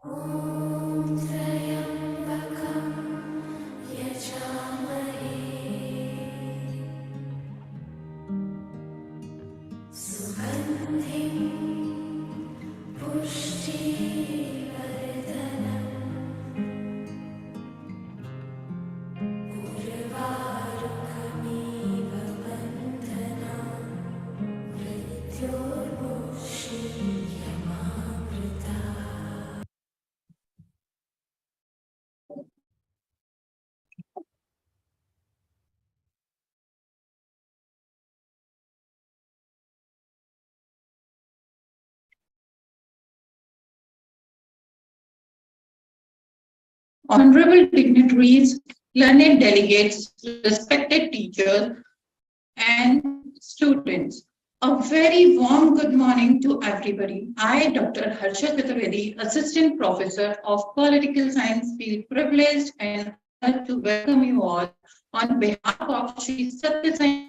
ॐ त्र्यम्बकं यजामहे सुगन्धिं पुष्टिवर्धनम् उर्वारुकमिव बन्धनान् मृत्योर्मुक्षीयमामृता। Honorable dignitaries, learned delegates, respected teachers, and students. A very warm good morning to everybody. I, Dr. Harsha Chaturvedi, Assistant Professor of Political Science, feel privileged and honored to welcome you all on behalf of Sri Sathya Sai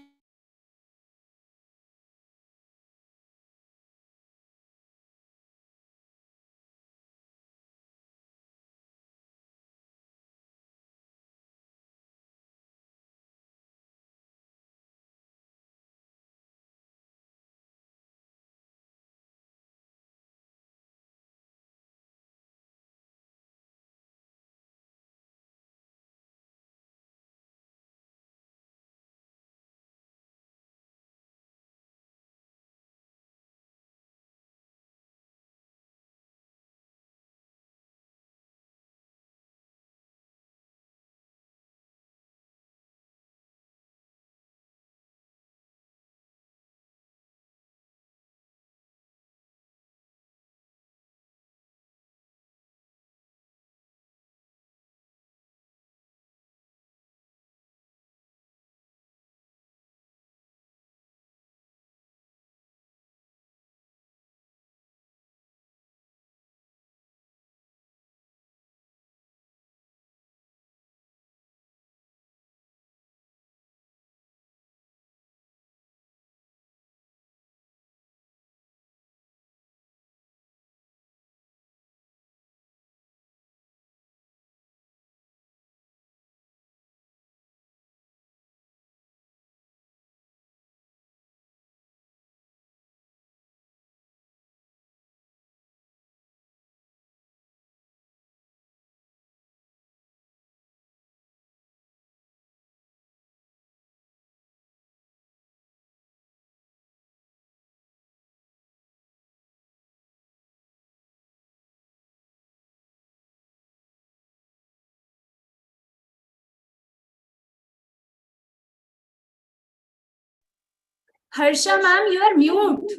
Harsha ma'am, you are mute.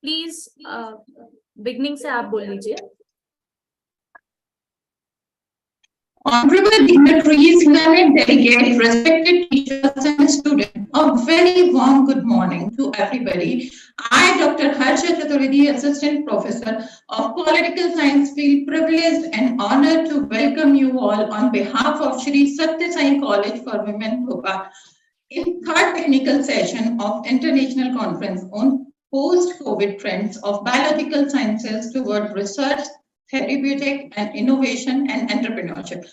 Please beginning से आप बोल लीजिए. Honorable dignitaries, learned delegates, respected teachers and students, a very warm good morning to everybody. I, Dr. Harsha Chaturvedi, Assistant Professor of Political Science, feel privileged and honored to welcome you all on behalf of Shri Sathya Sai College for Women, Bhopal, in third technical session of International Conference on Post-COVID Trends of Biological Sciences toward Research, Therapeutic, and Innovation and Entrepreneurship,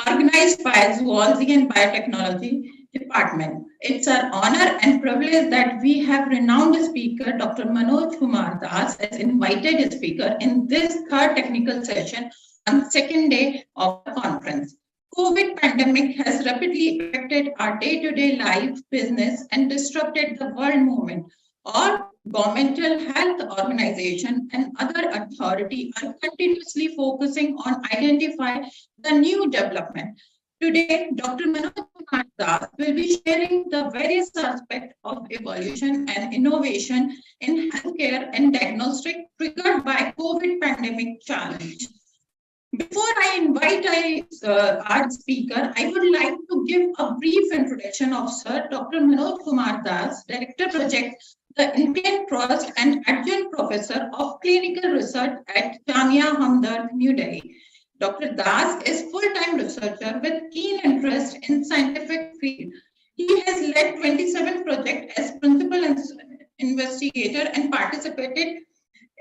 organized by Zoology and Biotechnology Department. It's our honor and privilege that we have renowned speaker Dr. Manoj Kumar Das as invited speaker in this third technical session on second day of the conference. COVID pandemic has rapidly affected our day-to-day life, business, and disrupted the world movement. All governmental health organization and other authority are continuously focusing on identify the new development. Today, Dr. Manoj Kumar Das will be sharing the various aspects of evolution and innovation in healthcare and diagnostic triggered by COVID pandemic challenge. Before I invite our speaker, I would like to give a brief introduction of Sir Dr. Manoj Kumar Das, Director Project, the Indian Trust and Adjunct Professor of Clinical Research at Jamia Hamdard, New Delhi. Dr. Das is full-time researcher with keen interest in scientific field. He has led 27 projects as principal investigator and participated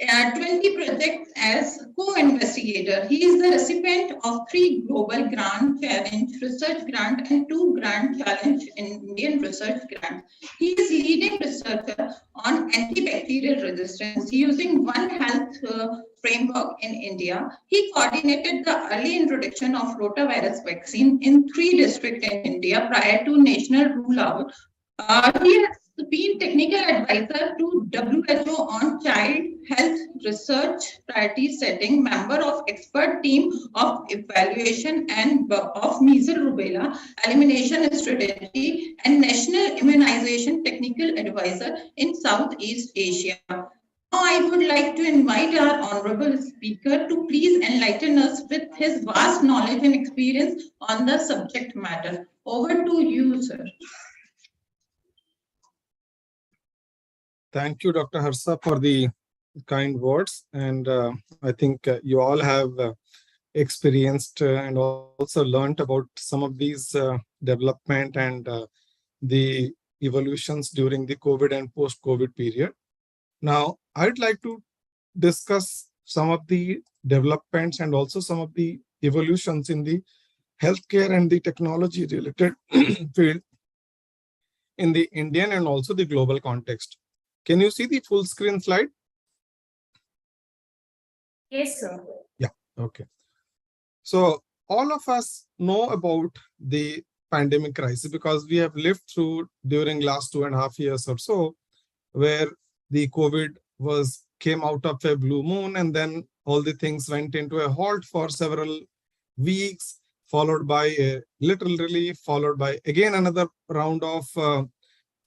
20 projects as co-investigator. He is the recipient of 3 Global Grand Challenge Research Grant and 2 Grand Challenge Indian Research Grants. He is leading researcher on antibacterial resistance using One Health framework in India. He coordinated the early introduction of rotavirus vaccine in 3 districts in India prior to national rollout. He has been technical advisor to WHO on child health research priority setting, member of expert team of evaluation and of measles rubella elimination strategy, and national immunization technical advisor in Southeast Asia. Now I would like to invite our honorable speaker to please enlighten us with his vast knowledge and experience on the subject matter. Over to you, sir. Thank you, Dr. Harsa, for the kind words. And I think you all have experienced and also learned about some of these development and the evolutions during the COVID and post-COVID period. Now, I'd like to discuss some of the developments and also some of the evolutions in the healthcare and the technology related field in the Indian and also the global context. Can you see the full screen slide? Yes, sir. Yeah, okay. So all of us know about the pandemic crisis because we have lived through during last 2.5 years or so, where the COVID came out of a blue moon, and then all the things went into a halt for several weeks, followed by a little relief, followed by again another round of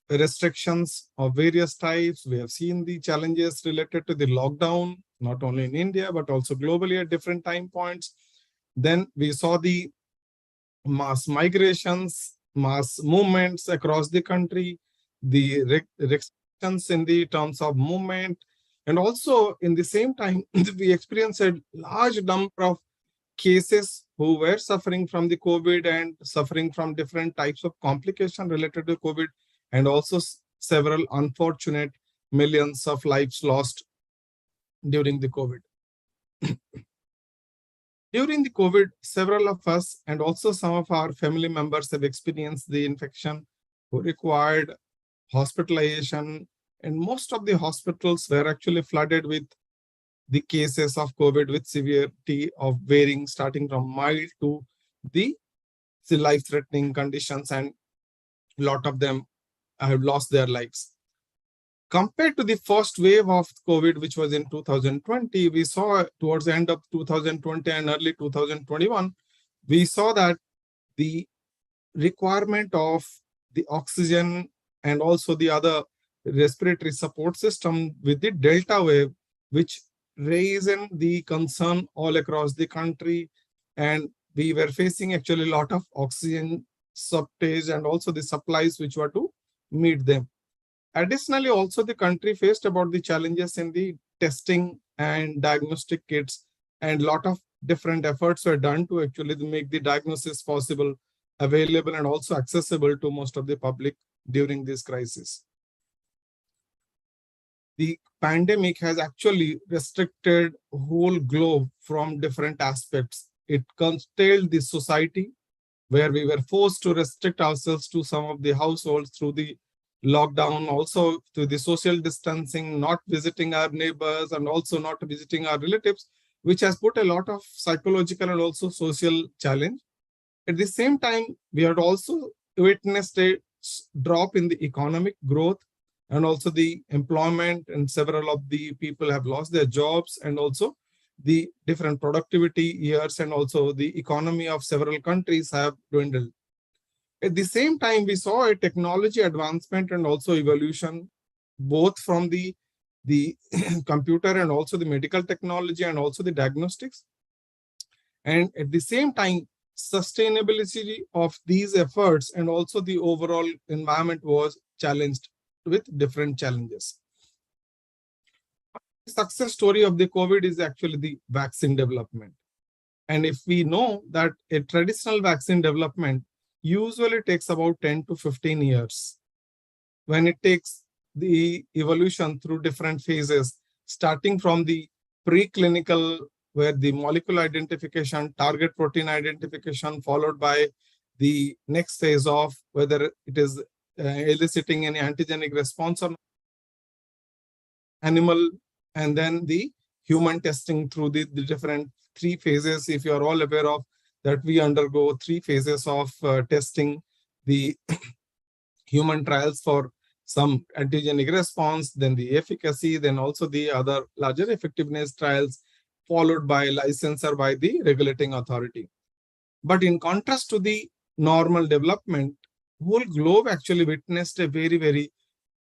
restrictions of various types. We have seen the challenges related to the lockdown, not only in India, but also globally at different time points. Then we saw the mass migrations, mass movements across the country, the restrictions in the terms of movement. And also in the same time, we experienced a large number of cases who were suffering from the COVID and suffering from different types of complication related to COVID, and also several unfortunate millions of lives lost during the COVID. During the COVID, several of us and also some of our family members have experienced the infection who required hospitalization, and most of the hospitals were actually flooded with the cases of COVID with severity of varying, starting from mild to the life-threatening conditions, and a lot of them have lost their lives. Compared to the first wave of COVID, which was in 2020, we saw towards the end of 2020 and early 2021, we saw that the requirement of the oxygen and also the other respiratory support system with the Delta wave, which raised the concern all across the country. And we were facing actually a lot of oxygen shortage and also the supplies which were to meet them. Additionally, also the country faced about the challenges in the testing and diagnostic kits, and a lot of different efforts were done to actually make the diagnosis possible, available, and also accessible to most of the public during this crisis. The pandemic has actually restricted whole globe from different aspects. It curtailed the society, where we were forced to restrict ourselves to some of the households through the lockdown, also through the social distancing, not visiting our neighbors and also not visiting our relatives, which has put a lot of psychological and also social challenge. At the same time, we had also witnessed a drop in the economic growth and also the employment, and several of the people have lost their jobs, and also the different productivity years and also the economy of several countries have dwindled. At the same time, we saw a technology advancement and also evolution, both from the computer and also the medical technology and also the diagnostics. And at the same time, sustainability of these efforts and also the overall environment was challenged with different challenges. The success story of the COVID is actually the vaccine development. And if we know that a traditional vaccine development usually takes about 10 to 15 years, when it takes the evolution through different phases, starting from the preclinical, where the molecule identification, target protein identification, followed by the next phase of whether it is eliciting any antigenic response on animal, and then the human testing through the different three phases. If you are all aware of that, we undergo three phases of testing: the human trials for some antigenic response, then the efficacy, then also the other larger effectiveness trials, followed by licensure by the regulating authority. But in contrast to the normal development, whole globe actually witnessed a very, very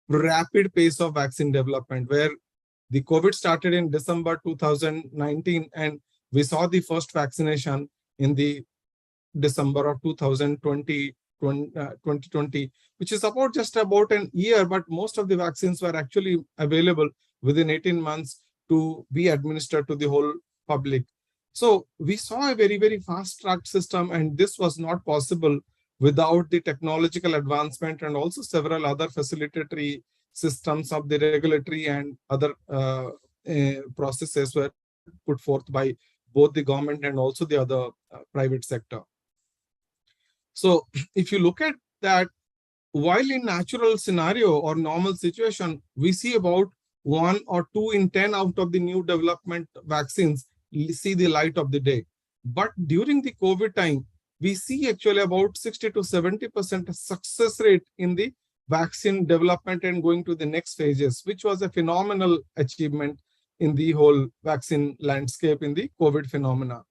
rapid pace of vaccine development, where the COVID started in December 2019, and we saw the first vaccination in the December of 2020, which is about just about an year, but most of the vaccines were actually available within 18 months to be administered to the whole public. So we saw a very, very fast-tracked system, and this was not possible without the technological advancement and also several other facilitatory systems of the regulatory and other processes were put forth by both the government and also the other private sector. So if you look at that, while in natural scenario or normal situation, we see about 1 or 2 in 10 out of the new development vaccines see the light of the day. But during the COVID time, we see actually about 60 to 70% success rate in the vaccine development and going to the next phases, which was a phenomenal achievement in the whole vaccine landscape in the COVID phenomena.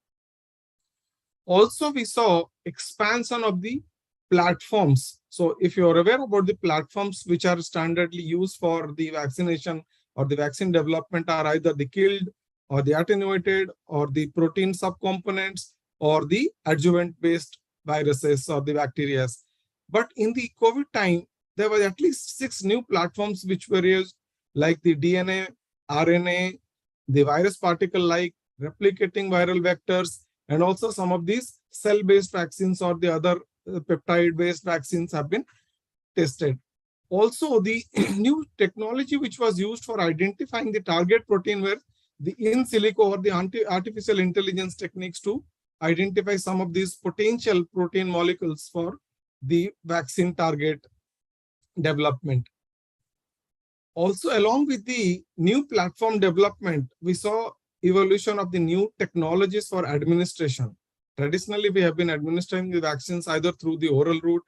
Also, we saw expansion of the platforms. So if you're aware about the platforms which are standardly used for the vaccination or the vaccine development are either the killed or the attenuated or the protein subcomponents or the adjuvant-based viruses or the bacteria. But in the COVID time, there were at least 6 new platforms which were used, like the DNA, RNA, the virus particle-like replicating viral vectors, and also some of these cell-based vaccines or the other peptide-based vaccines have been tested. Also, the new technology which was used for identifying the target protein were the in silico or the artificial intelligence techniques to identify some of these potential protein molecules for the vaccine target development. Also, along with the new platform development, we saw evolution of the new technologies for administration. Traditionally, we have been administering the vaccines either through the oral route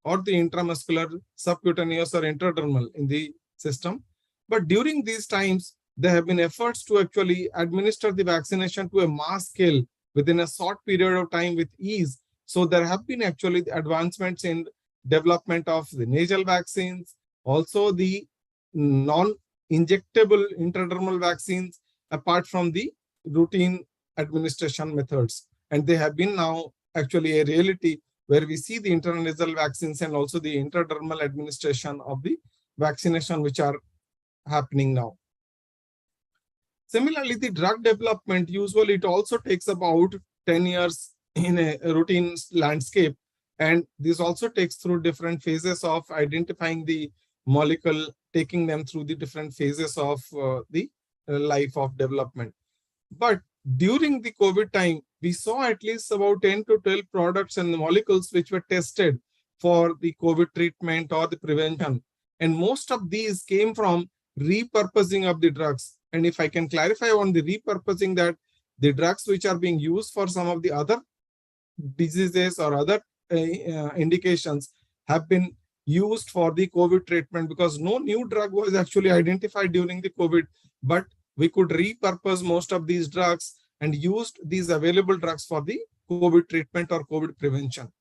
or the intramuscular, subcutaneous, or intradermal in the system. But during these times, there have been efforts to actually administer the vaccination to a mass scale within a short period of time with ease. So there have been actually advancements in development of the nasal vaccines, also the non-injectable intradermal vaccines, apart from the routine administration methods. And they have been now actually a reality where we see the intranasal vaccines and also the intradermal administration of the vaccination which are happening now. Similarly, the drug development, usually it also takes about 10 years in a routine landscape. And this also takes through different phases of identifying the molecule, taking them through the different phases of the life of development. But during the COVID time, we saw at least about 10 to 12 products and molecules which were tested for the COVID treatment or the prevention. And most of these came from repurposing of the drugs. And if I can clarify on the repurposing, that the drugs which are being used for some of the other diseases or other indications have been used for the COVID treatment, because no new drug was actually identified during the COVID, but we could repurpose most of these drugs and used these available drugs for the COVID treatment or COVID prevention.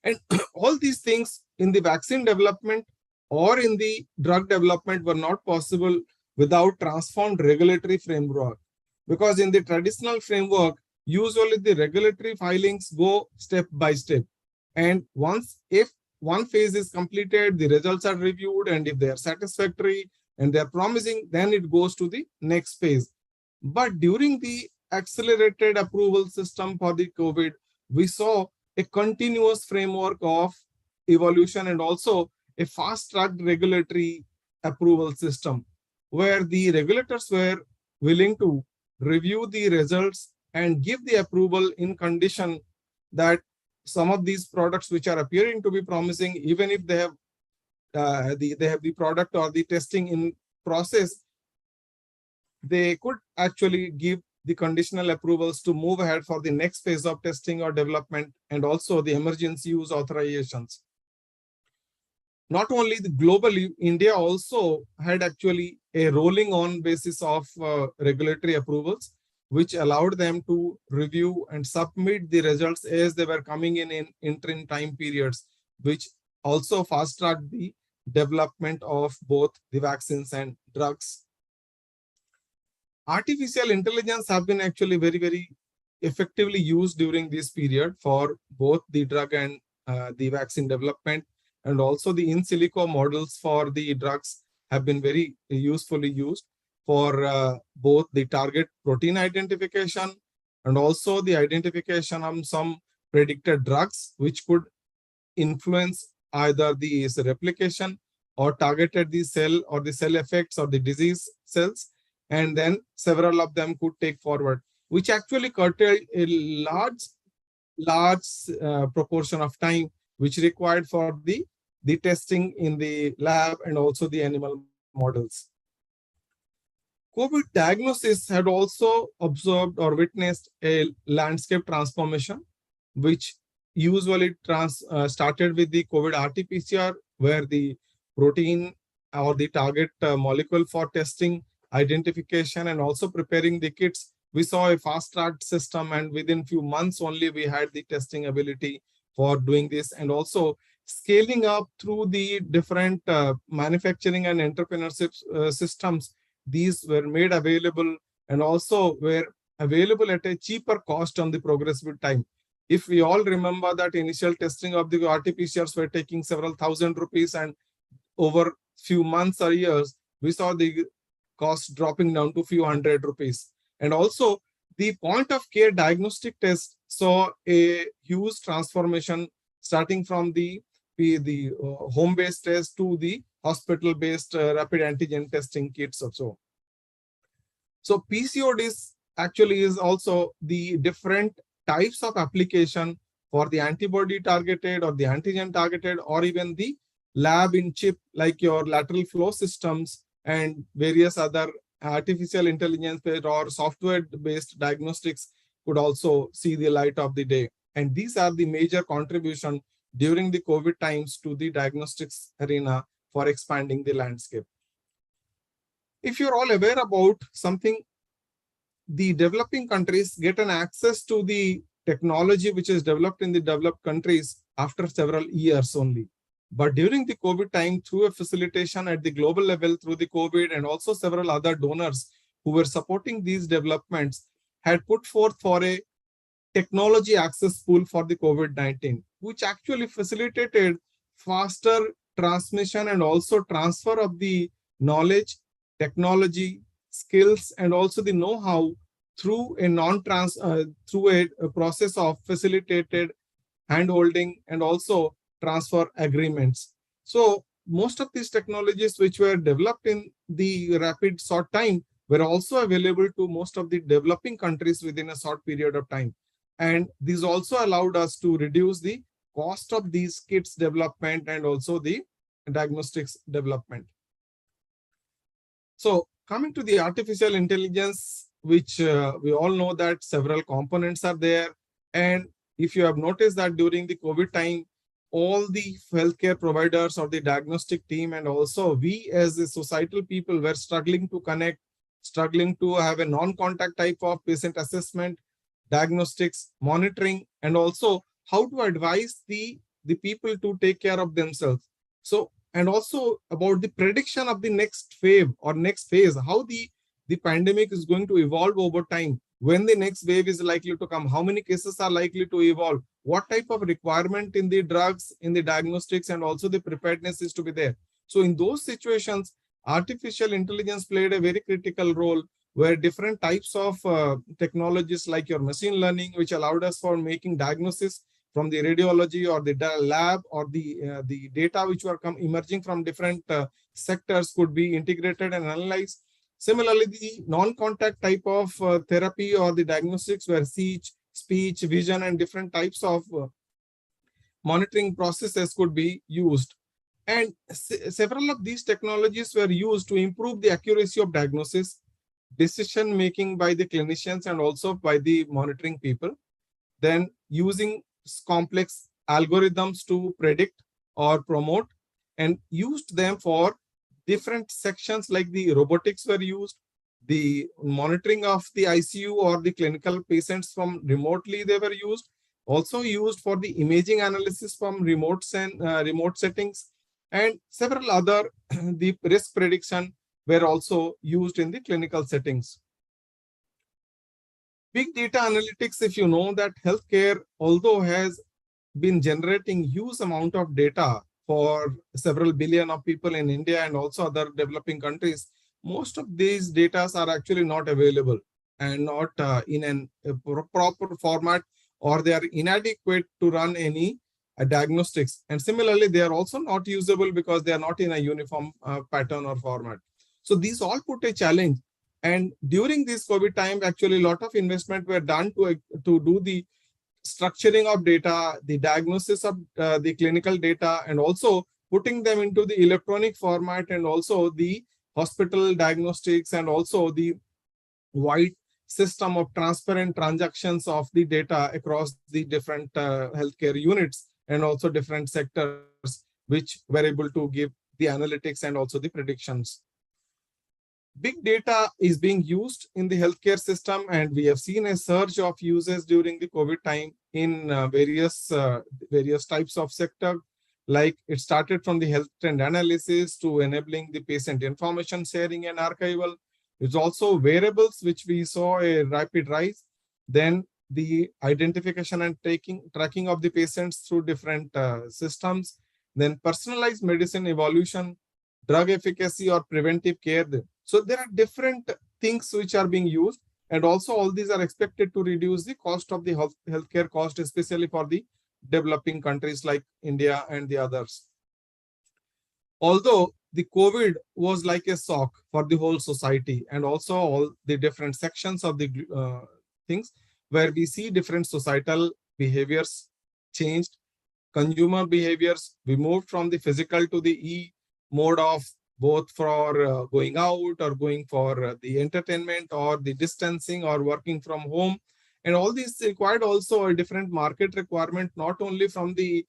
And all these things in the vaccine development or in the drug development were not possible without transformed regulatory framework. Because in the traditional framework, usually the regulatory filings go step by step. And once, if one phase is completed, the results are reviewed, and if they are satisfactory and they are promising, then it goes to the next phase. But during the accelerated approval system for the COVID, we saw a continuous framework of evolution and also a fast-track regulatory approval system where the regulators were willing to review the results and give the approval in condition that some of these products which are appearing to be promising, even if they have the product or the testing in process, they could actually give the conditional approvals to move ahead for the next phase of testing or development, and also the emergency use authorizations. Not only globally, India also had actually a rolling on basis of regulatory approvals, which allowed them to review and submit the results as they were coming in interim time periods, which also fast-tracked the development of both the vaccines and drugs. Artificial intelligence have been actually very, very effectively used during this period for both the drug and the vaccine development, and also the in silico models for the drugs have been very usefully used for both the target protein identification and also the identification of some predicted drugs which could influence either the replication or targeted the cell or the cell effects or the disease cells, and then several of them could take forward, which actually curtailed a large proportion of time which required for the testing in the lab and also the animal models. COVID diagnosis had also observed or witnessed a landscape transformation, which usually started with the COVID RT-PCR, where the protein or the target molecule for testing, identification, and also preparing the kits. We saw a fast-track system, and within few months only we had the testing ability for doing this, and also scaling up through the different manufacturing and entrepreneurship systems. These were made available and also were available at a cheaper cost on the progress with time. If we all remember that initial testing of the RT-PCRs were taking several thousand rupees, and over few months or years, we saw the cost dropping down to few hundred rupees. And also the point of care diagnostic test saw a huge transformation, starting from the home-based test to the hospital-based rapid antigen testing kits also. So PCODs actually is also the different types of application for the antibody targeted or the antigen targeted, or even the lab in chip like your lateral flow systems and various other artificial intelligence based or software based diagnostics could also see the light of the day. And these are the major contribution during the COVID times to the diagnostics arena for expanding the landscape. If you're all aware about something, the developing countries get an access to the technology which is developed in the developed countries after several years only. But during the COVID time, through a facilitation at the global level through the COVID, and also several other donors who were supporting these developments, had put forth for a technology access pool for the COVID-19, which actually facilitated faster transmission and also transfer of the knowledge, technology, skills, and also the know-how through a process of facilitated hand-holding and also transfer agreements. So most of these technologies which were developed in the rapid short time were also available to most of the developing countries within a short period of time. And these also allowed us to reduce the cost of these kits development and also the diagnostics development. So coming to the artificial intelligence, which we all know that several components are there. And if you have noticed that during the COVID time, all the healthcare providers or the diagnostic team and also we as the societal people were struggling to connect, struggling to have a non-contact type of patient assessment, diagnostics, monitoring, and also how to advise the people to take care of themselves. So, and also about the prediction of the next wave or next phase, how the pandemic is going to evolve over time, when the next wave is likely to come, how many cases are likely to evolve, what type of requirement in the drugs, in the diagnostics, and also the preparedness is to be there. So in those situations, artificial intelligence played a very critical role, where different types of technologies like your machine learning, which allowed us for making diagnosis from the radiology or the lab or the data which were emerging from different sectors could be integrated and analyzed. Similarly, the non-contact type of therapy or the diagnostics where speech, vision, and different types of monitoring processes could be used. And several of these technologies were used to improve the accuracy of diagnosis, decision making by the clinicians, and also by the monitoring people. Then using complex algorithms to predict or promote, and used them for different sections like the robotics were used, the monitoring of the ICU or the clinical patients from remotely they were used, also used for the imaging analysis from remote settings, and several other the risk prediction were also used in the clinical settings. Big data analytics, if you know that healthcare, although has been generating huge amount of data for several billion of people in India and also other developing countries, most of these data are actually not available and not in a proper format, or they are inadequate to run any diagnostics. And similarly, they are also not usable because they are not in a uniform pattern or format. So these all put a challenge. And during this COVID time, actually, a lot of investment were done to do the structuring of data, the diagnosis of the clinical data, and also putting them into the electronic format, and also the hospital diagnostics, and also the wide system of transparent transactions of the data across the different healthcare units and also different sectors, which were able to give the analytics and also the predictions. Big data is being used in the healthcare system, and we have seen a surge of uses during the COVID time in various types of sector. Like it started from the health trend analysis to enabling the patient information sharing and archival. It's also wearables, which we saw a rapid rise. Then the identification and tracking of the patients through different systems. Then personalized medicine evolution, drug efficacy or preventive care. So there are different things which are being used, and also all these are expected to reduce the cost of the healthcare cost, especially for the developing countries like India and the others. Although the COVID was like a shock for the whole society, and also all the different sections of the things where we see different societal behaviors changed, consumer behaviors, we moved from the physical to the mode of both for going out or going for the entertainment or the distancing or working from home. And all these required also a different market requirement, not only from the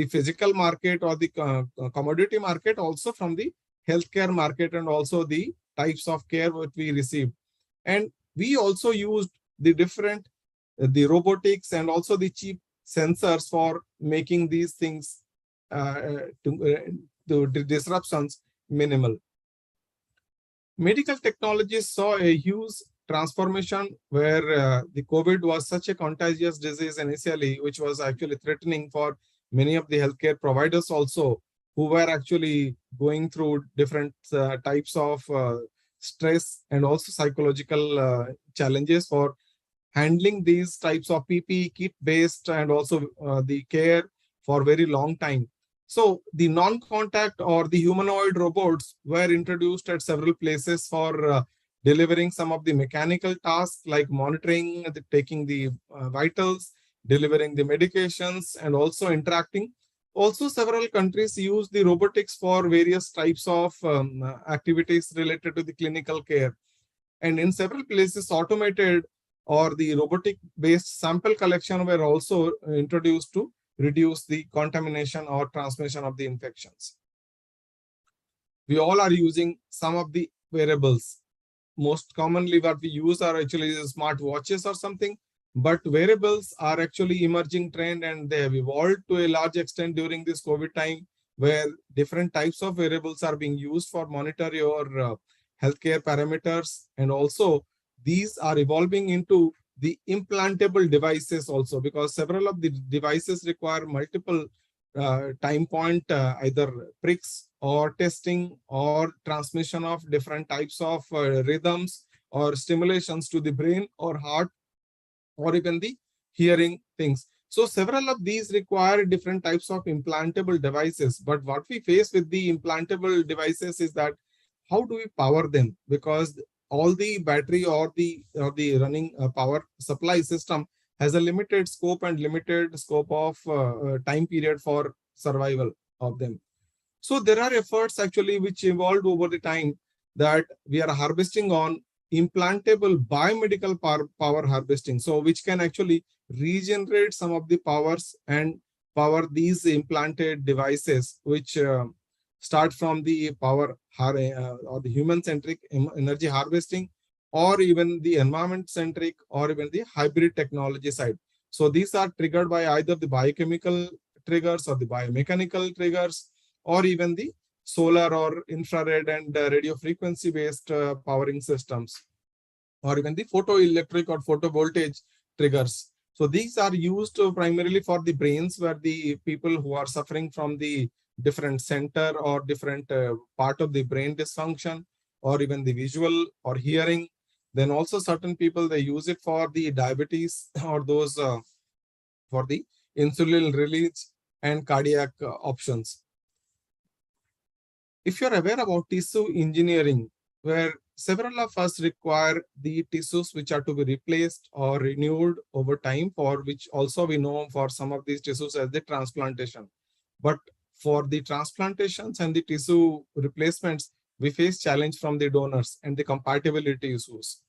physical market or the commodity market, also from the healthcare market and also the types of care that we receive. And we also used the different, the robotics and also the cheap sensors for making these things the disruptions minimal. Medical technologies saw a huge transformation where the COVID was such a contagious disease initially, which was actually threatening for many of the healthcare providers also, who were actually going through different types of stress and also psychological challenges for handling these types of PPE kit based and also the care for very long time. So the non-contact or the humanoid robots were introduced at several places for delivering some of the mechanical tasks like monitoring, taking the vitals, delivering the medications, and also interacting. Also, several countries use the robotics for various types of activities related to the clinical care. And in several places, automated or the robotic-based sample collection were also introduced to reduce the contamination or transmission of the infections. We all are using some of the wearables. Most commonly what we use are actually smart watches or something, but wearables are actually emerging trend, and they have evolved to a large extent during this COVID time, where different types of wearables are being used for monitor your healthcare parameters. And also these are evolving into the implantable devices also, because several of the devices require multiple time point, either pricks or testing or transmission of different types of rhythms or stimulations to the brain or heart or even the hearing things. So several of these require different types of implantable devices. But what we face with the implantable devices is that how do we power them? Because all the battery or the running power supply system has a limited scope and limited scope of time period for survival of them. So there are efforts actually which evolved over the time that we are harvesting on implantable biomedical power harvesting. So which can actually regenerate some of the powers and power these implanted devices, which start from the power or the human centric energy harvesting, or even the environment centric, or even the hybrid technology side. So these are triggered by either the biochemical triggers or the biomechanical triggers, or even the solar or infrared and radio frequency based powering systems, or even the photoelectric or photovoltaic triggers. So these are used primarily for the brains, where the people who are suffering from the different center or different part of the brain dysfunction, or even the visual or hearing. Then also certain people, they use it for the diabetes or those for the insulin release and cardiac options. If you're aware about tissue engineering, where several of us require the tissues which are to be replaced or renewed over time, for which also we know for some of these tissues as the transplantation. But for the transplantations and the tissue replacements, we face challenge from the donors and the compatibility issues.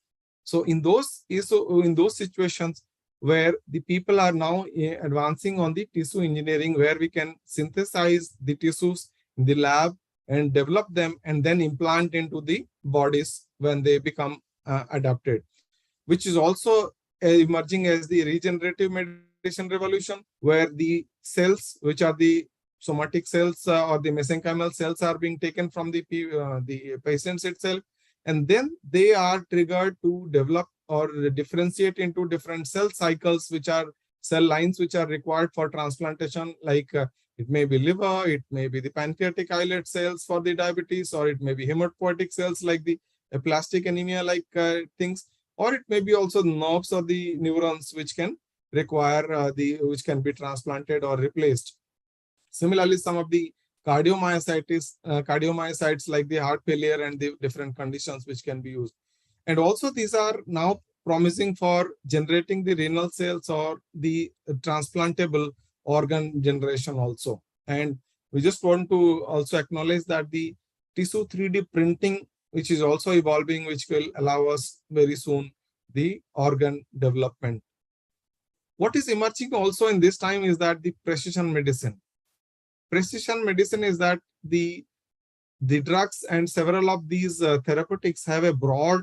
So in those situations where the people are now advancing on the tissue engineering, where we can synthesize the tissues in the lab and develop them and then implant into the bodies when they become adapted, which is also emerging as the regenerative medicine revolution, where the cells, which are the somatic cells or the mesenchymal cells, are being taken from the patients itself, and then they are triggered to develop or differentiate into different cell cycles, which are cell lines which are required for transplantation, like it may be liver, it may be the pancreatic islet cells for the diabetes, or it may be hematopoietic cells like the aplastic anemia like things, or it may be also nerves or the neurons which can require which can be transplanted or replaced. Similarly, some of the cardiomyocytes like the heart failure and the different conditions which can be used. And also these are now promising for generating the renal cells or the transplantable organ generation also. And we just want to also acknowledge that the tissue 3D printing, which is also evolving, which will allow us very soon the organ development. What is emerging also in this time is that the precision medicine. Precision medicine is that the drugs and several of these therapeutics have a broad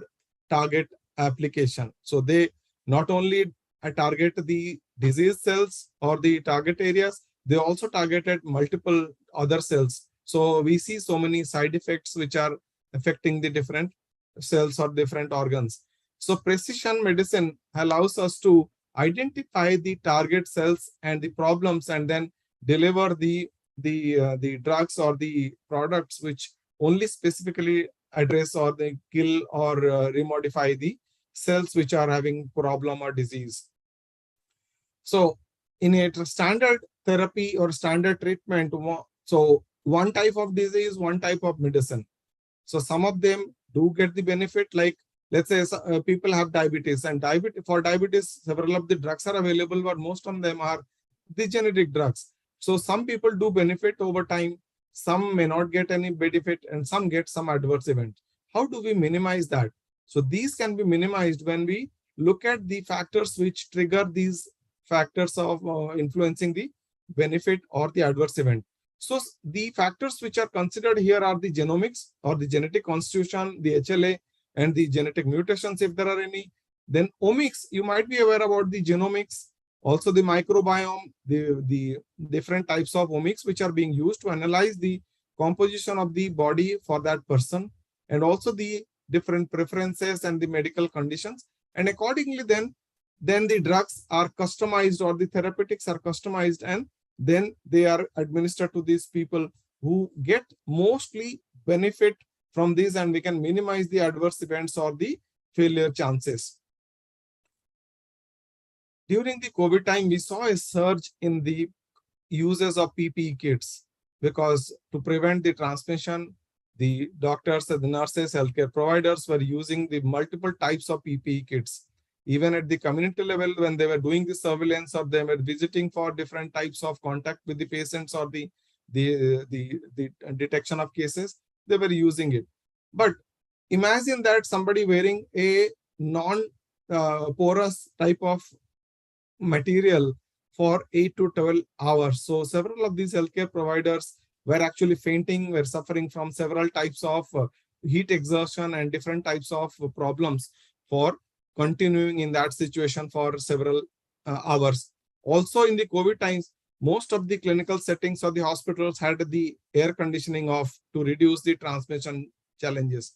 target application. So they not only target the disease cells or the target areas, they also targeted multiple other cells. So we see so many side effects which are affecting the different cells or different organs. So precision medicine allows us to identify the target cells and the problems, and then deliver the drugs or the products which only specifically address or they kill or remodify the cells which are having problem or disease. So in a standard therapy or standard treatment, so one type of disease, one type of medicine. So some of them do get the benefit, like let's say people have diabetes, and for diabetes, several of the drugs are available, but most of them are the generic drugs. So some people do benefit over time, some may not get any benefit, and some get some adverse event. How do we minimize that? So these can be minimized when we look at the factors which trigger these factors of influencing the benefit or the adverse event. So the factors which are considered here are the genomics or the genetic constitution, the HLA, and the genetic mutations if there are any. Then omics, you might be aware about the genomics, also the microbiome, the different types of omics which are being used to analyze the composition of the body for that person, and also the different preferences and the medical conditions. And accordingly, then the drugs are customized or the therapeutics are customized, and then they are administered to these people who get mostly benefit from these, and we can minimize the adverse events or the failure chances. During the COVID time, we saw a surge in the uses of PPE kits because to prevent the transmission, the doctors, the nurses, healthcare providers were using the multiple types of PPE kits. Even at the community level, when they were doing the surveillance or they were visiting for different types of contact with the patients or the detection of cases, they were using it. But imagine that somebody wearing a non-porous type of material for 8 to 12 hours. So several of these healthcare providers were actually fainting, were suffering from several types of heat exertion and different types of problems for continuing in that situation for several hours. Also in the COVID times, most of the clinical settings of the hospitals had the air conditioning off to reduce the transmission challenges.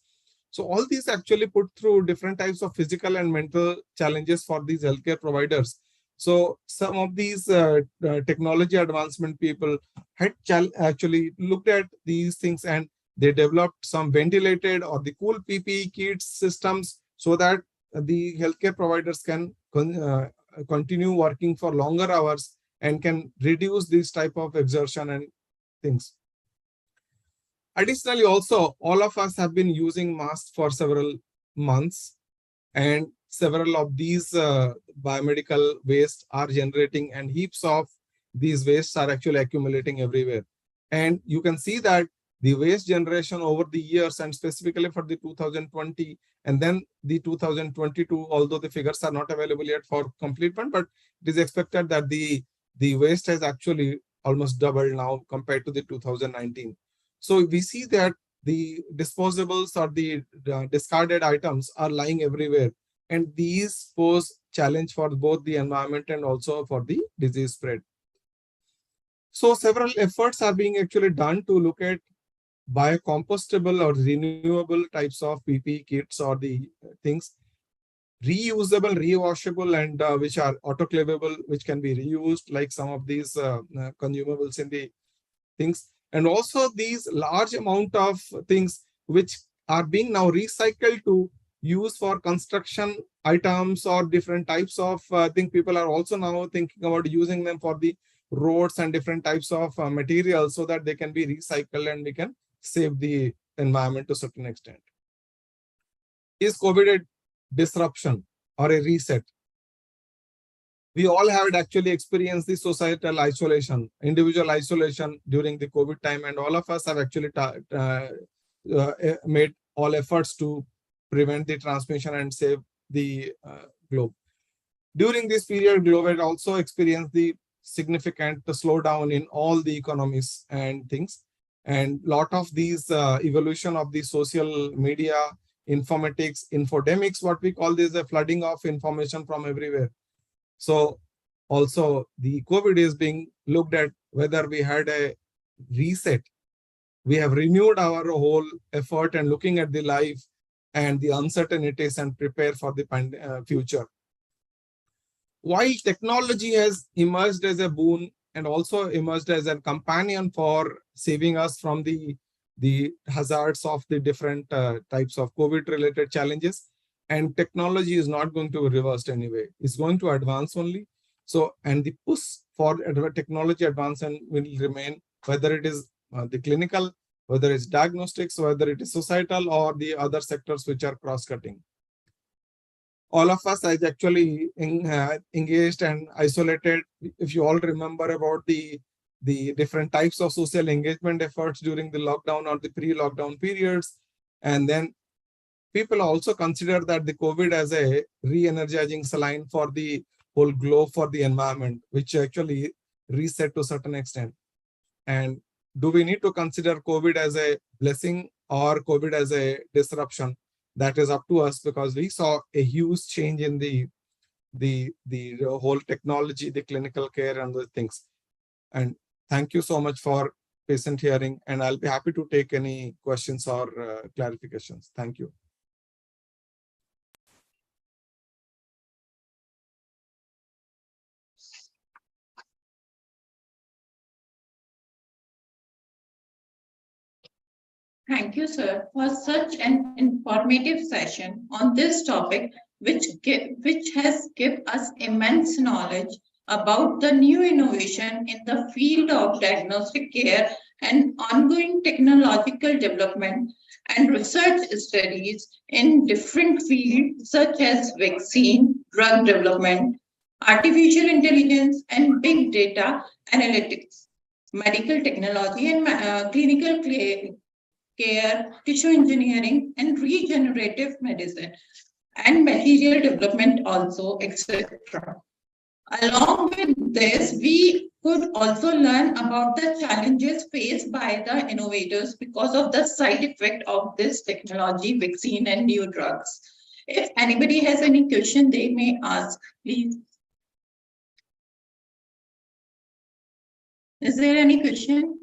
So all these actually put through different types of physical and mental challenges for these healthcare providers. So some of these technology advancement people had actually looked at these things and they developed some ventilated or the cool PPE kits systems so that the healthcare providers can continue working for longer hours and can reduce this type of exertion and things. Additionally, also, all of us have been using masks for several months, and several of these biomedical waste are generating, and heaps of these wastes are actually accumulating everywhere. And you can see that the waste generation over the years, and specifically for the 2020 and then the 2022, although the figures are not available yet for complete one, but it is expected that the waste has actually almost doubled now compared to the 2019. So we see that the disposables or the discarded items are lying everywhere. And these pose challenge for both the environment and also for the disease spread. So several efforts are being actually done to look at biocompostable or renewable types of PPE kits or the things, reusable, rewashable, and which are autoclavable, which can be reused, like some of these consumables in the things. And also these large amount of things which are being now recycled to use for construction items or different types of things. People are also now thinking about using them for the roads and different types of materials so that they can be recycled and we can save the environment to a certain extent. Is COVID a disruption or a reset? We all have actually experienced the societal isolation, individual isolation during the COVID time, and all of us have actually made all efforts to prevent the transmission and save the globe. During this period, globe had also experienced the significant slowdown in all the economies and things. And a lot of these evolution of the social media, informatics, infodemics, what we call this, a flooding of information from everywhere. So also the COVID is being looked at whether we had a reset. We have renewed our whole effort and looking at the life and the uncertainties and prepare for the future. While technology has emerged as a boon and also emerged as a companion for saving us from the hazards of the different types of COVID-related challenges, and technology is not going to be reversed anyway. It's going to advance only. So, and the push for technology advancement will remain, whether it is the clinical, whether it's diagnostics, whether it is societal or the other sectors which are cross-cutting. All of us is actually engaged and isolated. If you all remember about the different types of social engagement efforts during the lockdown or the pre-lockdown periods, and then people also consider that the COVID as a re-energizing saline for the whole globe, for the environment, which actually reset to a certain extent. And do we need to consider COVID as a blessing or COVID as a disruption? That is up to us, because we saw a huge change in the whole technology, the clinical care and the things. And thank you so much for patient hearing, and I'll be happy to take any questions or clarifications. Thank you. Thank you, sir, for such an informative session on this topic, which has given us immense knowledge about the new innovation in the field of diagnostic care and ongoing technological development and research studies in different fields such as vaccine, drug development, artificial intelligence, and big data analytics, medical technology, and clinical care, tissue engineering, and regenerative medicine, and material development also, etc. Along with this, we could also learn about the challenges faced by the innovators because of the side effect of this technology, vaccine, and new drugs. If anybody has any question, they may ask, please. Is there any question?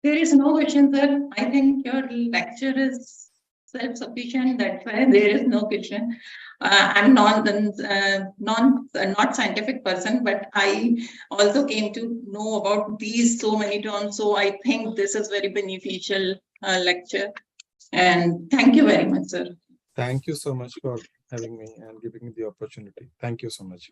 There is no question, sir. I think your lecture is self-sufficient. That's why there is no question. I'm not not scientific person, but I also came to know about these so many terms. So I think this is very beneficial lecture. And thank you very much, sir. Thank you so much for having me and giving me the opportunity. Thank you so much.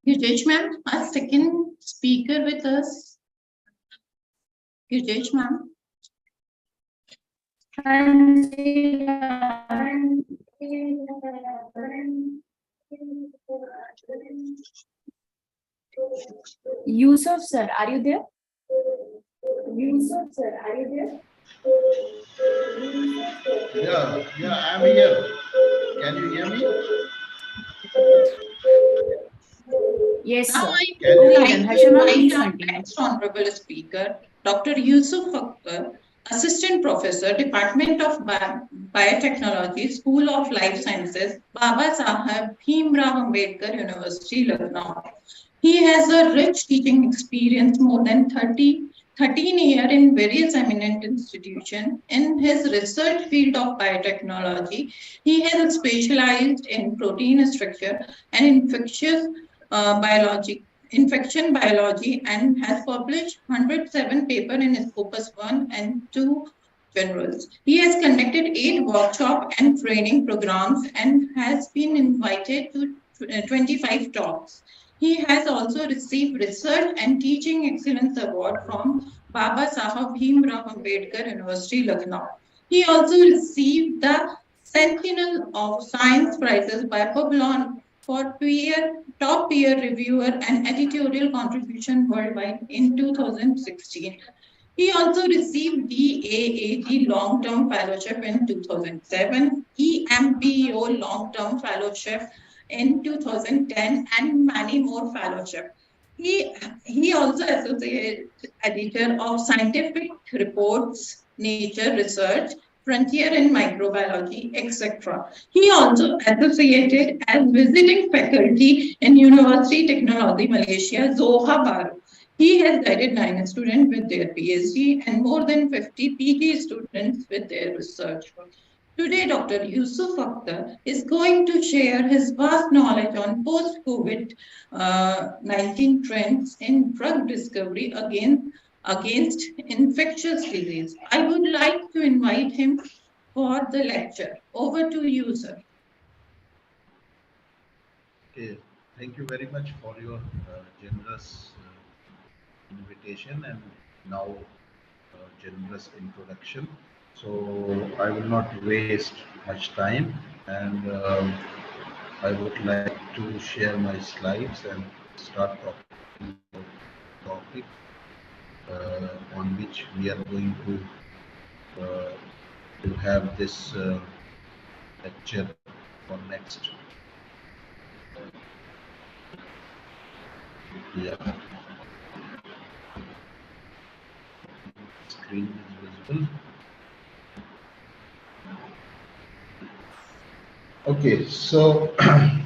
Yujesh ma'am, our second speaker with us. Yujesh ma'am. Yusuf sir, are you there? Yusuf sir, are you there? Yeah, I'm here. Can you hear me? Yes, Now sir. I Can would you- like to Harsha ma'am, invite please our continue. next honorable speaker, Dr. Yusuf Akhtar, Assistant Professor, Department of Biotechnology, School of Life Sciences, Baba Saheb Bhimrao Ambedkar University, Lucknow. He has a rich teaching experience, more than 13 years in various eminent institutions. In his research field of biotechnology, he has specialized in protein structure and infection biology, and has published 107 papers in Scopus 1 and 2 journals. He has conducted 8 workshops and training programs and has been invited to 25 talks. He has also received Research and Teaching Excellence Award from Baba Saheb Bhimrao Ambedkar University, Lucknow. He also received the Sentinel of Science Prizes by Publon for top peer reviewer and editorial contribution worldwide in 2016. He also received DAAD Long-Term Fellowship in 2007, EMPO Long-Term Fellowship in 2010, and many more fellowships. He also associate editor of scientific reports, Nature Research, Frontier in Microbiology, etc. He also associated as visiting faculty in University Technology Malaysia, Zoha Baru. He has guided 9 students with their PhD and more than 50 PG students with their research. Today, Dr. Yusuf Akhtar is going to share his vast knowledge on post-COVID-19 trends in drug discovery against infectious disease. I would like to invite him for the lecture. Over to you, sir. Okay, thank you very much for your generous invitation and now generous introduction. So I will not waste much time, and I would like to share my slides and start talking about the topic on which we are going to have this lecture for next. Yeah. Screen is visible. Okay, so I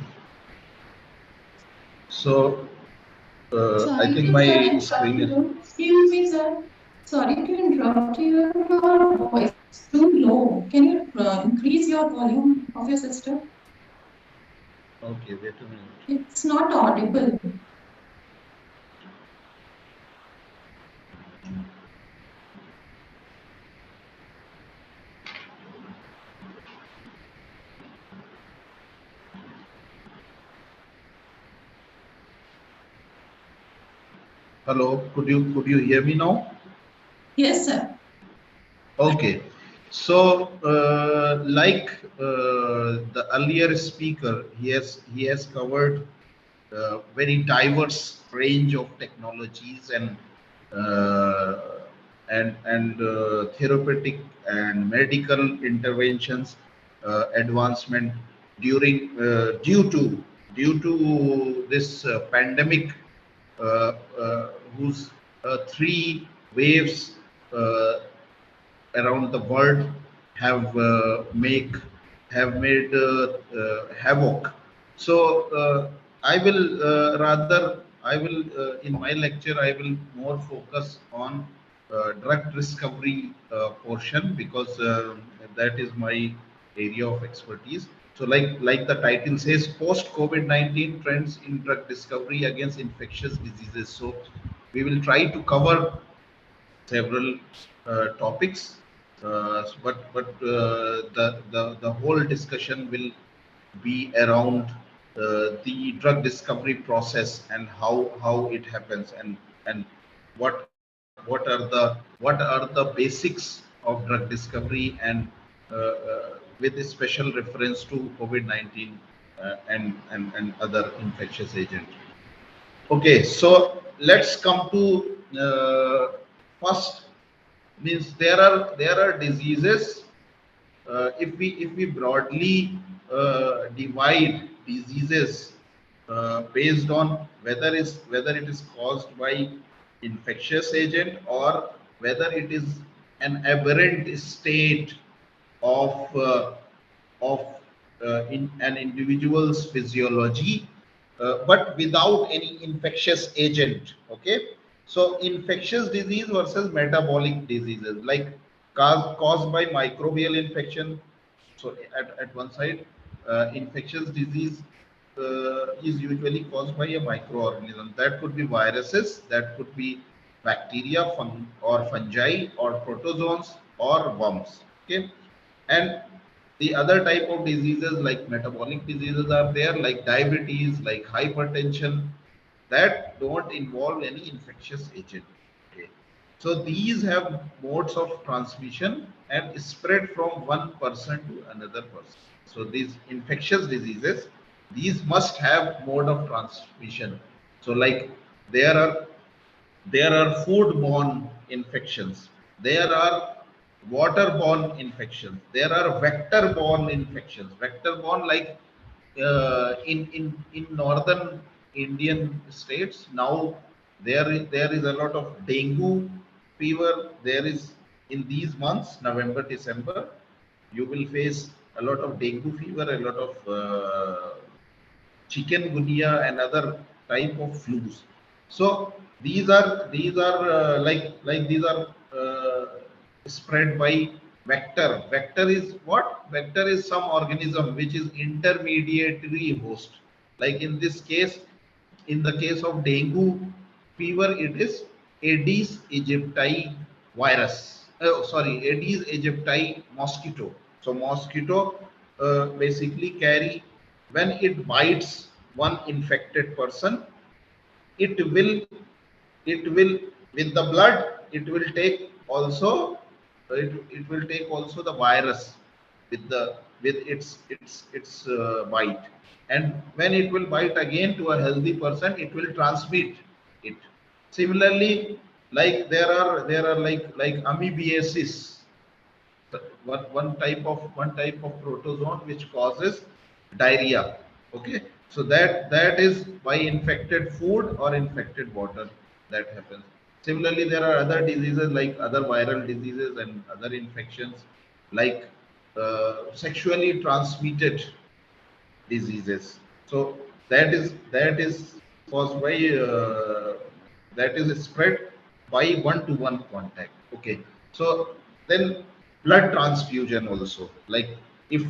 think my screen is. Excuse me, sir. Sorry to interrupt you. Your voice is too low. Can you increase your volume of your system? Okay, wait a minute. It's not audible. Hello, could you hear me now? Yes, sir. Okay, so like the earlier speaker, he has covered very diverse range of technologies uh, and therapeutic and medical interventions advancement during due to this pandemic, uh, uh, whose three waves uh, around the world have make have made havoc. So I will rather I will in my lecture I will more focus on drug discovery portion, because that is my area of expertise. So like the title says, post COVID-19 trends in drug discovery against infectious diseases. So we will try to cover several topics, but the whole discussion will be around the drug discovery process and how it happens, and what are the basics of drug discovery, and with a special reference to COVID-19 and other infectious agents. Okay, so let's come to first, means there are diseases. If we broadly divide diseases based on whether it is caused by infectious agent, or whether it is an aberrant state of in an individual's physiology, but without any infectious agent. Okay, so infectious disease versus metabolic diseases, like caused by microbial infection. So at one side, infectious disease is usually caused by a microorganism. That could be viruses, that could be bacteria, or fungi, or protozoans, or worms. Okay, and the other type of diseases like metabolic diseases are there, like diabetes, like hypertension, that don't involve any infectious agent. Okay. So these have modes of transmission and spread from one person to another person. So these infectious diseases, these must have mode of transmission. So like there are there are food-borne infections. There are water-borne infections. There are vector-borne infections. Vector-borne, like in northern Indian states now, there is a lot of dengue fever. There is, in these months, November, December, you will face a lot of dengue fever, a lot of chikungunya and other type of flus. So these are like these are spread by vector. Vector is what? Vector is some organism which is intermediary host. Like in this case, in the case of dengue fever, it is Aedes aegypti virus. Sorry, Aedes aegypti mosquito. So mosquito basically carry, when it bites one infected person, it will it will with the blood, it will take also it will take also the virus with the with its bite, and when it will bite again to a healthy person, it will transmit it. Similarly, like there are like amoebiasis, one type of protozoan which causes diarrhea. Okay, so that is by infected food or infected water that happens. Similarly, there are other diseases like other viral diseases and other infections, like sexually transmitted diseases. So that is caused by that is spread by one-to-one contact. Okay, so then blood transfusion also. Like if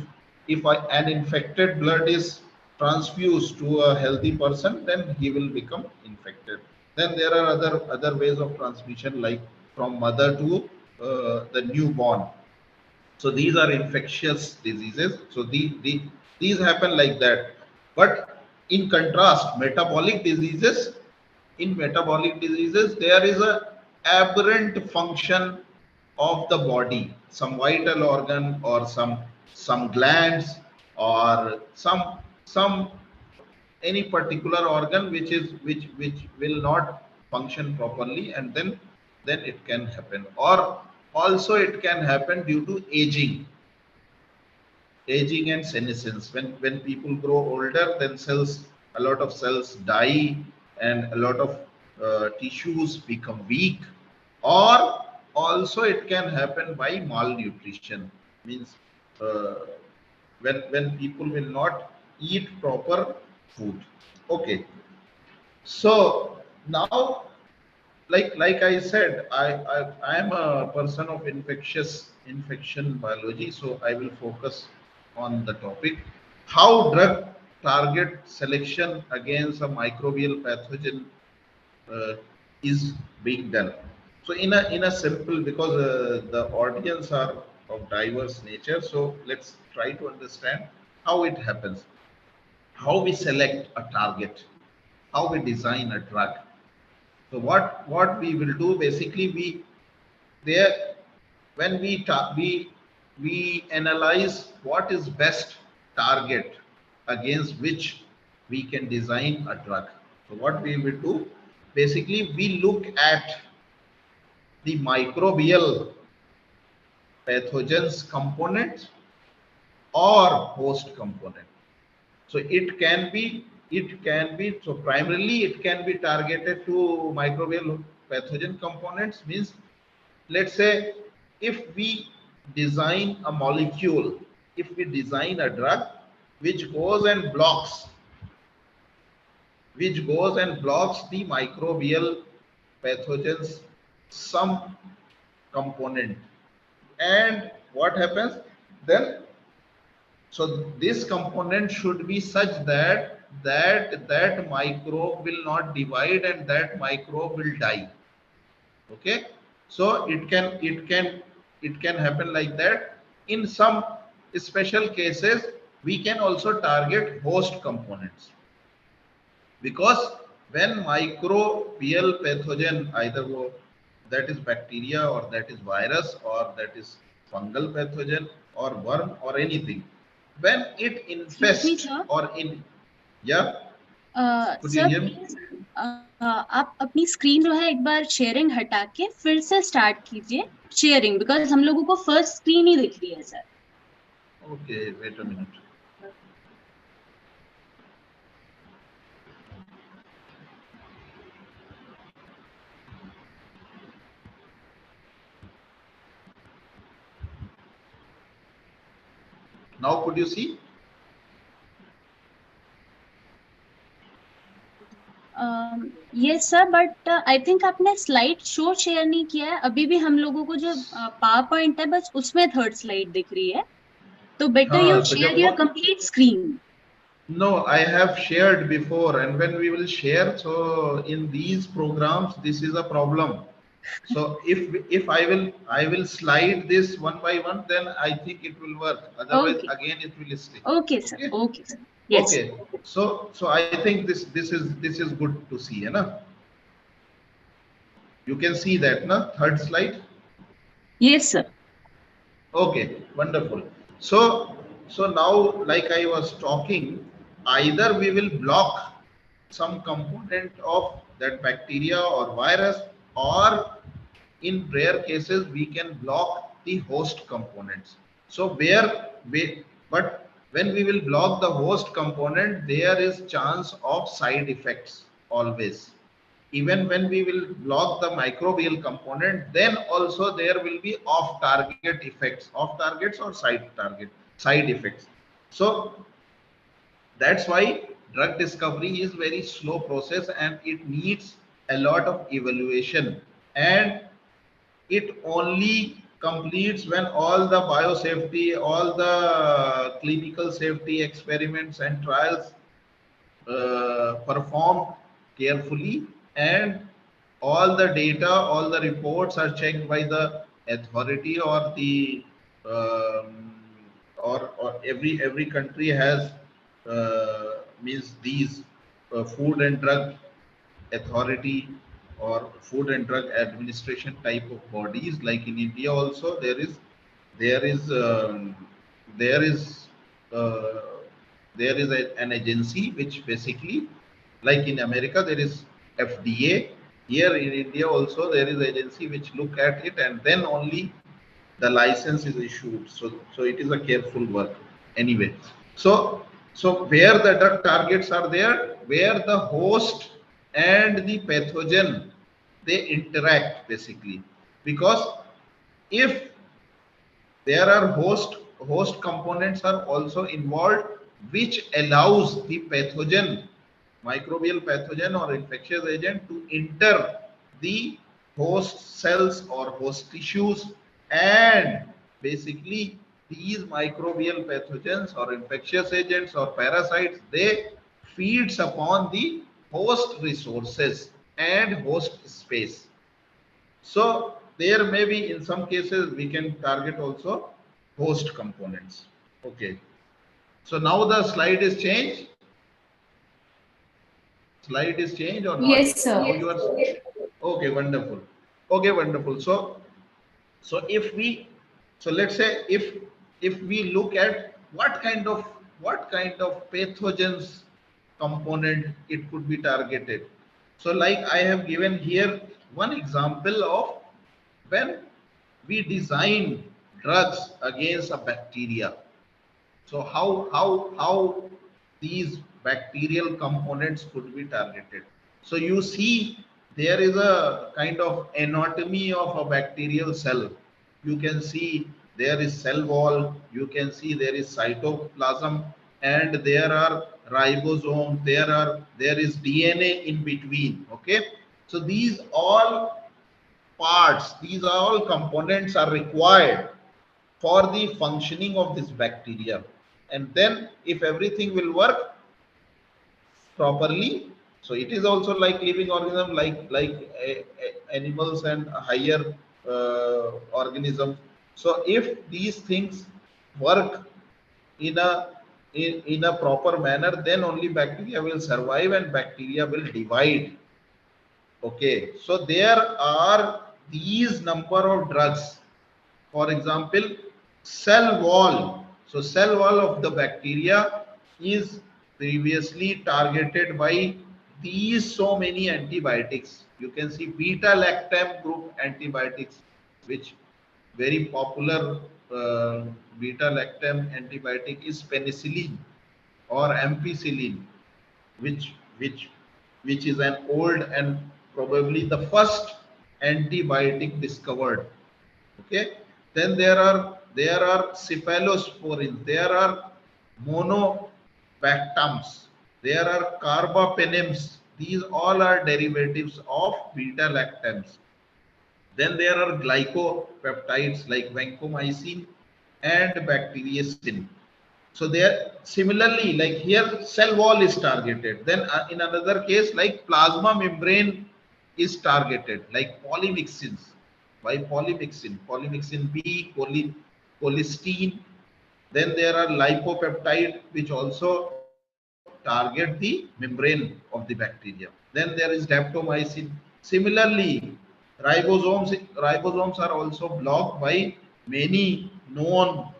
an infected blood is transfuse to a healthy person, then he will become infected. Then there are other ways of transmission, like from mother to the newborn. So these are infectious diseases. So these happen like that. But in contrast, metabolic diseases, in metabolic diseases, there is a aberrant function of the body, some vital organ or some glands or some any particular organ which will not function properly, and then it can happen. Or also it can happen due to aging and senescence. When people grow older, then cells, a lot of cells die, and a lot of tissues become weak. Or also it can happen by malnutrition, means uh, when people will not eat proper food. Okay, so now, like I said, I am a person of infection biology, so I will focus on the topic how drug target selection against a microbial pathogen uh, is being done. So in a simple, because the audience are of diverse nature, so let's try to understand how it happens, how we select a target, how we design a drug. So what we will do, basically, we there when we analyze what is best target against which we can design a drug. So what we will do, basically, we look at the microbial pathogens component or host component. So it can be so primarily it can be targeted to microbial pathogen components. Means, let's say, if we design a molecule, if we design a drug which goes and blocks the microbial pathogens some component, and what happens then, so this component should be such that microbe will not divide and that microbe will die. Okay, so it can happen like that. In some special cases, we can also target host components, because when microbial pathogen, either that is bacteria or that is virus or that is fungal pathogen or worm or anything, when it Excuse me, infests sir. or in, yeah, could you sir hear me? Please आप अपनी screen जो है एक बार sharing हटा के फिर से start कीजिए शेयरिंग, बिकॉज हम लोगों को फर्स्ट स्क्रीन ही दिख रही है sir. Okay, wait a minute. Now could you see? Yes sir, but I think आपने स्लाइड शो शेयर नहीं किया है. अभी भी हम लोगों को जो पावर पॉइंट है बस उसमें थर्ड स्लाइड दिख रही है, तो better you So share your complete screen. no, I have shared before, and when we will share, so in these programs this is a problem. So if I will slide this one by one, then I think it will work. Otherwise, Okay. again it will stay. Okay Okay. Sir, okay sir. Yes. Okay. So I think this is good to see, है ना? You can see that, na? Third slide. Yes sir. Okay, wonderful. So now, like I was talking, either we will block some component of that bacteria or virus, or in rare cases we can block the host components. So but when we will block the host component, there is chance of side effects always. Even when we will block the microbial component, then also there will be off target effects, off targets or side effects. So that's why drug discovery is very slow process, and it needs a lot of evaluation, and it only completes when all the biosafety, all the clinical safety experiments and trials performed carefully, and all the data, all the reports are checked by the authority, or the um, or every country has means these food and drug authority or food and drug administration type of bodies. Like in India also there is there is uh, an agency which basically, like in America there is FDA. Here in India also there is agency which look at it, and then only the license is issued. So it is a careful work anyway. So where the drug targets are there, where the host and the pathogen, they interact basically. Because if there are host components are also involved, which allows the pathogen, microbial pathogen or infectious agent, to enter the host cells or host tissues, and basically these microbial pathogens or infectious agents or parasites, they feeds upon the host resources and host space. So there may be, in some cases we can target also host components. Okay. So now the slide is changed. Slide is changed or not? Yes, sir. Now you are okay. Wonderful. Okay, wonderful. So if we, so let's say if we look at what kind of pathogens component it could be targeted. So like I have given here one example of when we design drugs against a bacteria. So how these bacterial components could be targeted. So you see there is a kind of anatomy of a bacterial cell. You can see there is cell wall, you can see there is cytoplasm, and there are ribosomes, there is DNA in between. Okay. So these all parts, these all components are required for the functioning of this bacteria. And then if everything will work properly, so it is also like living organism, animals and higher organisms. So if these things work in a in a proper manner, then only bacteria will survive and bacteria will divide. Okay, so there are these number of drugs. For example, cell wall. So cell wall of the bacteria is previously targeted by these so many antibiotics. You can see beta lactam group antibiotics, which very popular beta lactam antibiotic is penicillin or ampicillin, which which which is an old and probably the first antibiotic discovered. Okay. Then there are cephalosporins, there are monobactams, there are carbapenems. These all are derivatives of beta lactams. Then there are glycopeptides like vancomycin and bacteriacin. So there similarly, like here cell wall is targeted. Then in another case, like plasma membrane is targeted, like polymyxins. By polymyxin B, cholestyne. Then there are lipopeptide which also target the membrane of the bacteria. Then there is daptomycin. Similarly, ribosomes are also blocked by many known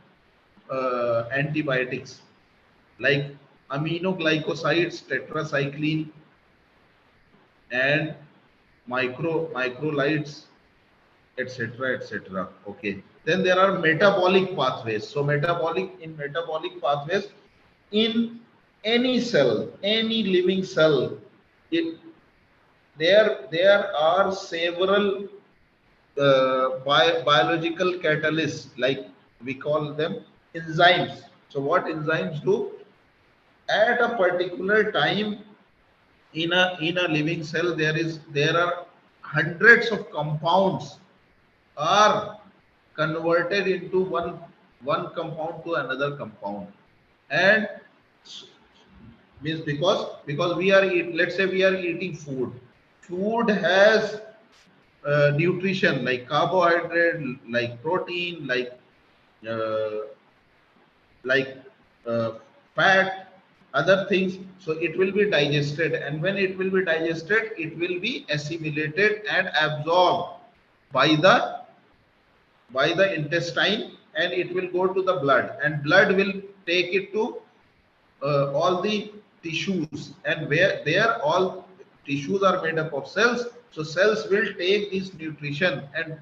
antibiotics like aminoglycosides, tetracycline, and microlides, etc., etc. Okay. Then there are metabolic pathways. So metabolic pathways in any cell, any living cell, it there are several biological catalysts, like we call them enzymes. So what enzymes do? At a particular time in a living cell, there are hundreds of compounds are converted into one compound to another compound, and Means because we are let's say we are eating food. Food has nutrition like carbohydrate, like protein, uh, like uh, fat, other things. So it will be digested, and when it will be digested, it will be assimilated and absorbed by the intestine, and it will go to the blood, and blood will take it to all the tissues, and where there all tissues are made up of cells. So cells will take this nutrition, and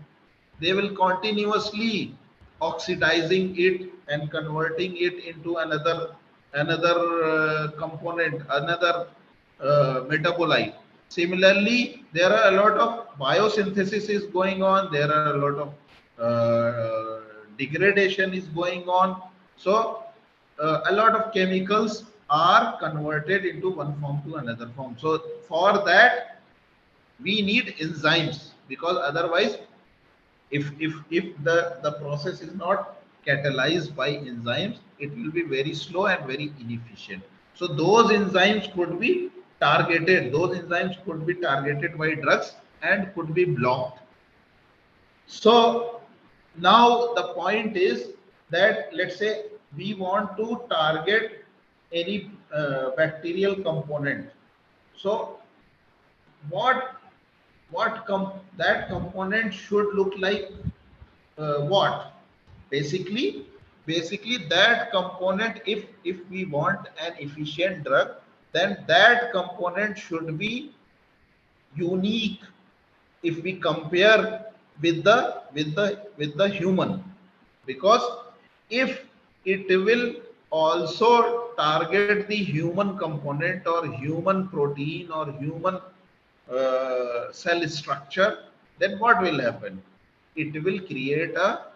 they will continuously oxidizing it and converting it into another component, another metabolite. Similarly, there are a lot of biosynthesis is going on, there are a lot of degradation is going on. So a lot of chemicals are converted into one form to another form. So for that we need enzymes, because otherwise if the process is not catalyzed by enzymes, it will be very slow and very inefficient. So those enzymes could be targeted, those enzymes could be targeted by drugs and could be blocked. So now the point is that, let's say we want to target any bacterial component. So what that component should look like, what basically that component, if we want an efficient drug, then that component should be unique if we compare with the human. Because if it will also target the human component or human protein or human cell structure, then what will happen? It will create a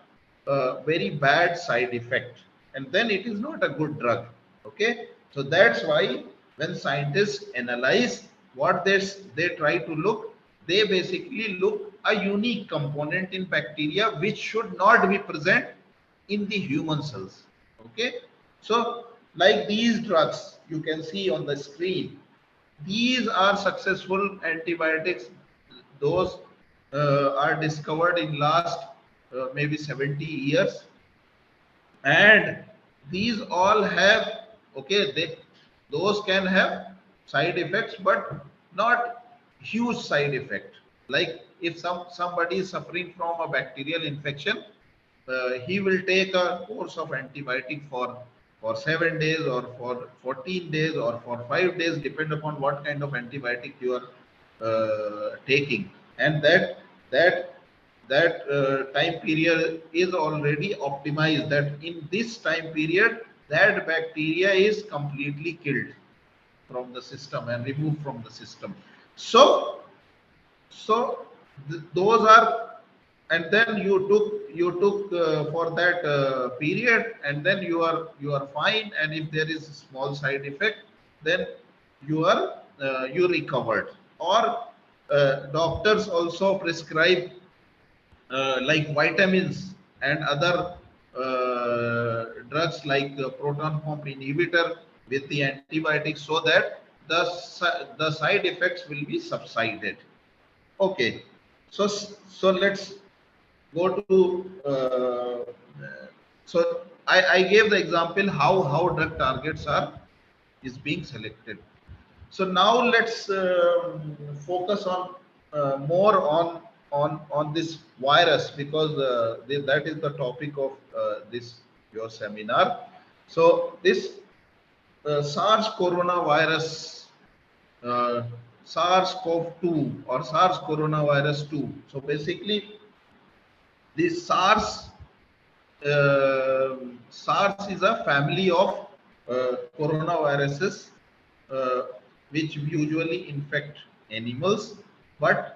very bad side effect, and then it is not a good drug. Okay, so that's why when scientists analyze what they try to look, they basically look a unique component in bacteria which should not be present in the human cells. Okay, so like these drugs you can see on the screen, these are successful antibiotics. Those are discovered in last maybe 70 years, and these all have, okay, those can have side effects, but not huge side effect. Like if somebody is suffering from a bacterial infection, he will take a course of antibiotic for 7 days or for 14 days or for 5 days, depend upon what kind of antibiotic you are taking. And that time period is already optimized, that in this time period that bacteria is completely killed from the system and removed from the system. So those are, and then you took for that period, and then you are fine, and if there is a small side effect, then you recovered. Or doctors also prescribe like vitamins and other drugs like proton pump inhibitor with the antibiotics, so that the side effects will be subsided. Okay, so let's go to so I gave the example how drug targets are is being selected. So now let's focus on more on this virus, because that is the topic of this your seminar. So this SARS coronavirus, uh, SARS-CoV-2 or SARS coronavirus 2. So basically, this SARS is a family of coronaviruses uh, which usually infect animals, but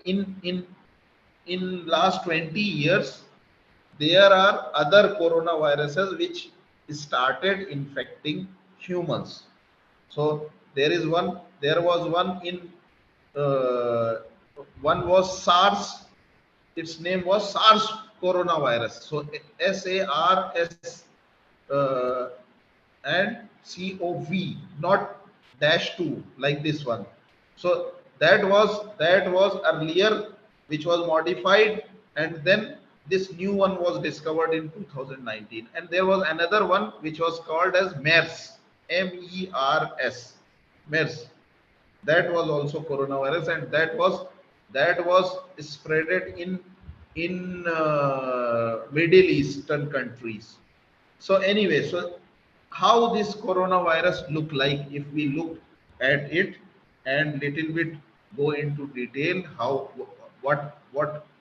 in last 20 years there are other coronaviruses which started infecting humans. So there was one in one was SARS. Its name was SARS coronavirus. So SARS and COV, not -2 like this one. So that was earlier, which was modified, and then this new one was discovered in 2019. And there was another one which was called as MERS, MERS, MERS. That was also coronavirus, and that was spreaded in Middle Eastern countries. So anyway, so how this coronavirus look like, if we look at it and little bit go into detail, how what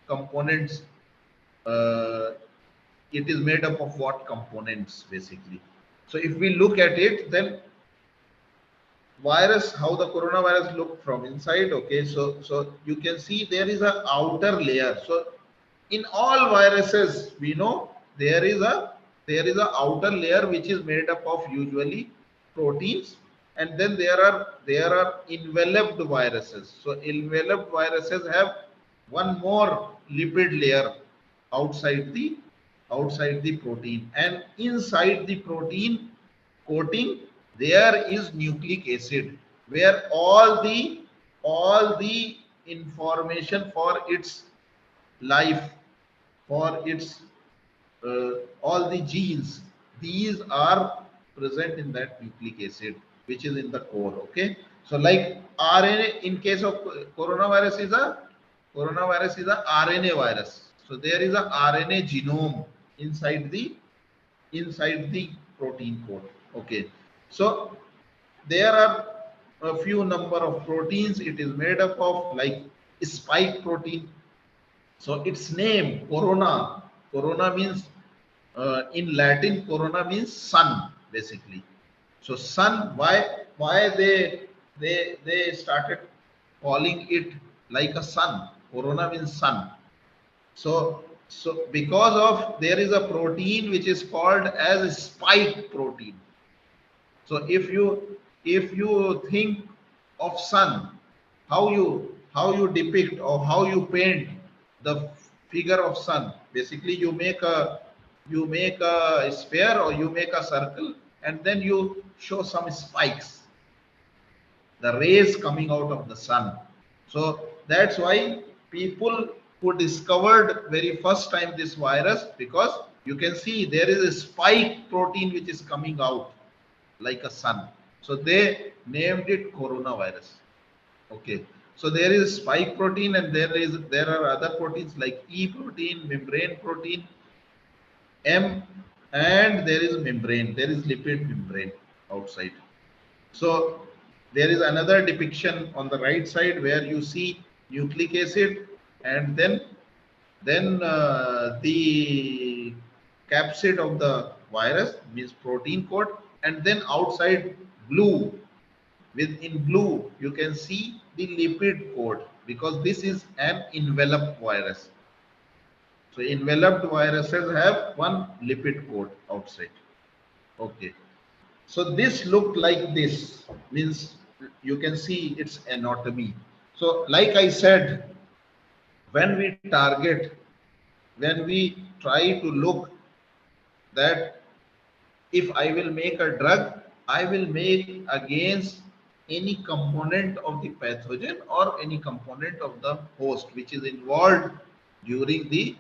components, uh, it is made up of what components basically. So if we look at it, then virus, how the coronavirus look from inside. Okay, so you can see there is a outer layer. So in all viruses, we know there is a outer layer which is made up of usually proteins, and then there are enveloped viruses. So enveloped viruses have one more lipid layer outside the protein, and inside the protein coating there is nucleic acid, where all the information for its life, for its all the genes, these are present in that nucleic acid which is in the core. Okay, so like RNA, in case of coronavirus is a RNA virus. So there is a RNA genome inside the protein code. Okay, so there are a few number of proteins it is made up of, like spike protein. So its name corona means, in Latin, corona means sun basically. So sun, why they started calling it like a sun? Corona means sun. So because of there is a protein which is called as spike protein. So if you think of sun, how you depict or how you paint the figure of sun, basically you make a sphere or you make a circle, and then you show some spikes, the rays coming out of the sun. So that's why people who discovered very first time this virus, because you can see there is a spike protein which is coming out like a sun. So they named it coronavirus. Okay. So there is spike protein, and there are other proteins like E protein, membrane protein, M, and there is membrane. There is lipid membrane outside. So there is another depiction on the right side where you see nucleic acid, and then the capsid of the virus means protein code, and then outside blue, within blue you can see the lipid code, because this is an enveloped virus. So enveloped viruses have one lipid code outside. Okay. So this looked like this, means you can see its anatomy. So like I said, when we target, when we try to look that if I will make a drug, I will make against any component of the pathogen or any component of the host which is involved during the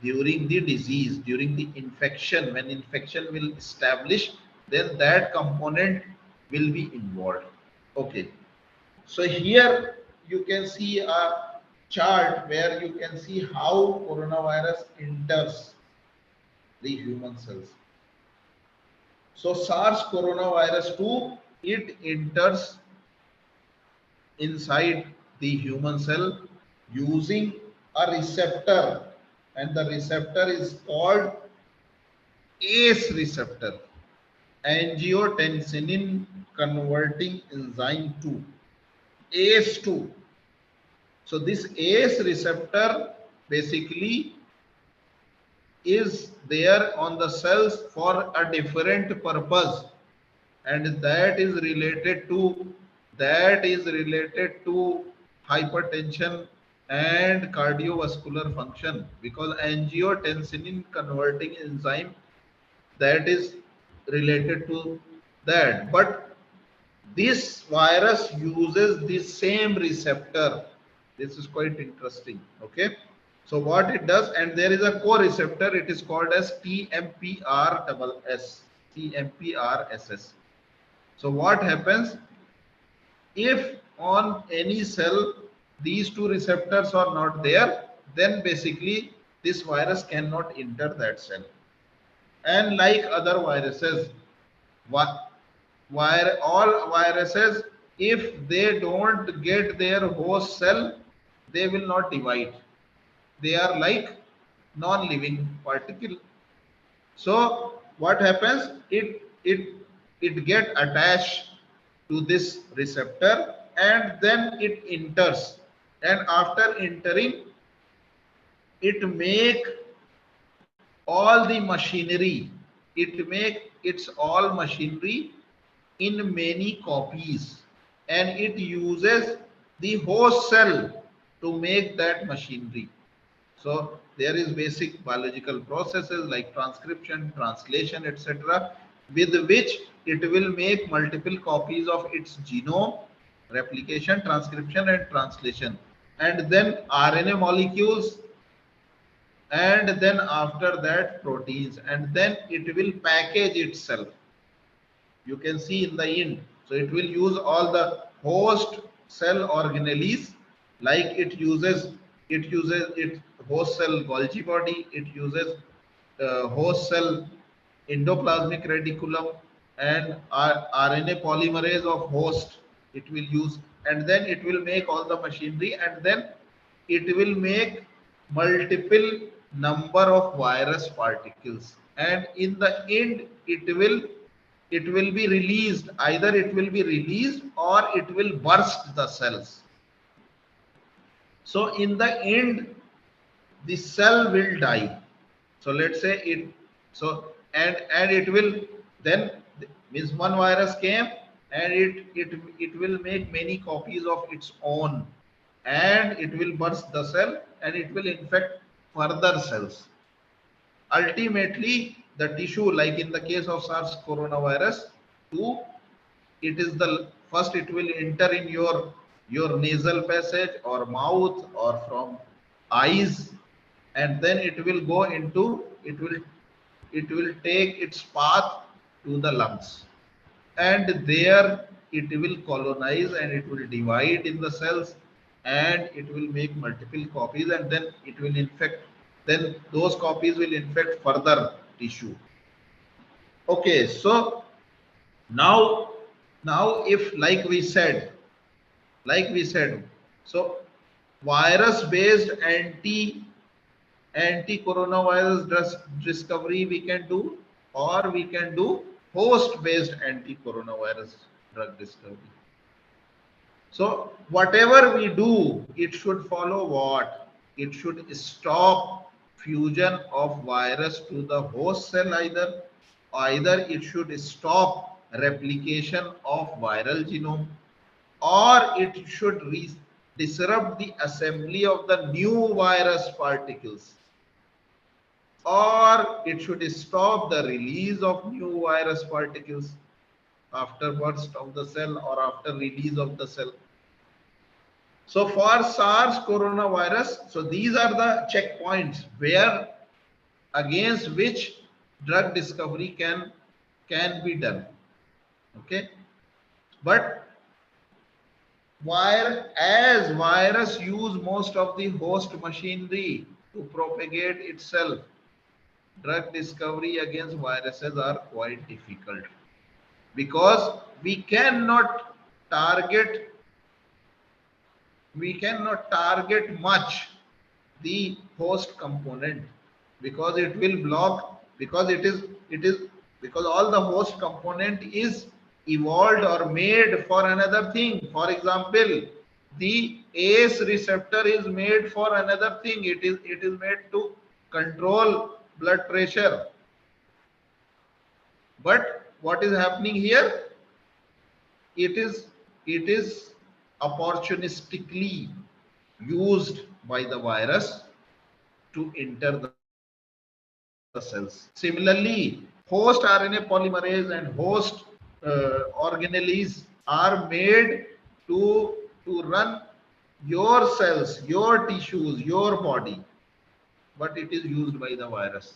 disease, during the infection. When infection will establish, then that component will be involved. Okay. So here you can see a chart where you can see how coronavirus enters the human cells. So SARS coronavirus 2, it enters inside the human cell using a receptor, and the receptor is called ACE receptor, angiotensin converting enzyme 2, ACE2. So this ACE receptor basically is there on the cells for a different purpose, and that is related to hypertension and cardiovascular function, because angiotensin converting enzyme, that is related to that, but this virus uses the same receptor. This is quite interesting. Okay, so what it does, and there is a co-receptor, it is called as TMPRSS. TMPRSS. So what happens if on any cell these two receptors are not there, then basically this virus cannot enter that cell. And like other viruses, all viruses, if they don't get their host cell, they will not divide. They are like non-living particle. So what happens? It get attached to this receptor and then it enters. And after entering, it make all the machinery. It make its all machinery in many copies, and it uses the host cell to make that machinery. So there is basic biological processes like transcription, translation, etc., with which it will make multiple copies of its genome, replication, transcription, and translation, and then RNA molecules, and then after that proteins, and then it will package itself. You can see in the end. So it will use all the host cell organelles, like it host cell Golgi body, it uses host cell endoplasmic reticulum and RNA polymerase of host it will use, and then it will make all the machinery, and then it will make multiple number of virus particles, and in the end it will be released, either it will be released or it will burst the cells. So in the end the cell will die. So let's say it, so and it will then, means one virus came and it will make many copies of its own, and it will burst the cell and it will infect further cells. Ultimately the tissue, like in the case of SARS coronavirus 2, it is the first, it will enter in your nasal passage or mouth or from eyes, and then it will go into, it will take its path to the lungs, and there it will colonize and it will divide in the cells, and it will make multiple copies, and then it will infect, then those copies will infect further tissue. Okay, so now if like we said, so virus based anti coronavirus discovery we can do, or we can do host based anti coronavirus drug discovery. So whatever we do, it should follow what? It should stop fusion of virus to the host cell, either it should stop replication of viral genome, or it should disrupt the assembly of the new virus particles, or it should stop the release of new virus particles after burst of the cell or after release of the cell. So for SARS coronavirus, so these are the checkpoints where, against which drug discovery can be done. Okay, but as virus use most of the host machinery to propagate itself, drug discovery against viruses are quite difficult, because we cannot target much the host component, because it will block, because because all the host component is evolved or made for another thing. For example, the ACE receptor is made for another thing. It is made to control blood pressure. But what is happening here? It is opportunistically used by the virus to enter the cells. Similarly, host RNA polymerase and host organelles are made to run your cells, your tissues, your body, but it is used by the virus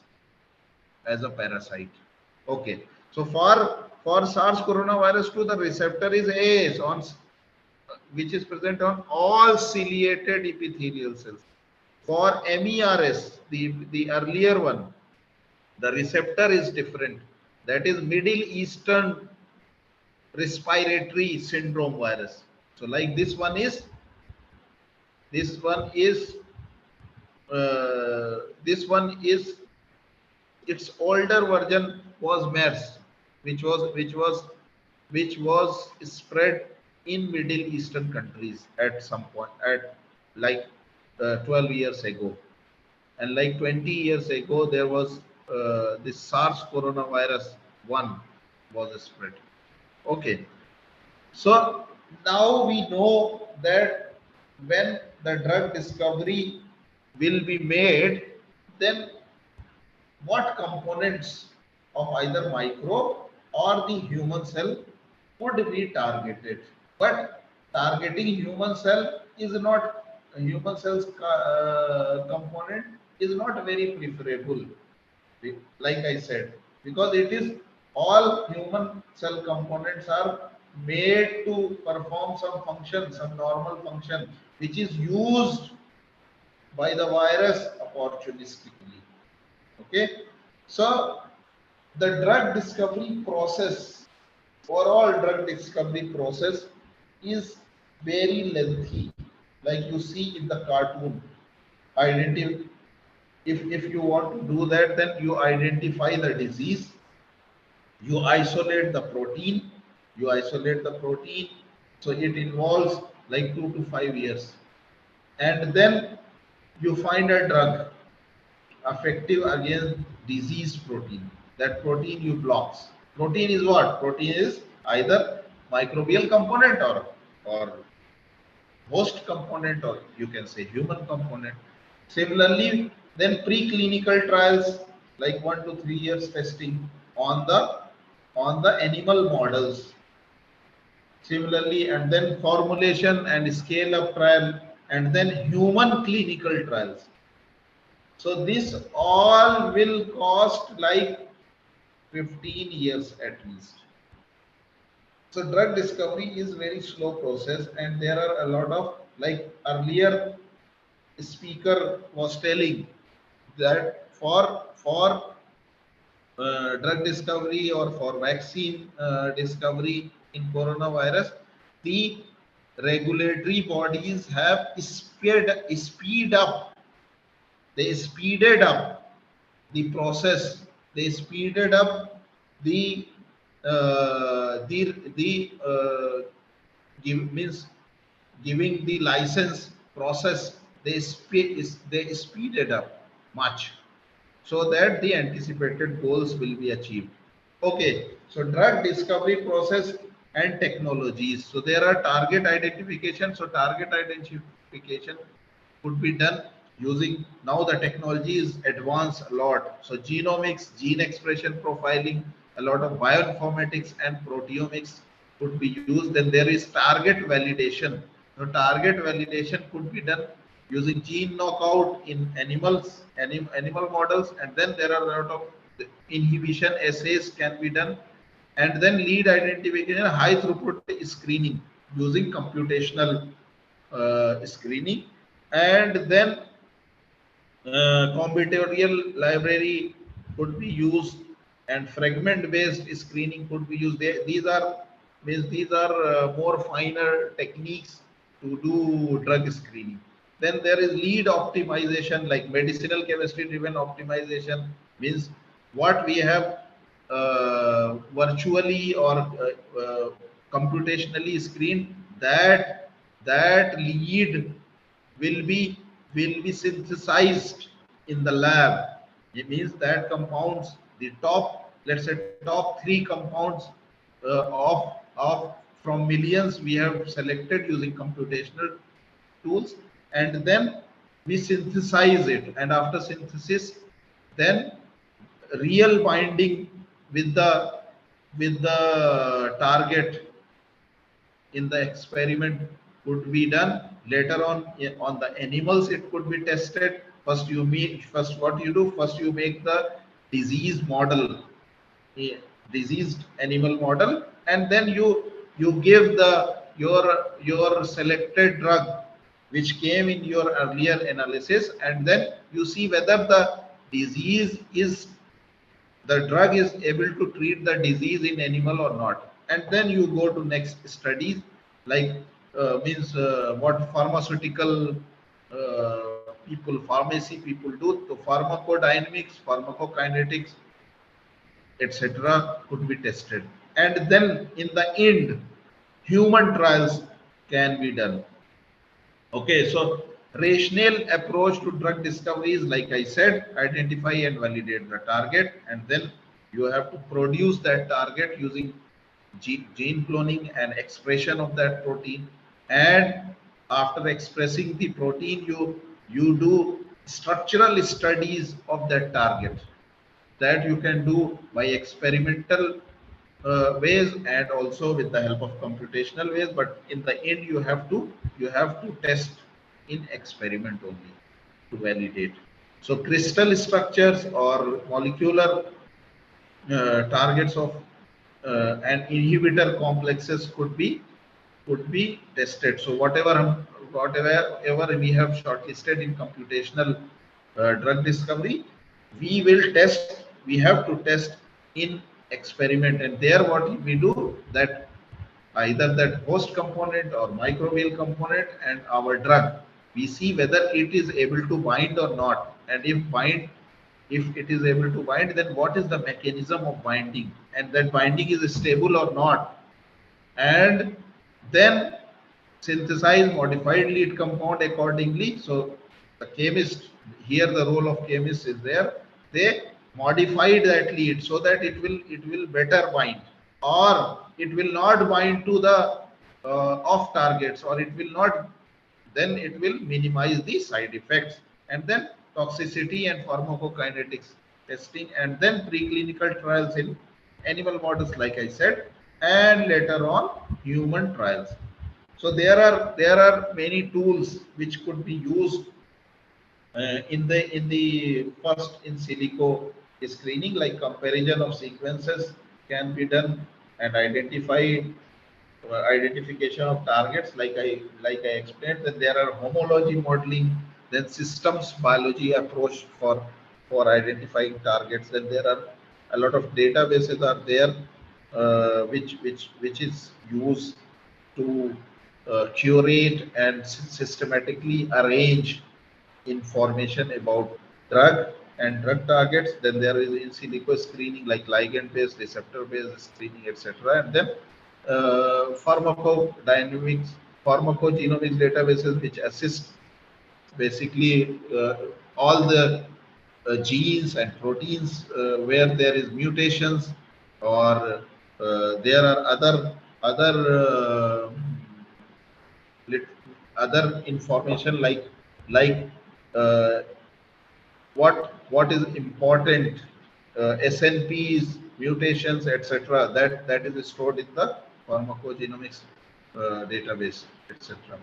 as a parasite. Okay, so for SARS coronavirus 2, the receptor is ACE on which is present on all ciliated epithelial cells. For MERS, the earlier one, the receptor is different. That is Middle Eastern respiratory syndrome virus. So like this one is this one is its older version was MERS, which was spread in Middle Eastern countries at some point at like 12 years ago, and like 20 years ago there was this SARS coronavirus 1 was spread. Okay, so now we know that when the drug discovery will be made, then what components of either microbe or the human cell would be targeted. But targeting human cell is not human cells component is not very preferable, like I said, because it is all human cell components are made to perform some function, some normal function, which is used by the virus opportunistically. Okay, so the drug discovery process, overall drug discovery process is very lengthy. Like you see in the cartoon, identify if you want to do that, then you identify the disease, you isolate the protein, so it involves like 2 to 5 years, and then you find a drug effective against disease protein. That protein you blocks. Protein is what? Protein is either microbial component or host component, or you can say human component. Similarly, then preclinical trials like 1 to 3 years testing on the animal models. Similarly, and then formulation and scale up trial, and then human clinical trials. So this all will cost like 15 years at least. So drug discovery is very slow process, and there are a lot of, like earlier speaker was telling, that for drug discovery or for vaccine discovery in coronavirus, the regulatory bodies have speed up. They speeded up the process. They speeded up the means giving the license process. They speeded up much, so that the anticipated goals will be achieved. Okay, so drug discovery process and technologies. So there are target identification. So target identification could be done using, now the technology is advanced a lot. So genomics, gene expression profiling, a lot of bioinformatics and proteomics could be used. Then there is target validation. So target validation could be done using gene knockout in animal models, and then there are a lot of inhibition assays can be done, and then lead identification, high throughput screening using computational screening, and then combinatorial library could be used, and fragment based screening could be used. These are more finer techniques to do drug screening. Then there is lead optimization, like medicinal chemistry driven optimization, means what we have virtually or computationally screened, that lead will be synthesized in the lab. It means that compounds, the top, let's say top 3 compounds of from millions we have selected using computational tools, and then we synthesize it, and after synthesis, then real binding with the the target in the experiment could be done. Later on the animals it could be tested. First what you do, first you make the disease model, a diseased animal model, and then you give the your selected drug which came in your earlier analysis, and then you see whether the drug is able to treat the disease in animal or not. And then you go to next studies, like means what pharmaceutical pharmacy people do. So pharmacodynamics, pharmacokinetics, etc. could be tested. And then in the end, human trials can be done. Okay, so rational approach to drug discovery is, like I said, identify and validate the target, and then you have to produce that target using gene cloning and expression of that protein. And after expressing the protein, you do structural studies of that target, that you can do by experimental ways and also with the help of computational ways, but in the end you have to test in experiment only to validate. So crystal structures or molecular targets of and inhibitor complexes could be tested. So whatever we have shortlisted in computational drug discovery, we have to test in experiment. And there what we do, that either that host component or microbial component and our drug, we see whether it is able to bind or not. And if it is able to bind, then what is the mechanism of binding, and that binding is stable or not. And then synthesize modified lead compound accordingly. So the chemist, here the role of chemist is there. They modified that lead so that it will better bind, or it will not bind to the off targets, or it will not, then it will minimize the side effects. And then toxicity and pharmacokinetics testing, and then preclinical trials in animal models, like I said, and later on human trials. So there are many tools which could be used in the first in silico screening, like comparison of sequences can be done, and identification of targets, like I explained. That there are homology modeling, then systems biology approach for identifying targets. Then there are a lot of databases are there, which is used to curate and systematically arrange information about drug and drug targets. Then there is in silico screening, like ligand-based, receptor-based screening, etc. And then pharmacodynamics, pharmacogenomics databases, which assist basically all the genes and proteins where there is mutations, or there are lit- other information, like uh, what is important, SNPs, mutations, etc. That is stored in the pharmacogenomics database, etc.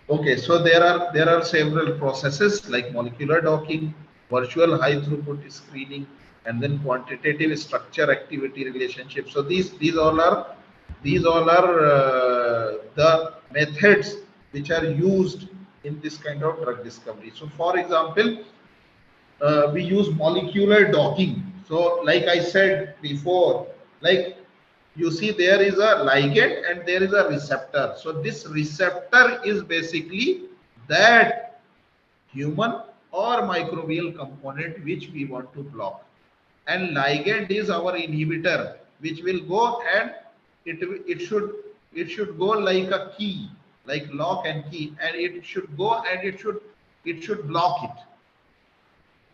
Okay, so there are several processes like molecular docking, virtual high throughput screening, and then quantitative structure activity relationship. So these all are the methods which are used in this kind of drug discovery. So for example, we use molecular docking. So like I said before, like you see, there is a ligand and there is a receptor. So this receptor is basically that human or microbial component which we want to block, and ligand is our inhibitor, which will go and it should go like a key, like lock and key, and it should go and it should block it.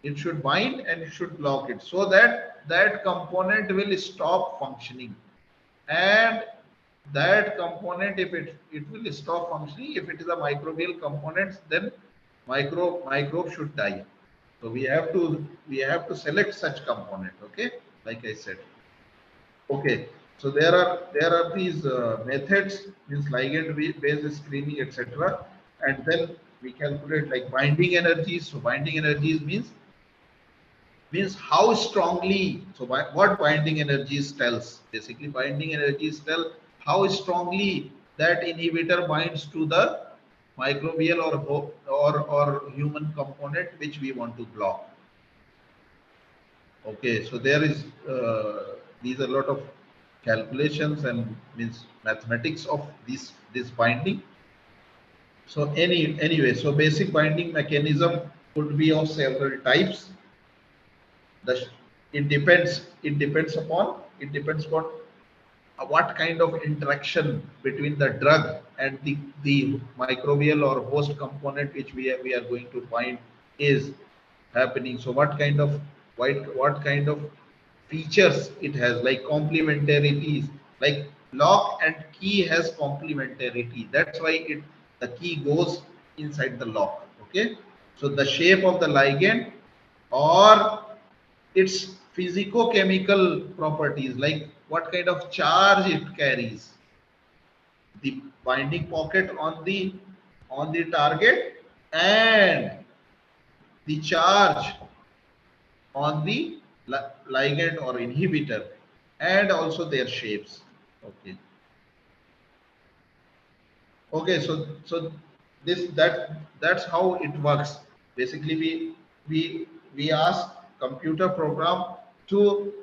It should bind and it should block it, so that that component will stop functioning. And that component, if it will stop functioning, if it is a microbial component, then microbe should die. So we have to select such component. Okay, like I said. Okay, So there are these methods, means ligand based screening, etc. And then we calculate like binding energies. So binding energies means how strongly. So what binding energies tells? Basically, binding energies tell how strongly that inhibitor binds to the microbial or human component which we want to block. Okay, so there is these are a lot of calculations and means mathematics of this binding. So anyway, so basic binding mechanism could be of several types. The it depends upon what kind of interaction between the drug and the microbial or host component which we are going to find is happening. So what kind of features it has, like complementarities, like lock and key has complementarity. That's why the key goes inside the lock. Okay, so the shape of the ligand or its physicochemical properties, like what kind of charge it carries, the binding pocket on the target, and the charge on the ligand or inhibitor, and also their shapes. Okay. Okay, so that's how it works. Basically, we ask computer program to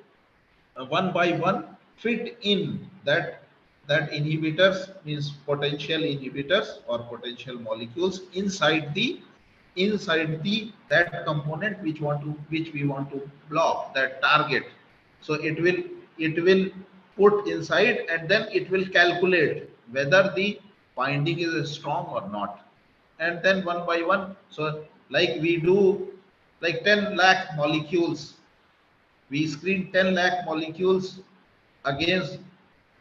one by one fit in that inhibitors, means potential inhibitors or potential molecules inside the that component which we want to block, that target. So it will put inside, and then it will calculate whether the binding is strong or not, and then one by one. So like we do like 10 lakh molecules, we screen 10 lakh molecules against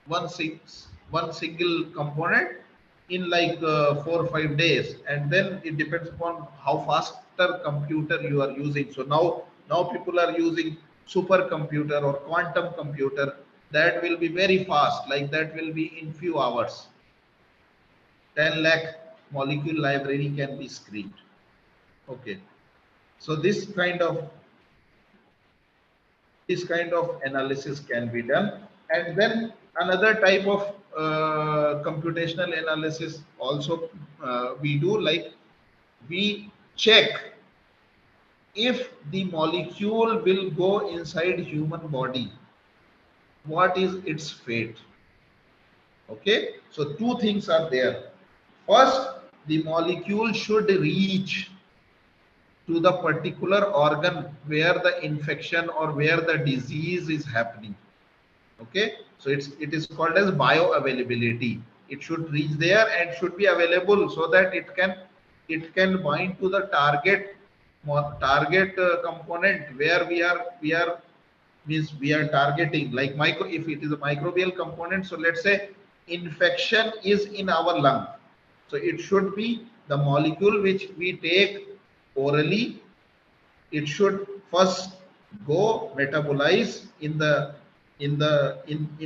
one single component in like 4 or 5 days, and then it depends upon how faster computer you are using. So now people are using supercomputer or quantum computer, that will be very fast, like that will be in few hours. 10 lakh molecule library can be screened. Okay, so this kind of analysis can be done. And then another type of computational analysis also we do, like we check if the molecule will go inside human body, what is its fate. Okay, so two things are there. First, the molecule should reach to the particular organ where the infection or where the disease is happening. Okay, so it is called as bioavailability. It should reach there and should be available so that it can bind to the target component where we are means we are targeting, like if it is a microbial component. So let's say infection is in our lung, so it should be the molecule which we take orally. It should first go metabolize in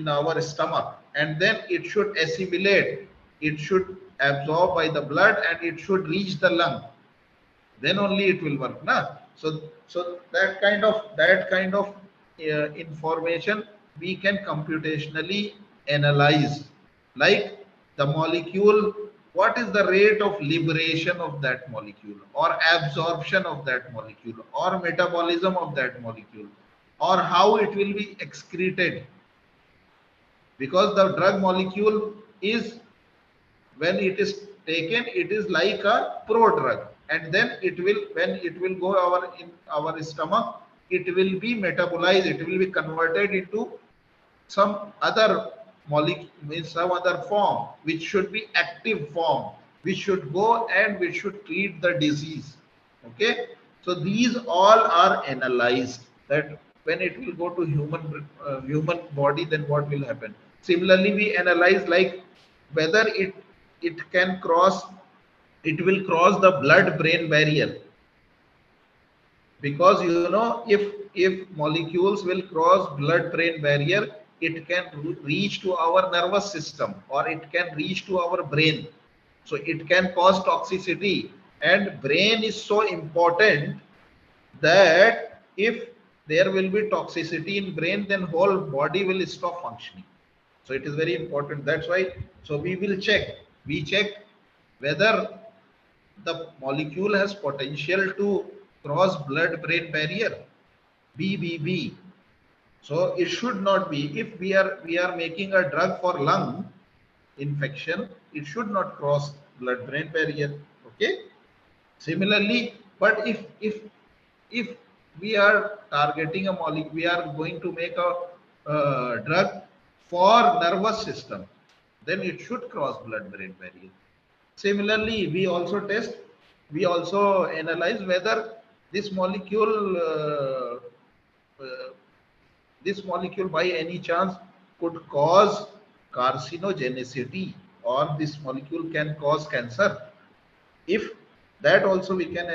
our stomach, and then it should assimilate, it should absorb by the blood, and it should reach the lung. Then only it will work, na? So that kind of information we can computationally analyze, like the molecule, what is the rate of liberation of that molecule, or absorption of that molecule, or metabolism of that molecule, or how it will be excreted. Because the drug molecule is, when it is taken, it is like a prodrug, and then when it will go in our stomach, it will be metabolized, it will be converted into some other molecule, in some other form, which should be active form, which should go and which should treat the disease. Okay, so these all are analyzed, that when it will go to human body, then what will happen. Similarly, we analyze like whether it will cross the blood brain barrier, because if molecules will cross blood brain barrier, it can reach to our nervous system or it can reach to our brain. So it can cause toxicity, and brain is so important that if there will be toxicity in brain, then whole body will stop functioning. So it is very important. That's why, so we will check. We check whether the molecule has potential to cross blood-brain barrier, BBB. So it should not be. If we are making a drug for lung infection, it should not cross blood-brain barrier. Okay. Similarly, but if we are targeting a molecule, we are going to make a drug for nervous system, then it should cross blood-brain barrier. Similarly, we also analyze whether this molecule, this molecule by any chance could cause carcinogenicity, or this molecule can cause cancer. If that also we can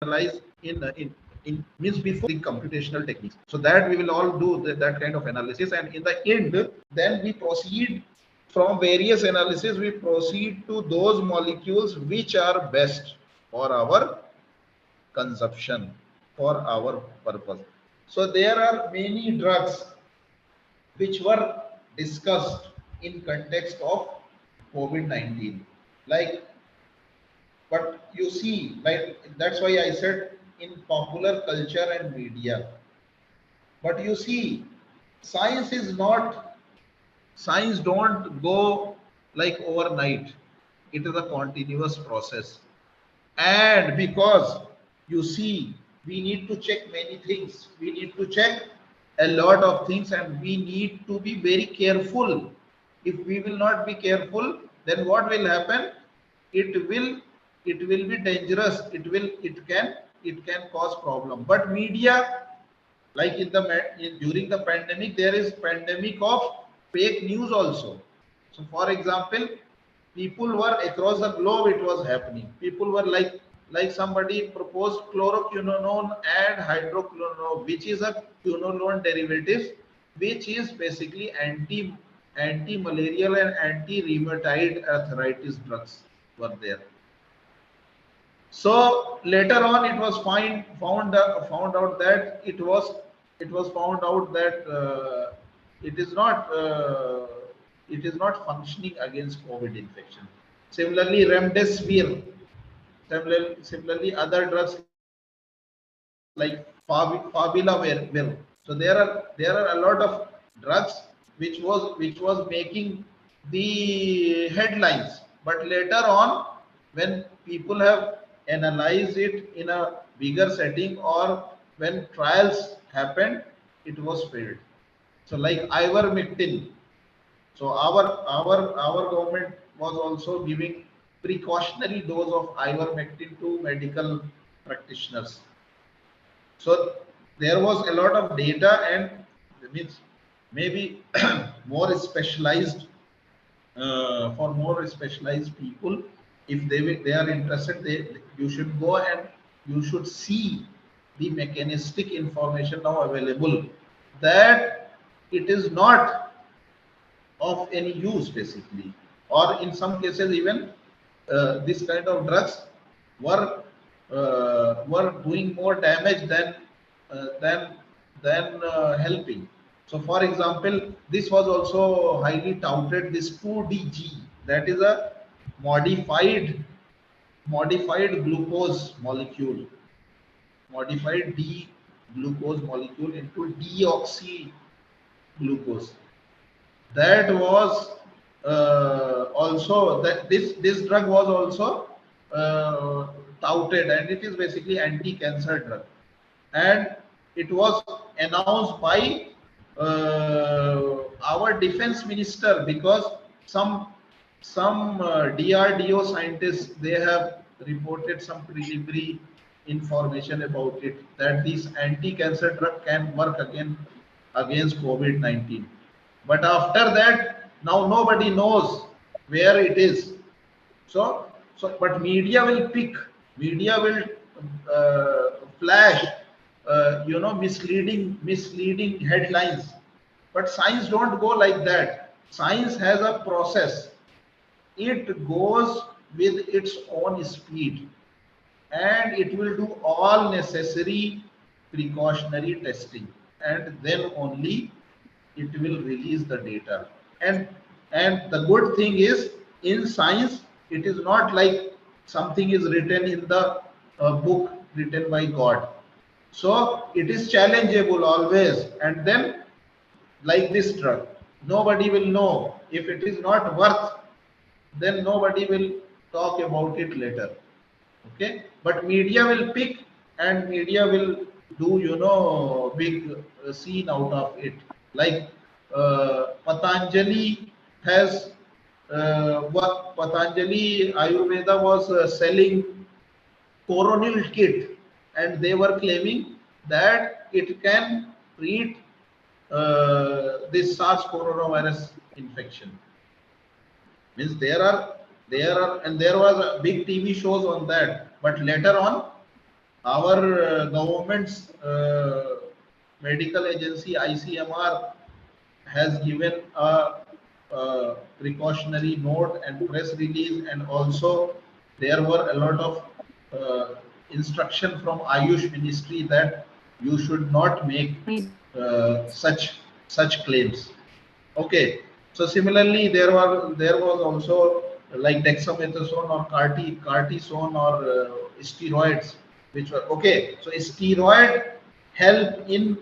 analyze in means before the computational techniques. So that we will all do that kind of analysis, and in the end, then we proceed from various analysis. We proceed to those molecules which are best for our consumption, for our purpose. So there are many drugs which were discussed in context of COVID-19, like, but you see, like, that's why I said in popular culture and media. But you see, science is not, science don't go like overnight. It is a continuous process. And because you see, we need to check many things. We need to check a lot of things, and we need to be very careful. If we will not be careful, then what will happen? It will it will be dangerous. It can cause problem. But media, like during the pandemic, there is pandemic of fake news also. So for example, people were across the globe, it was happening. People were like somebody proposed chloroquinone and hydroquinone, which is a quinolone derivative, which is basically anti-malarial and anti-rheumatoid arthritis drugs were there. So later on, it was found out that it was found out that it is not functioning against COVID infection. Similarly, remdesivir. Similarly, other drugs like favipiravir. So there are a lot of drugs which was making the headlines, but later on, when people have analyzed it in a bigger setting, or when trials happened, it was failed. So like ivermectin. So our government was also giving precautionary dose of ivermectin to medical practitioners. So there was a lot of data, and means maybe more specialized, for more specialized people, if they are interested, you should go and you should see the mechanistic information now available, that it is not of any use basically, or in some cases even this kind of drugs were doing more damage than helping. So for example, this was also highly touted, this 2DG, that is a modified glucose molecule, modified D glucose molecule into deoxy glucose. That was also, that this drug was also touted, and it is basically anti-cancer drug, and it was announced by our defense minister, because some DRDO scientists, they have reported some preliminary information about it, that this anti-cancer drug can work against COVID-19. But after that, now nobody knows where it is. So but media will pick Media will flash, misleading headlines. But science don't go like that. Science has a process. It goes with its own speed, and it will do all necessary precautionary testing, and then only it will release the data. And the good thing is, in science it is not like something is written in the book written by God. So it is challengeable always. And then, like this drug, nobody will know. If it is not worth, then nobody will talk about it later. Okay, but media will pick, and media will do, big scene out of it. Like Patanjali has, what Patanjali Ayurveda was selling coronal kit, and they were claiming that it can treat this SARS coronavirus infection. Means there are, and there was a big TV shows on that. But later on, our government's medical agency ICMR has given a precautionary note and press release, and also there were a lot of instruction from Ayush Ministry that you should not make such claims. Okay, so similarly, there was also like dexamethasone or cartisone or steroids, which were okay. So steroid help in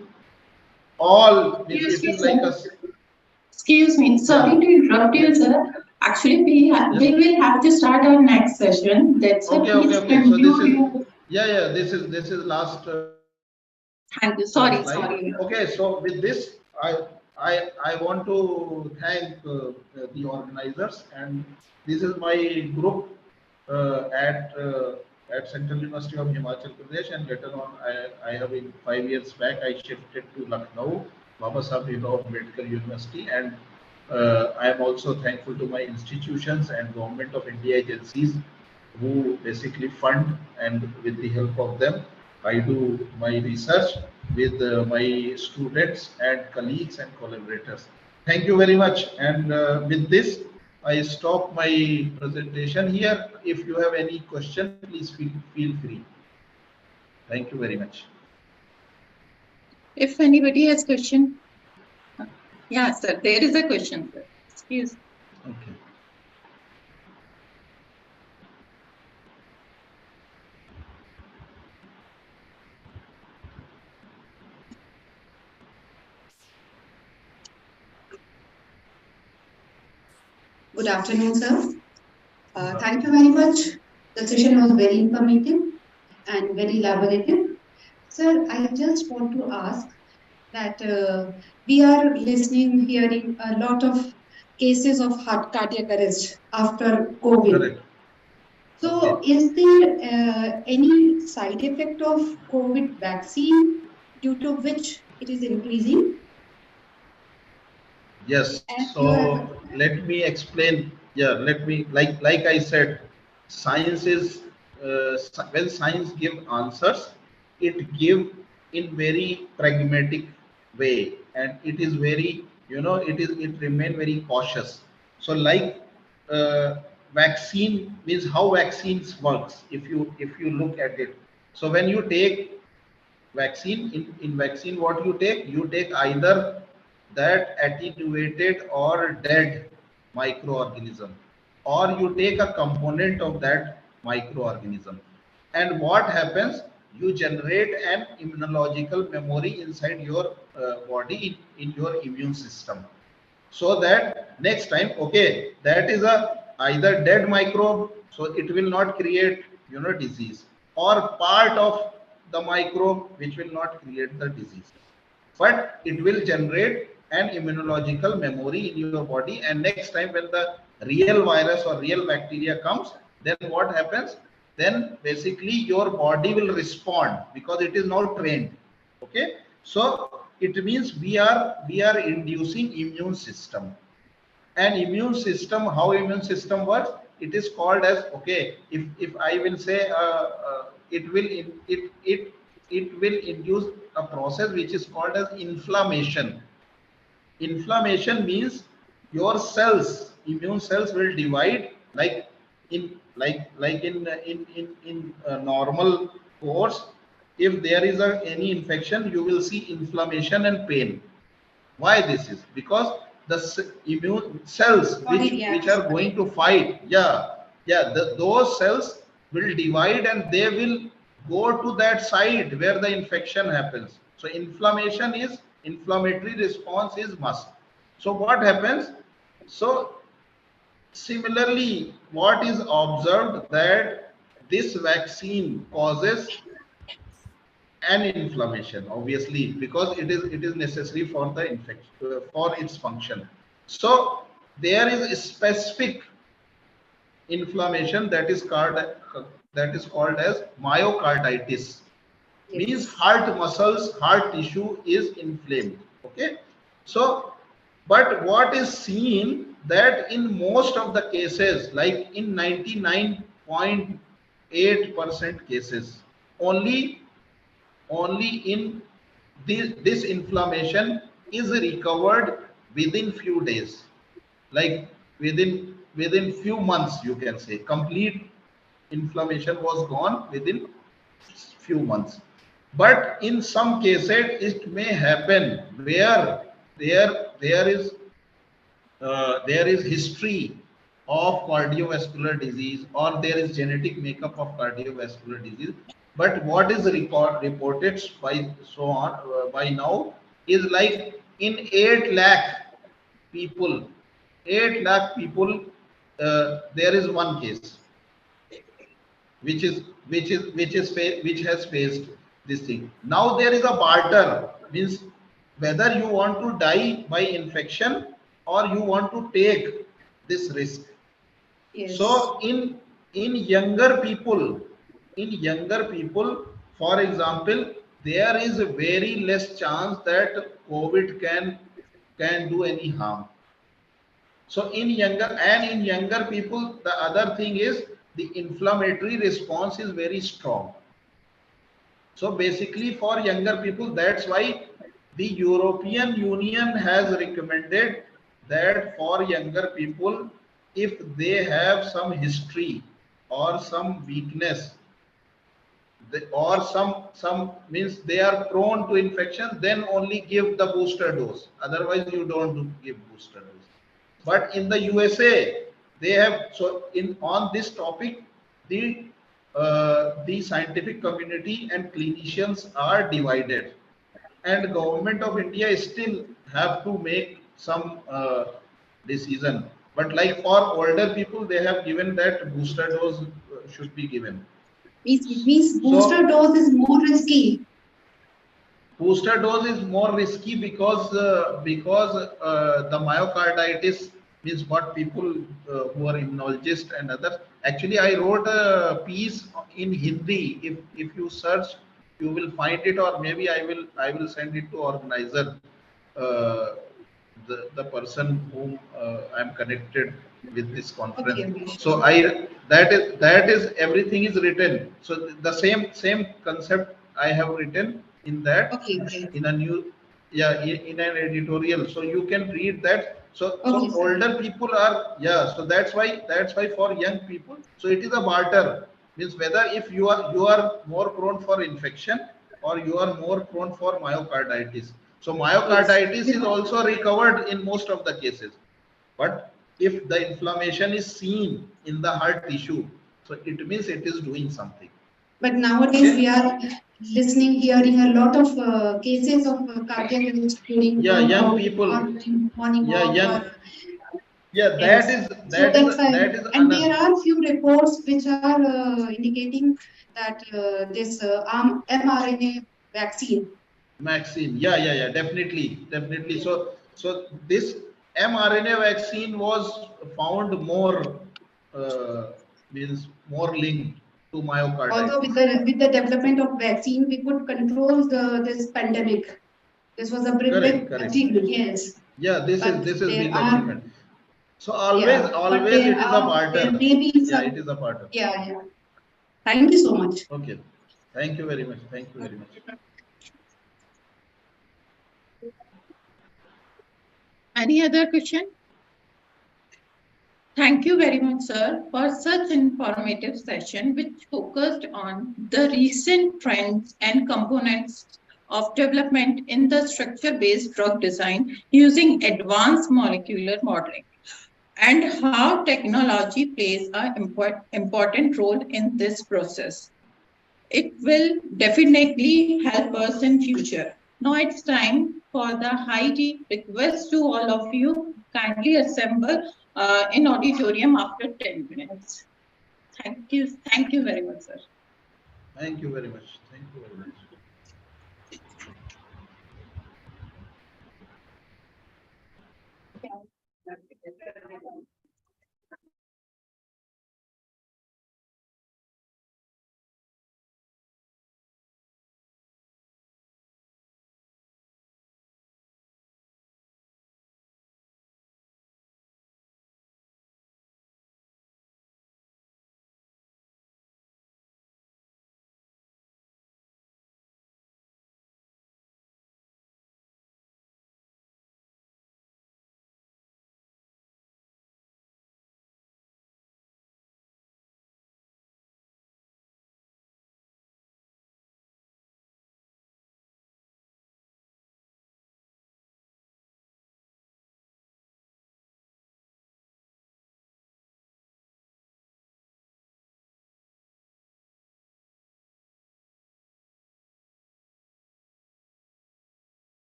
all, means Excuse it me, is like a sir. Excuse me. Sorry yeah. to interrupt you, sir. Actually, we will have to start our next session. That's it. Please Okay. So this continue is, your. yeah. This is last Thank you. Sorry, slide. sorry. Okay, so with this, I want to thank the organizers, and this is my group at Central University of Himachal Pradesh, and later on I have been 5 years back I shifted to Lucknow, Baba Saheb Bhimrao Medical University, and I am also thankful to my institutions and Government of India agencies who basically fund, and with the help of them I do my research with my students and colleagues and collaborators. Thank you very much. And with this, I stop my presentation here. If you have any question, please feel free. Thank you very much. If anybody has question, yeah, sir, there is a question, sir. Excuse. Okay. Good afternoon, sir. Thank you very much. The session was very informative and very elaborative. Sir, I just want to ask that we are listening, hearing a lot of cases of heart cardiac arrest after COVID. Correct. So, Okay. is there any side effect of COVID vaccine due to which it is increasing? Yes. And you have, So let me explain. Yeah. Let me, like I said, science is when science give answers, it give in very pragmatic way, and it is very, it remain very cautious. So like uh, vaccine means how vaccines works. If you look at it, so when you take vaccine, in vaccine, what you take either that attenuated or dead microorganism, or you take a component of that microorganism, and what happens, you generate an immunological memory inside your body, in your immune system, so that next time, okay, that is a either dead microbe, so it will not create, disease, or part of the microbe which will not create the disease, but it will generate an immunological memory in your body, and next time when the real virus or real bacteria comes, then what happens, then basically your body will respond because it is now trained. Okay, so it means we are inducing immune system. And immune system, how immune system works, it is called as, okay, if I will say it will it will induce a process which is called as inflammation. Inflammation means your cells, immune cells will divide like in normal course. If there is any infection, you will see inflammation and pain. Why this is? Because the immune cells Body which reacts. are going to fight, those cells will divide and they will go to that side where the infection happens. So inflammatory response is must. So what happens? So similarly, what is observed that this vaccine causes an inflammation, obviously, because it is necessary for the infection, for its function. So there is a specific inflammation that is called as myocarditis. Means Yes. heart muscles, heart tissue is inflamed. Okay, so but what is seen that in most of the cases, like in 99.8% cases, only in this inflammation is recovered within few days, like within few months, you can say complete inflammation was gone within few months. But in some cases it may happen where there is history of cardiovascular disease, or there is genetic makeup of cardiovascular disease. But what is reported by so on by now is like in 8 lakh people, 8 lakh people, there is one case which has faced this thing. Now there is a barter, means whether you want to die by infection or you want to take this risk. Yes. So in younger people, for example, there is a very less chance that COVID can do any harm. So in younger people, the other thing is the inflammatory response is very strong. So basically for younger people, that's why the European Union has recommended that for younger people, if they have some history or some weakness, or some means they are prone to infection, then only give the booster dose. Otherwise, you don't give booster dose. But in the USA, they have, so in on this topic, the scientific community and clinicians are divided, and government of India still have to make some decision. But like for older people, they have given that booster dose should be given. Means booster So dose is more risky. booster dose is more risky because the myocarditis means what people who are immunologists and others. Actually, I wrote a piece in Hindi. If you search, you will find it, or maybe I will send it to organizer, uh, the person whom I'm connected with this conference. Okay, okay, So sure. that is everything is written. So the same concept I have written in that, Okay, okay. in a new, in an editorial, so you can read that. So Okay, sir. older people are, so that's why for young people, so it is a barter, means whether if you are more prone for infection or you are more prone for myocarditis. So Yes. myocarditis is also recovered in most of the cases. But if the inflammation is seen in the heart tissue, so it means it is doing something. But nowadays we Okay. are hearing a lot of cases of cardiac arrest during Yeah, young workout or people. during morning Yeah, walk or young. Yeah, that yes. is So that is that's why. that is And another. there are few reports which are indicating that this mRNA vaccine. Vaccine. Yeah, definitely. So this mRNA vaccine was found more, uh, means more linked to Although myocarditis. with the development of vaccine, we could control this pandemic. This was a big Correct. achievement, yes. Yeah, this is But this is there big are achievement. So always, Yeah, but always there it is a are, there partner. may be Yeah, some, it is a partner. yeah. Thank you so much. Okay. Thank you very much. Thank you very much. Any other question? Thank you very much, sir, for such informative session which focused on the recent trends and components of development in the structure-based drug design using advanced molecular modeling and how technology plays an important role in this process. It will definitely help us in future. Now it's time for the high tea. Request to all of you kindly assemble in auditorium after 10 minutes. Thank you. Thank you very much, sir. Thank you very much. Thank you very much.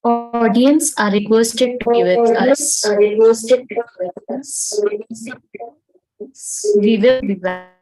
Audience are requested to be with us. We will be back.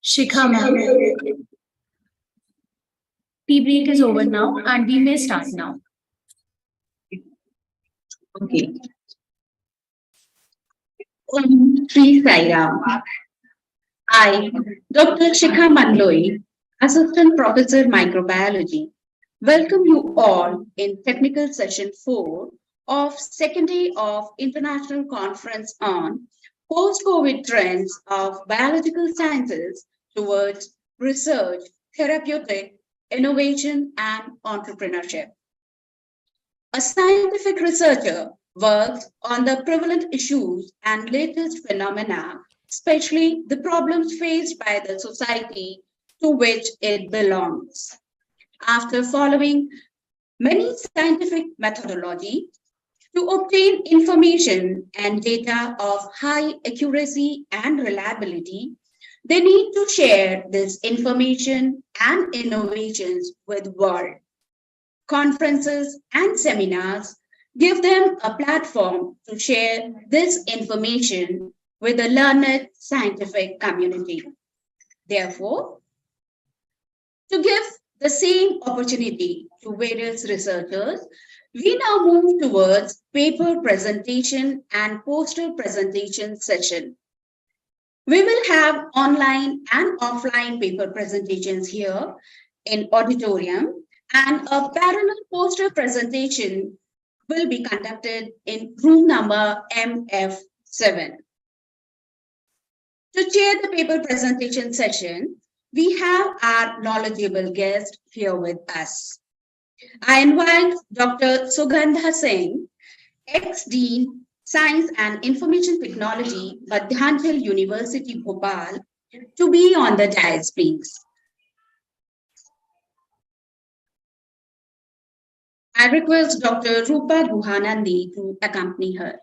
Shikha ma'am. Tea break is over now and we may start now. Okay. Sri Sai Ram. I, Dr. Shikha Mandloi, Assistant Professor Microbiology, welcome you all in technical session 4 of second day of International Conference on Post-COVID Trends of Biological Sciences towards Research, Therapeutic, Innovation, and Entrepreneurship. A scientific researcher works on the prevalent issues and latest phenomena, especially the problems faced by the society to which it belongs. After following many scientific methodology to obtain information and data of high accuracy and reliability, they need to share this information and innovations with world. Conferences and seminars give them a platform to share this information with the learned scientific community. Therefore, to give the same opportunity to various researchers, we now move towards paper presentation and poster presentation session. We will have online and offline paper presentations here in auditorium, and a parallel poster presentation will be conducted in room number MF7. To chair the paper presentation session, we have our knowledgeable guest here with us. I invite Dr. Sugandha Singh, ex-Dean, Science and Information Technology, Biotechnology University, Bhopal, to be on the dais, please. I request Dr. Rupa Guhanandi to accompany her.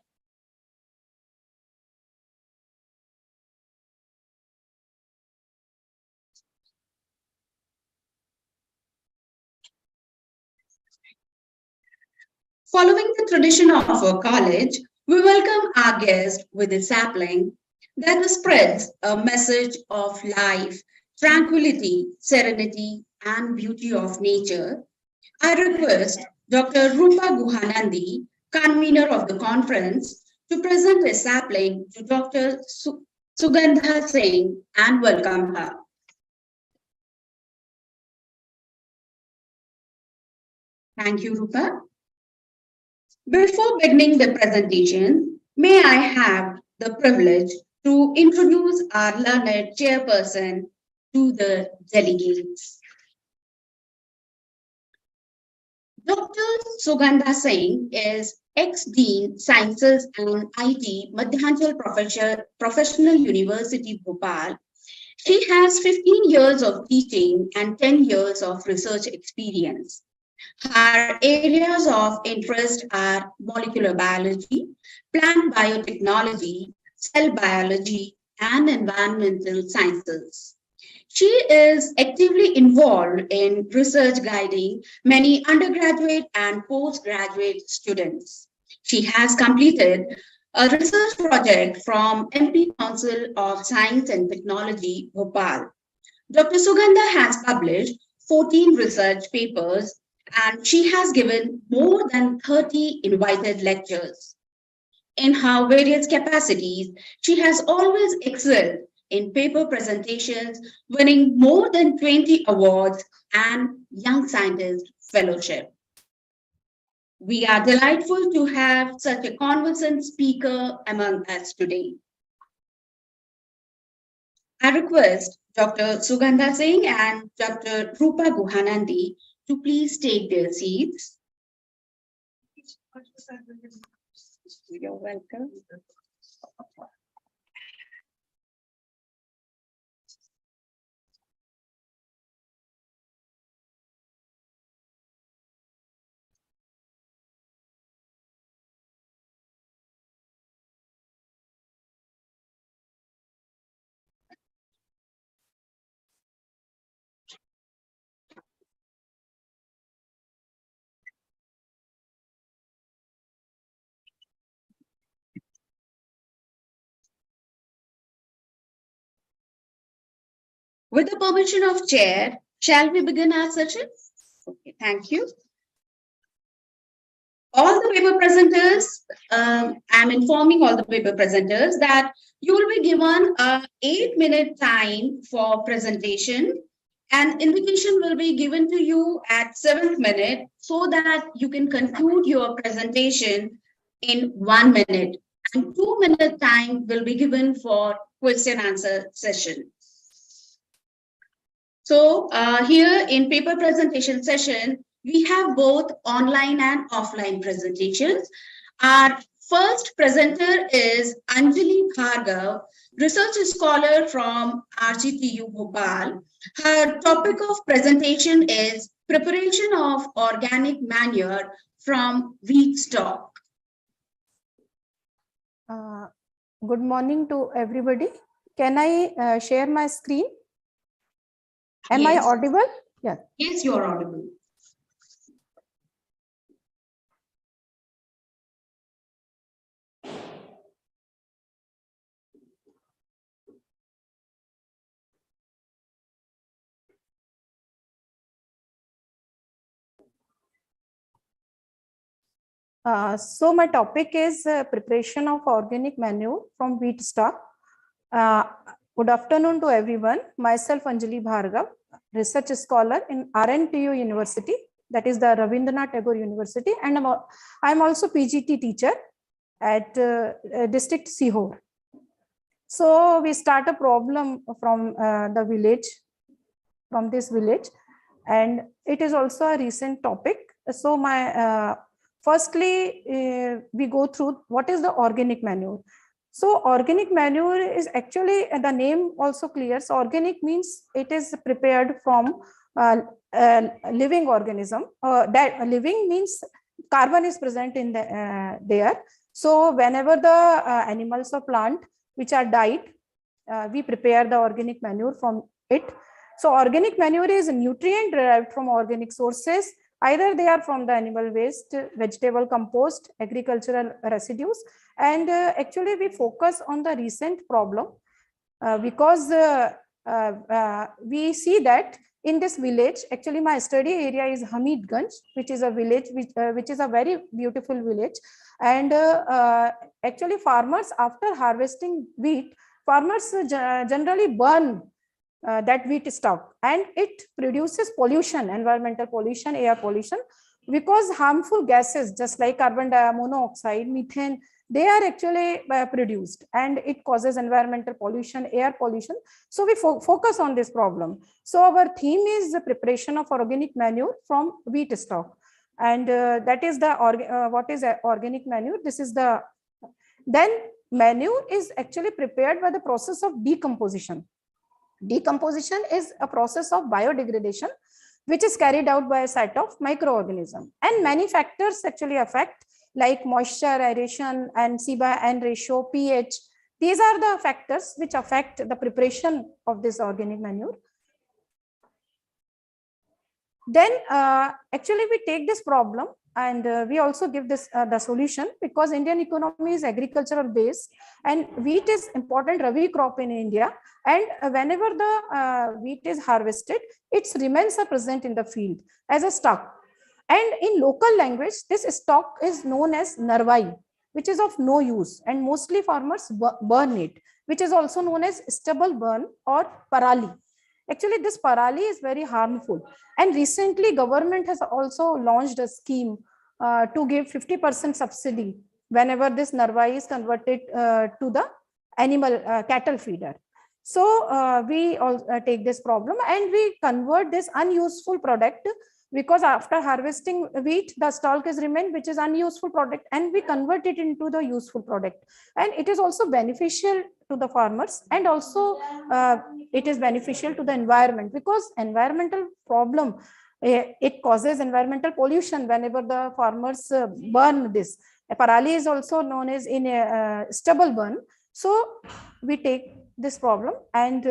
Following the tradition of our college, we welcome our guest with a sapling that spreads a message of life, tranquility, serenity, and beauty of nature. I request Dr. Rupa Guhanandi, convener of the conference, to present a sapling to Dr. Sugandha Singh and welcome her. Thank you, Rupa. Before beginning the presentation, may I have the privilege to introduce our learned chairperson to the delegates. Dr. Sugandha Singh is ex-Dean Sciences and IT, Madhyanchal Professional University, Bhopal. She has 15 years of teaching and 10 years of research experience. Her areas of interest are molecular biology, plant biotechnology, cell biology, and environmental sciences. She is actively involved in research guiding many undergraduate and postgraduate students. She has completed a research project from MP Council of Science and Technology, Bhopal. Dr. Sugandha has published 14 research papers and she has given more than 30 invited lectures. In her various capacities, she has always excelled in paper presentations, winning more than 20 awards and Young Scientist Fellowship. We are delightful to have such a conversant speaker among us today. I request Dr. Sugandha Singh and Dr. Rupa Guhanandi to please take their seats. You're welcome. With the permission of chair, shall we begin our session? Okay, thank you. All the paper presenters, I'm informing all the paper presenters that you will be given a 8-minute time for presentation. An invitation will be given to you at 7th minute so that you can conclude your presentation in 1 minute. And 2-minute time will be given for question answer session. So here in paper presentation session, we have both online and offline presentations. Our first presenter is Anjali Bhargav, research scholar from RGTU Bhopal. Her topic of presentation is preparation of organic manure from wheat stalk. Good morning to everybody. Can I share my screen? Am I Yes. audible? Yeah. Yes, you are audible. So my topic is preparation of organic manure from wheat stock. Good afternoon to everyone. Myself Anjali Bhargav, research scholar in RNTU University, that is the Rabindranath Tagore University, and I'm also PGT teacher at district Sihor. So we start a problem from the village, from this village, and it is also a recent topic. So my firstly, we go through what is the organic manure. So organic manure is actually, the name also clear. So organic means it is prepared from living organism. That living means carbon is present in the there. So whenever the animals or plant which are died, we prepare the organic manure from it. So organic manure is a nutrient derived from organic sources. Either they are from the animal waste, vegetable compost, agricultural residues. And actually we focus on the recent problem because we see that in this village, actually my study area is Hamidganj, which is a village, which is a very beautiful village. And actually farmers, after harvesting wheat, farmers generally burn that wheat stock, and it produces pollution, environmental pollution, air pollution, because harmful gases just like carbon monoxide, methane, they are actually produced, and it causes environmental pollution, air pollution. So we focus on this problem. So our theme is the preparation of organic manure from wheat stock, and that is the what is organic manure. This is the, then manure is actually prepared by the process of decomposition. Decomposition is a process of biodegradation which is carried out by a set of microorganisms, and many factors actually affect, like moisture, aeration, and C/N ratio, pH. These are the factors which affect the preparation of this organic manure. Then actually we take this problem and we also give this the solution, because Indian economy is agricultural based and wheat is important rabi crop in India, and whenever the wheat is harvested, its remains are present in the field as a stock, and in local language this stock is known as narvai, which is of no use, and mostly farmers burn it, which is also known as stubble burn or parali. Actually this parali is very harmful, and recently government has also launched a scheme to give 50% subsidy whenever this narvai is converted to the animal cattle feeder. So we all take this problem and we convert this unuseful product, because after harvesting wheat, the stalk is remained, which is unuseful product, and we convert it into the useful product. And it is also beneficial to the farmers, and also it is beneficial to the environment, because environmental problem, it causes environmental pollution whenever the farmers burn this. Parali is also known as in stubble burn. So we take this problem, and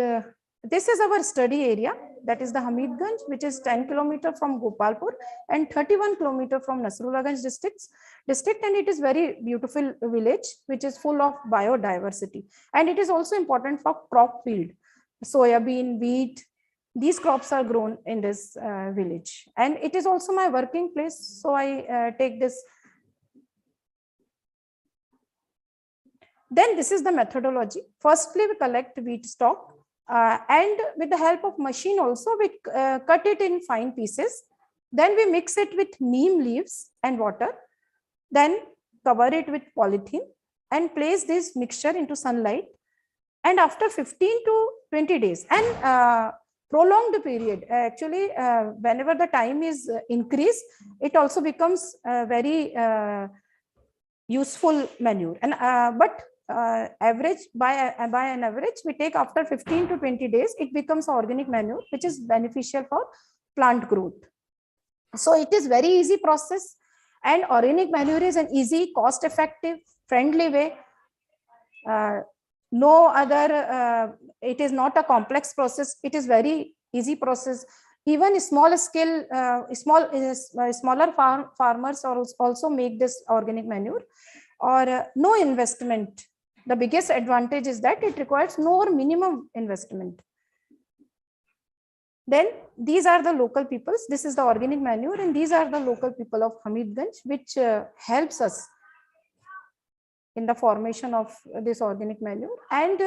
this is our study area, that is the Hamidganj, which is 10 km from Gopalpur and 31 km from Nasrullaganj district, and it is very beautiful village which is full of biodiversity, and it is also important for crop field, soya bean, wheat, these crops are grown in this village, and it is also my working place. So I take this. Then this is the methodology. Firstly, we collect wheat stalk, and with the help of machine also, we cut it in fine pieces. Then we mix it with neem leaves and water. Then cover it with polythene and place this mixture into sunlight. And after 15 to 20 days, and prolonged period, actually, whenever the time is increased, it also becomes very useful manure. And but average by an average, we take after 15 to 20 days, it becomes organic manure, which is beneficial for plant growth. So it is very easy process, and organic manure is an easy, cost effective, friendly way. No other, it is not a complex process. It is very easy process. Even small scale, smaller farmers also make this organic manure, or no investment. The biggest advantage is that it requires no or minimum investment. Then these are the local peoples. This is the organic manure, and these are the local people of Hamidganj, which helps us in the formation of this organic manure. And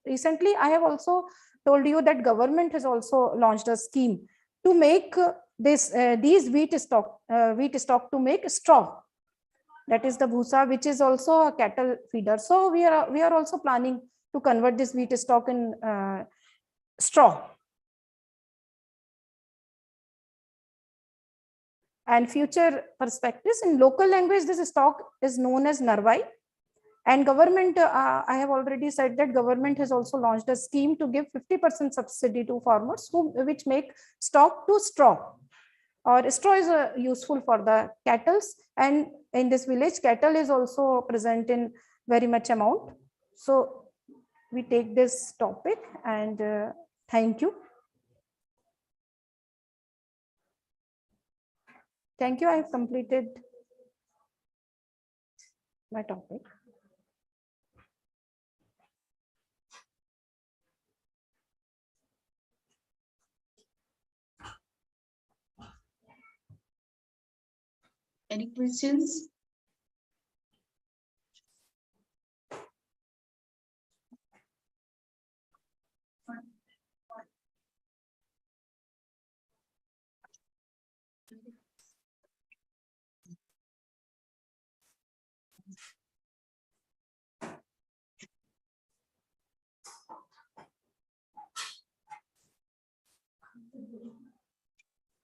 recently, I have also told you that government has also launched a scheme to make these wheat stock to make straw. That is the bhusa, which is also a cattle feeder. So we are also planning to convert this wheat stock in straw. And future perspectives in local language, this stock is known as narvai. And government, I have already said that government has also launched a scheme to give 50% subsidy to farmers which make stock to straw. Or straw is useful for the cattle, and in this village, cattle is also present in very much amount. So we take this topic, and thank you. Thank you. I have completed my topic. Any questions?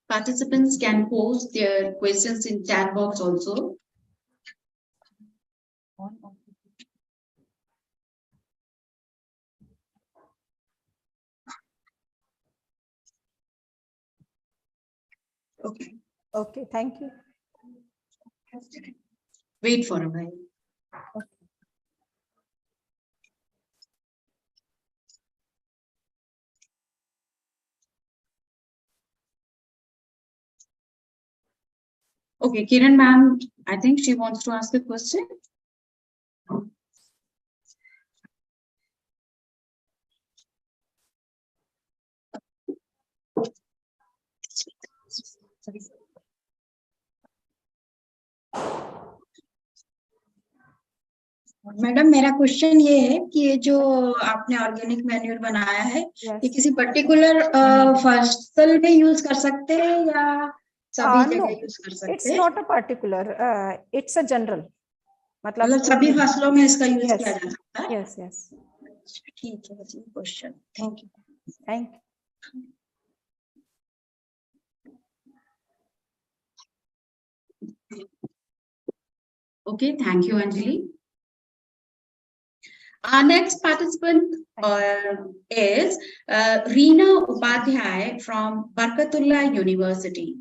Participants can post their questions in chat box also. Okay. Okay, thank you. Wait for a while. Okay, Kiran ma'am, I think she wants to ask a question. Madam, मेरा question ये है कि ये जो आपने organic manure बनाया है, ये किसी पर्टिकुलर फसल में यूज कर सकते हैं या सभी जगह यूज कर सकते हैं? It's not a particular, it's a general, मतलब सभी फसलों में इसका यूज किया जा सकता है? यस यस, ठीक है जी। Question, thank you. Thank you. Okay, thank you, Anjali. Our next participant is Reena Upadhyay from Barkatullah University.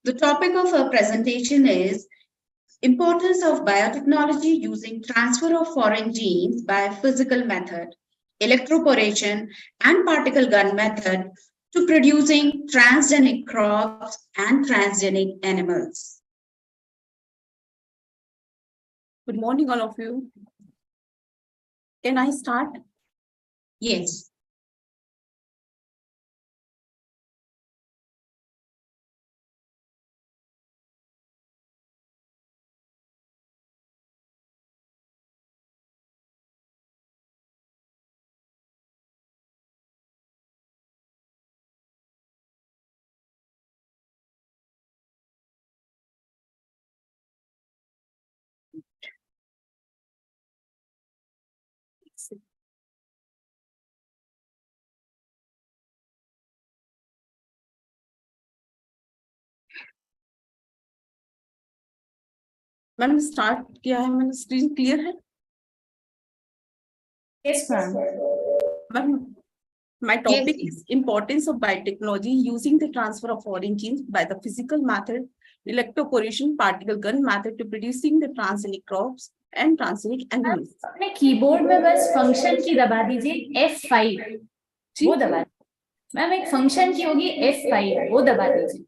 The topic of her presentation is Importance of Biotechnology Using Transfer of Foreign Genes by Physical Method, Electroporation and Particle Gun Method to Producing Transgenic Crops and Transgenic Animals. Good morning, all of you. Can I start? Yes. मैंने start किया है, मैंने screen clear है? Yes, ma'am. Ma'am, my topic is importance of biotechnology using the transfer of foreign genes by the physical method, electroporation, particle gun method to producing the transgenic crops and transgenic animals. अपने keyboard में बस function की दबा दीजिए F5 वो दबा ma'am एक function की होगी F5 वो दबा दीजिए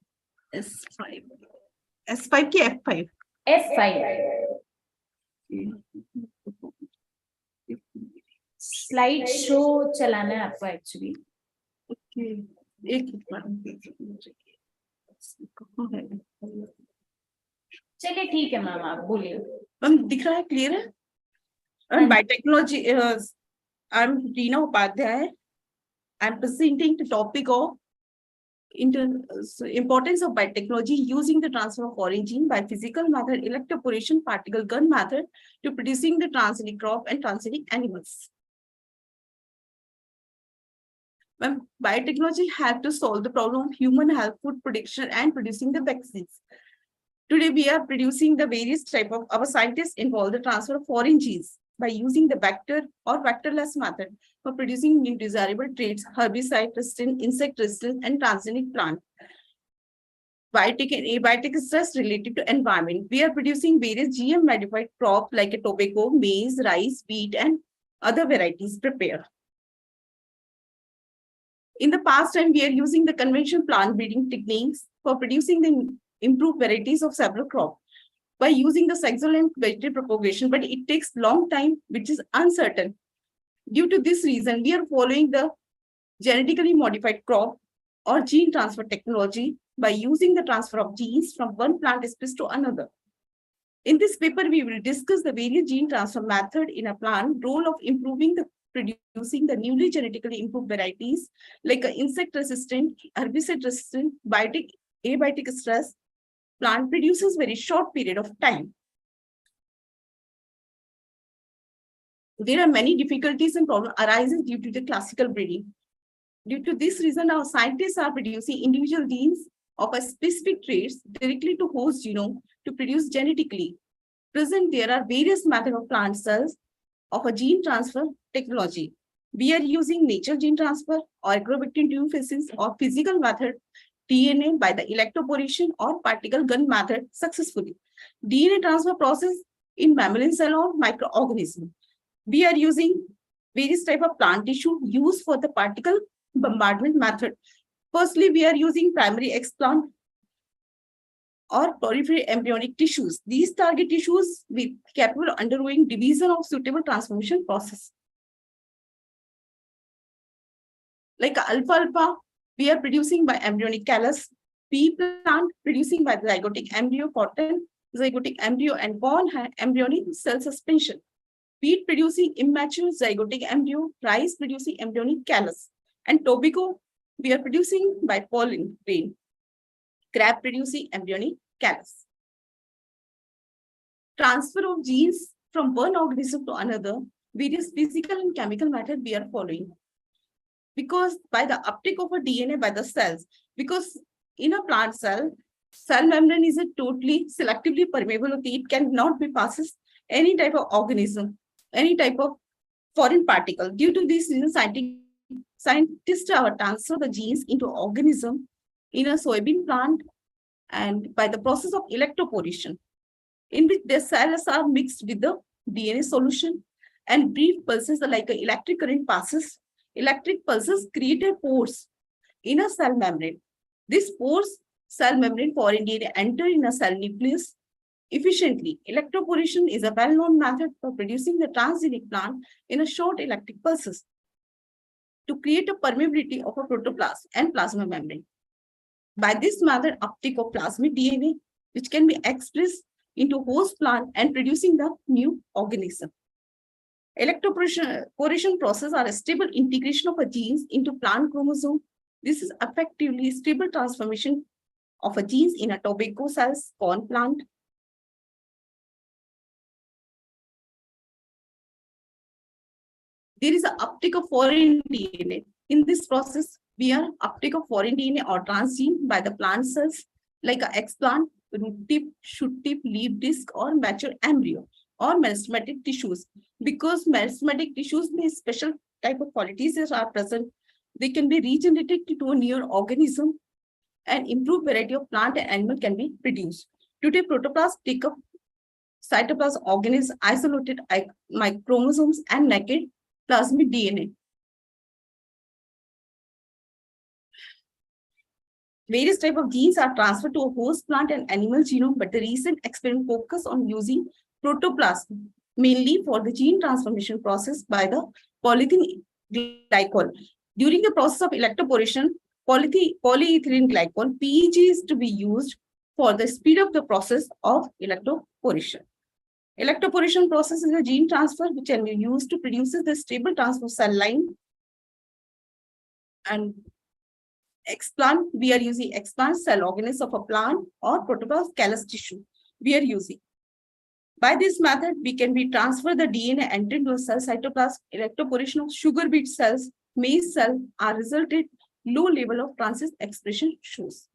S5 की F5 स्लाइड शो चलाना है आपको एक्चुअली चलिए ठीक है मैम आप बोलिए मैम दिख रहा है क्लियर है biotechnology I am Reena Upadhyay I am presenting the topic of importance of biotechnology using the transfer of foreign gene by physical method, electroporation, particle gun method to producing the transgenic crop and transgenic animals. When biotechnology helped to solve the problem of human health, food production, and producing the vaccines. Today, we are producing the various type of our scientists involve the transfer of foreign genes by using the vector or vectorless method for producing new desirable traits, herbicide resistant, insect resistant, and transgenic plant. Biotech and abiotic is just related to environment. We are producing various GM modified crops like a tobacco, maize, rice, wheat, and other varieties prepared. In the past time, we are using the conventional plant breeding techniques for producing the improved varieties of several crops by using the sexual and vegetative propagation, but it takes long time, which is uncertain. Due to this reason, we are following the genetically modified crop or gene transfer technology by using the transfer of genes from one plant species to another. In this paper, we will discuss the various gene transfer method in a plant, role of improving the producing the newly genetically improved varieties like insect resistant, herbicide resistant, biotic, abiotic stress plant produces very short period of time. There are many difficulties and problems arising due to the classical breeding. Due to this reason, our scientists are producing individual genes of a specific traits directly to host genome to produce genetically. Present, there are various methods of plant cells of a gene transfer technology. We are using nature gene transfer or agrobacterium phases or physical method DNA by the electroporation or particle gun method successfully. DNA transfer process in mammalian cell or microorganism. We are using various type of plant tissue used for the particle bombardment method. Firstly, we are using primary explant or peripheral embryonic tissues. These target tissues will be capable of undergoing division of suitable transformation process. Like alfalfa, we are producing by embryonic callus. Pea plant producing by zygotic embryo, cotton, zygotic embryo, and corn embryonic cell suspension. Wheat producing immature zygotic embryo, rice producing embryonic callus, and tobacco we are producing by pollen grain. Crab producing embryonic callus. Transfer of genes from one organism to another, various physical and chemical method we are following. Because by the uptake of a DNA by the cells, because in a plant cell, cell membrane is a totally selectively permeable. It cannot be passes any type of organism, any type of foreign particle. Due to this reason, scientists are transfer the genes into organism in a soybean plant and by the process of electroporation, in which the cells are mixed with the DNA solution and brief pulses like an electric current passes. Electric pulses create pores in a cell membrane. These pores, cell membrane foreign DNA enter in a cell nucleus efficiently. Electroporation is a well-known method for producing the transgenic plant in a short electric pulses to create a permeability of a protoplasm and plasma membrane. By this method, uptake of plasmid DNA, which can be expressed into host plant and producing the new organism. Electroporation process are a stable integration of a genes into plant chromosome. This is effectively stable transformation of a genes in a tobacco cells corn plant. there is an uptake of foreign DNA. In this process, we are uptake of foreign DNA or transgene by the plant cells like a eggplant, root tip, shoot tip, leaf disc, or mature embryo or meristematic tissues. Because meristematic tissues may special type of qualities that are present, they can be regenerated to a newer organism and improved variety of plant and animal can be produced. Today, protoplasts take up cytoplasm organisms, isolated chromosomes, and naked plasmid DNA. Various types of genes are transferred to a host plant and animal genome, but the recent experiment focus on using protoplasm mainly for the gene transformation process by the polyethylene glycol. During the process of electroporation, polyethylene glycol, PEG, is to be used for the speed of the process of electroporation. Electroporation process is a gene transfer which can be used to produce the stable transfer cell line. And explant, we are using explant cell organelles of a plant or protoplast callus tissue. We are using. By this method, we can transfer the DNA entered into a cell cytoplasm. Electroporation of sugar beet cells, maize cell are resulted low level of transient expression shows.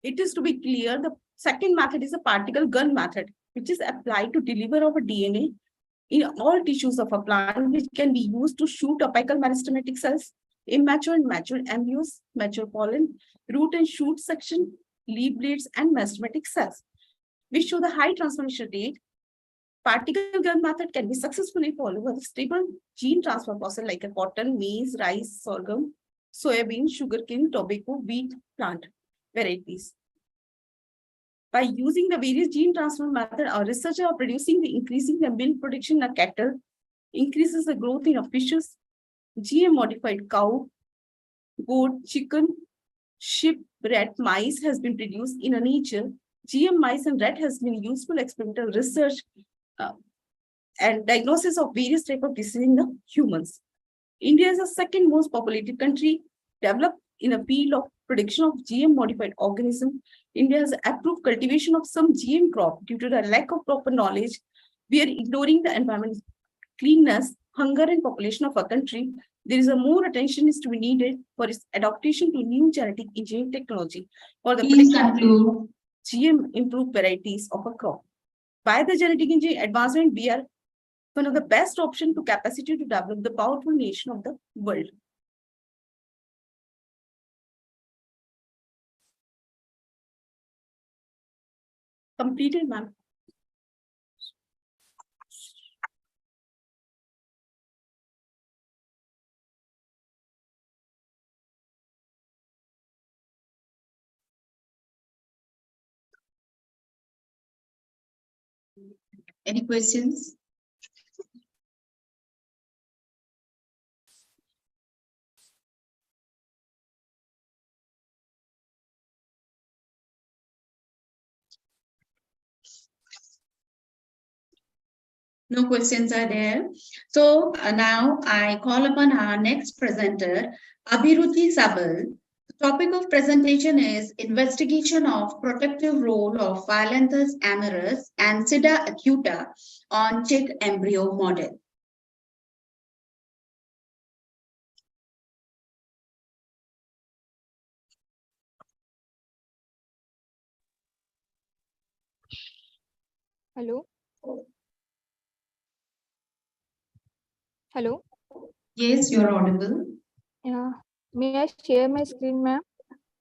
It is to be clear, the second method is a particle gun method, which is applied to deliver our DNA in all tissues of a plant, which can be used to shoot apical meristematic cells, immature and mature embryos, mature pollen, root and shoot section, leaf blades, and meristematic cells. We show the high transformation rate. Particle gun method can be successfully followed with a stable gene transfer process like a cotton, maize, rice, sorghum, soybean, sugarcane, tobacco, wheat plant varieties. By using the various gene transfer method, our researchers are increasing the milk production in cattle, increases the growth in fishes, GM modified cow, goat, chicken, sheep, rat, mice has been produced in nature. GM mice and rat has been useful experimental research and diagnosis of various types of diseases in the humans. India is the second most populated country developed in a field of production of GM modified organisms. India has approved cultivation of some GM crop due to the lack of proper knowledge. We are ignoring the environment, cleanness, hunger, and population of our country. There is a more attention is to be needed for its adaptation to new genetic engineering technology for the production GM improved varieties of a crop. By the genetic engineering advancement, we are one of the best options to capacity to develop the powerful nation of the world. Completed, ma'am. Any questions? No questions are there. So now I call upon our next presenter, Abhiruchi Sabal. The topic of presentation is investigation of protective role of Phyllanthus amarus and Sida acuta on chick embryo model. Hello. Hello. Yes, you're audible. Yeah. May I share my screen, ma'am?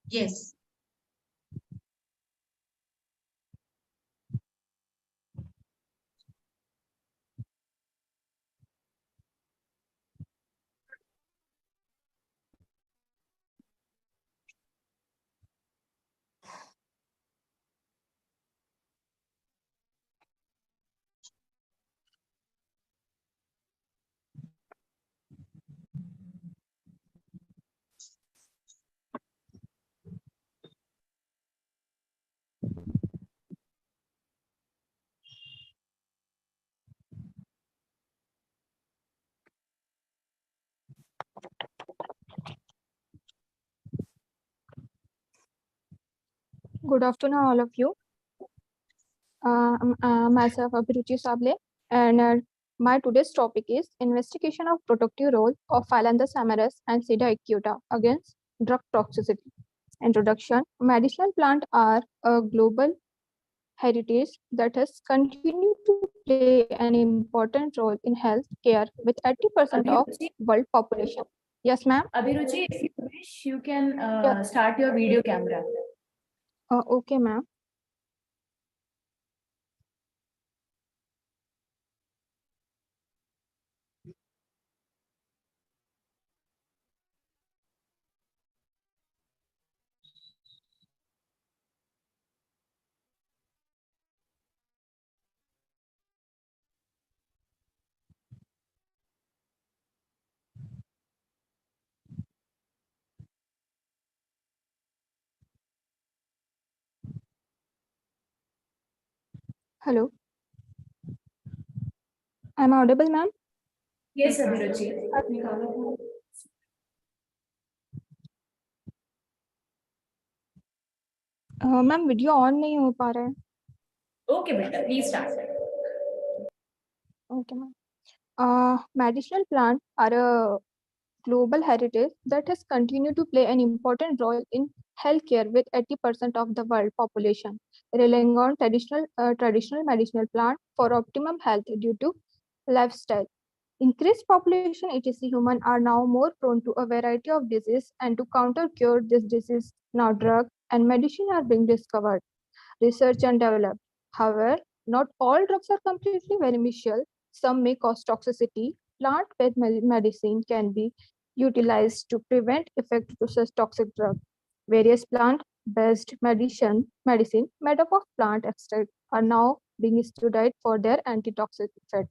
Yes. Good afternoon, all of you. Myself, Abhiruchi Sable, and My today's topic is investigation of protective role of Phyllanthus amaris and Sida acuta against drug toxicity. Introduction. Medicinal plants are a global heritage that has continued to play an important role in health care with 80% of Abhiruchi? world population. Yes, ma'am. Abhiruchi, if you wish, you can Yeah. start your video camera. Okay, ma'am. Hello. Am I audible, ma'am? Yes, Abhiruchi. Ma'am video on नहीं हो पा रहा है. Okay, beta, please start. Okay, ma'am. Medicinal plants are a global heritage that has continued to play an important role in healthcare with 80% of the world population relying on traditional medicinal plants for optimum health due to lifestyle. Increased population etc. humans are now more prone to a variety of disease, and to counter cure this disease, now drugs and medicine are being discovered, researched and developed. However, not all drugs are completely beneficial. Some may cause toxicity. Plant-based medicine can be utilized to prevent effects to such toxic drugs. Various plant-based medicine made up of plant extract are now being studied for their antitoxic effect.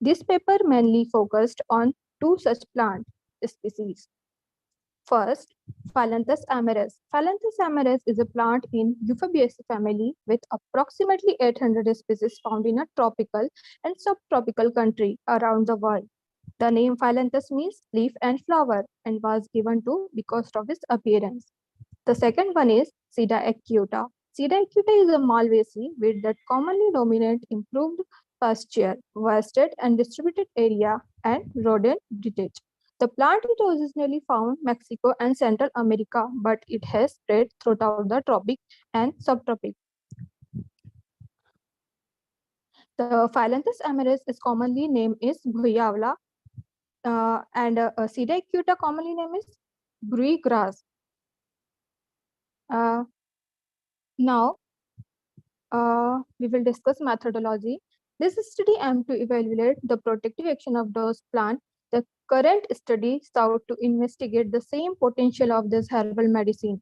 This paper mainly focused on two such plant species. First, Phyllanthus amaris. Phyllanthus amaris is a plant in Euphorbiaceae family with approximately 800 species found in a tropical and subtropical country around the world. The name Phyllanthus means leaf and flower and was given to because of its appearance. The second one is Sida acuta. Sida acuta is a Malvaceae weed that commonly dominate improved pasture, wasted and distributed area, and rodent detach. The plant is originally found Mexico and Central America, but it has spread throughout the tropic and subtropic. The Phyllanthus amaris is commonly named is Bhuyavla, and Sida acuta commonly named is Brui grass. Now, we will discuss methodology. This study aimed to evaluate the protective action of those plants. The current study sought to investigate the same potential of this herbal medicine.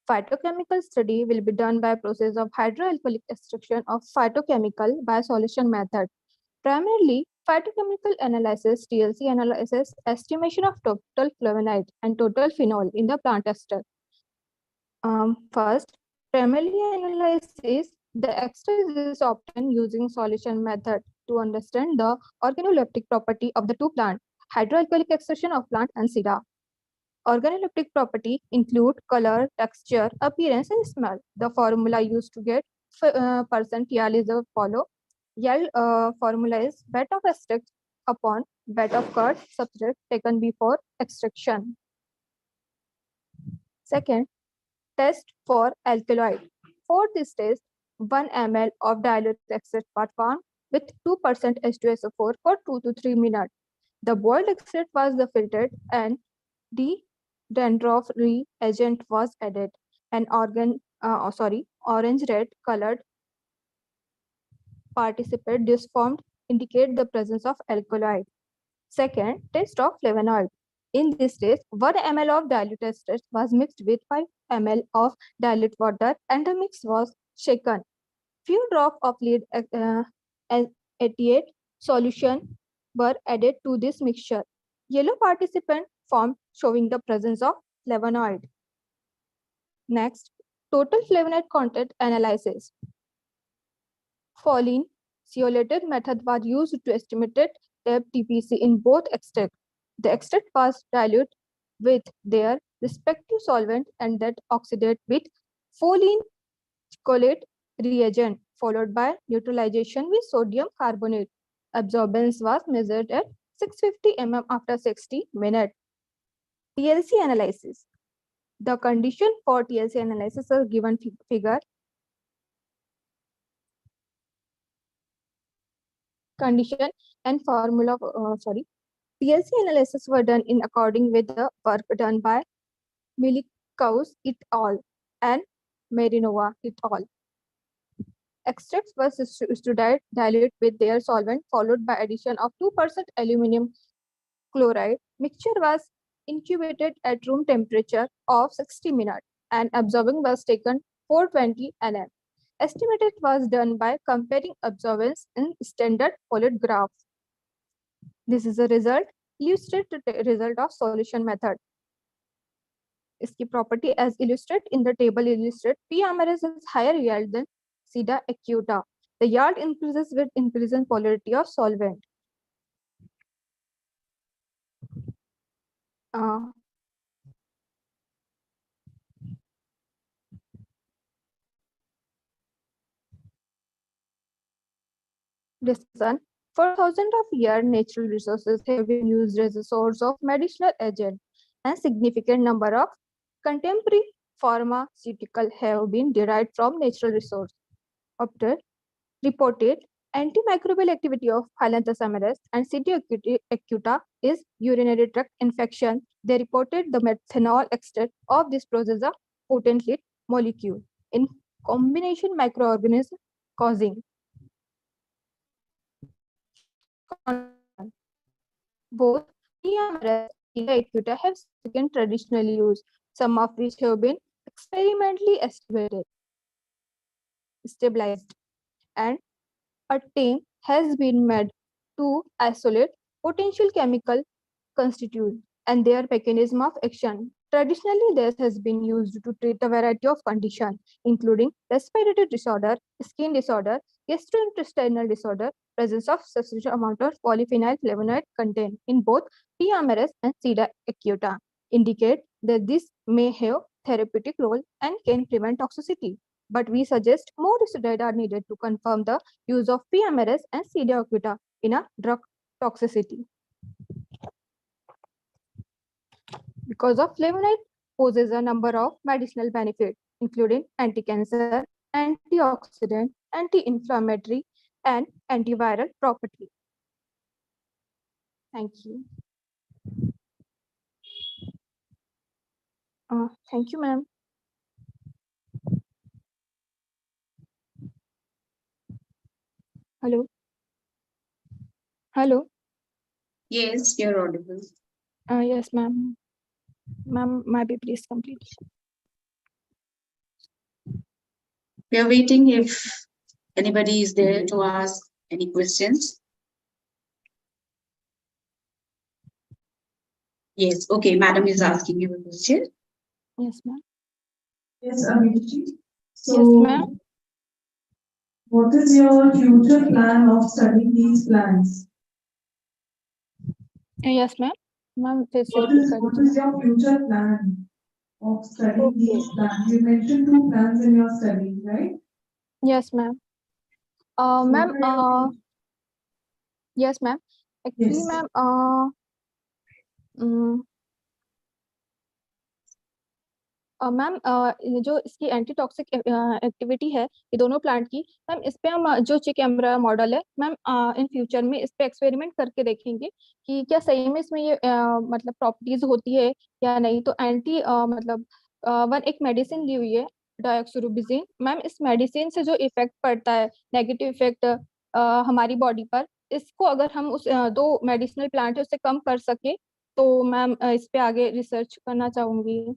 Phytochemical study will be done by process of hydroalcoholic extraction of phytochemical by solution method. Primarily, phytochemical analysis, TLC analysis, estimation of total flavonoid and total phenol in the plant extract. First, primarily analysis, the extract is obtained using solution method to understand the organoleptic property of the two plants, hydroalcoholic extraction of plant and Sida. Organoleptic property include color, texture, appearance, and smell. The formula used to get percent YAL is a follow. YAL formula is bet of extract upon bet of curd substrate taken before extraction. Second, test for alkaloid. For this test, 1 ml of dilute extract was found with 2% H2SO4 for 2 to 3 minutes. The boiled extract was filtered and the dandruff reagent was added. An orange red colored participant disformed indicate the presence of alkaloid. Second, test of flavonoid. In this test, 1 ml of dilute extract was mixed with 5 ml of dilute water and the mix was shaken. Few drops of lead 88 solution were added to this mixture. Yellow participant formed showing the presence of flavonoid. Next, total flavonoid content analysis. Following ceolated method was used to estimate the TPC in both extracts. The extract was diluted with their respective solvent and that oxidate with choline cholate reagent followed by neutralization with sodium carbonate. Absorbance was measured at 650 mm after 60 minutes. TLC analysis. The condition for TLC analysis is given figure. Condition and formula. TLC analysis were done in according with the work done by Milikaus et al. And Marinova et al. Extracts were studied dilute with their solvent followed by addition of 2% aluminum chloride. Mixture was incubated at room temperature of 60 minutes and absorbing was taken 420 nm. Estimated was done by comparing absorbance in standard followed graph. This is a result, illustrated result of solution method. इसकी property as illustrated in the table illustrated, P. amaris is higher yield than Sida acuta. The yield increases with increase in polarity of solvent. Discussion. For thousands of years, natural resources have been used as a source of medicinal agent, and significant number of contemporary pharmaceutical have been derived from natural resource. After reported antimicrobial activity of Phyllanthus amaris and City acuta is urinary tract infection. They reported the methanol extract of this process a potent lead molecule in combination microorganism causing both P. amaris and City acuta have significant traditional use, some of which have been experimentally stabilized, and a team has been made to isolate potential chemical constituents and their mechanism of action. Traditionally, this has been used to treat a variety of conditions, including respiratory disorder, skin disorder, gastrointestinal disorder, presence of sufficient amount of polyphenol flavonoid content in both P. amaris and Sida acuta, indicate that this may have therapeutic role and can prevent toxicity. But we suggest more studies are needed to confirm the use of P. amaris and Sida acuta in a drug toxicity. Because of flavonoid poses a number of medicinal benefits, including anti-cancer, antioxidant, anti-inflammatory, and antiviral property. Thank you. Thank you, ma'am. Hello. Hello. Yes, you're audible. Yes, ma'am. Ma'am, maybe please complete. We are waiting if anybody is there to ask any questions. Yes, okay, madam is asking you a question. Yes, ma'am. Yes, Abhijit. So, yes, ma'am. What is your future plan of studying these plants? Yes, ma'am. Ma'am, what is your future plan of studying these plants? You mentioned 2 plants in your study, right? Yes, ma'am. Ma'am, yes, ma'am. Actually, Yes. ma'am, ma'am जो इसकी anti toxic activity है ये दोनों plant की ma'am इस पे हम जो चिक कैमरा मॉडल है मैम इन फ्यूचर में इस पे एक्सपेरिमेंट करके देखेंगे कि क्या सही में इसमें ये मतलब प्रॉपर्टीज होती है या नहीं। तो एंटी मतलब एक मेडिसिन ली हुई है डायऑक्सोरुबिजिन मैम। इस मेडिसिन से जो इफेक्ट पड़ता है नेगेटिव इफेक्ट हमारी बॉडी पर, इसको अगर हम उस 2 मेडिसिनल प्लांट है उससे कम कर सके तो मैम इस पे आगे रिसर्च करना चाहूंगी।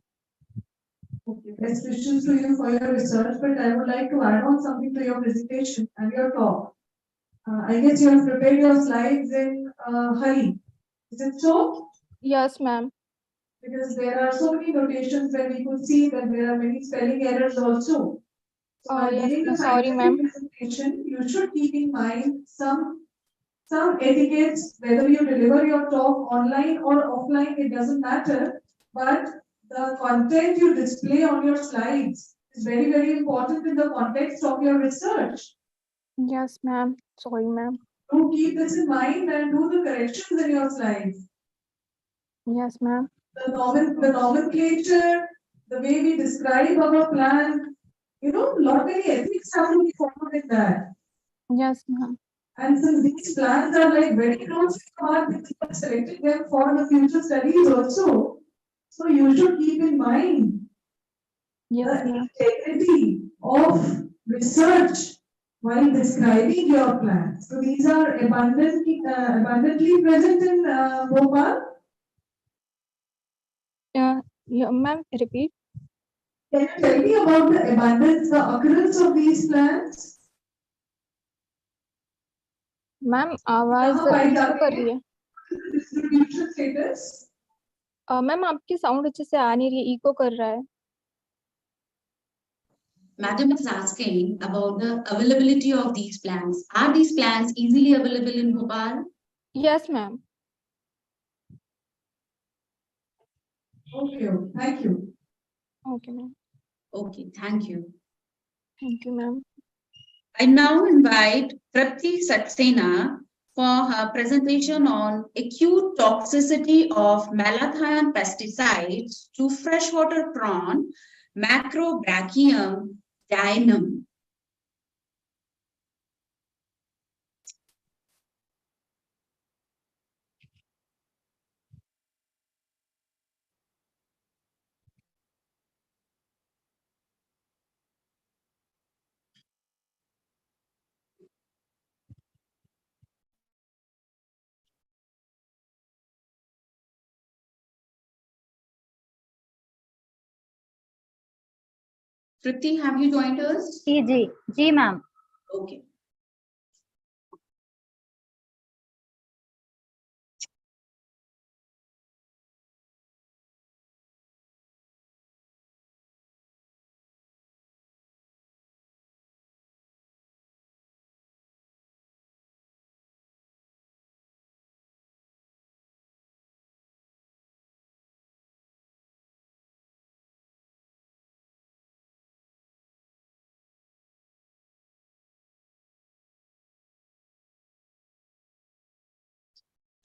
Okay, best wishes to you for your research, but I would like to add on something to your presentation and your talk. I guess you have prepared your slides in hurry. Is it so? Yes, ma'am. Because there are so many notations where we could see that there are many spelling errors also. So during the sorry, ma'am. presentation, you should keep in mind some etiquettes, whether you deliver your talk online or offline, it doesn't matter, but the content you display on your slides is very, very important in the context of your research. Yes, ma'am. Sorry, ma'am. Do keep this in mind and do the corrections in your slides. Yes, ma'am. The nomenclature, the way we describe our plan, lot many ethics have to be followed in that. Yes, ma'am. And since these plans are like very close to our people are selecting them for the future studies also, so you should keep in mind the integrity of research while describing your plans. So these are abundantly present in Bhopal. Yeah, ma'am, repeat. Can you tell me about the occurrence of these plans? Ma'am आवाज eco कर रही है। Distribution status? Ma'am आपकी sound अच्छे से आ नहीं रही है, इको कर रहा है। Madam is asking about the availability of these plans. Are these plans easily available in Bhopal? Yes, ma'am. Okay, thank you. Okay, ma'am. Okay, thank you. Thank you, ma'am. I now invite Tripti Saxena for her presentation on acute toxicity of malathion pesticides to freshwater prawn, Macrobrachium dianum. Tripti, have you joined us? Ji ma'am. Okay.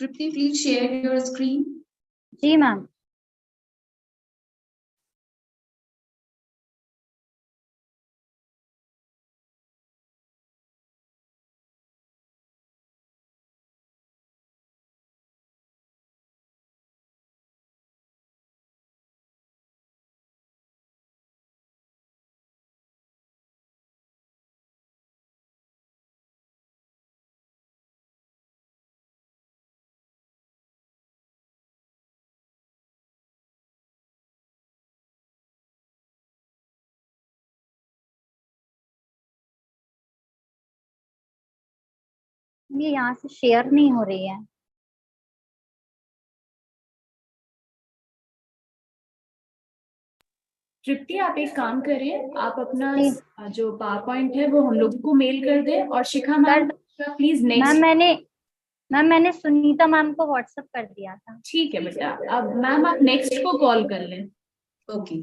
Tripti, please share your screen. Ji ma'am. ये यहाँ से share नहीं हो रही है। तृप्ति, आप एक काम करें, आप अपना जो पावर पॉइंट है वो हम लोग को मेल कर दें और शिखा मैम प्लीज नेक्स्ट। मैंने सुनीता मैम को व्हाट्सएप कर दिया था। ठीक है बेटा, अब मैम आप नेक्स्ट को कॉल कर लें। ओके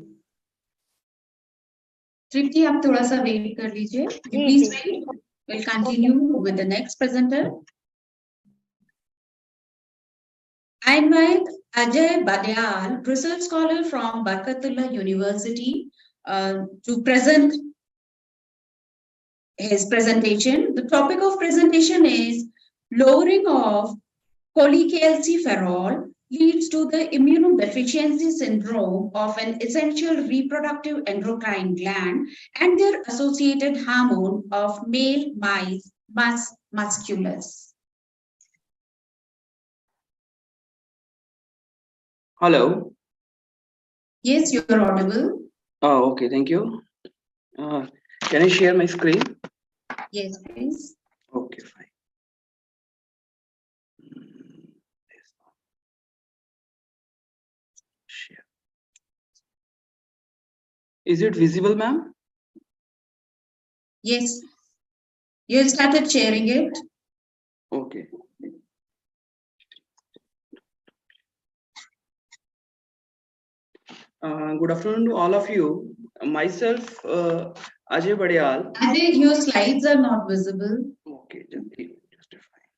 तृप्ति, आप थोड़ा सा वेट कर लीजिए। Please wait, we'll continue with the next presenter. I invite Ajay Badyal, research scholar from Barkatullah University, to present his presentation. The topic of presentation is lowering of cholecalciferol leads to the immunodeficiency syndrome of an essential reproductive endocrine gland and their associated hormone of male mice musculus. Hello. Yes, you are audible. Oh, okay, thank you. Can I share my screen? Yes, please. Okay, fine. Share. Is it visible, ma'am? Yes. You have started sharing it. Okay. Good afternoon to all of you. Myself, Ajay Badyal. Ajay, your slides are not visible. Okay, just a fine.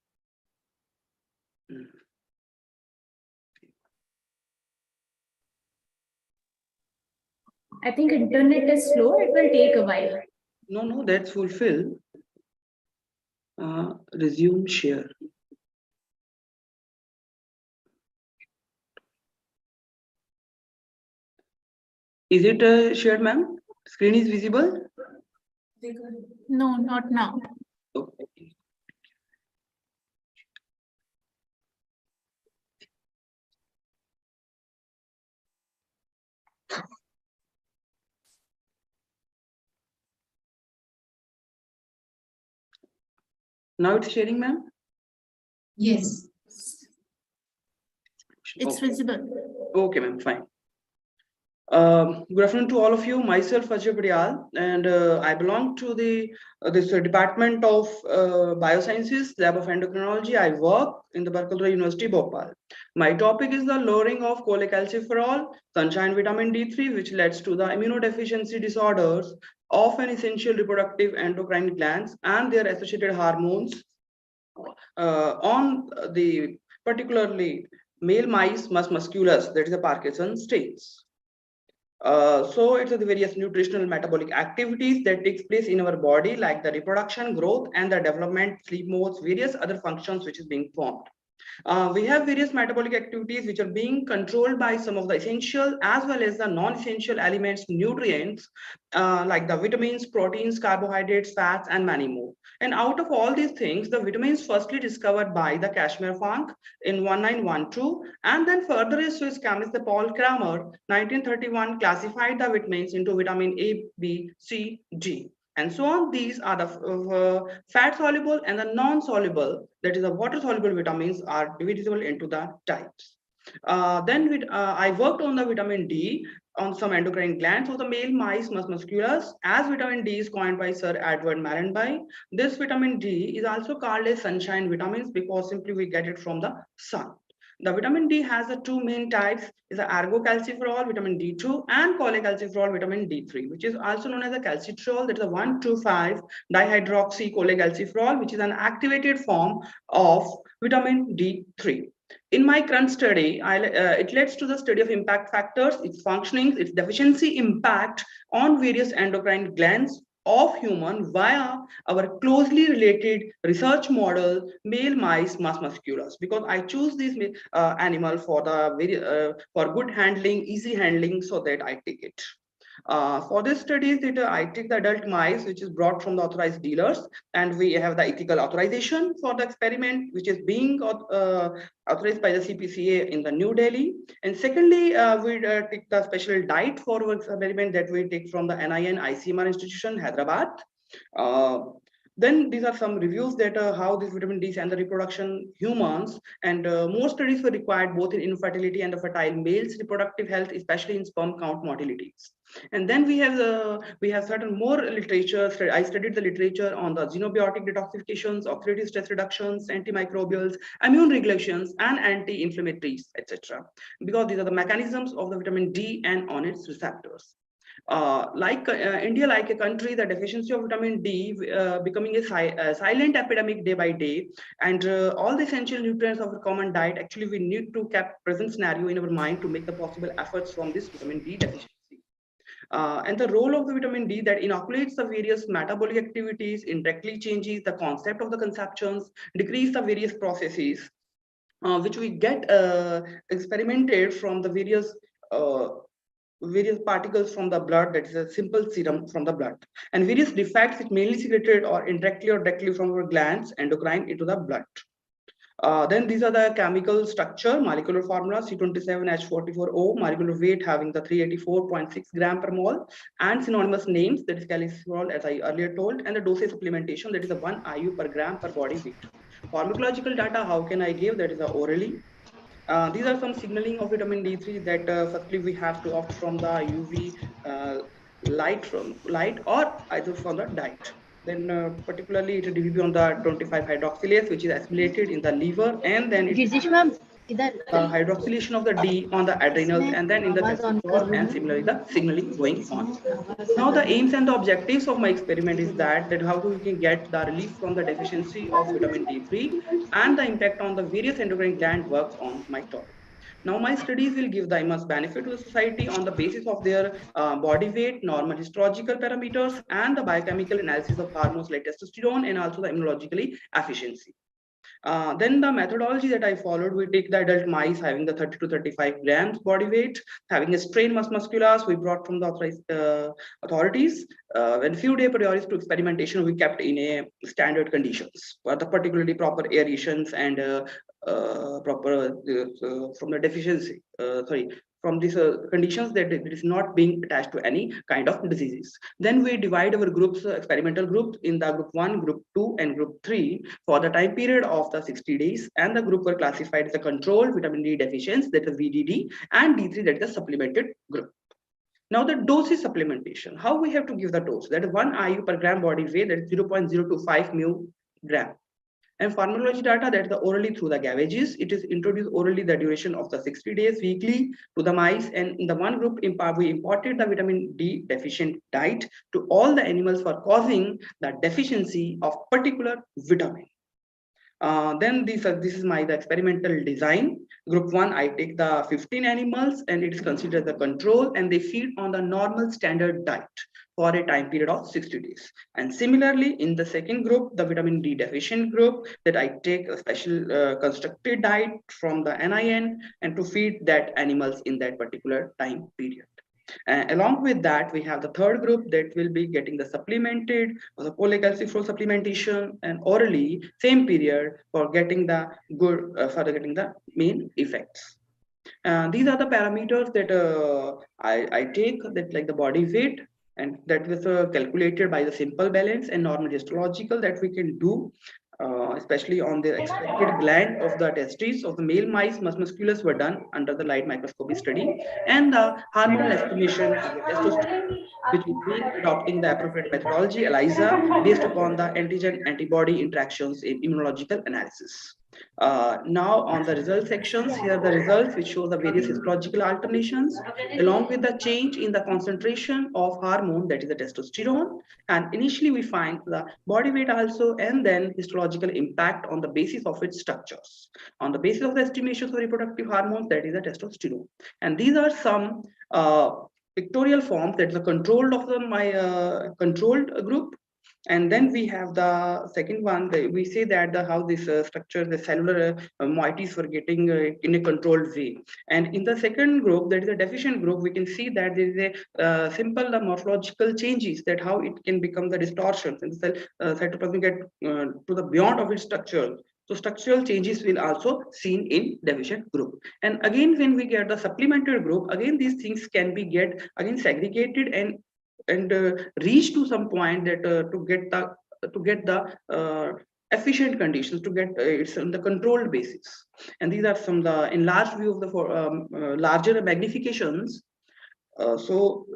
I think internet is slow. It will take a while. No, that's fulfill. Resume share. Is it shared, ma'am? Screen is visible? No, not now. Okay. Now it's sharing, ma'am? Yes. It's visible. Okay, ma'am, fine. Good afternoon to all of you. Myself, Ajay Padial, and I belong to the this Department of Biosciences, Lab of Endocrinology. I work in the Bhopal University, Bhopal. My topic is the lowering of cholecalciferol, sunshine vitamin D3, which leads to the immunodeficiency disorders of an essential reproductive endocrine glands and their associated hormones on the particularly male mice musculus, that is the Parkinson's states. So it's the various nutritional metabolic activities that takes place in our body, like the reproduction, growth, and the development, sleep modes, various other functions which is being formed. We have various metabolic activities which are being controlled by some of the essential as well as the non-essential elements, nutrients, like the vitamins, proteins, carbohydrates, fats, and many more. And out of all these things, the vitamins firstly discovered by the Kashmir Funk in 1912, and then further is Swiss chemist the Paul Kramer, 1931, classified the vitamins into vitamin A, B, C, D, and so on. These are the fat soluble and the non-soluble, that is the water soluble vitamins, are divisible into the types. I worked on the vitamin D on some endocrine glands of the male mice musculus, as vitamin D is coined by Sir Edward Marenby. This vitamin D is also called as sunshine vitamins because simply we get it from the sun. The vitamin D has the two main types, is the argocalciferol vitamin D2 and cholecalciferol vitamin D3, which is also known as the calcitrol, that is a 1,2,5 dihydroxy cholecalciferol, which is an activated form of vitamin D3. In my current study, it leads to the study of impact factors, its functioning, its deficiency impact on various endocrine glands of human via our closely related research model, male mice musculus, because I choose this animal for the for good handling, easy handling, so that I take it. For this studies, I take the adult mice, which is brought from the authorized dealers, and we have the ethical authorization for the experiment, which is being authorized by the CPCA in the New Delhi. And secondly, we take the special diet for our experiment that we take from the NIN ICMR institution, Hyderabad. Then these are some reviews that how this vitamin D and the reproduction humans, and more studies were required both in infertility and the fertile males reproductive health, especially in sperm count motilities. And then we have certain more literature. I studied the literature on the xenobiotic detoxifications, oxidative stress reductions, antimicrobials, immune regulations, and anti-inflammatories, etc. Because these are the mechanisms of the vitamin D and on its receptors. India, like a country, the deficiency of vitamin D becoming a silent epidemic day by day, and all the essential nutrients of a common diet, actually we need to keep present scenario in our mind to make the possible efforts from this vitamin D deficiency. And the role of the vitamin D that inoculates the various metabolic activities, indirectly changes the concept of the conceptions, decrease the various processes, which we get experimented from the various particles from the blood, that is a simple serum from the blood, and various defects which mainly secreted or indirectly or directly from our glands endocrine into the blood. Then these are the chemical structure, molecular formula C27H44O, molecular weight having the 384.6 gram per mole, and synonymous names, that is calciferol, as I earlier told, and the dosage supplementation, that is the 1 IU per gram per body weight. Pharmacological data, how can I give? That is orally. These are some signaling of vitamin D3 that firstly we have to opt from the UV light or either from the diet. Then particularly it will be on the 25 hydroxylase, which is assimilated in the liver, and then it hydroxylation of the D on the adrenals, and then in the testosterone, and similarly the signaling going on. Now the aims and the objectives of my experiment is that how we can get the relief from the deficiency of vitamin D3 and the impact on the various endocrine gland works on my topic. Now, my studies will give the immense benefit to the society on the basis of their body weight, normal histological parameters, and the biochemical analysis of hormones like testosterone and also the immunologically efficiency. Then the methodology that I followed, we take the adult mice having the 30 to 35 grams body weight, having a strain musculus we brought from the authorized authorities. When few days prior to experimentation, we kept in a standard conditions for the particularly proper aerations and proper from the deficiency, from these conditions that it is not being attached to any kind of diseases. Then we divide our groups, experimental groups, in the group 1, group 2, and group 3 for the time period of the 60 days. And the group were classified as a control vitamin D deficiency, that is VDD, and D3, that is the supplemented group. Now the dose is supplementation. How we have to give the dose? That is 1 IU per gram body weight, that is 0.025 μg. And pharmacology data, that is the orally through the gavages. It is introduced orally the duration of the 60 days weekly to the mice. And in the one group, we imported the vitamin D deficient diet to all the animals for causing the deficiency of particular vitamin. Then this is the experimental design. Group 1, I take the 15 animals and it is considered the control, and they feed on the normal standard diet for a time period of 60 days. And similarly, in the second group, the vitamin D deficient group, that I take a special constructed diet from the NIN and to feed that animals in that particular time period. Along with that, we have the third group that will be getting the supplemented or the cholecalciferol supplementation, and orally same period for getting the good for getting the main effects. These are the parameters that I take, that like the body weight, and that was calculated by the simple balance and normal histological that we can do. Especially on the expected gland of the testes of the male mice, musculus were done under the light microscopy study, and the hormonal estimation of the testosterone, which is being adopting the appropriate methodology, ELISA, based upon the antigen-antibody interactions in immunological analysis. Now on the result sections, here are the results which show the various histological alternations along with the change in the concentration of hormone, that is the testosterone. And initially we find the body weight also, and then histological impact on the basis of its structures, on the basis of the estimations of reproductive hormones, that is the testosterone. And these are some pictorial forms, that is the controlled of my controlled group. And then we have the second one, we say that how this structure, the cellular moieties were getting in a controlled way. And in the second group, that is a deficient group, we can see that there is a simple morphological changes, that how it can become the distortions, and the cell cytoplasm get to the beyond of its structure. So structural changes will also seen in deficient group. And again, when we get the supplemented group, again these things can be get again segregated and reach to some point that to get the efficient conditions, to get it's on the controlled basis. And these are some the enlarged view of the larger magnifications. So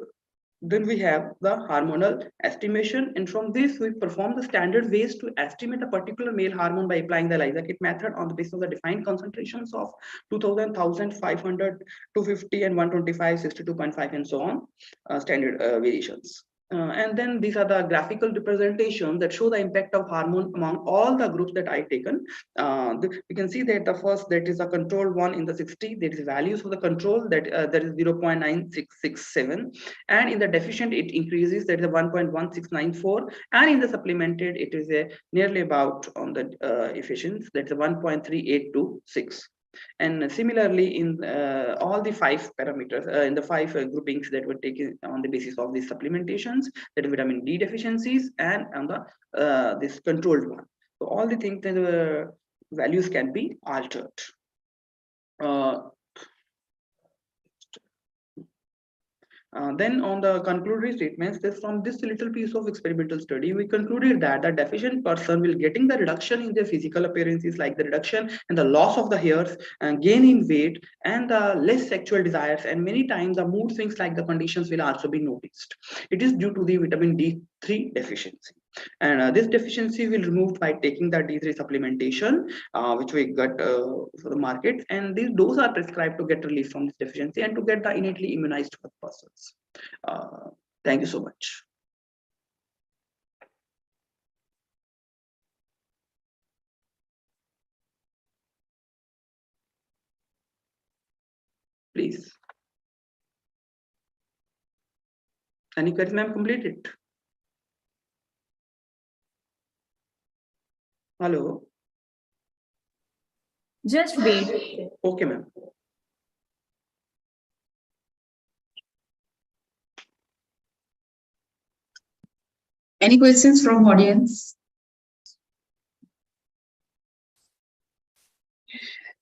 then we have the hormonal estimation, and from this we perform the standard ways to estimate a particular male hormone by applying the ELISA kit method on the basis of the defined concentrations of 2000, 1500, 250, and 125, 62.5, and so on, standard variations. And then these are the graphical representations that show the impact of hormone among all the groups that I've taken. We can see that the first, that is a control one in the 60, there is values for the control that that is 0.9667, and in the deficient it increases, that is a 1.1694, and in the supplemented it is a nearly about on the efficiency, that's a 1.3826. And similarly, in all the 5 parameters, in the 5 groupings that were taken on the basis of these supplementations, that vitamin D deficiencies, and on the this controlled one. So all the things that values can be altered. Then on the conclusory statements, from this little piece of experimental study, we concluded that the deficient person will getting the reduction in their physical appearances, like the reduction and the loss of the hairs, and gain in weight, and the less sexual desires, and many times the mood swings like the conditions will also be noticed. It is due to the vitamin D3 deficiency. And this deficiency will removed by taking the D3 supplementation, which we got for the market. And these doses are prescribed to get relief from this deficiency and to get the innately immunized persons. Thank you so much. Please. Any queries, ma'am? Complete it. Hello. Just wait. Okay, ma'am. Any questions from audience?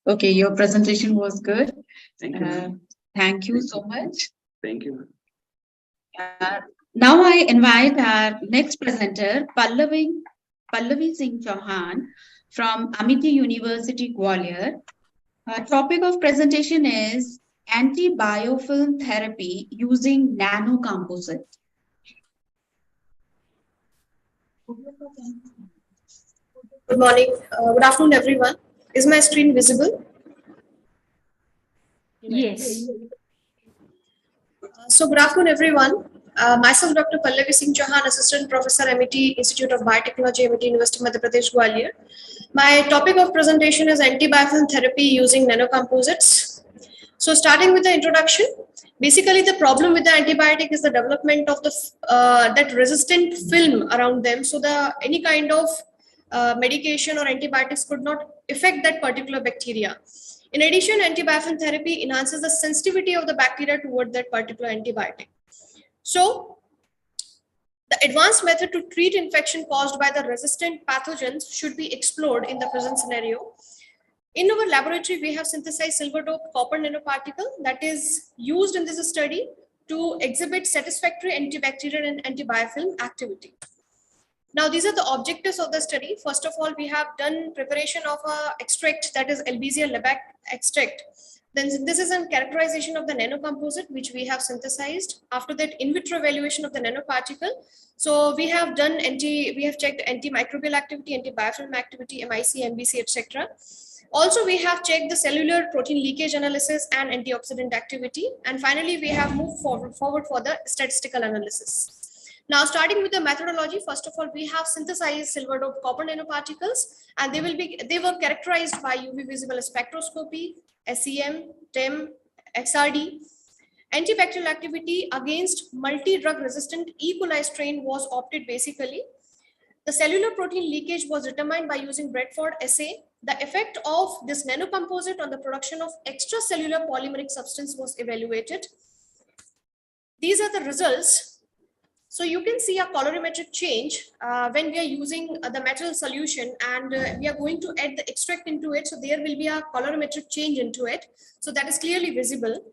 Okay, your presentation was good. Thank you. Thank you so much. Thank you. Now I invite our next presenter, Pallavi Singh Chauhan from Amity University, Gwalior. Our topic of presentation is anti-biofilm therapy using nanocomposite. Good morning. Good afternoon, everyone. Is my screen visible? Yes. So good afternoon, everyone. Myself, Dr. Pallavi Singh Chauhan, Assistant Professor, MIT Institute of Biotechnology, MIT University, Madhya Pradesh, Gwalior. My topic of presentation is anti-biofilm therapy using nanocomposites. So starting with the introduction, basically the problem with the antibiotic is the development of the that resistant film around them. So any kind of medication or antibiotics could not affect that particular bacteria. In addition, antibiofilm therapy enhances the sensitivity of the bacteria toward that particular antibiotic. So, the advanced method to treat infection caused by the resistant pathogens should be explored in the present scenario. In our laboratory, we have synthesized silver-doped copper nanoparticle that is used in this study to exhibit satisfactory antibacterial and antibiofilm activity. Now, these are the objectives of the study. First of all, we have done preparation of a extract that is Albizia lebac extract. Then this is a characterization of the nanocomposite, which we have synthesized. After that, in vitro evaluation of the nanoparticle. So we have checked antimicrobial activity, antibiofilm activity, MIC, MBC, etc. Also, we have checked the cellular protein leakage analysis and antioxidant activity. And finally, we have moved forward for the statistical analysis. Now, starting with the methodology, first of all, we have synthesized silver-doped copper nanoparticles, and they were characterized by UV visible spectroscopy, SEM, TEM, XRD. Antibacterial activity against multi-drug resistant E. coli strain was opted basically. The cellular protein leakage was determined by using Bradford assay. The effect of this nanocomposite on the production of extracellular polymeric substance was evaluated. These are the results. So you can see a colorimetric change when we are using the metal solution, and we are going to add the extract into it. So there will be a colorimetric change into it. So that is clearly visible.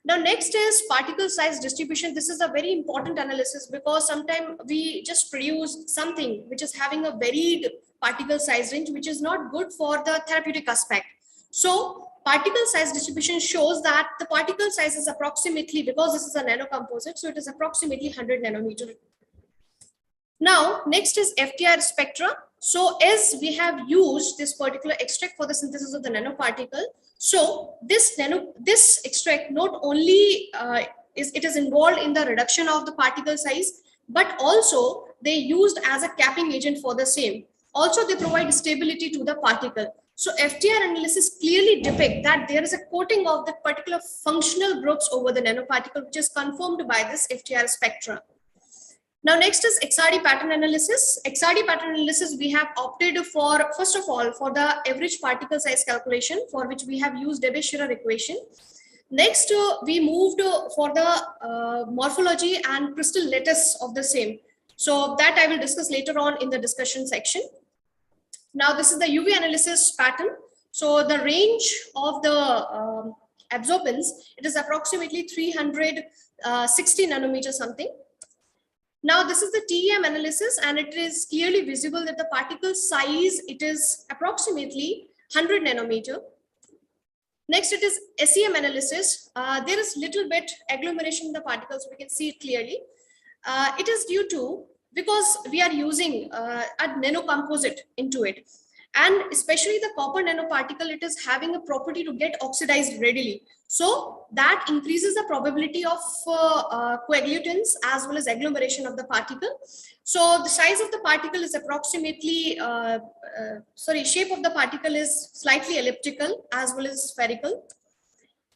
Now, next is particle size distribution. This is a very important analysis because sometimes we just produce something which is having a varied particle size range, which is not good for the therapeutic aspect. So particle size distribution shows that the particle size is approximately, because this is a nanocomposite, so it is approximately 100 nanometer. Now, next is FTIR spectra. So as we have used this particular extract for the synthesis of the nanoparticle, so this extract not only is involved in the reduction of the particle size, but also they used as a capping agent for the same. Also, they provide stability to the particle. So FTIR analysis clearly depict that there is a coating of the particular functional groups over the nanoparticle, which is confirmed by this FTIR spectra. Now, next is XRD pattern analysis. XRD pattern analysis, we have opted for, first of all, for the average particle size calculation, for which we have used Debye-Scherer equation. Next, we moved for the morphology and crystal lattice of the same. So that I will discuss later on in the discussion section. Now, this is the UV analysis pattern. So the range of the absorbance, it is approximately 360 nanometers something. Now, this is the TEM analysis, and it is clearly visible that the particle size, it is approximately 100 nanometer. Next, it is SEM analysis. There is little bit agglomeration in the particles. We can see it clearly. It is due to because we are using a nanocomposite into it. And especially the copper nanoparticle, it is having a property to get oxidized readily. So that increases the probability of coagulants as well as agglomeration of the particle. So the size of the particle is approximately, shape of the particle is slightly elliptical as well as spherical.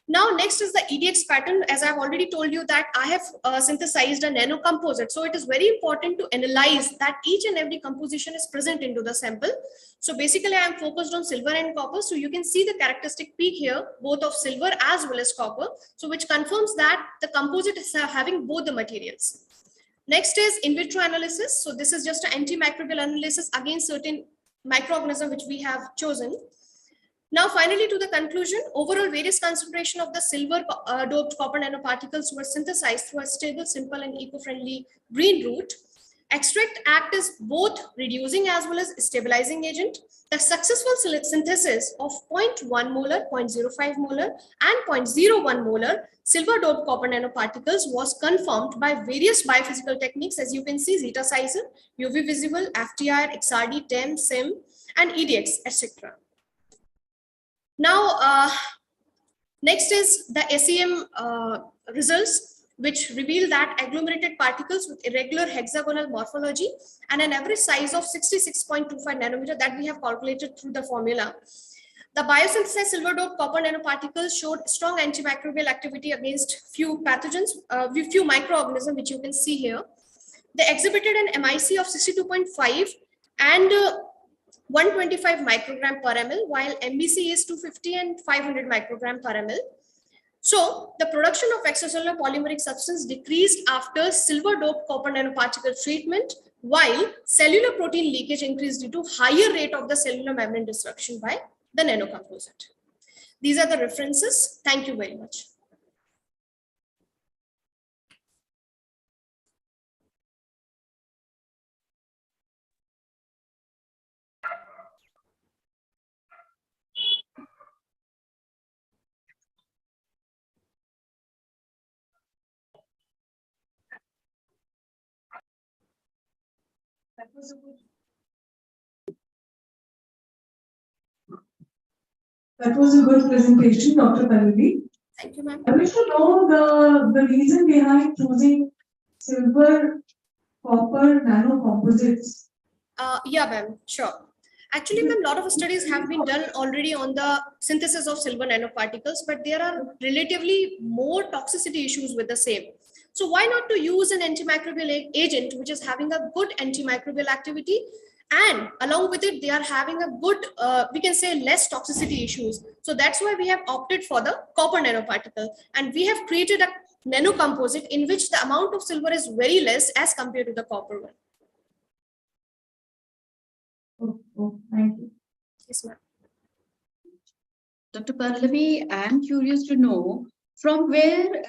Now, next is the EDX pattern. As I've already told you that I have synthesized a nanocomposite. So it is very important to analyze that each and every composition is present into the sample. So basically I am focused on silver and copper. So you can see the characteristic peak here, both of silver as well as copper. So which confirms that the composite is having both the materials. Next is in vitro analysis. So this is just an antimicrobial analysis against certain microorganism which we have chosen. Now, finally, to the conclusion, overall various concentration of the silver doped copper nanoparticles were synthesized through a stable, simple, and eco-friendly green route. Extract act as both reducing as well as stabilizing agent. The successful synthesis of 0.1 molar, 0.05 molar, and 0.01 molar silver doped copper nanoparticles was confirmed by various biophysical techniques, as you can see, zeta sizer, UV visible, FTIR, XRD, TEM, SIM, and EDX, etc. Now, next is the SEM results, which reveal that agglomerated particles with irregular hexagonal morphology and an average size of 66.25 nanometer that we have calculated through the formula. The biosynthesized silver doped copper nanoparticles showed strong antimicrobial activity against few pathogens, few microorganisms, which you can see here. They exhibited an MIC of 62.5 and 125 microgram per ml, while MBC is 250 and 500 microgram per ml. So the production of extracellular polymeric substance decreased after silver doped copper nanoparticle treatment, while cellular protein leakage increased due to higher rate of the cellular membrane disruption by the nanocomposite. These are the references. Thank you very much. That was a good presentation, Dr. Pallavi. Thank you, ma'am. I wish to know the reason behind choosing silver, copper, nano composites. Yeah, ma'am, sure. Actually, ma'am, a lot of studies have been done already on the synthesis of silver nanoparticles, but there are relatively more toxicity issues with the same. So why not to use an antimicrobial agent which is having a good antimicrobial activity, and along with it, they are having a good, we can say, less toxicity issues. So that's why we have opted for the copper nanoparticle, and we have created a nanocomposite in which the amount of silver is very less as compared to the copper one. Oh, thank you. Yes, ma'am. Dr. Pallavi, I'm curious to know from where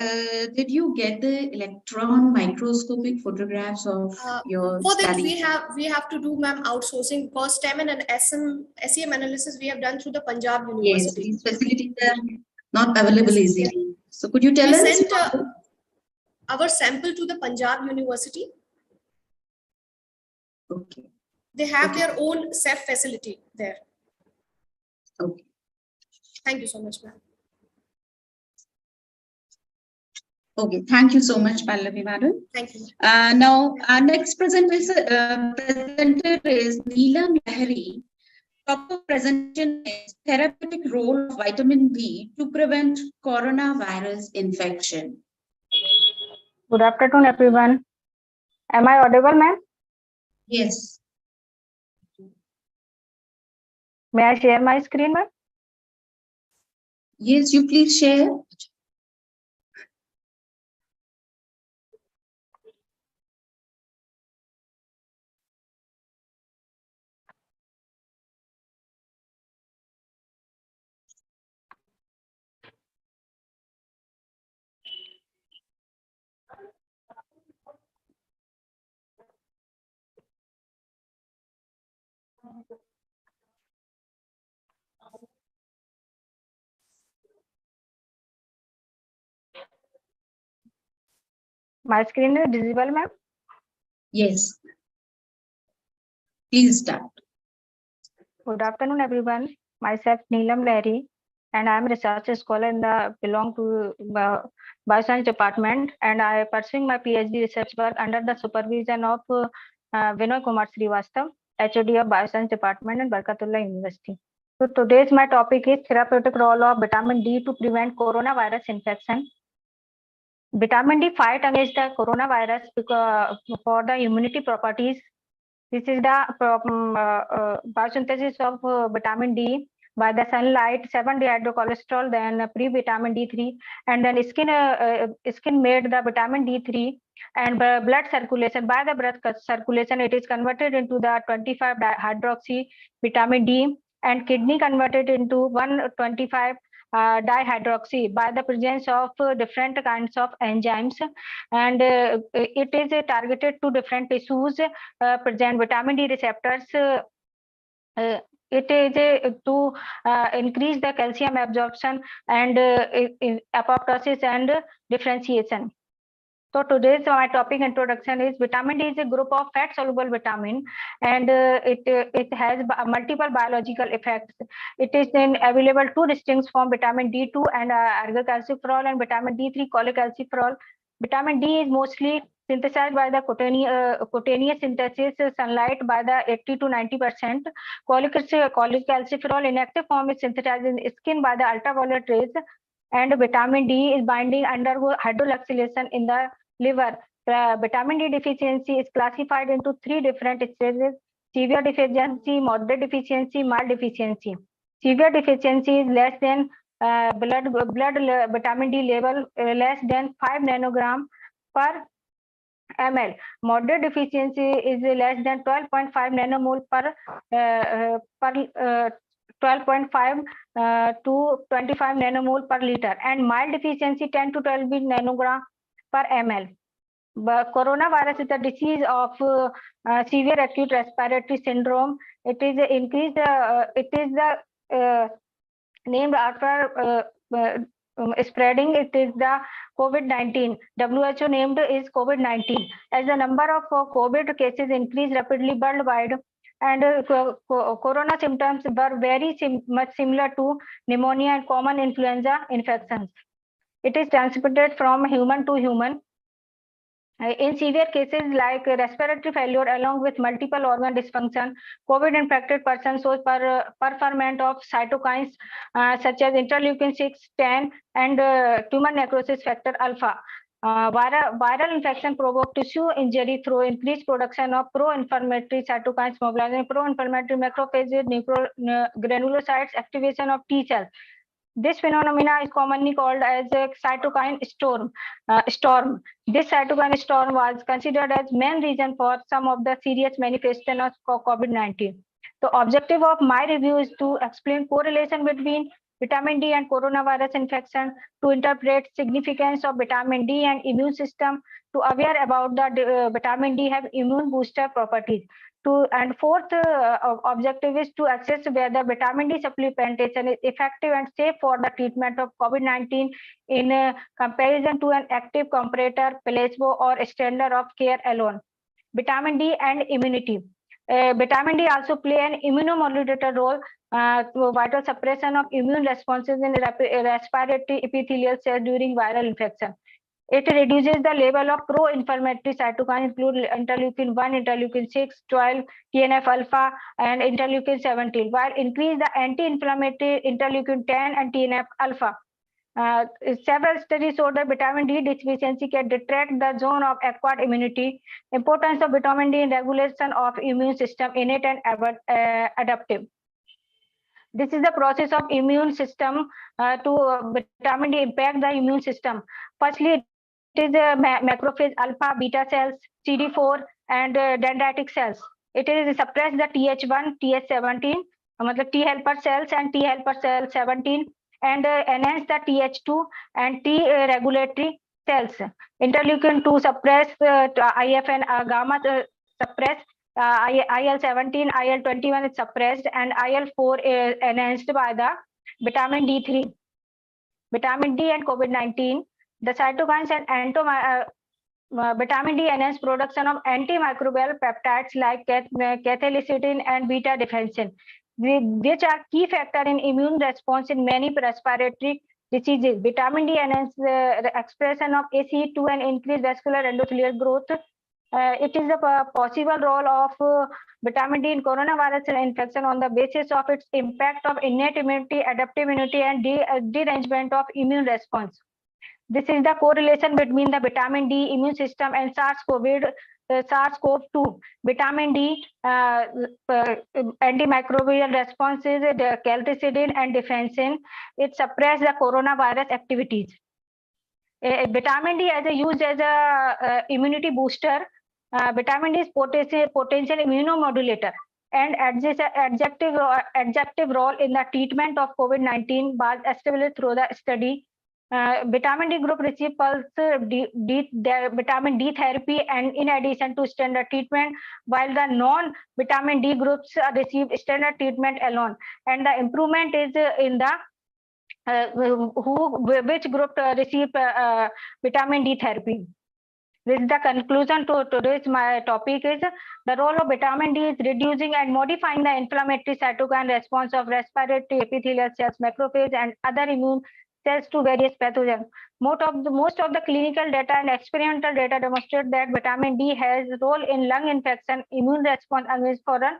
did you get the electron microscopic photographs of your for that study? we have to do, ma'am, outsourcing, because STEM and SEM analysis we have done through the Punjab University. Yes, these facilities are not available easily. So could you tell us? We sent our sample to the Punjab University. Okay. They have their own SEF facility there. Okay. Thank you so much, ma'am. Okay, thank you so much, Pallavi madam. Thank you. Now, our next presenter is Neelam Lahari. Topic presentation is therapeutic role of vitamin D to prevent coronavirus infection. Good afternoon, everyone. Am I audible, ma'am? Yes. May I share my screen, ma'am? Yes, you please share. My screen is visible, ma'am? Yes. Please start. Good afternoon, everyone. Myself Neelam Lahiri, and I am research scholar in the belong to Bioscience department, and I am pursuing my PhD research work under the supervision of Vinoy Kumar Srivastav, HOD of Bioscience department in Barkatullah University. So today's my topic is therapeutic role of vitamin D to prevent coronavirus infection. Vitamin D fight against the coronavirus because for the immunity properties. This is the biosynthesis of vitamin D by the sunlight, 7-dehydrocholesterol, then pre-vitamin D3, and then skin made the vitamin D3, and blood circulation. By the blood circulation, it is converted into the 25-hydroxy vitamin D, and kidney converted into 125 dihydroxy by the presence of different kinds of enzymes, and it is targeted to different tissues present vitamin D receptors. It is to increase the calcium absorption and apoptosis and differentiation. So today's my topic introduction is vitamin D is a group of fat soluble vitamin, and it has multiple biological effects. It is then available two distinct form, vitamin D2 and argocalciferol, and vitamin D3 cholecalciferol. Vitamin D is mostly synthesized by the cutaneous synthesis sunlight by the 80 to 90%. Cholecalciferol inactive form is synthesized in skin by the ultraviolet rays, and vitamin D is binding under hydroxylation in the liver. Vitamin D deficiency is classified into three different stages: severe deficiency, moderate deficiency, mild deficiency. Severe deficiency is less than blood vitamin D level less than 5 nanogram per ml. Moderate deficiency is less than 12.5 nanomole per 12.5 to 25 nanomole per liter, and mild deficiency 10 to 12 nanogram per ml. But coronavirus is a disease of severe acute respiratory syndrome. It is increased. It is the named after spreading. It is the COVID-19. WHO named is COVID-19 as the number of COVID cases increased rapidly worldwide, and corona symptoms were very much similar to pneumonia and common influenza infections. It is transmitted from human to human. In severe cases like respiratory failure along with multiple organ dysfunction, COVID-infected person shows performance of cytokines such as interleukin 6, 10, and tumor necrosis factor alpha. Viral infection provoke tissue injury through increased production of pro-inflammatory cytokines, mobilizing pro-inflammatory macrophages, granulocytes, activation of T cells. This phenomena is commonly called as a cytokine storm. This cytokine storm was considered as main reason for some of the serious manifestations of COVID-19. The objective of my review is to explain correlation between vitamin D and coronavirus infection, to interpret significance of vitamin D and immune system, to aware about the vitamin D have immune booster properties. And fourth objective is to assess whether vitamin D supplementation is effective and safe for the treatment of COVID-19 in comparison to an active comparator, placebo, or standard of care alone. Vitamin D and immunity. Vitamin D also play an immunomodulator role to vital suppression of immune responses in respiratory epithelial cells during viral infection. It reduces the level of pro-inflammatory cytokines, include interleukin 1, interleukin 6, 12, TNF alpha, and interleukin 17, while increase the anti-inflammatory interleukin 10 and TNF alpha. Several studies show that vitamin D deficiency can detract the zone of acquired immunity. Importance of vitamin D in regulation of immune system, innate and adaptive. This is the process of immune system to vitamin D impact the immune system. Firstly, it is macrophage alpha, beta cells, CD4, and dendritic cells. It is suppress the TH1, TH17, T helper cells and T helper cell 17, and enhance the TH2 and T regulatory cells. Interleukin 2 suppress IF and gamma suppress. IL-17, IL-21 is suppressed, and IL-4 is enhanced by the vitamin D3. Vitamin D and COVID-19, the cytokines and vitamin D enhances production of antimicrobial peptides like cathelicidin and beta defensin, which are key factor in immune response in many respiratory diseases. Vitamin D enhances the expression of ACE2 and increase vascular endothelial growth. It is a possible role of vitamin D in coronavirus infection on the basis of its impact of innate immunity, adaptive immunity, and derangement of immune response. This is the correlation between the vitamin D immune system and SARS-CoV-2. Vitamin D antimicrobial responses, the cathelicidin and defensin, it suppress the coronavirus activities. Vitamin D as a used as a immunity booster. Vitamin D is potential immunomodulator and adjunctive role in the treatment of COVID-19 was established through the study. Vitamin D group receive pulse vitamin D therapy and in addition to standard treatment, while the non-vitamin D groups receive standard treatment alone. And the improvement is in the which group receive vitamin D therapy. This is the conclusion to today's my topic is the role of vitamin D is reducing and modifying the inflammatory cytokine response of respiratory epithelial cells, macrophage, and other immune cells to various pathogens. Most of the clinical data and experimental data demonstrate that vitamin D has a role in lung infection, immune response against foreign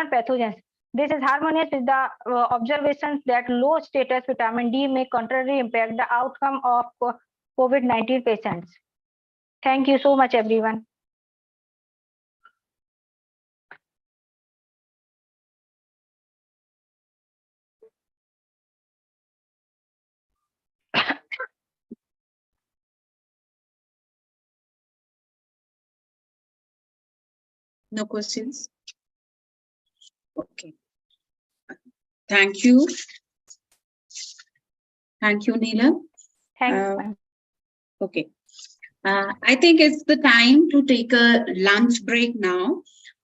pathogens. This is harmonious with the observations that low status vitamin D may contrarily impact the outcome of COVID-19 patients. Thank you so much, everyone. No questions? Okay. Thank you. Thank you, Neelam. Thanks. Okay. I think it's the time to take a lunch break now.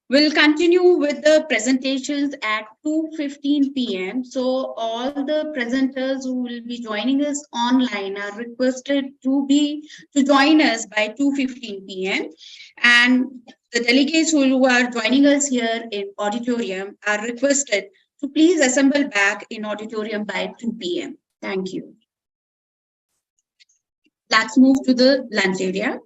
We'll continue with the presentations at 2:15 p.m. So all the presenters who will be joining us online are requested to join us by 2:15 p.m. And the delegates who are joining us here in auditorium are requested to please assemble back in auditorium by 2 p.m. Thank you. Let's move to the lunch area.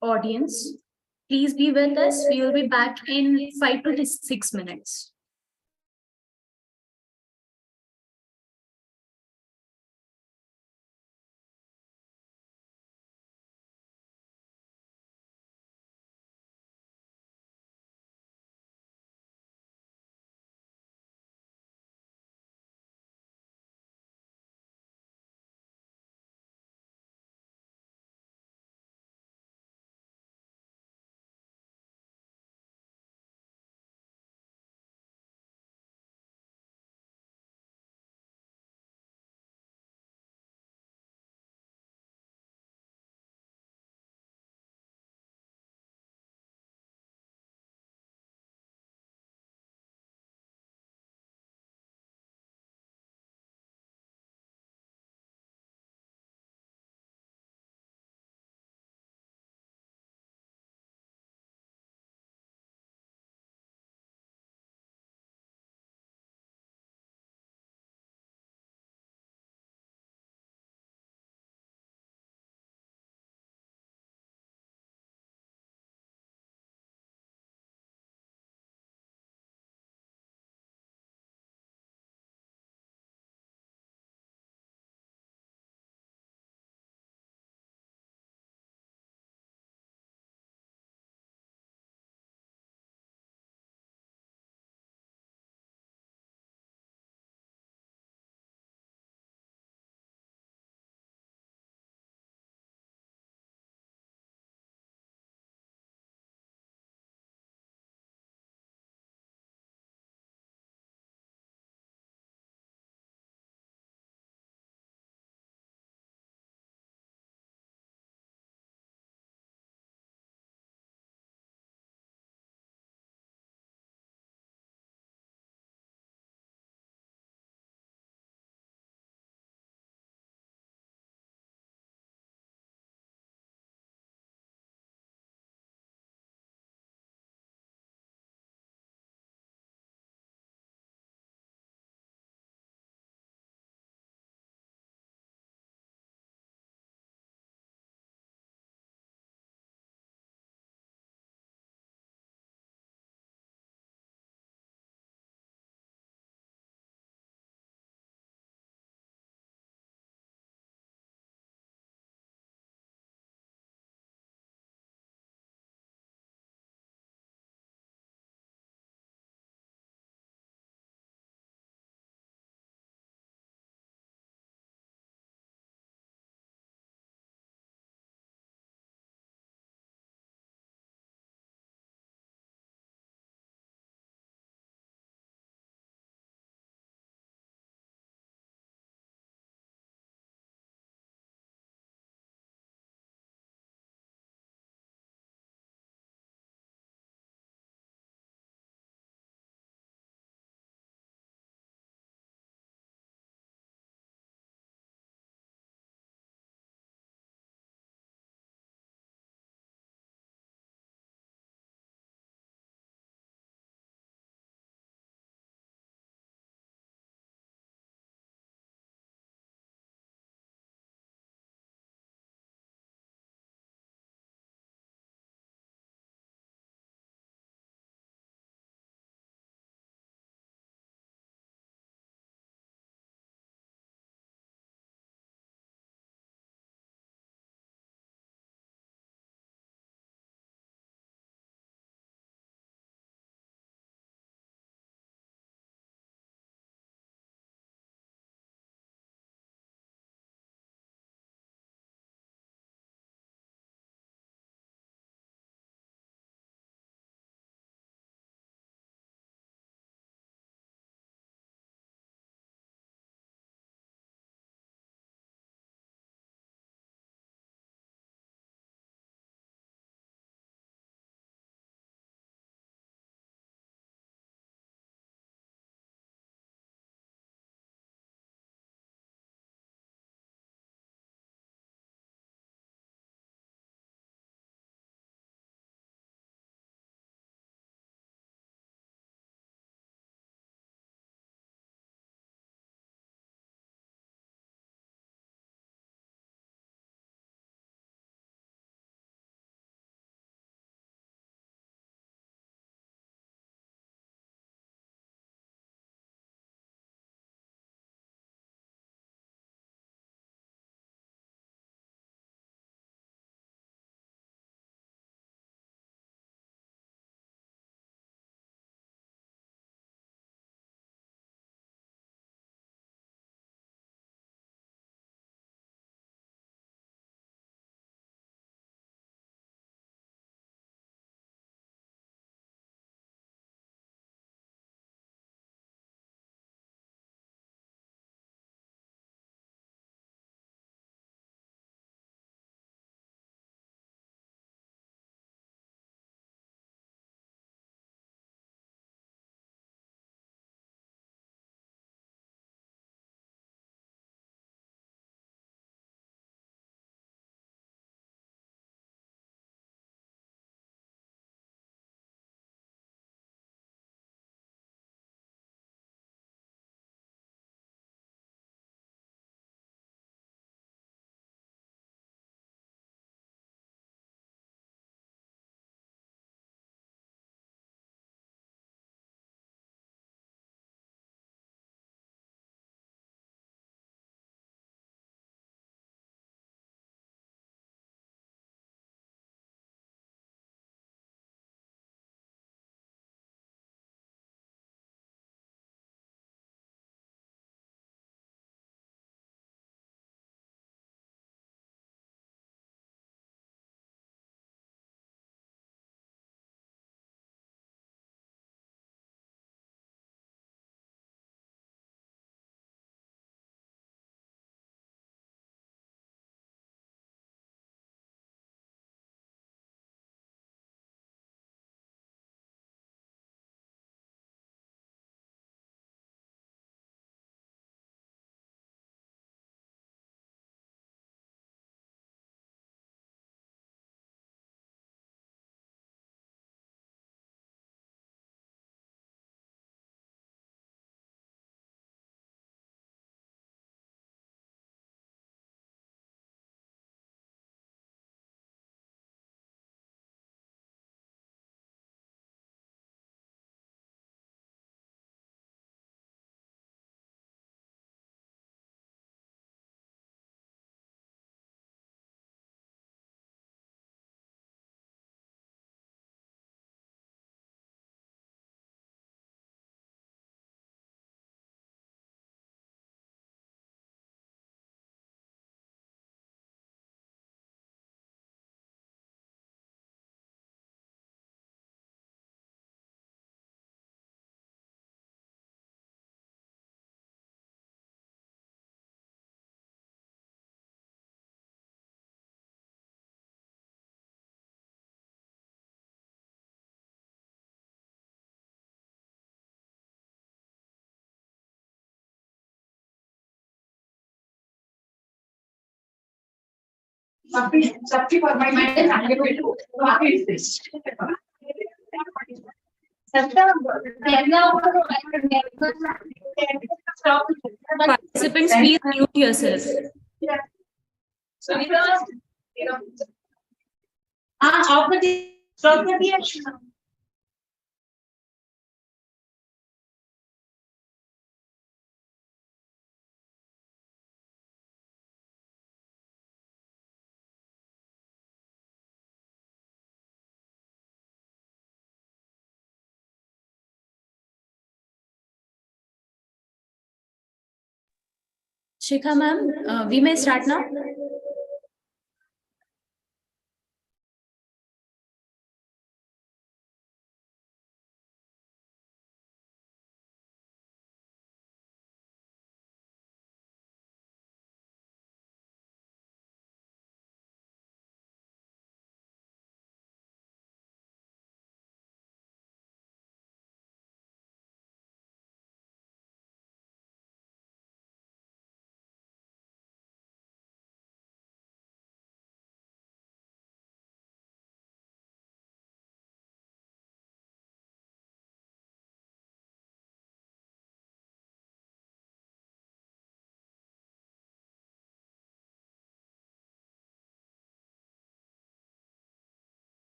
Audience, please be with us. We will be back in 5 to 6 minutes. सबकी permanent आगे बैठो तो आगे Participants, please mute yourself. Stop the Shikha ma'am, we may start now.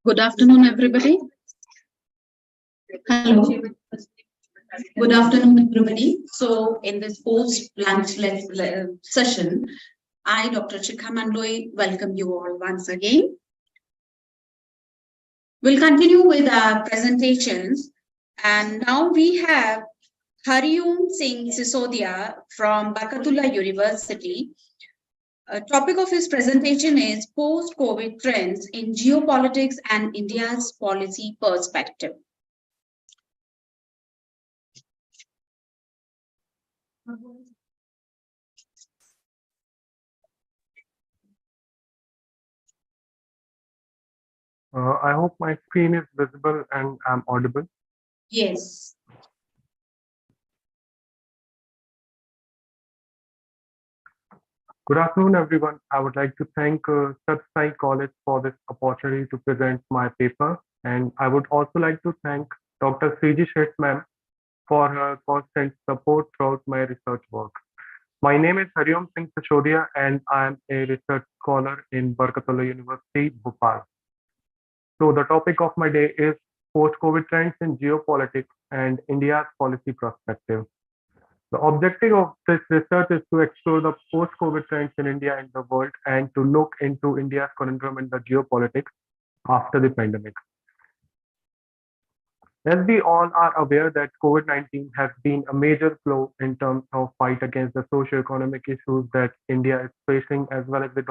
Good afternoon, everybody. Hello. Good afternoon, everybody. So, in this post-lunch session, I, Dr. Shikha Mandloi, welcome you all once again. We'll continue with our presentations. And now we have Hariom Singh Sisodia from Barkatullah University. Topic of his presentation is post-COVID trends in geopolitics and India's policy perspective. I hope my screen is visible and I'm audible. Yes. Good afternoon, everyone. I would like to thank Sathya College for this opportunity to present my paper. And I would also like to thank Dr. Sriji Shet ma'am for her constant support throughout my research work. My name is Hariom Singh Sisodia, and I am a research scholar in Barkatullah University, Bhopal. So the topic of my day is post-COVID trends in geopolitics and India's policy perspective. The objective of this research is to explore the post-COVID trends in India and the world and to look into India's conundrum in the geopolitics after the pandemic. As we all are aware that COVID-19 has been a major blow in terms of fight against the socio-economic issues that India is facing, as well as the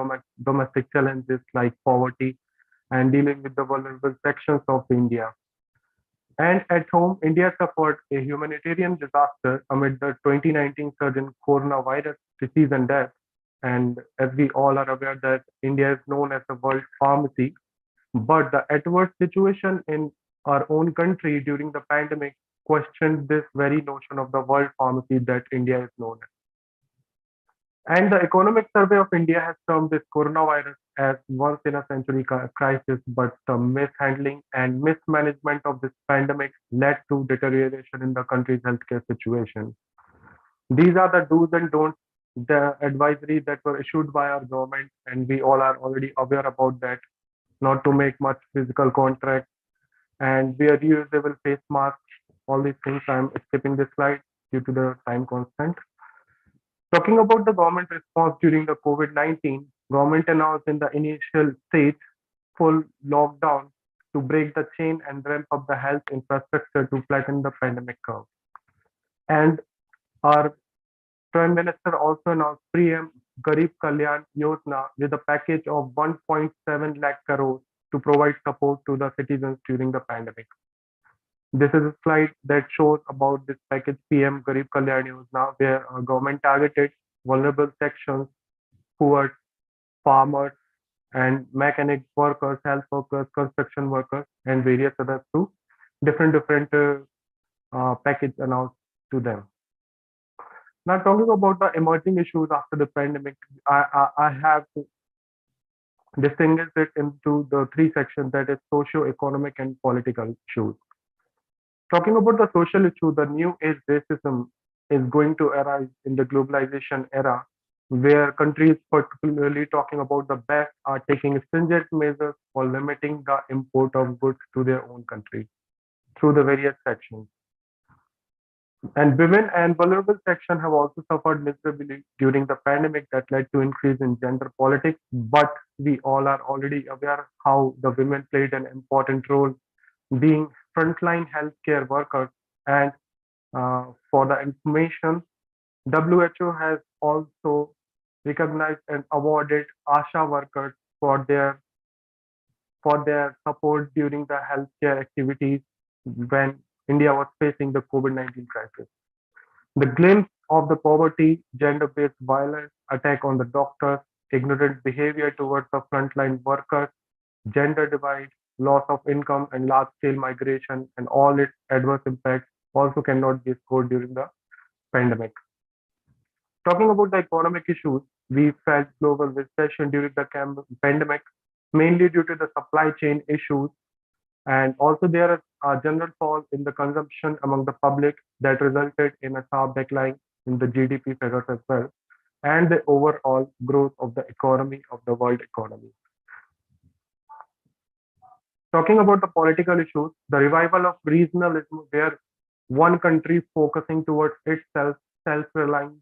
domestic challenges like poverty and dealing with the vulnerable sections of India. And at home, India suffered a humanitarian disaster amid the 2019 surge in coronavirus disease and death. And as we all are aware that India is known as the world pharmacy, but the adverse situation in our own country during the pandemic questioned this very notion of the world pharmacy that India is known as. And the Economic Survey of India has termed this coronavirus as once in a century crisis, but the mishandling and mismanagement of this pandemic led to deterioration in the country's healthcare situation. These are the do's and don'ts, the advisories that were issued by our government, and we all are already aware about that. Not to make much physical contact and wear reusable face masks, all these things. I'm skipping this slide due to the time constraint. Talking about the government response during the COVID-19, government announced in the initial stage full lockdown to break the chain and ramp up the health infrastructure to flatten the pandemic curve. And our Prime Minister also announced PM Garib Kalyan Yojana with a package of 1.7 lakh crore to provide support to the citizens during the pandemic. This is a slide that shows about this package PM Garib Kalyan Yojana, where government targeted vulnerable sections, poor farmers, and mechanic workers, health workers, construction workers, and various others too. different package announced to them. Now, talking about the emerging issues after the pandemic, I have distinguished it into the three sections, that is socio-economic and political issues. Talking about the social issue, the new age racism is going to arise in the globalization era, where countries, particularly talking about the best, are taking stringent measures for limiting the import of goods to their own country through the various sections. And women and vulnerable sections have also suffered miserably during the pandemic that led to increase in gender politics. But we all are already aware how the women played an important role being frontline healthcare workers. And for the information, WHO has also recognized and awarded ASHA workers for their support during the healthcare activities when India was facing the COVID-19 crisis. The glimpse of the poverty, gender-based violence, attack on the doctors, ignorant behavior towards the frontline workers, gender divide, loss of income, and large-scale migration, and all its adverse impacts also cannot be scored during the pandemic. Talking about the economic issues, we felt global recession during the pandemic, mainly due to the supply chain issues, and also there is a general fall in the consumption among the public that resulted in a sharp decline in the GDP figures as well, and the overall growth of the economy of the world economy. Talking about the political issues, the revival of regionalism, where one country focusing towards itself, self-reliance,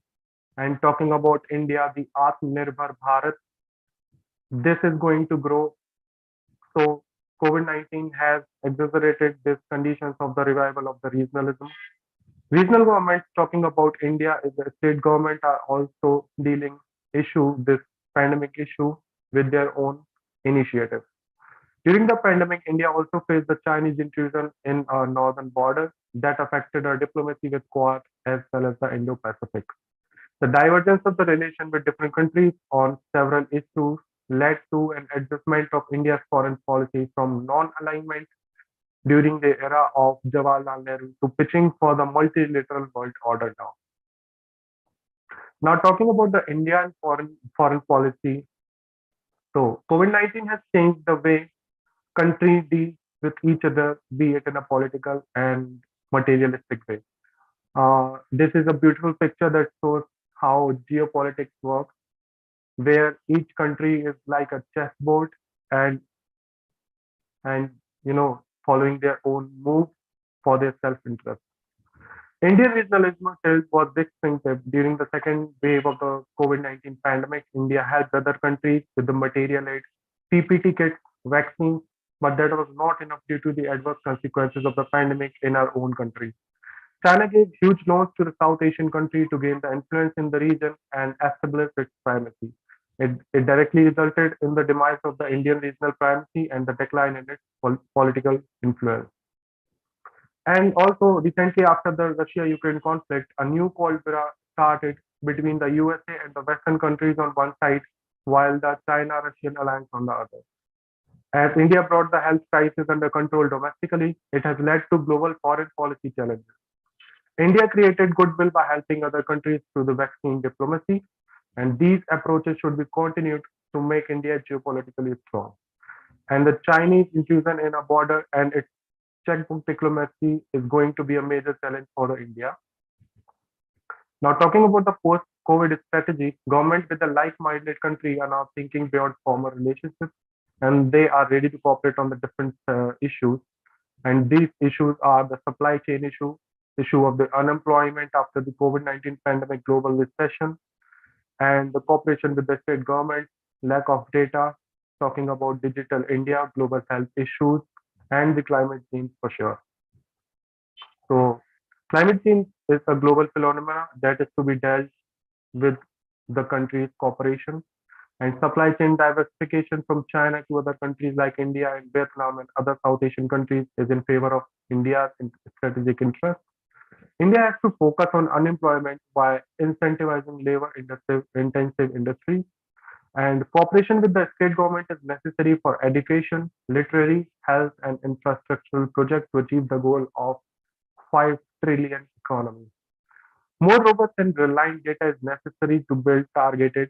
and talking about India, the Atmanirbhar Bharat, this is going to grow. So COVID-19 has exacerbated these conditions of the revival of the regionalism. Regional governments, talking about India, the state government are also dealing this pandemic issue with their own initiatives. During the pandemic, India also faced the Chinese intrusion in our northern border that affected our diplomacy with Quad as well as the Indo-Pacific. The divergence of the relation with different countries on several issues led to an adjustment of India's foreign policy from non-alignment during the era of Jawaharlal Nehru to pitching for the multilateral world order now. Now talking about the Indian foreign policy, so COVID-19 has changed the way countries deal with each other, be it in a political and materialistic way. This is a beautiful picture that shows how geopolitics works, where each country is like a chessboard and following their own moves for their self-interest. Indian regionalism tilt was distinctive during the second wave of the COVID-19 pandemic. India helped other countries with the material aid, PPT kits, vaccines, but that was not enough due to the adverse consequences of the pandemic in our own country. China gave huge loans to the South Asian country to gain the influence in the region and establish its primacy. It directly resulted in the demise of the Indian regional primacy and the decline in its political influence. And also, recently after the Russia-Ukraine conflict, a new Cold War started between the USA and the Western countries on one side, while the China-Russian alliance on the other. As India brought the health crisis under control domestically, it has led to global foreign policy challenges. India created goodwill by helping other countries through the vaccine diplomacy, and these approaches should be continued to make India geopolitically strong. And the Chinese intrusion in our border and its checkbook diplomacy is going to be a major challenge for India. Now, talking about the post-COVID strategy, government with a like-minded country are now thinking beyond former relationships, and they are ready to cooperate on the different issues. And these issues are the supply chain issue of the unemployment after the COVID-19 pandemic, global recession, and the cooperation with the state government, lack of data, talking about digital India, global health issues, and the climate change for sure. So climate change is a global phenomenon that is to be dealt with the country's cooperation, and supply chain diversification from China to other countries like India and Vietnam and other South Asian countries is in favor of India's strategic interest. India has to focus on unemployment by incentivizing labor-intensive industries. And cooperation with the state government is necessary for education, literary, health, and infrastructural projects to achieve the goal of 5 trillion economy. More robust and reliant data is necessary to build targeted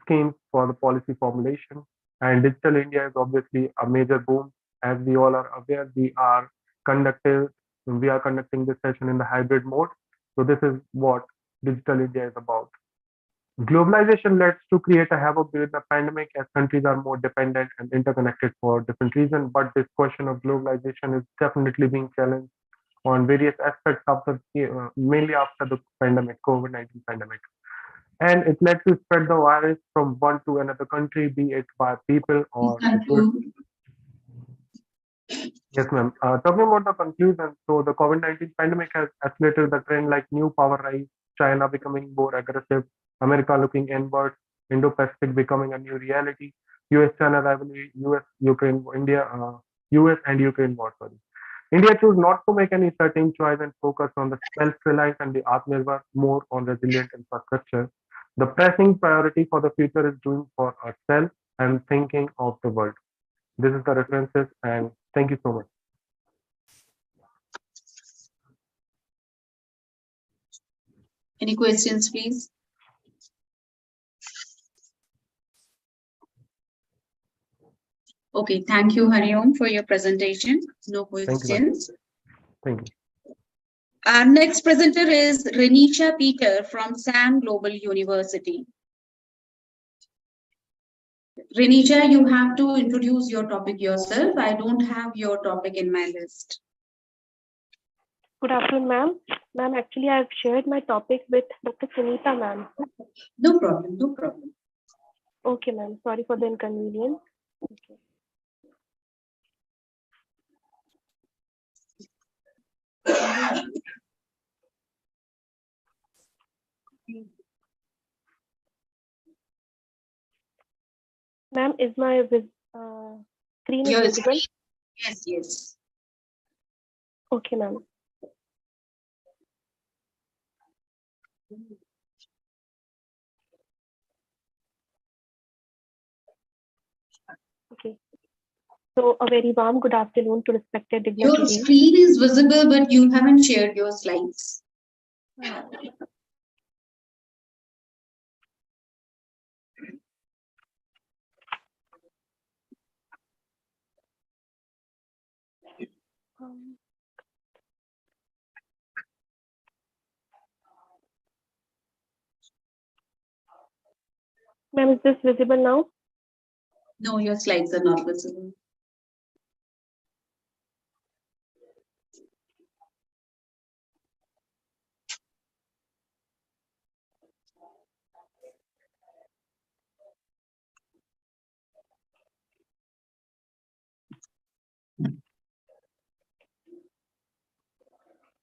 schemes for the policy formulation. And Digital India is obviously a major boom. As we all are aware, we are conducting this session in the hybrid mode. So this is what Digital India is about. Globalization leads to create a havoc during the pandemic as countries are more dependent and interconnected for different reasons. But this question of globalization is definitely being challenged on various aspects after, mainly after the pandemic, COVID-19 pandemic. And it led to spread the virus from one to another country, be it by people or goods. Yes, ma'am. Talking about the conclusion, so the COVID-19 pandemic has accelerated the trend like new power rise, China becoming more aggressive, America looking inward, Indo-Pacific becoming a new reality, US-China rivalry, US and Ukraine war. Sorry. India chose not to make any certain choice and focus on the self-reliance and the Atmanirbhar more on resilient infrastructure. The pressing priority for the future is doing for ourselves and thinking of the world. This is the references, and thank you so much. Any questions, please? Okay, thank you, Hariom, for your presentation. No questions. Thank you. Our next presenter is Renisha Peter from Sam Global University. Renisha, you have to introduce your topic yourself. I don't have your topic in my list. Good afternoon, ma'am. Ma'am, actually, I've shared my topic with Dr. Sunita, ma'am. No problem, no problem. Okay, ma'am. Sorry for the inconvenience. Okay. Ma'am, is my screen visible? Yes, yes. Okay, ma'am. Okay. So a very warm good afternoon to respected dignitaries. Your screen is visible, but you haven't shared your slides. Ma'am, is this visible now? No, your slides are not visible.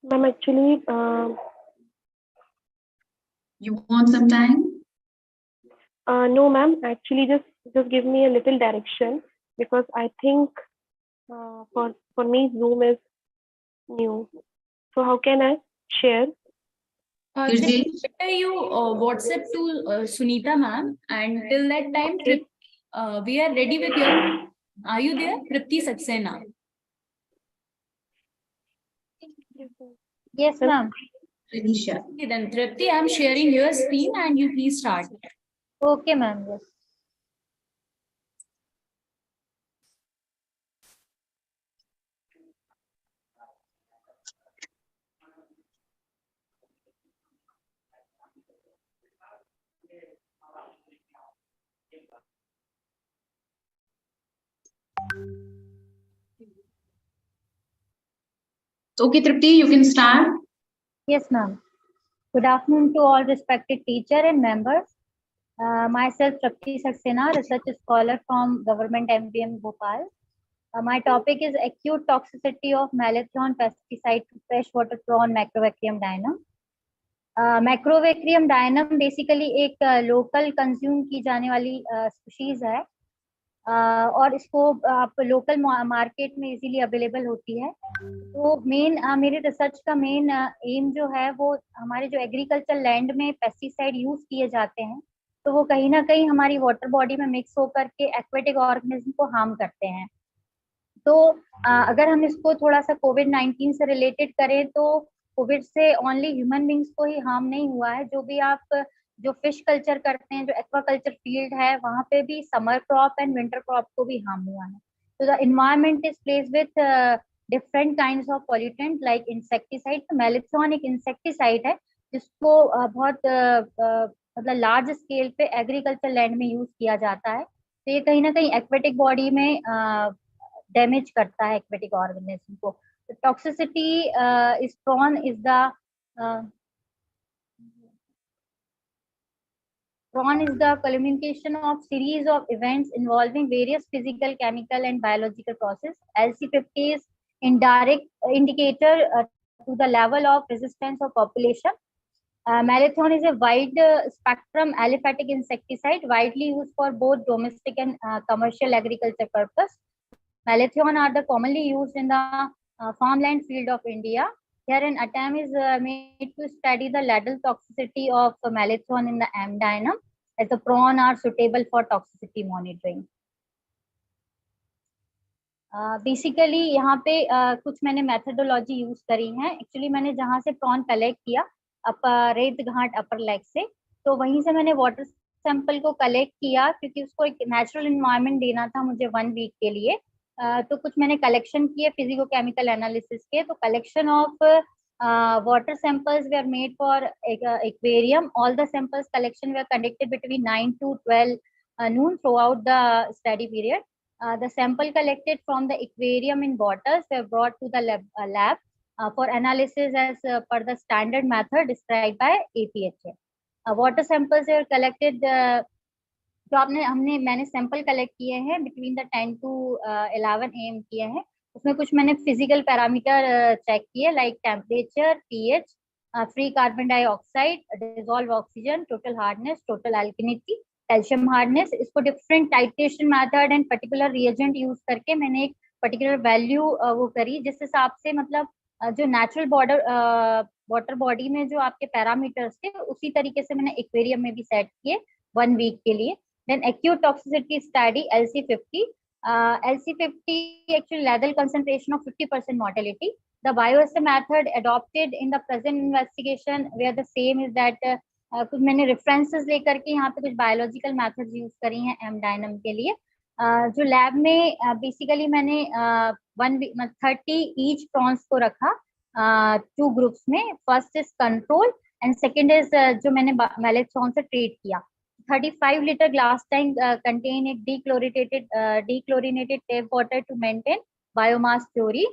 Ma'am, actually, you want some time? No, ma'am. Actually, just give me a little direction because I think for me Zoom is new. So how can I share? Better you WhatsApp to Sunita ma'am, and till that time, we are ready with your. Are you there, Tripti Saxena? Yes, ma'am. Okay, then Tripti, I'm sharing your screen, and you please start. Okay, ma'am. Yes. Okay, Tripti, you can start. Yes, ma'am. Good afternoon to all respected teacher and members. Myself, Tripti Saxena, research scholar from Government MBM Bhopal. My topic is acute toxicity of malathion pesticide to freshwater prawn macrovacrium dynam. मैक्रोवेक्रियम डायनम basically एक local consume की जाने वाली species है और इसको आप लोकल मार्केट में इजीली अवेलेबल होती है। तो मेन मेरे रिसर्च का मेन एम जो है वो हमारे जो एग्रीकल्चर लैंड में पेस्टिसाइड यूज किए जाते हैं तो वो कहीं ना कहीं हमारी वाटर बॉडी में मिक्स होकर के एक्वेटिक ऑर्गेनिज्म को हार्म करते हैं। तो अगर हम इसको थोड़ा सा कोविड-19 से रिलेटेड करें तो कोविड से ओनली ह्यूमन बींग्स को ही हार्म नहीं हुआ है, जो भी आप जो फिश कल्चर करते हैं, जो एक्वाकल्चर फील्ड है, वहाँ पे भी summer crop and winter crop को भी हार्म हुआ है। तो the environment is place with different kinds of pollutant like insecticide. तो मैलिथ्रॉन एक इंसेक्टिसाइड है जिसको बहुत मतलब लार्ज स्केल पे एग्रीकल्चर लैंड में यूज किया जाता है। तो ये कहीं ना कहीं एक्वेटिक बॉडी में डैमेज करता है एक्वेटिक ऑर्गेनिज्म को। Toxicity is prawn is the Prawn is the culmination of series of events involving various physical, chemical, and biological processes. LC50 is indirect indicator to the level of resistance of population. Marathon is a wide spectrum aliphatic insecticide, widely used for both domestic and commercial agriculture purpose. Malathion are the commonly used in the farmland field of India. Here an attempt is made to study the lethal toxicity of malathion in the M dynam, as the prawn are suitable for toxicity monitoring. Basically यहाँ पे कुछ मैंने methodology use करी है। Actually मैंने जहाँ से prawn collect किया रेत घाट अपर लेक से, तो वहीं से मैंने वाटर सैंपल को कलेक्ट किया क्योंकि उसको एक नेचुरल एनवायरनमेंट देना था मुझे 1 वीक के लिए। तो कुछ मैंने कलेक्शन किए फिजिको केमिकल एनालिसिस के। तो collection of water samples were made for aquarium. All the samples collection were conducted between 9 to 12 noon throughout the study period. The sample collected from the aquarium in waters were brought to the lab for analysis as per the standard method described by APHA. Water samples were collected. जो मैंने sample collect किए हैं between the 10 to 11 AM किए हैं। उसमें कुछ मैंने physical parameter check किए like temperature, pH, free carbon dioxide, dissolve oxygen, total hardness, total alkalinity, calcium hardness. इसको different titration method and particular reagent use करके मैंने एक पर्टिकुलर वैल्यू वो करी, जिस हिसाब से मतलब जो नेचुरल वाटर बॉडी में जो आपके पैरामीटर्स थे उसी तरीके से मैंने एक्वेरियम में भी सेट किए 1 वीक के लिए। Then acute toxicity study LC50. LC50 actually lethal concentration of 50% mortality. The bioassay method adopted in the present investigation where the same is that कुछ मैंने references लेकर के यहाँ पे कुछ biological methods use करी हैं M dynam के लिए। जो lab में basically मैंने 30 each prawns को रखा 2 groups में। First is control and second is जो मैंने malathion से treat किया। 35 liter glass tank contain a dechlorinated tap water to maintain biomass theory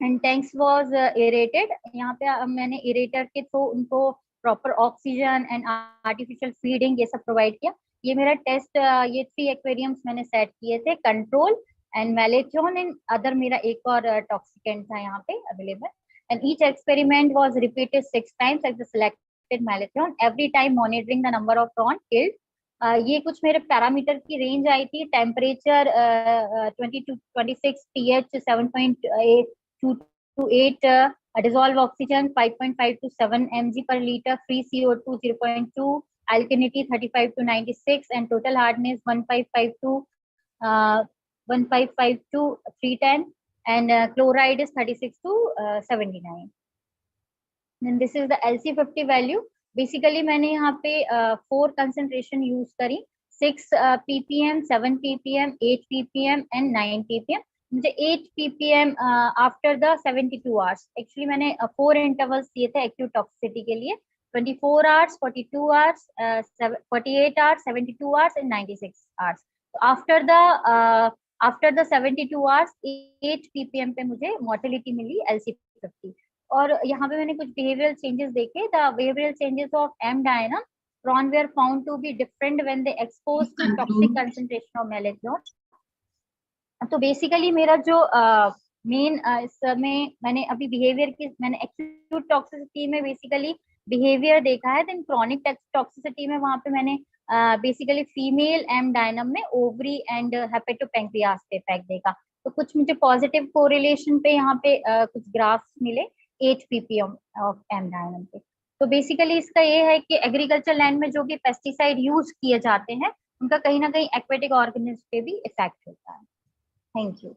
and tanks was aerated. यहाँ पे मैंने aerator के थ्रू उनको proper oxygen and artificial feeding ये सब provide किया। ये मेरा टेस्ट ये 3 aquariums मैंने सेट किए थे, कंट्रोल एंड मैलेथियन एंड अदर मेरा एक और टॉक्सिकेंट था यहाँ पे available. And each experiment was repeated 6 times at the selected malathion, every time monitoring the number of prawn killed. ये कुछ मेरे पैरामीटर की रेंज आई थी। Temperature 20 to 26, pH 7.8 to 8, dissolved oxygen 5.5 to 7 mg per liter, free CO2 0.2, alkalinity 35 to 96, and total hardness 155 to 310, and chloride is 36 to 79. Then this is the LC50 value. Basically मैंने यहाँ पे 4 concentration use करी, 6 ppm, 7 ppm, 8 ppm and 9 ppm. मुझे 8 ppm after the 72 hours. Actually मैंने 4 intervals दिए थे acute toxicity के लिए, 24 hours, 42 hours, 48 hours, 72 hours and 96 hours. So after the 72 hours 8 ppm पे मुझे mortality मिली LC50। और यहाँ पे मैंने कुछ behavioral changes देखे। The behavioral changes of M dynam prawn were found to be different when they exposed to toxic concentration of malathion. तो basically मेरा जो मेन इसमें मैंने अभी बिहेवियर की मैंने एक्यूट टॉक्सिसिटी में बेसिकली बिहेवियर देखा है। देन क्रॉनिक टॉक्सिसिटी में वहाँ पे मैंने बेसिकली फीमेल एम डायनम में ओवरी एंड हेपेटोपेंक्रियास पे इफेक्ट देखा। तो कुछ मुझे पॉजिटिव कोरिलेशन पे यहाँ पे कुछ ग्राफ्स मिले 8 ppm ऑफ एम डायनम पे। तो बेसिकली इसका ये है कि एग्रीकल्चर लैंड में जो भी पेस्टिसाइड यूज किए जाते हैं उनका कहीं ना कहीं एक्वेटिक ऑर्गेनिज्म पे भी इफेक्ट होता है। Thank you.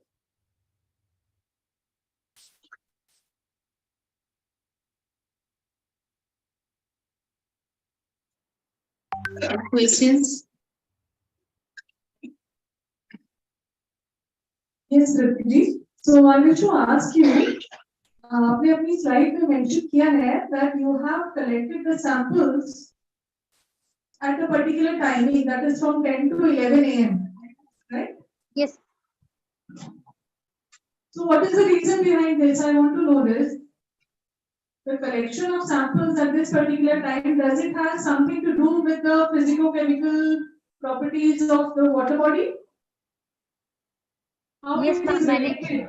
Questions? Yes, Riddhi. So I wish to ask you, आपने अपनी slide में mention किया है that you have collected the samples at a particular timing, that is from 10 to 11 a.m. Right? Yes. So what is the reason behind this? I want to know this. The collection of samples at this particular time, does it have something to do with the physicochemical properties of the water body? How Yes, it is ma'am. related?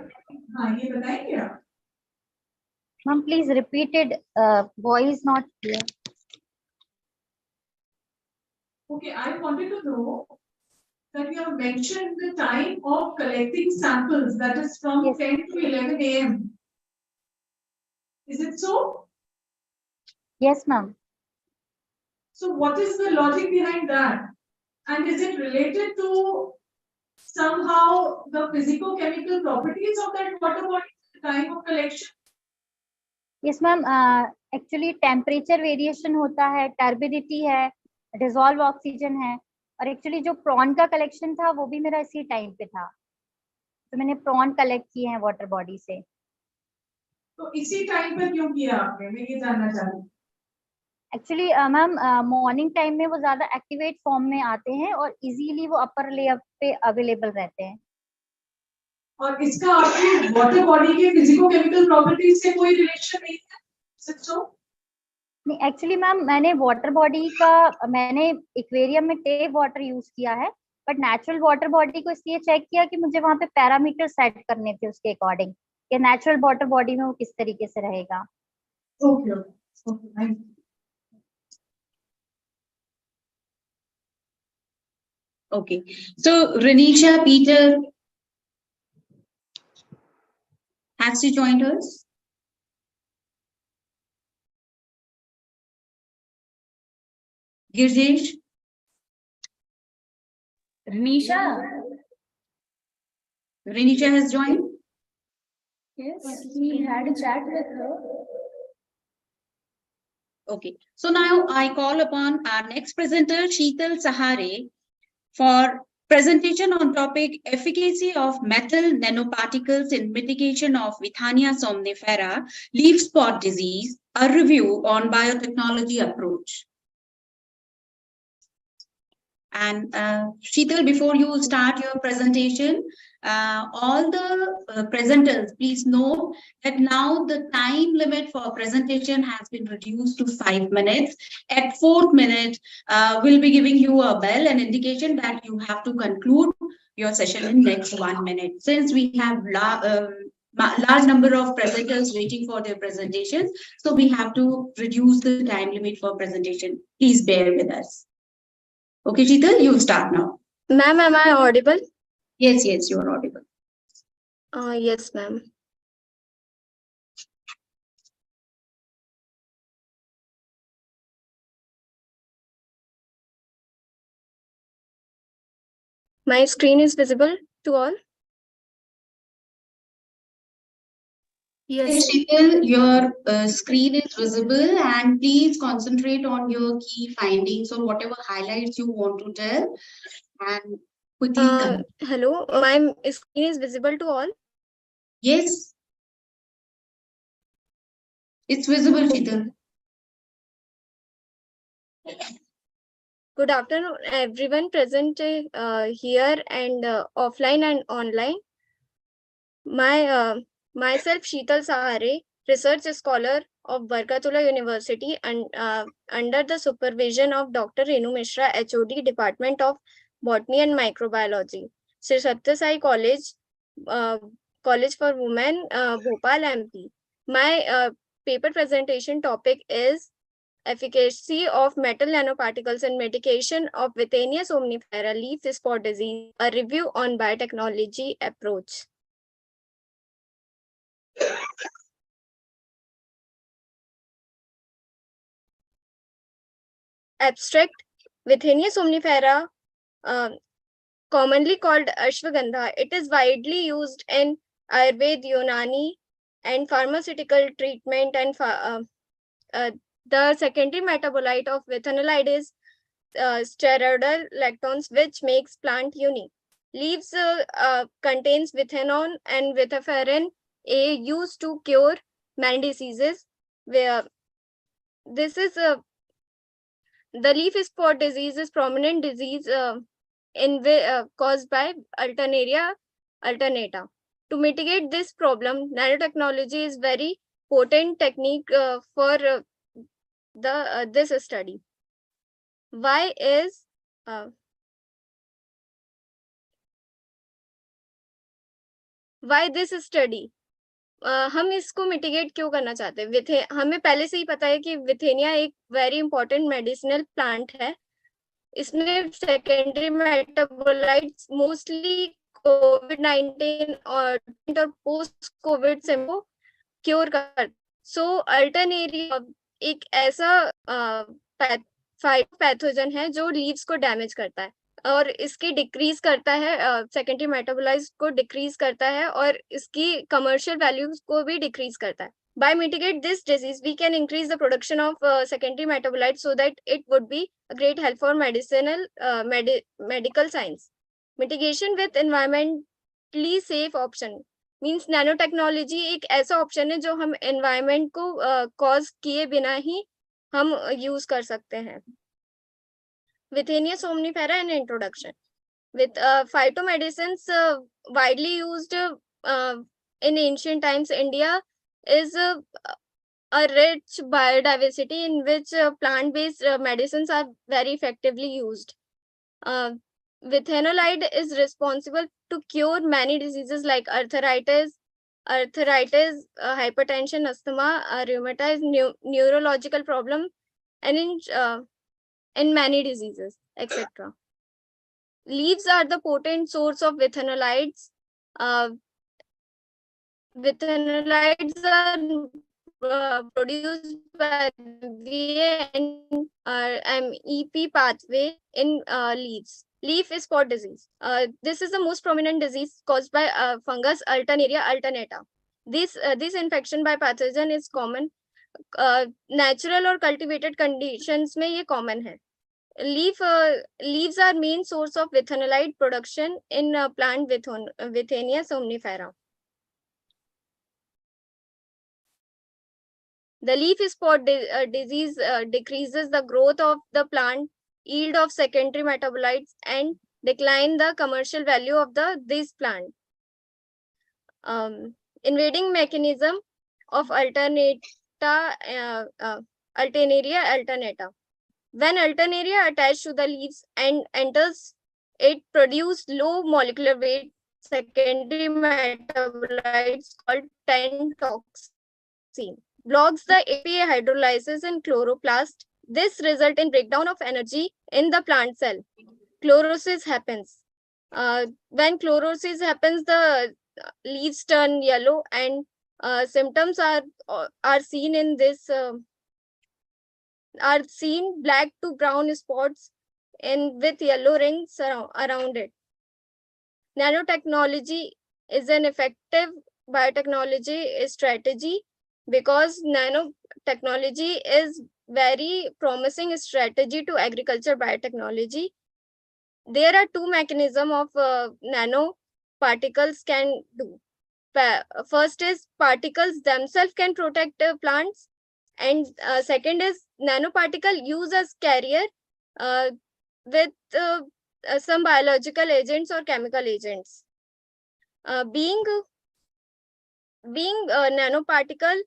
हाँ, ये बताएंगे आप? Ma'am, please repeat it. Voice not clear. Okay, I wanted to know that you have mentioned the time of collecting samples, that is from 10 to 11 a.m. Is it so? Yes, ma'am. So what is the logic behind that? And is it related to somehow the physicochemical properties of that water body at the time of collection? Yes, ma'am. Actually, temperature variation होता है, turbidity है, dissolve oxygen है, और actually जो prawn का collection था वो भी मेरा इसी टाइम पे था, तो मैंने प्रॉन कलेक्ट किए हैं वाटर बॉडी से। तो इसी टाइम पर क्यों किया आपने, मैं ये जानना चाहती हूँ। एक्चुअली मैम मॉर्निंग टाइम में वो ज्यादा एक्टिवेट फॉर्म में आते हैं और इजीली वो अपर लेयर पे अवेलेबल रहते हैं। और इसका आपकी वाटर बॉडी के फिजिको-केमिकल प्रॉपर्टीज से कोई रिलेशन नहीं है, सच तो? नहीं, एक्चुअली मैम मैंने वाटर बॉडी का मैंने एक्वेरियम में टेप वाटर यूज किया है, बट नेचुरल वाटर बॉडी को इसलिए चेक किया कि मुझे वहाँ पे पैरामीटर सेट करने थे उसके अकॉर्डिंग कि नेचुरल वाटर बॉडी में वो किस तरीके से रहेगा। Okay okay, thank you. Okay, so Renisha Peter has she joined us? Girjesh? Renisha? Renisha has joined? Yes, we had a chat with her. Okay, so now I call upon our next presenter, Sheetal Sahare, for presentation on topic efficacy of metal nanoparticles in mitigation of Withania somnifera leaf spot disease, a review on biotechnology approach. And Sheetal, before you start your presentation, all the presenters, please note that now the time limit for presentation has been reduced to 5 minutes. At 4th minute, we'll be giving you a bell, an indication that you have to conclude your session in next 1 minute. Since we have large number of presenters waiting for their presentations, so we have to reduce the time limit for presentation. Please bear with us. Okay, Sheetal, you start now. Ma'am, am I audible? Yes, yes, you are audible. Yes, ma'am. My screen is visible to all? Yes, Sheetal, your screen is visible, and please concentrate on your key findings or whatever highlights you want to tell, and quickly come. Hello, my screen is visible to all? Yes, it's visible, Sheetal. Good afternoon, everyone present here and offline and online. Myself, Sheetal Sahare, research scholar of Barkatullah University, and under the supervision of Dr. Renu Mishra, HOD, Department of Botany and Microbiology, Sri Sathya Sai College, College for Women, Bhopal, MP. My paper presentation topic is efficacy of metal nanoparticles in mitigation of Withania somnifera leaf spot disease, a review on biotechnology approach. Abstract, Withenia somnifera, commonly called ashwagandha. It is widely used in Ayurveda, Unani, and pharmaceutical treatment. And the secondary metabolite of withanolide is steroidal lactones, which makes plant unique. Leaves contains withanol and withaferin A used to cure many diseases. Where this is the leaf spot disease is prominent disease caused by Alternaria alternata. To mitigate this problem, nanotechnology is very potent technique for this study. Why is why this study? हम इसको mitigate क्यों करना चाहते हैं? हमें पहले से ही पता है कि विथेनिया एक वेरी इंपॉर्टेंट मेडिसिनल प्लांट है. इसमें सेकेंडरी मेटाबोलाइट्स मोस्टली कोविड-19 और पोस्ट कोविड से क्योर कर. सो अल्टरनेरिया एक ऐसा पैथोजन है जो लीव्स को डैमेज करता है और इसकी डिक्रीज करता है, सेकेंडरी मेटाबोलाइट्स को डिक्रीज करता है और इसकी कमर्शियल वैल्यूज को भी डिक्रीज करता है. By mitigate this disease, we can increase the production of secondary metabolites so that it would be a great help for medical science. Mitigation with environmentally safe option means nanotechnology एक ऐसा option है जो हम environment को cause किए बिना ही हम use कर सकते हैं. Withenia somnifera and introduction. With phytomedicines widely used in ancient times, India is a rich biodiversity in which plant-based medicines are very effectively used. Withanolide is responsible to cure many diseases like arthritis, hypertension, asthma, rheumatoid, neurological problem, and in many diseases, etc. Leaves are the potent source of withanolides. Withanolides are produced by VA and MEP pathway in leaves. Leaf spot disease. This is the most prominent disease caused by fungus Alternaria alternata. This infection by pathogen is common. Natural और cultivated conditions में ये common है. Leaves are main source of withanolide production in plant Withenia somnifera. The leaf spot disease decreases the growth of the plant, yield of secondary metabolites, and decline the commercial value of this plant. Invading mechanism of Alternaria alternata. When Alternaria attached to the leaves and enters, it produces low molecular weight secondary metabolites called 10-toxin. Blocks the APA hydrolysis in chloroplast. This results in breakdown of energy in the plant cell. Chlorosis happens. When chlorosis happens, the leaves turn yellow and symptoms are seen in this are seen black to brown spots with yellow rings around it. Nanotechnology is an effective biotechnology strategy because nanotechnology is very promising strategy to agriculture biotechnology. There are two mechanisms of nanoparticles can do. First is particles themselves can protect plants, and second is nanoparticle used as carrier with some biological agents or chemical agents. Being nanoparticle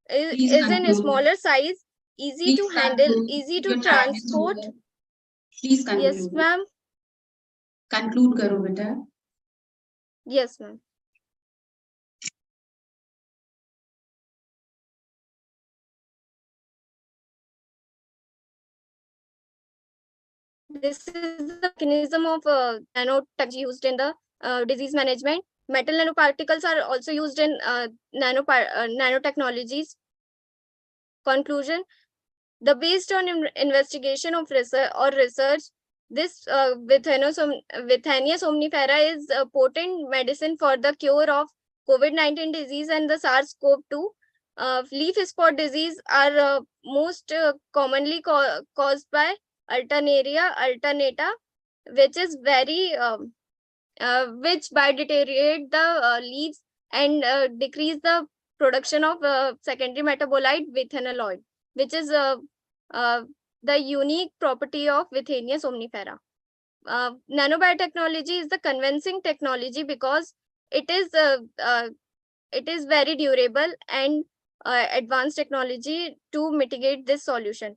is in a smaller size, easy to handle, easy to transport. Please conclude. Yes, ma'am. Conclude karo beta. Yes, ma'am. This is the mechanism of nanotechnology used in the disease management. Metal nanoparticles are also used in nanotechnologies. Conclusion: The based on investigation of research, this Withania somnifera is a potent medicine for the cure of COVID-19 disease and the SARS-CoV-2. Leaf spot disease are most commonly caused by Alternaria alternata, which is very which by deteriorate the leaves and decrease the production of secondary metabolite withanol, which is the unique property of Withania somnifera. Nanobiotechnology is the convincing technology because it is very durable and advanced technology to mitigate this solution.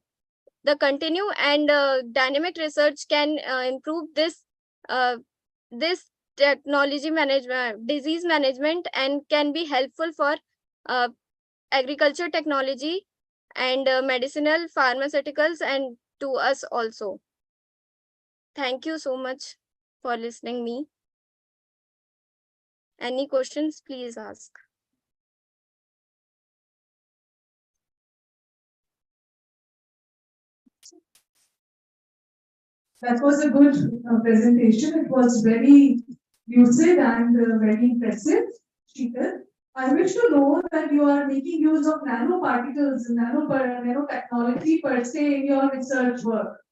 The continue and dynamic research can improve this technology management, disease management, and can be helpful for agriculture technology and medicinal pharmaceuticals and to us also. Thank you so much for listening me. Any questions, please ask. That was a good presentation. It was very lucid and very impressive, Sheetal. I wish to know that you are making use of nanoparticles, nanotechnology per se in your research work.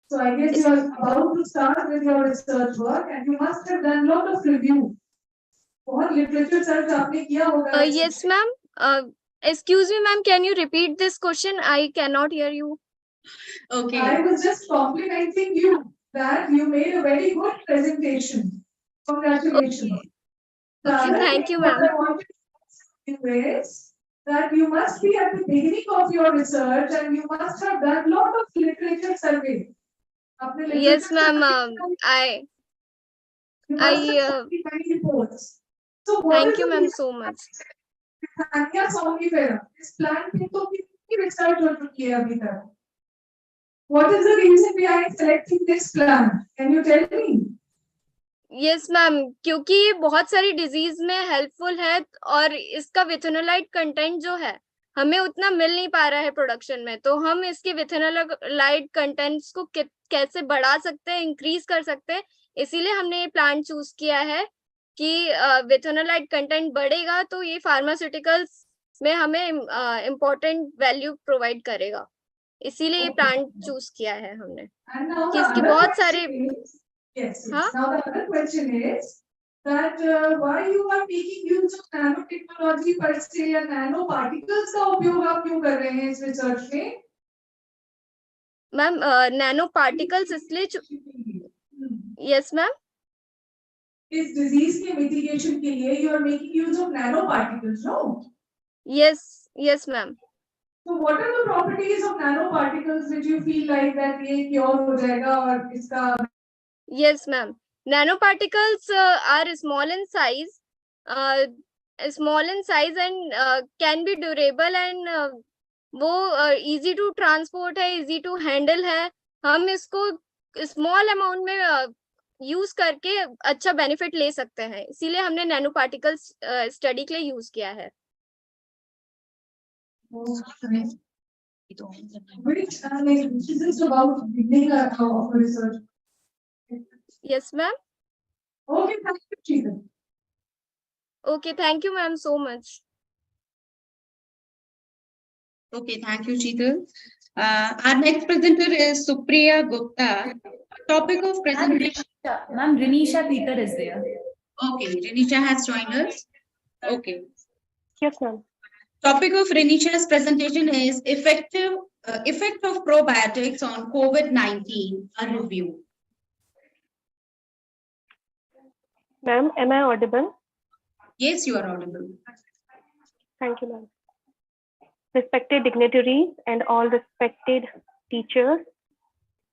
So I guess you are about to start with your research work and you must have done a lot of review. बहुत literature search आपने किया होगा. Yes, ma'am. Excuse me, ma'am. Can you repeat this question? I cannot hear you. Okay. I was just complimenting you that you made a very good presentation. Congratulations. Okay, thank you, ma'am. What I wanted to ask you is that you must be at the beginning of your research and you must have done a lot of literature survey. Yes, ma'am. Reports. So thank you, ma'am, so much. This plant पे तो कितनी research हो चुकी है अभी तक? What is the reason behind selecting this plant? Can you tell me? Yes, ma'am. क्योंकि ये बहुत सारी डिजीज में हेल्पफुल है और इसका विथेनोलाइट कंटेंट जो है हमें उतना मिल नहीं पा रहा है प्रोडक्शन में, तो हम इसके विथेनोलाइट कंटेंट्स को कैसे बढ़ा सकते हैं, इंक्रीज कर सकते हैं, इसीलिए हमने ये प्लांट चूज किया है कि विथेनोलाइट कंटेंट बढ़ेगा तो ये फार्मास्यूटिकल्स में हमें इम्पोर्टेंट वैल्यू प्रोवाइड करेगा, इसीलिए ये प्लांट चूज किया है हमने कि इसके बहुत सारे. Yes. Huh? Now the other question is that why you are making use of nanotechnology per se या nanoparticles का उपयोग आप क्यों कर रहे हैं इस रिसर्च में? मैम नैनो पार्टिकल्स इसलिए यस मैम इस डिजीज के मिटिगेशन के लिए you are making use of nanoparticles, no? Yes ma'am. So what are the properties of nanoparticles which you feel like that ये क्योर हो जाएगा और इसका? Yes ma'am. Nanoparticles are small in size and can be durable and वो easy to transport है, easy to handle है. हम इसको small amount में यूज करके अच्छा बेनिफिट ले सकते हैं, इसीलिए हमने नैनो पार्टिकल्स स्टडी के लिए यूज किया है. Which this is about beginning of research. Yes ma'am. Okay, thank you, Cheetal. Okay, thank you ma'am so much. Okay, thank you, Cheetal. Our next presenter is Supriya Gupta. Topic of presentation. Ma'am, Renisha Peter is there. Okay, Renisha has joined us. Okay. Yes, ma'am. Topic of Renisha's presentation is effect of probiotics on COVID-19, a review. Ma'am, am I audible? Yes, you are audible. Thank you, ma'am. Respected dignitaries and all respected teachers,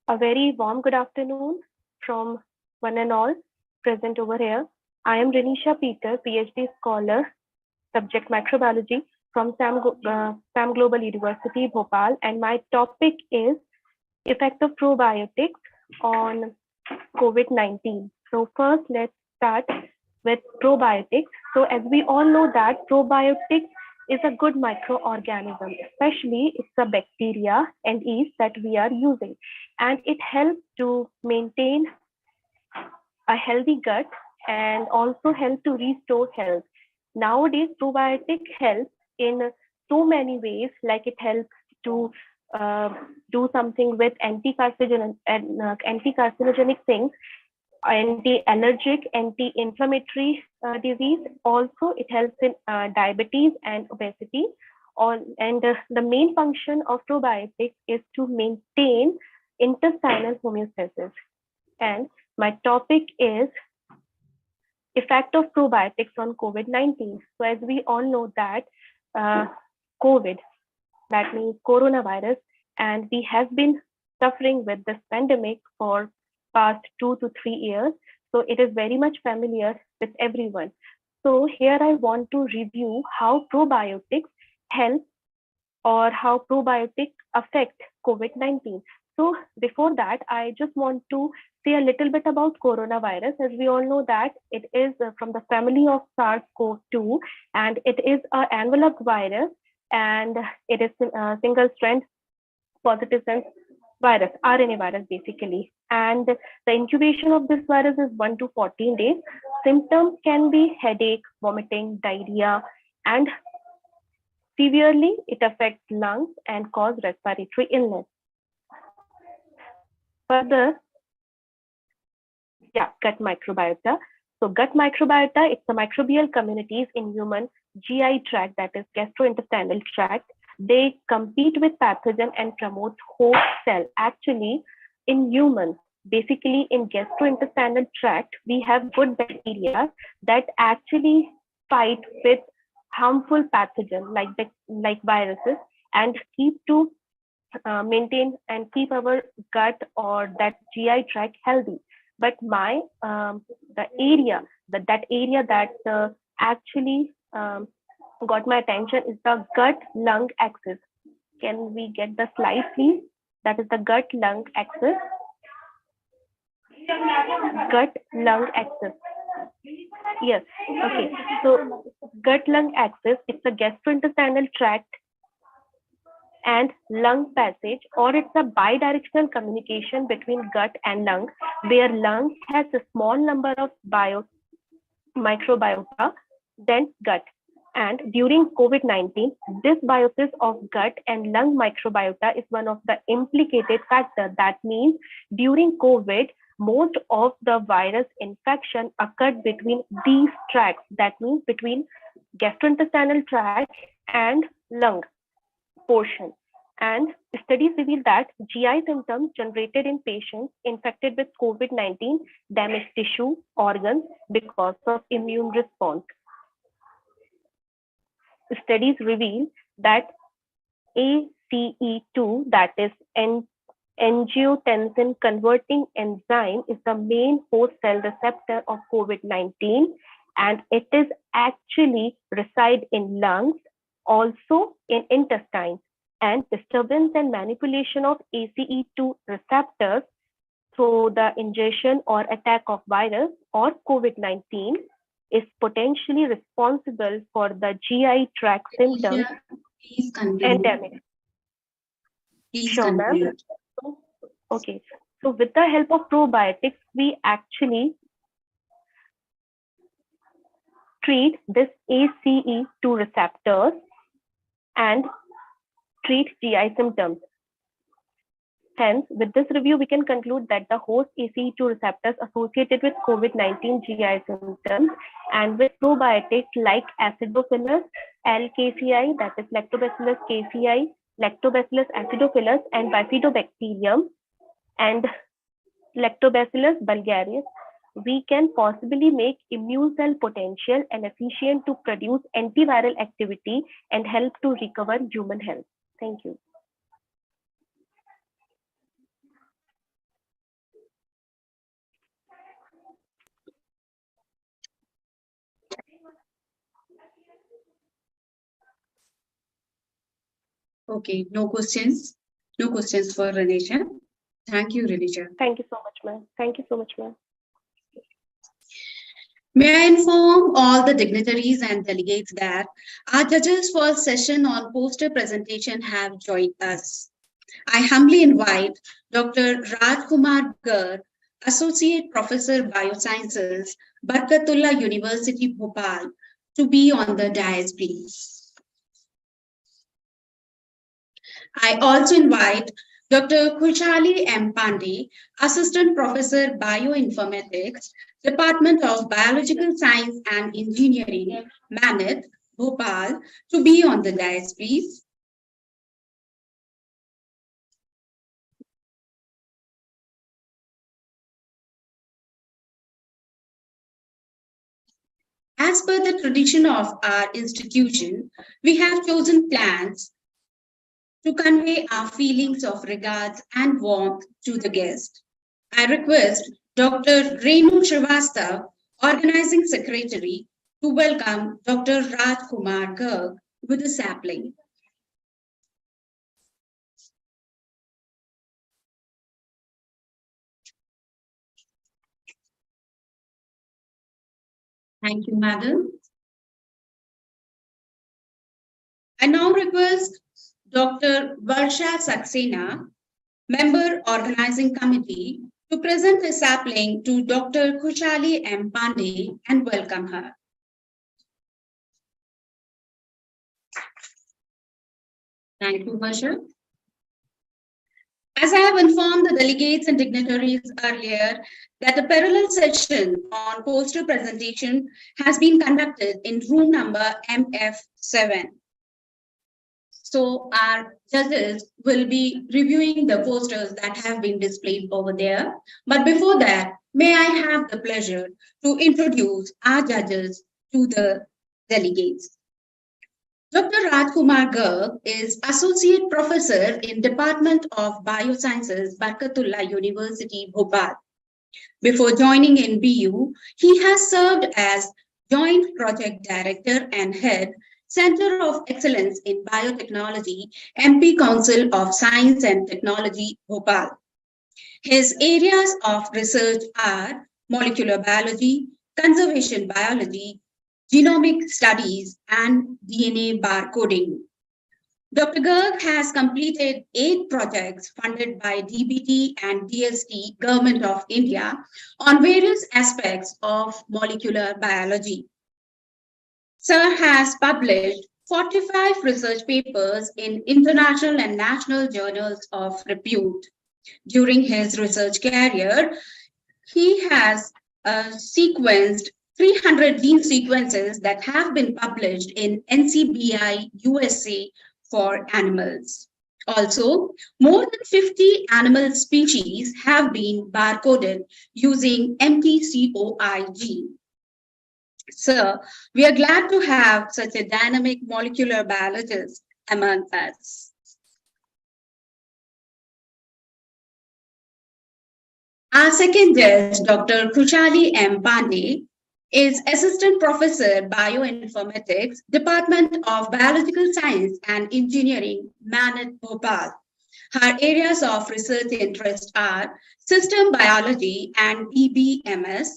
a very warm good afternoon from one and all present over here. I am Renisha Peter, PhD scholar, subject microbiology from Sam Global University, Bhopal, and my topic is effect of probiotics on COVID-19. So first, let's start with probiotics. So as we all know that probiotics is a good microorganism, especially it's a bacteria and yeast that we are using. And it helps to maintain a healthy gut and also help to restore health. Nowadays, probiotic helps in so many ways, like it helps to do something with anti-carcinogenic things, anti-allergic, anti-inflammatory disease. Also, it helps in diabetes and obesity. The main function of probiotics is to maintain intestinal homeostasis. And my topic is effect of probiotics on COVID-19. So as we all know that COVID, that means coronavirus, and we have been suffering with this pandemic for past 2 to 3 years. So it is very much familiar with everyone. So here I want to review how probiotics help or how probiotics affect COVID-19. So before that, I just want to say a little bit about coronavirus. As we all know that it is from the family of SARS-CoV-2, and it is an enveloped virus, and it is a single-strand positive sense virus, RNA virus basically. And the incubation of this virus is 1 to 14 days. Symptoms can be headache, vomiting, diarrhea, and severely it affects lungs and cause respiratory illness. Further, gut microbiota. So gut microbiota, it's the microbial communities in human GI tract, that is gastrointestinal tract. They compete with pathogen and promote host cell. Actually, in humans, basically in gastrointestinal tract, we have good bacteria that actually fight with harmful pathogen like viruses and keep to maintain and keep our gut or that GI tract healthy. But the area that actually got my attention is the gut-lung axis. Can we get the slide, please? That is the gut-lung axis. Gut-lung axis. Yes. Okay. So gut-lung axis, it's a gastrointestinal tract and lung passage, or it's a bidirectional communication between gut and lung, where lung has a small number of microbiota than gut. And during COVID-19, this biosis of gut and lung microbiota is one of the implicated factors. That means during COVID, most of the virus infection occurred between these tracts. That means between gastrointestinal tract and lung portion. And studies reveal that GI symptoms generated in patients infected with COVID-19 damage tissue, organs because of immune response. Studies reveal that ACE2, that is angiotensin converting enzyme, is the main host cell receptor of COVID-19, and it is actually reside in lungs, also in intestine. And disturbance and manipulation of ACE2 receptors through the ingestion or attack of virus or COVID-19 is potentially responsible for the GI tract symptoms and damage. Sure, ma'am. Okay, so with the help of probiotics, we actually treat this ACE2 receptors and treat GI symptoms. Hence, with this review, we can conclude that the host ACE2 receptors associated with COVID-19 GI symptoms and with probiotics like acidophilus, LKCI, that is Lactobacillus KCI, Lactobacillus acidophilus, and Bifidobacterium, and Lactobacillus bulgarius, we can possibly make immune cell potential and efficient to produce antiviral activity and help to recover human health. Thank you. Okay, no questions. No questions for Renisha. Thank you, Renisha. Thank you so much, ma'am. Thank you so much, ma'am. May I inform all the dignitaries and delegates that our judges for session on poster presentation have joined us. I humbly invite Dr. Rajkumar Garg, Associate Professor Biosciences, Barkatullah University, Bhopal, to be on the dais, please. I also invite Dr. Khushali M. Pandey, Assistant Professor Bioinformatics, Department of Biological Science and Engineering, Manit, Bhopal, to be on the dais, please. As per the tradition of our institution, we have chosen plants to convey our feelings of regards and warmth to the guest. I request Dr. Renu Srivastav, Organizing Secretary, to welcome Dr. Rajkumar Garg with a sapling. Thank you, madam. I now request Dr. Varsha Saxena, Member Organizing Committee, to present a sapling to Dr. Khushali M. Pandey and welcome her. Thank you, Varsha. As I have informed the delegates and dignitaries earlier, that a parallel session on poster presentation has been conducted in room number MF7. So our judges will be reviewing the posters that have been displayed over there. But before that, may I have the pleasure to introduce our judges to the delegates. Dr. Rajkumar Garg is Associate Professor in Department of Biosciences, Barkatullah University, Bhopal. Before joining in BU, he has served as Joint Project Director and Head, Center of Excellence in Biotechnology, MP Council of Science and Technology, Bhopal. His areas of research are molecular biology, conservation biology, genomic studies, and DNA barcoding. Dr. Garg has completed 8 projects funded by DBT and DST, Government of India, on various aspects of molecular biology. Sir has published 45 research papers in international and national journals of repute. During his research career, he has sequenced 300 gene sequences that have been published in NCBI USA for animals. Also, more than 50 animal species have been barcoded using MTCOI gene. Sir, we are glad to have such a dynamic molecular biologist among us. Our second judge, Dr. Khushali M. Pandey, is Assistant Professor Bioinformatics, Department of Biological Science and Engineering, Manat, Bhopal. Her areas of research interest are system biology and EBMS,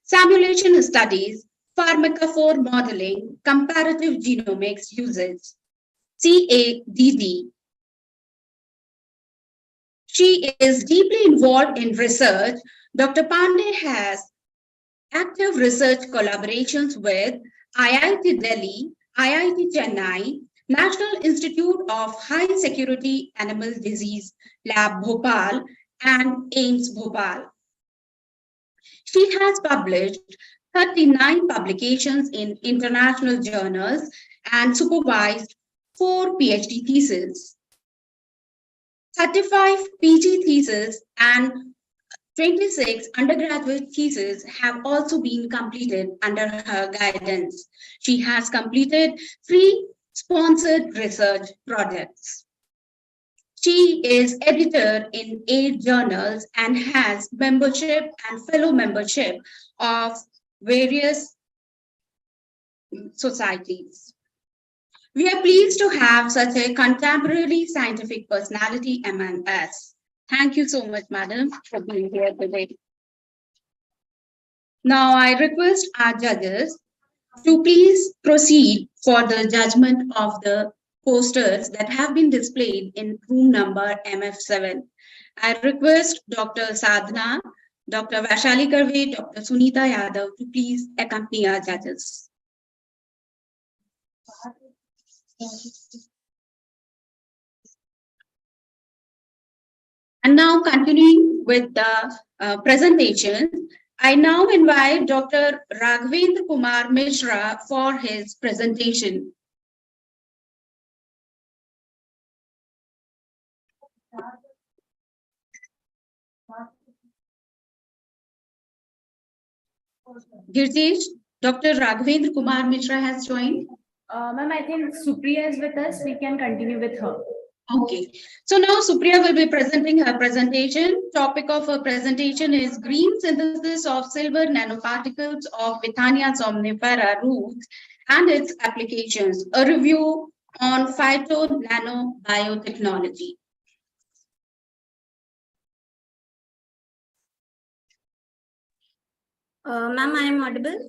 simulation studies, pharmacophore modeling, comparative genomics usage, CADD. She is deeply involved in research. Dr. Pandey has active research collaborations with IIT Delhi, IIT Chennai, National Institute of High Security Animal Disease Lab Bhopal, and AIMS Bhopal. She has published 39 publications in international journals and supervised 4 PhD theses. 35 PG theses and 26 undergraduate theses have also been completed under her guidance. She has completed 3 sponsored research projects. She is editor in 8 journals and has membership and fellow membership of various societies. We are pleased to have such a contemporary scientific personality among us. Thank you so much, madam, for being here today. Now I request our judges to please proceed for the judgment of the posters that have been displayed in room number MF7. I request Dr. Sadhana, Dr. Vaishali Karve, Dr. Sunita Yadav to please accompany our judges. And now continuing with the presentation, I now invite Dr. Raghavendra Kumar Mishra for his presentation. Girjesh, Dr. Raghavendra Kumar Mishra has joined. Ma'am, I think Supriya is with us. We can continue with her. Okay, so now Supriya will be presenting her presentation. Topic of her presentation is green synthesis of silver nanoparticles of Withania somnifera roots and its applications. A review on phyto-nano biotechnology. Ma'am, I am audible?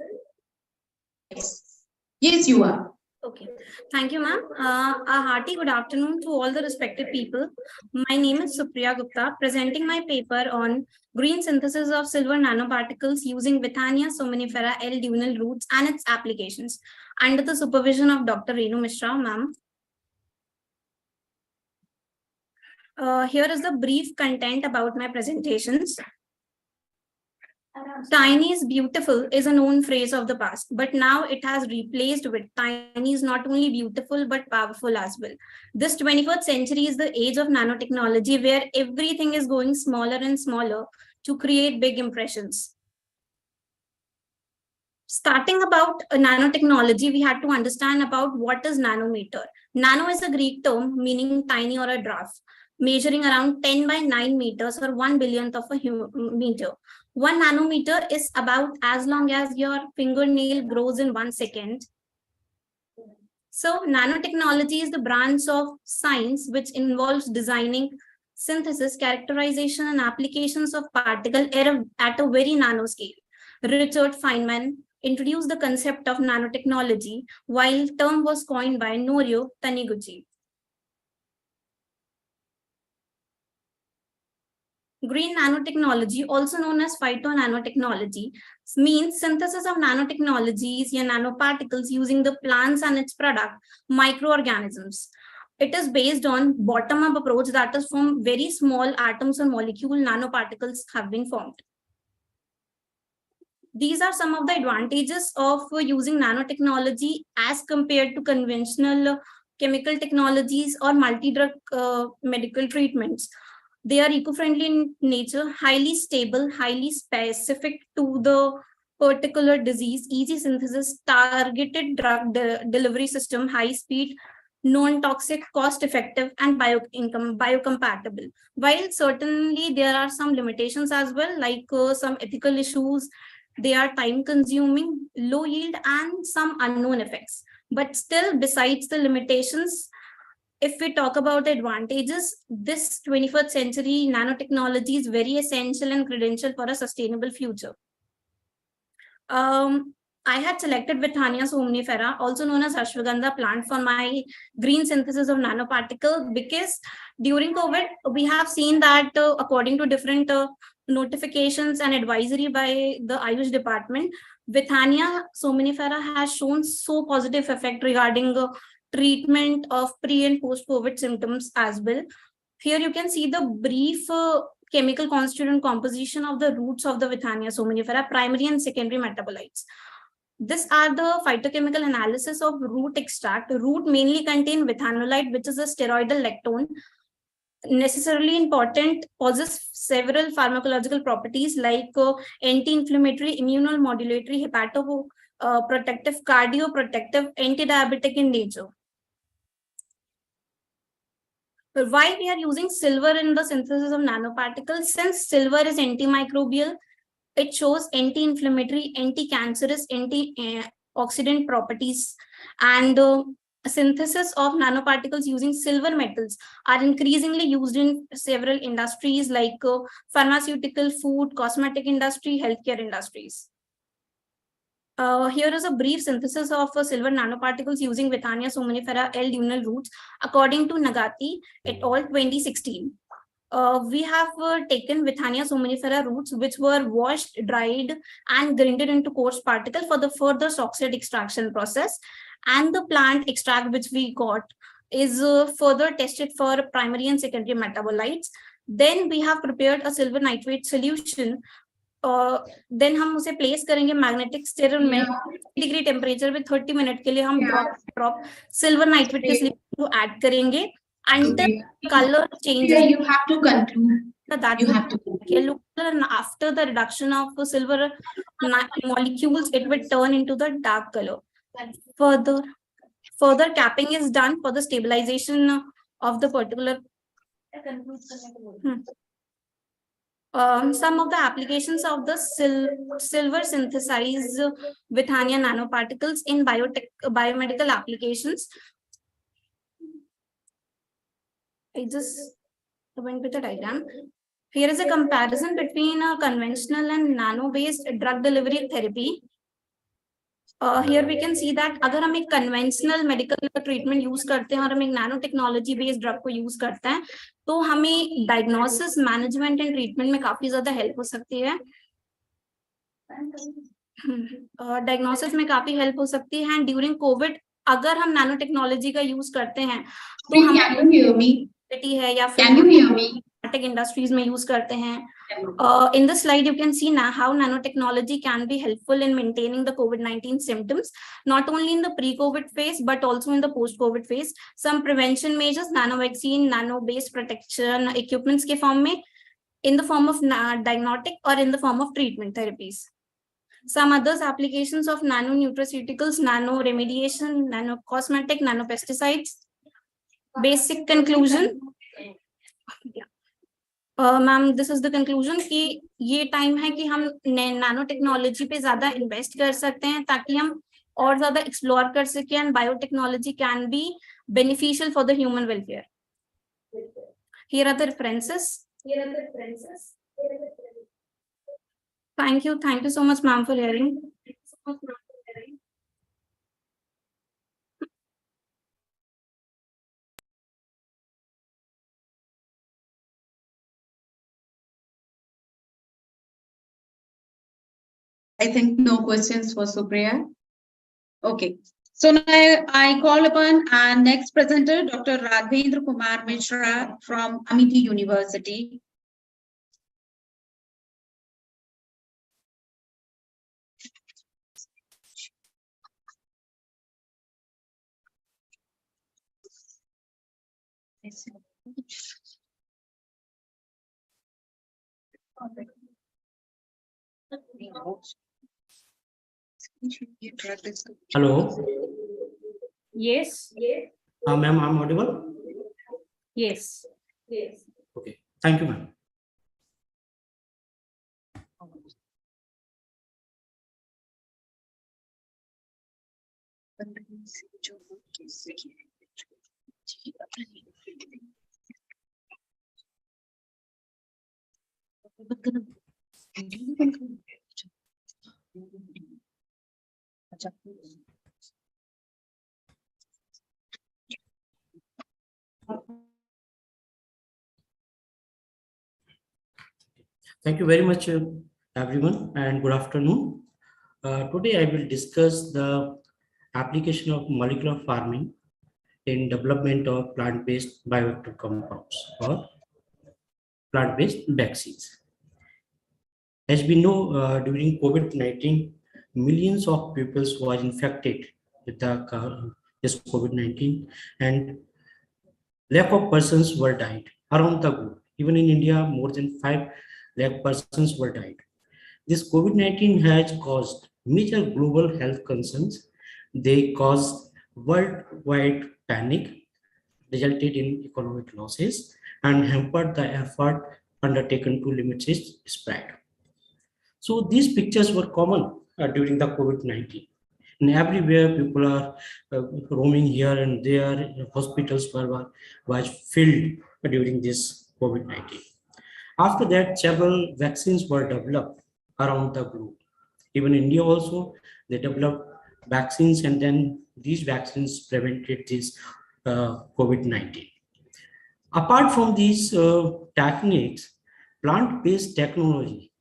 Yes, you are. Okay, thank you, ma'am. A hearty good afternoon to all the respected people. My name is Supriya Gupta, presenting my paper on green synthesis of silver nanoparticles using Withania somnifera L. duinal roots and its applications under the supervision of Dr. Renu Mishra, ma'am. Here is the brief content about my presentations. Tiny is beautiful is a known phrase of the past, but now it has replaced with tiny is not only beautiful but powerful as well. This 21st century is the age of nanotechnology where everything is going smaller and smaller to create big impressions. Starting about nanotechnology, we had to understand about what is nanometer. Nano is a Greek term meaning tiny or a draft, measuring around 10 by 9 meters or 1 billionth of a meter. 1 nanometer is about as long as your fingernail grows in 1 second. So nanotechnology is the branch of science which involves designing, synthesis, characterization, and applications of particle at a very nanoscale. Richard Feynman introduced the concept of nanotechnology, while term was coined by Norio Taniguchi. Green nanotechnology, also known as phytonanotechnology, means synthesis of nanotechnologies and nanoparticles using the plants and its product, microorganisms. It is based on bottom-up approach, that is from very small atoms or molecule nanoparticles have been formed. These are some of the advantages of using nanotechnology as compared to conventional chemical technologies or multi-drug medical treatments. They are eco-friendly in nature, highly stable, highly specific to the particular disease, easy synthesis, targeted drug delivery system, high speed, non-toxic, cost-effective, and biocompatible. While certainly there are some limitations as well, like some ethical issues, they are time-consuming, low yield, and some unknown effects. But still, besides the limitations, if we talk about the advantages, this 21st century nanotechnology is very essential and credential for a sustainable future. I had selected Withania somnifera, also known as Ashwagandha plant, for my green synthesis of nanoparticle because during COVID, we have seen that according to different notifications and advisory by the Ayush department, Withania somnifera has shown so positive effect regarding treatment of pre and post-COVID symptoms as well. Here you can see the brief chemical constituent composition of the roots of the Withania somnifera, primary and secondary metabolites. These are the phytochemical analysis of root extract. Root mainly contain withanolite, which is a steroidal lactone. Necessarily important, possess several pharmacological properties like anti-inflammatory, immunomodulatory, hepatoprotective, cardioprotective, anti-diabetic in nature. But why we are using silver in the synthesis of nanoparticles? Since silver is antimicrobial, it shows anti-inflammatory, anti-cancerous, antioxidant properties, and synthesis of nanoparticles using silver metals are increasingly used in several industries like pharmaceutical, food, cosmetic industry, healthcare industries. Here is a brief synthesis of silver nanoparticles using Withania somonifera L. Dunal roots according to Nagati et al. 2016. We have taken Withania somonifera roots which were washed, dried and grinded into coarse particles for the further oxide extraction process, and the plant extract which we got is further tested for primary and secondary metabolites. Then we have prepared a silver nitrate solution. Then हम उसे place करेंगे magnetic stirrer में degree temperature with 30 minute के लिए हम drop silver nitrate के solution को add करेंगे until color changes. You have to conclude. That you have to yellow color, and after the reduction of silver molecules, it will turn into the dark color. Further capping is done for the stabilization of the particular. Some of the applications of the silver synthesized Withania nanoparticles in biomedical applications. I just went with the diagram. Here is a comparison between a conventional and nano-based drug delivery therapy. Here we can see that अगर हम एक conventional medical treatment use करते हैं और हम एक nanotechnology based drug को use करते हैं, तो हमें diagnosis, management and treatment में काफी ज़्यादा help हो सकती है. Diagnosis में काफी help हो सकती है, and during COVID अगर हम nanotechnology का use करते हैं, तो हम है या फिर industries में use करते हैं. In the slide, you can see now how nanotechnology can be helpful in maintaining the COVID-19 symptoms, not only in the pre-COVID phase, but also in the post-COVID phase. Some prevention measures, nano-vaccine, nano-based protection equipments के form में, in the form of diagnostic or in the form of treatment therapies. Some others applications of nano-nutraceuticals, nano-remediation, nano-cosmetic, nano-pesticides. Basic conclusion. Ma'am this is the conclusion कि ये time है कि हम nano technology पे ज्यादा invest कर सकते हैं ताकि हम और ज्यादा एक्सप्लोर कर सकें, and biotechnology can be beneficial for the human welfare. Here are the references. Thank you so much ma'am for hearing. I think no questions for Supriya. Okay, so now I call upon our next presenter, Dr. Raghavendra Kumar Mishra from Amity University. Hello. Yes. Ma'am, I'm audible? Yes. Okay. Thank you, ma'am. Thank you very much, everyone, and good afternoon. Today I will discuss the application of molecular farming in development of plant-based bioactive compounds or plant-based vaccines. As we know, during COVID-19, millions of people were infected with this COVID-19, and lakh of persons were died around the globe. Even in India, more than 5 lakh persons were died. This COVID-19 has caused major global health concerns. They caused worldwide panic, resulted in economic losses, and hampered the effort undertaken to limit its spread. So these pictures were common during the COVID-19. And everywhere people are roaming here and there. Hospitals was filled during this COVID-19. After that, several vaccines were developed around the globe. Even India also, they developed vaccines, and then these vaccines prevented this COVID-19. Apart from these techniques, plant-based technology,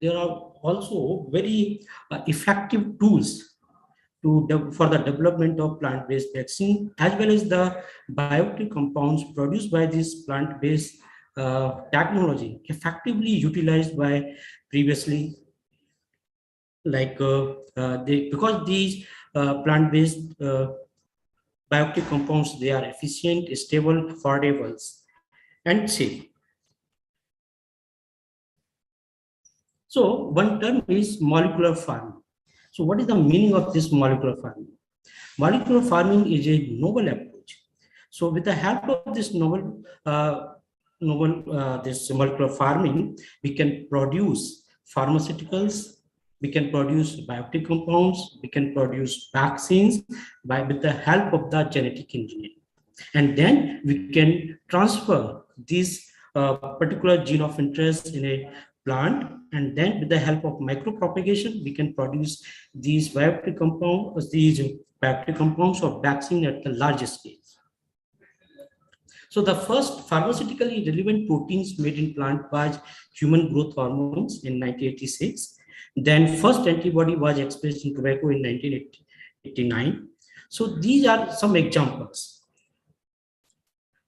there are also very effective tools for the development of plant-based vaccine, as well as the bioactive compounds produced by this plant-based technology effectively utilized by previously, like because these plant-based bioactive compounds, they are efficient, stable, affordable, and safe. So one term is molecular farming. So what is the meaning of this molecular farming? Molecular farming is a novel approach. So with the help of this this molecular farming, we can produce pharmaceuticals, we can produce bioactive compounds, we can produce vaccines with the help of the genetic engineering. And then we can transfer this particular gene of interest in a plant, and then with the help of micropropagation, we can produce these bioactive compounds of vaccine at the largest scale. So the first pharmaceutically relevant proteins made in plant was human growth hormones in 1986. Then first antibody was expressed in tobacco in 1989. So these are some examples.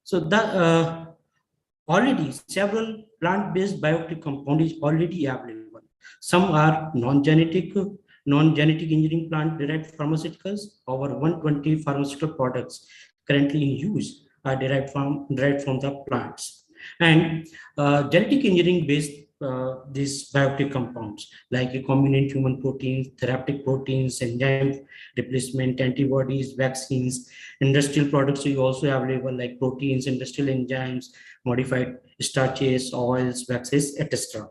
So the already several plant-based bioactive compound is already available. Some are non-genetic engineering plant-derived pharmaceuticals. Over 120 pharmaceutical products currently in use are derived from the plants. And genetic engineering based these bioactive compounds like recombinant human proteins, therapeutic proteins, enzyme replacement, antibodies, vaccines, industrial products are also available like proteins, industrial enzymes, modified starches, oils, waxes, etc.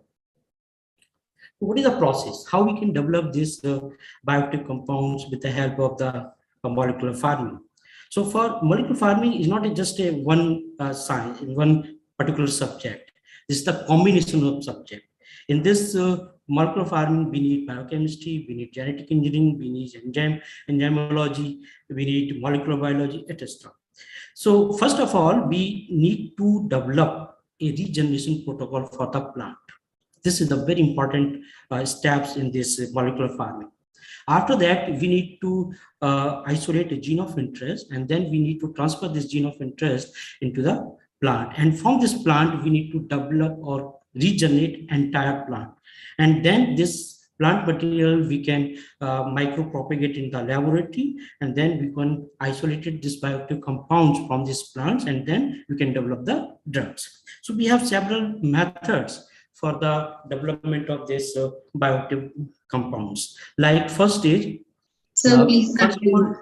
What is the process? How we can develop these bioactive compounds with the help of the molecular farming? So for molecular farming is not just a one science, one particular subject. This is the combination of subject. In this molecular farming, we need biochemistry, we need genetic engineering, we need enzymology, we need molecular biology, etc. So first of all, we need to develop a regeneration protocol for the plant. This is the very important steps in this molecular farming. After that, we need to isolate a gene of interest, and then we need to transfer this gene of interest into the plant. And from this plant, we need to develop or regenerate entire plant. And then this plant material we can micropropagate in the laboratory, and then we can isolate this bioactive compounds from these plants, and then we can develop the drugs. So we have several methods for the development of this bioactive compounds. Like first stage. So please conclude.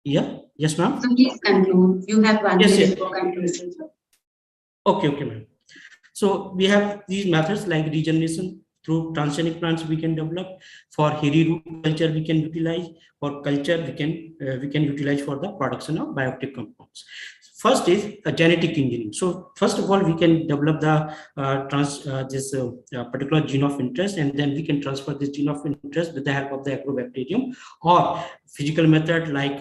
Yeah. Yes, ma'am. So please conclude. You have 1 minute for conclusion. Okay, ma'am. So we have these methods like regeneration through transgenic plants we can develop. For hairy root culture we can utilize. For culture we can utilize for the production of bioactive compounds. First is genetic engineering. So first of all, we can develop the particular gene of interest, and then we can transfer this gene of interest with the help of the agrobacterium, or physical method like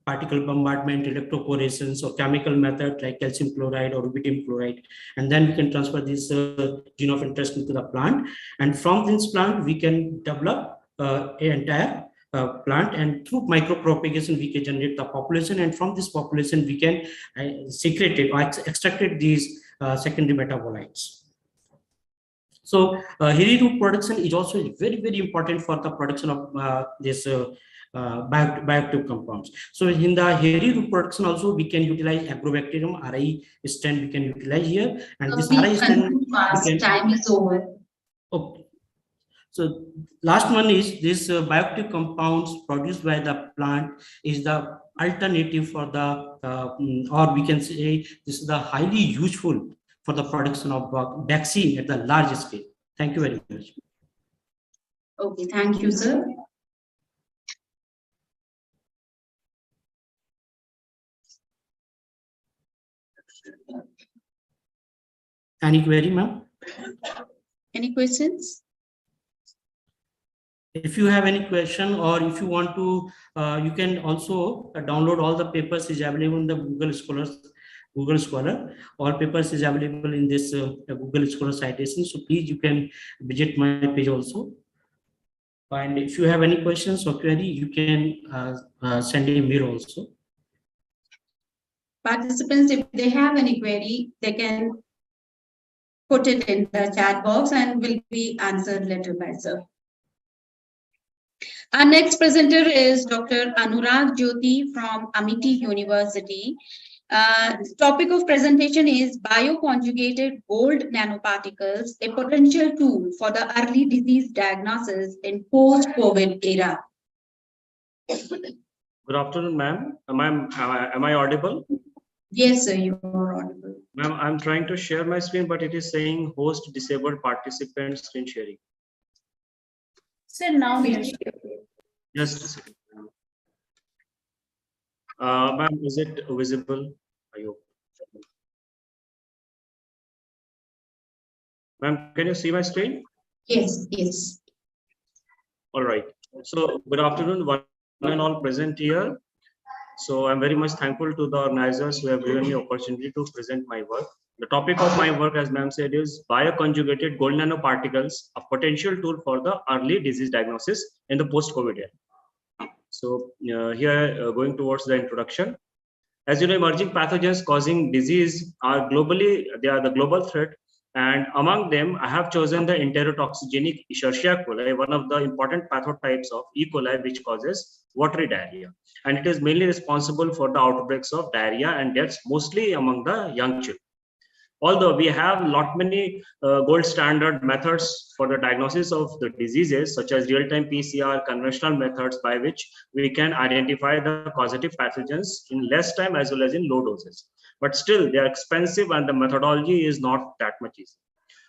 particle bombardment, electroporations, or chemical method like calcium chloride or rubidium chloride. And then we can transfer this gene of interest into the plant. And from this plant, we can develop an entire plant, and through micropropagation we can generate the population, and from this population we can secrete it or extracted these secondary metabolites. So hairy root production is also very, very important for the production of this bioactive compounds. So in the hairy root production also we can utilize agrobacterium, RI stand we can utilize here, and this RI stand time is over. Okay. So last one is this bioactive compounds produced by the plant is the alternative for the, or we can say this is the highly useful for the production of vaccine at the large scale. Thank you very much. Okay, thank you, sir. Any query, ma'am? Any questions? if you have any question, or if you want to, you can also download all the papers is available in the Google Scholar. All papers is available in this Google Scholar citation. So please, you can visit my page also. And if you have any questions or query, you can send a mail also. Participants, if they have any query, they can put it in the chat box and will be answered later by sir. Our next presenter is Dr. Anurag Jyoti from Amity University. Topic of presentation is bioconjugated gold nanoparticles, a potential tool for the early disease diagnosis in post-COVID era. Good afternoon, ma'am. Am I audible? Yes, sir, you are audible. Ma'am, I'm trying to share my screen, but it is saying host disabled participant screen sharing. Sir, now we are Just a second. Ma'am, is it visible? I hope. Ma'am, can you see my screen? Yes, yes. All right. So good afternoon, one and all present here. So I'm very much thankful to the organizers who have given me opportunity to present my work. The topic of my work, as ma'am said, is bioconjugated gold nanoparticles, a potential tool for the early disease diagnosis in the post-COVID era. So here, going towards the introduction. As you know, emerging pathogens causing disease are globally, they are the global threat. And among them, I have chosen the enterotoxigenic Escherichia coli, one of the important pathotypes of E. coli, which causes watery diarrhea. And it is mainly responsible for the outbreaks of diarrhea and deaths, mostly among the young children. Although we have many gold standard methods for the diagnosis of the diseases, such as real-time PCR, conventional methods by which we can identify the causative pathogens in less time as well as in low doses. But still, they are expensive and the methodology is not that much easy.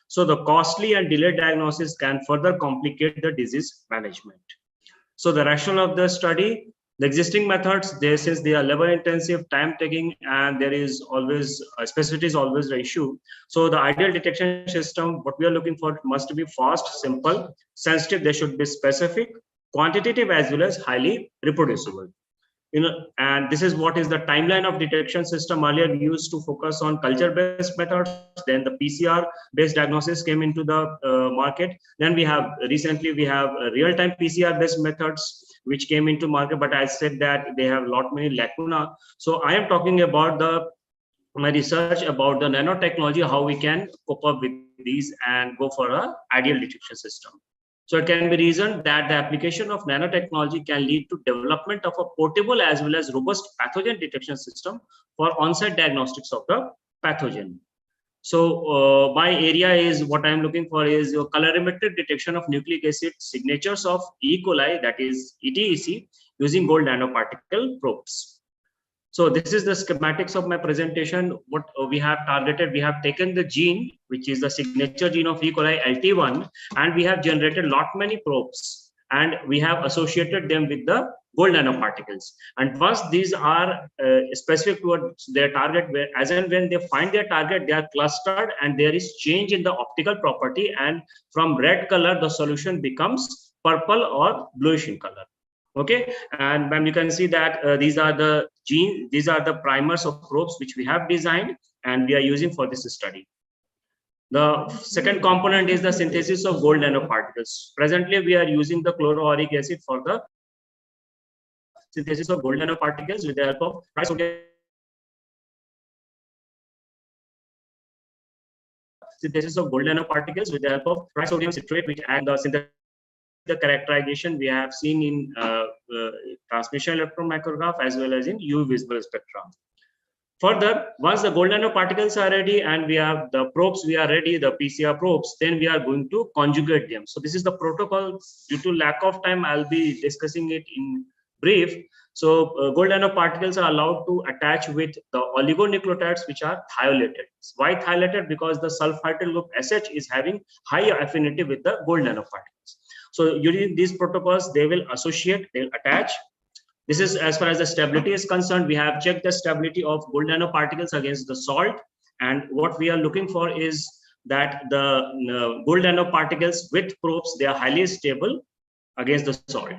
So the costly and delayed diagnosis can further complicate the disease management. So the rationale of the study, the existing methods, since they are labor intensive, time taking, and there is always specificity is always the issue. So the ideal detection system, what we are looking for, must be fast, simple, sensitive. They should be specific, quantitative, as well as highly reproducible. And this is what is the timeline of detection system. Earlier we used to focus on culture-based methods. Then the PCR-based diagnosis came into the market. Then recently we have real-time PCR-based methods which came into market. But I said that they have many lacuna. So I am talking about my research about the nanotechnology, how we can cope up with these and go for an ideal detection system. So it can be reasoned that the application of nanotechnology can lead to development of a portable as well as robust pathogen detection system for on-site diagnostics of the pathogen. So my area is what I'm looking for is your colorimetric detection of nucleic acid signatures of E. coli, that is ETEC, using gold nanoparticle probes. So this is the schematics of my presentation. What we have targeted, we have taken the gene, which is the signature gene of E. coli LT1, and we have generated many probes, and we have associated them with the gold nanoparticles. And once these are specific towards their target, as and when they find their target, they are clustered and there is change in the optical property, and from red color, the solution becomes purple or bluish in color. Okay, and ma'am, you can see that these are the genes, these are the primers of probes which we have designed and we are using for this study. The second component is the synthesis of gold nanoparticles. Presently, we are using the chloroauric acid for the synthesis of gold nanoparticles with the help of trisodium. Synthesis of gold nanoparticles with the help of trisodium citrate, which and the synthesis. The characterization we have seen in transmission electron micrograph as well as in UV visible spectra. Further, once the gold nanoparticles are ready and we have the probes, we are ready, the PCR probes, then we are going to conjugate them. So this is the protocol. Due to lack of time, I'll be discussing it in brief. So gold nanoparticles are allowed to attach with the oligonucleotides which are thiolated. Why thiolated? Because the sulfityl group SH is having high affinity with the gold nanoparticles. So using these protocols, they will associate, they'll attach. This is as far as the stability is concerned. We have checked the stability of gold nanoparticles against the salt. And what we are looking for is that the gold nanoparticles with probes, they are highly stable. against the soil.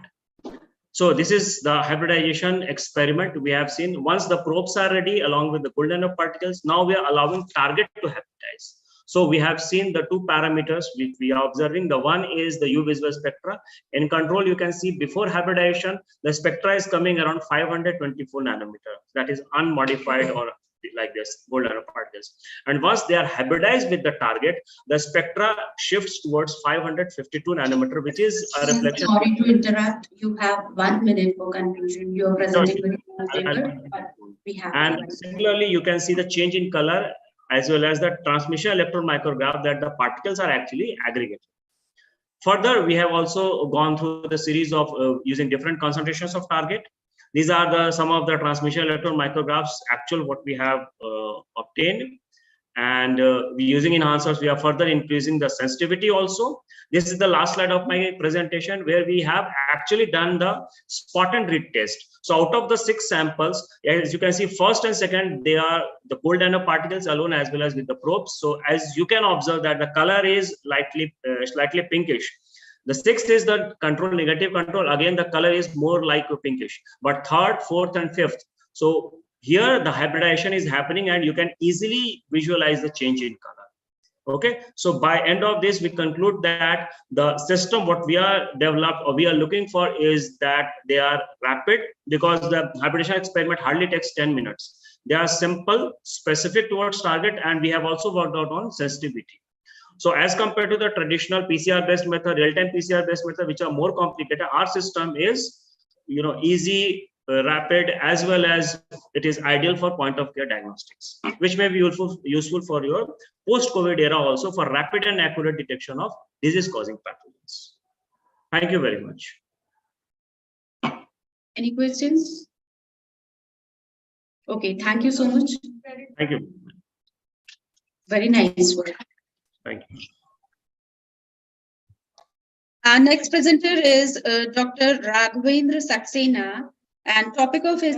So this is the hybridization experiment we have seen. Once the probes are ready along with the gold nanoparticles, now we are allowing target to hybridize. So we have seen the two parameters which we are observing. The one is the U visual spectra. In control, you can see before hybridization, the spectra is coming around 524 nanometer. That is unmodified or like this, gold nanoparticles. And once they are hybridized with the target, the spectra shifts towards 552 nanometer, which is a reflection. Sorry to interrupt. You have 1 minute for conclusion. You are presenting with one paper, but we have. And similarly, you can see the change in color as well as the transmission electron micrograph that the particles are actually aggregated. Further, we have also gone through the series of using different concentrations of target. These are some of the transmission electron micrographs, actual what we have obtained. And using enhancers, we are further increasing the sensitivity also. This is the last slide of my presentation where we have actually done the spot and read test. So out of the 6 samples, as you can see, first and second, they are the gold nanoparticles alone as well as with the probes. So as you can observe that the color is slightly pinkish. The 6th is the control, negative control. Again, the color is more like a pinkish, but 3rd, 4th, and 5th. So here the hybridization is happening and you can easily visualize the change in color. Okay, so by end of this, we conclude that the system what we are developed or we are looking for is that they are rapid, because the hybridization experiment hardly takes 10 minutes. They are simple, specific towards target, and we have also worked out on sensitivity. So as compared to the traditional PCR based method, real-time PCR based method, which are more complicated, our system is, easy, rapid, as well as it is ideal for point of care diagnostics, which may be useful for your post-COVID era also for rapid and accurate detection of disease causing pathogens. Thank you very much. Any questions? Okay, thank you so much. Thank you. Very nice work. Thank you. Our next presenter is Dr. Raghavendra Saxena, and topic of his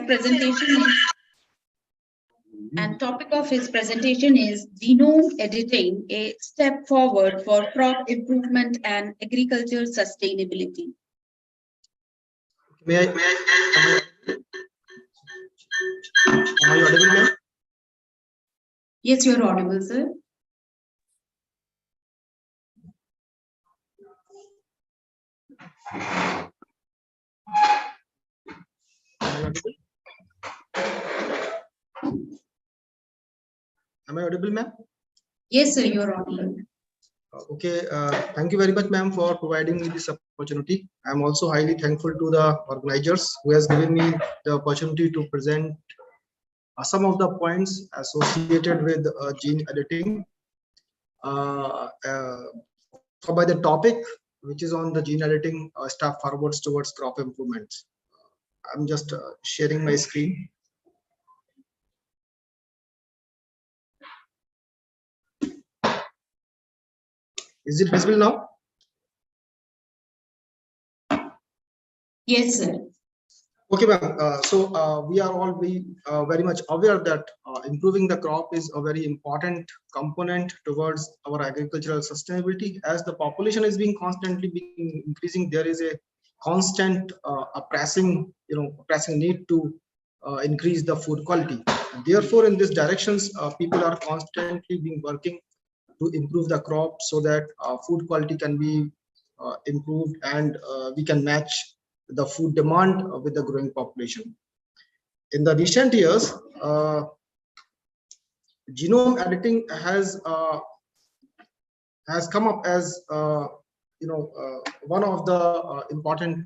presentation is genome editing, a step forward for crop improvement and agriculture sustainability. Am I audible, ma'am? Yes, you're audible, sir. Am I audible, ma'am? Yes, sir, you're audible. Okay, thank you very much, ma'am, for providing me this opportunity. I'm also highly thankful to the organizers who has given me the opportunity to present some of the points associated with gene editing. By the topic, which is on the gene editing step forwards towards crop improvement. I'm just sharing my screen. Is it visible now? Yes, sir. Okay, ma'am. So we are all very much aware that improving the crop is a very important component towards our agricultural sustainability. As the population is constantly increasing, there is a constant pressing need to increase the food quality. Therefore, in these directions, people are constantly working to improve the crop so that food quality can be improved and we can match the food demand with the growing population. In the recent years, genome editing has come up as one of the important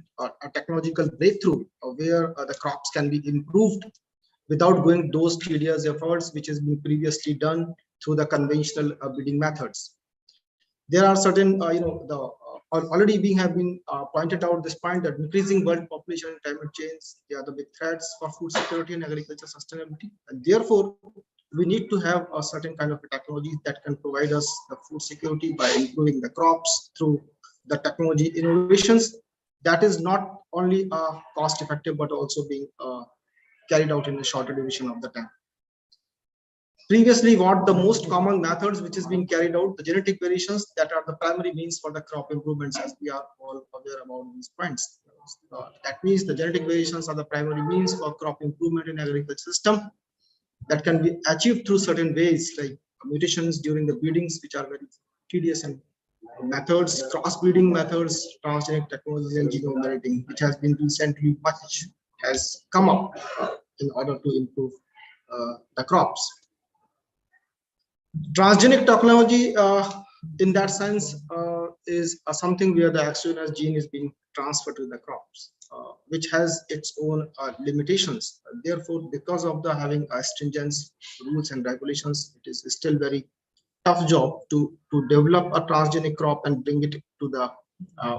technological breakthrough where the crops can be improved without going those tedious efforts which has been previously done through the conventional breeding methods. There are certain already we have been pointed out this point that increasing world population and climate change, they are the big threats for food security and agriculture sustainability, and therefore we need to have a certain kind of technology that can provide us the food security by improving the crops through the technology innovations that is not only cost effective but also being carried out in a shorter duration of the time. Previously, what the most common methods which is being carried out, the genetic variations that are the primary means for the crop improvements, as we are all aware about these points. That means the genetic variations are the primary means for crop improvement in agriculture system that can be achieved through certain ways like mutations during the breedings, which are very tedious, and methods, crossbreeding methods, transgenic technologies, and genome editing, which has been recently much has come up in order to improve the crops. Transgenic technology, in that sense, is something where the exogenous gene is being transferred to the crops, which has its own limitations. Therefore, because of the having stringent rules and regulations, it is still very tough job to develop a transgenic crop and bring it to the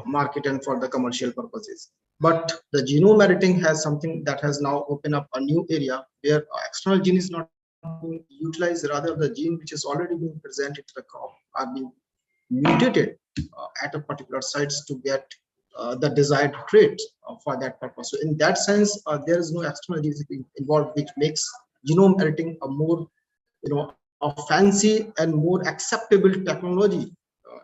market and for the commercial purposes. But the genome editing has something that has now opened up a new area where external gene is not being utilized, rather the gene which is already being presented to the crop are being mutated at a particular sites to get the desired trait for that purpose. So in that sense, there is no external gene involved, which makes genome editing a more, a fancy and more acceptable technology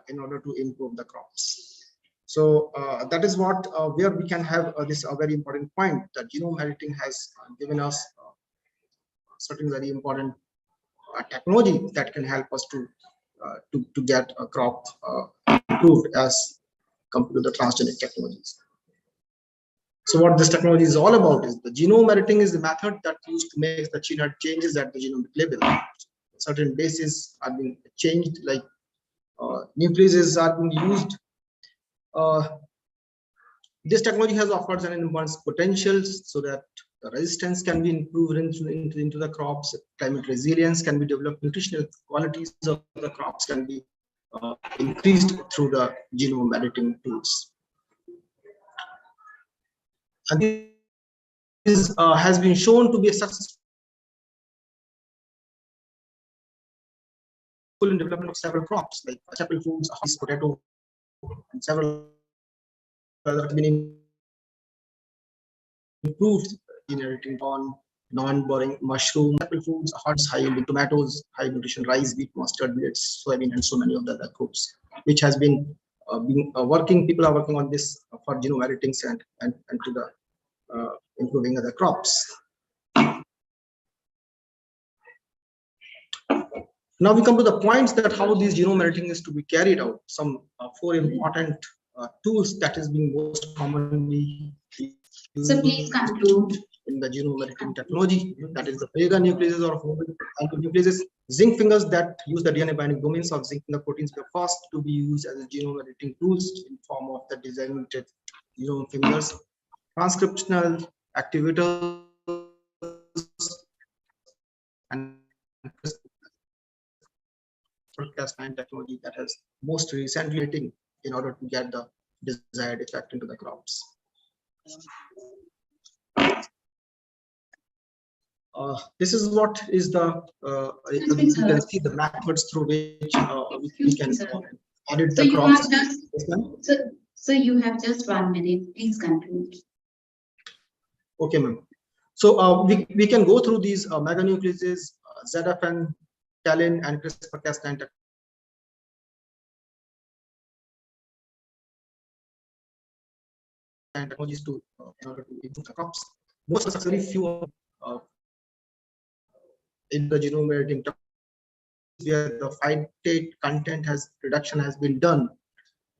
in order to improve the crops. So that is what where we can have this very important point, that genome editing has given us certain very important technology that can help us to get a crop improved as compared to the transgenic technologies. So what this technology is all about is the genome editing is the method that used to make the genetic changes at the genomic level. Certain bases are being changed, like nucleases are being used. This technology has offered an immense potential so that the resistance can be improved into the crops, climate resilience can be developed, nutritional qualities of the crops can be increased through the genome editing tools. And this has been shown to be a successful in development of several crops like staple foods, potato, and several other have been improved in editing on non-boring mushroom, staple foods, hearts, high yielding tomatoes, high nutrition rice, wheat, mustard, millets, soybean, and so many of the other crops, which has been working. People are working on this for genome editing and to the improving other crops. Now we come to the points that how this genome editing is to be carried out. Some 4 important tools that is being most commonly used. So please conclude. In the genome editing technology, that is the Vega nucleases or nucleases, zinc fingers that use the DNA binding domains of zinc finger proteins were first to be used as a genome editing tools in form of the designated genome fingers. Transcriptional activators and Cas9 technology that has most recently in order to get the desired effect into the crops. This is what is the you can see the methods through which we can audit the crops. So you have just 1 minute. Please conclude. Okay, ma'am. So we can go through these meganucleases, ZFN, TALEN, and CRISPR-Cas9 technologies to in order to improve the crops. Most of very few in the genome editing where the phytate content reduction has been done,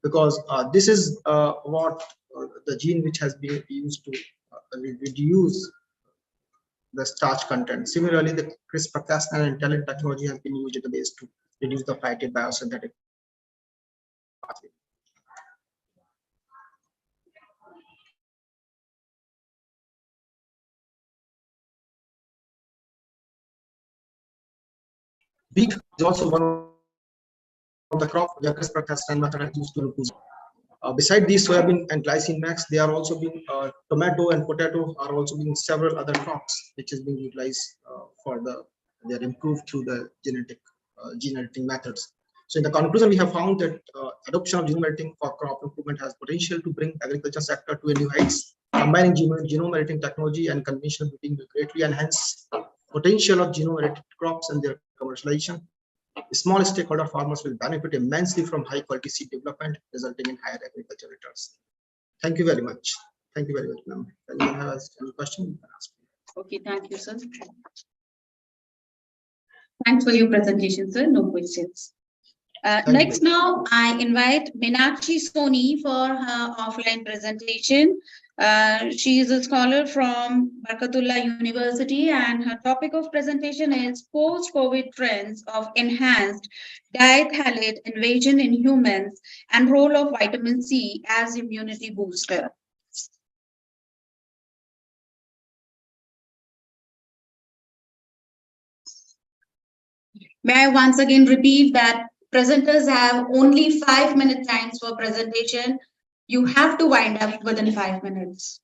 because this is what the gene which has been used to reduce the starch content. Similarly, the CRISPR-Cas9 and TALEN technology has been used at the base to reduce the phytate biosynthetic pathway. Wheat is also one of the crop where CRISPR-Cas9 method is used to improve. Beside these soybean and glycine max, they are also being tomato and potato are also being several other crops which is being utilized for they are improved through the gene editing methods. So in the conclusion, we have found that adoption of genome editing for crop improvement has potential to bring agriculture sector to a new heights. Combining genome editing technology and conventional breeding will greatly enhance potential of genome edited crops and their commercialization. Small stakeholder farmers will benefit immensely from high quality seed development, resulting in higher agriculture returns. Thank you very much. Thank you very much, ma'am. If anyone has any question, you can ask. Okay, thank you, sir. Thanks for your presentation, sir. No questions. Next, now I invite Meenakshi Soni for her offline presentation. She is a scholar from Barkatullah University, and her topic of presentation is post-COVID trends of enhanced diethalate invasion in humans and role of vitamin C as immunity booster. May I once again repeat that presenters have only 5-minute times for presentation. You have to wind up within 5 minutes.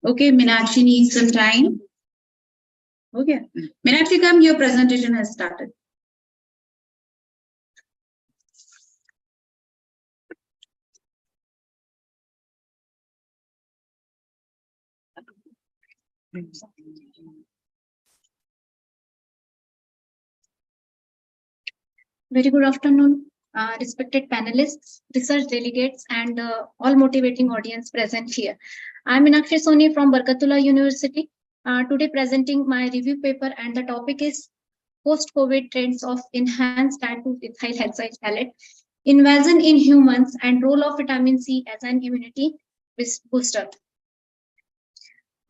Okay, Meenakshi needs some time. Okay, Meenakshi, come, your presentation has started. Very good afternoon, respected panelists, research delegates, and all motivating audience present here. I'm Meenakshi Soni from Barkatullah University, today presenting my review paper, and the topic is post-COVID trends of enhanced diethyl hexylphthalate, invasion in humans, and role of vitamin C as an immunity booster.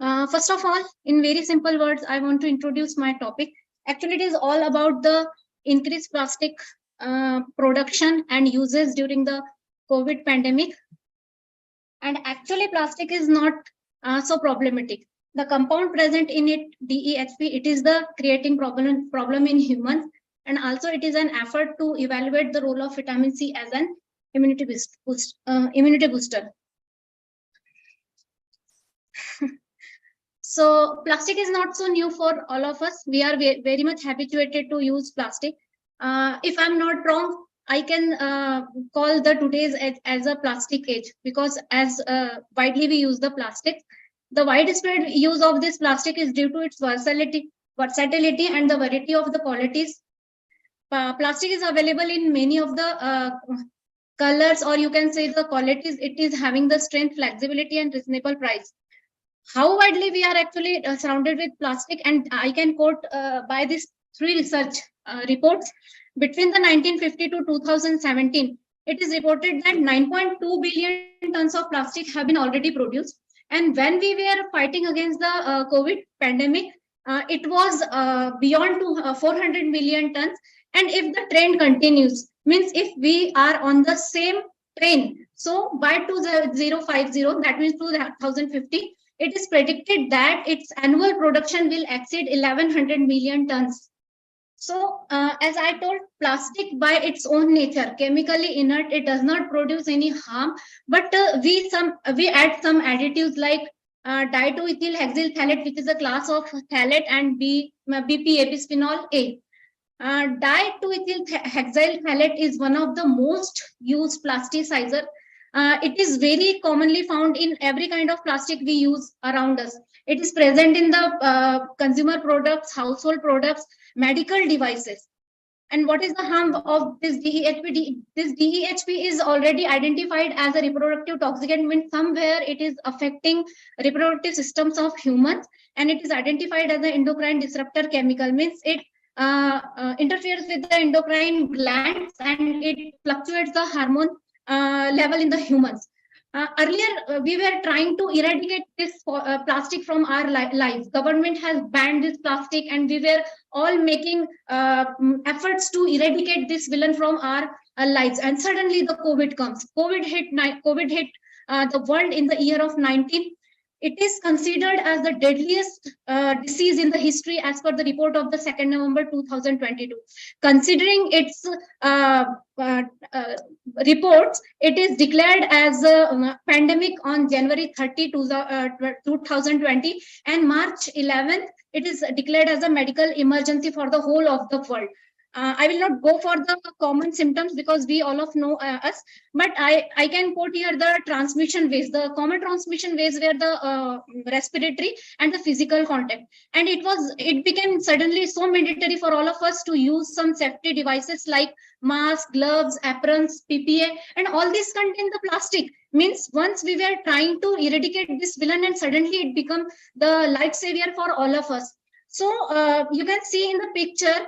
First of all, in very simple words, I want to introduce my topic. Actually, it is all about the increased plastic production and uses during the COVID pandemic. And actually, plastic is not so problematic. The compound present in it, DEHP, it is the creating problem in humans. And also, it is an effort to evaluate the role of vitamin C as an immunity booster. So plastic is not so new for all of us. We are very much habituated to use plastic. If I'm not wrong, I can call the today's age as a plastic age, because as widely we use the plastic, the widespread use of this plastic is due to its versatility and the variety of the qualities. Plastic is available in many of the colors, or you can say the qualities. It is having the strength, flexibility, and reasonable price. How widely we are actually surrounded with plastic, and I can quote by these 3 research reports. Between the 1950 to 2017, it is reported that 9.2 billion tons of plastic have been already produced. And when we were fighting against the COVID pandemic, it was beyond 400 million tons. And if the trend continues, means if we are on the same train, so by 2050, that means 2050, it is predicted that its annual production will exceed 1100 million tons. So, as I told, plastic by its own nature, chemically inert, it does not produce any harm. But we add some additives like diethyl hexylphthalate, which is a class of phthalate, and BP bisphenol A. Diethyl hexylphthalate is one of the most used plasticizer It is very commonly found in every kind of plastic we use around us. It is present in the consumer products, household products, medical devices. And what is the harm of this DEHP? This DEHP is already identified as a reproductive toxicant, means somewhere it is affecting reproductive systems of humans, and it is identified as an endocrine disruptor chemical, means it interferes with the endocrine glands and it fluctuates the hormone level in the humans. Earlier, we were trying to eradicate this plastic from our lives. Government has banned this plastic, and we were all making efforts to eradicate this villain from our lives. And suddenly, the COVID comes. COVID hit the world in the year of 19. It is considered as the deadliest disease in the history as per the report of the 2nd November 2022. Considering its reports, it is declared as a pandemic on January 30, 2020, and March 11th, it is declared as a medical emergency for the whole of the world. I will not go for the common symptoms because we all of know us, but I can quote here the transmission ways. The common transmission ways were the respiratory and the physical contact. And it became suddenly so mandatory for all of us to use some safety devices like masks, gloves, aprons, PPA, and all these contain the plastic. Means once we were trying to eradicate this villain, and suddenly it become the lifesaver for all of us. So you can see in the picture,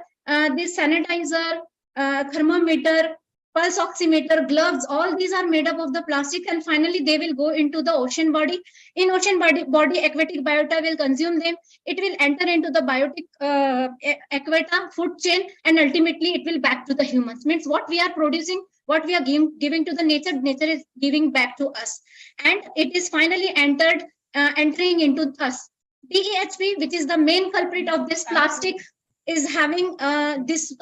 this sanitizer, thermometer, pulse oximeter, gloves, all these are made up of the plastic, and finally they will go into the ocean body. In ocean body, aquatic biota will consume them. It will enter into the biotic aquata food chain, and ultimately it will back to the humans. Means what we are producing, what we are giving to the nature, nature is giving back to us, and it is finally entering into us. DEHP, which is the main culprit of this plastic, is having this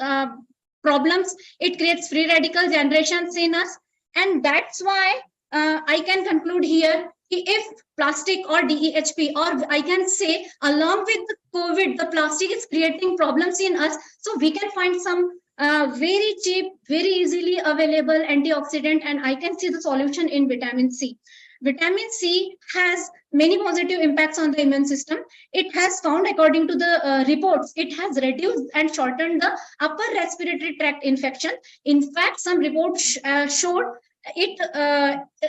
problems. It creates free radical generations in us, and that's why I can conclude here, if plastic or DEHP, or I can say along with the COVID, the plastic is creating problems in us, so we can find some very cheap, very easily available antioxidant, and I can see the solution in vitamin C. Vitamin C has many positive impacts on the immune system. It has found, according to the reports, it has reduced and shortened the upper respiratory tract infection. In fact, some reports showed it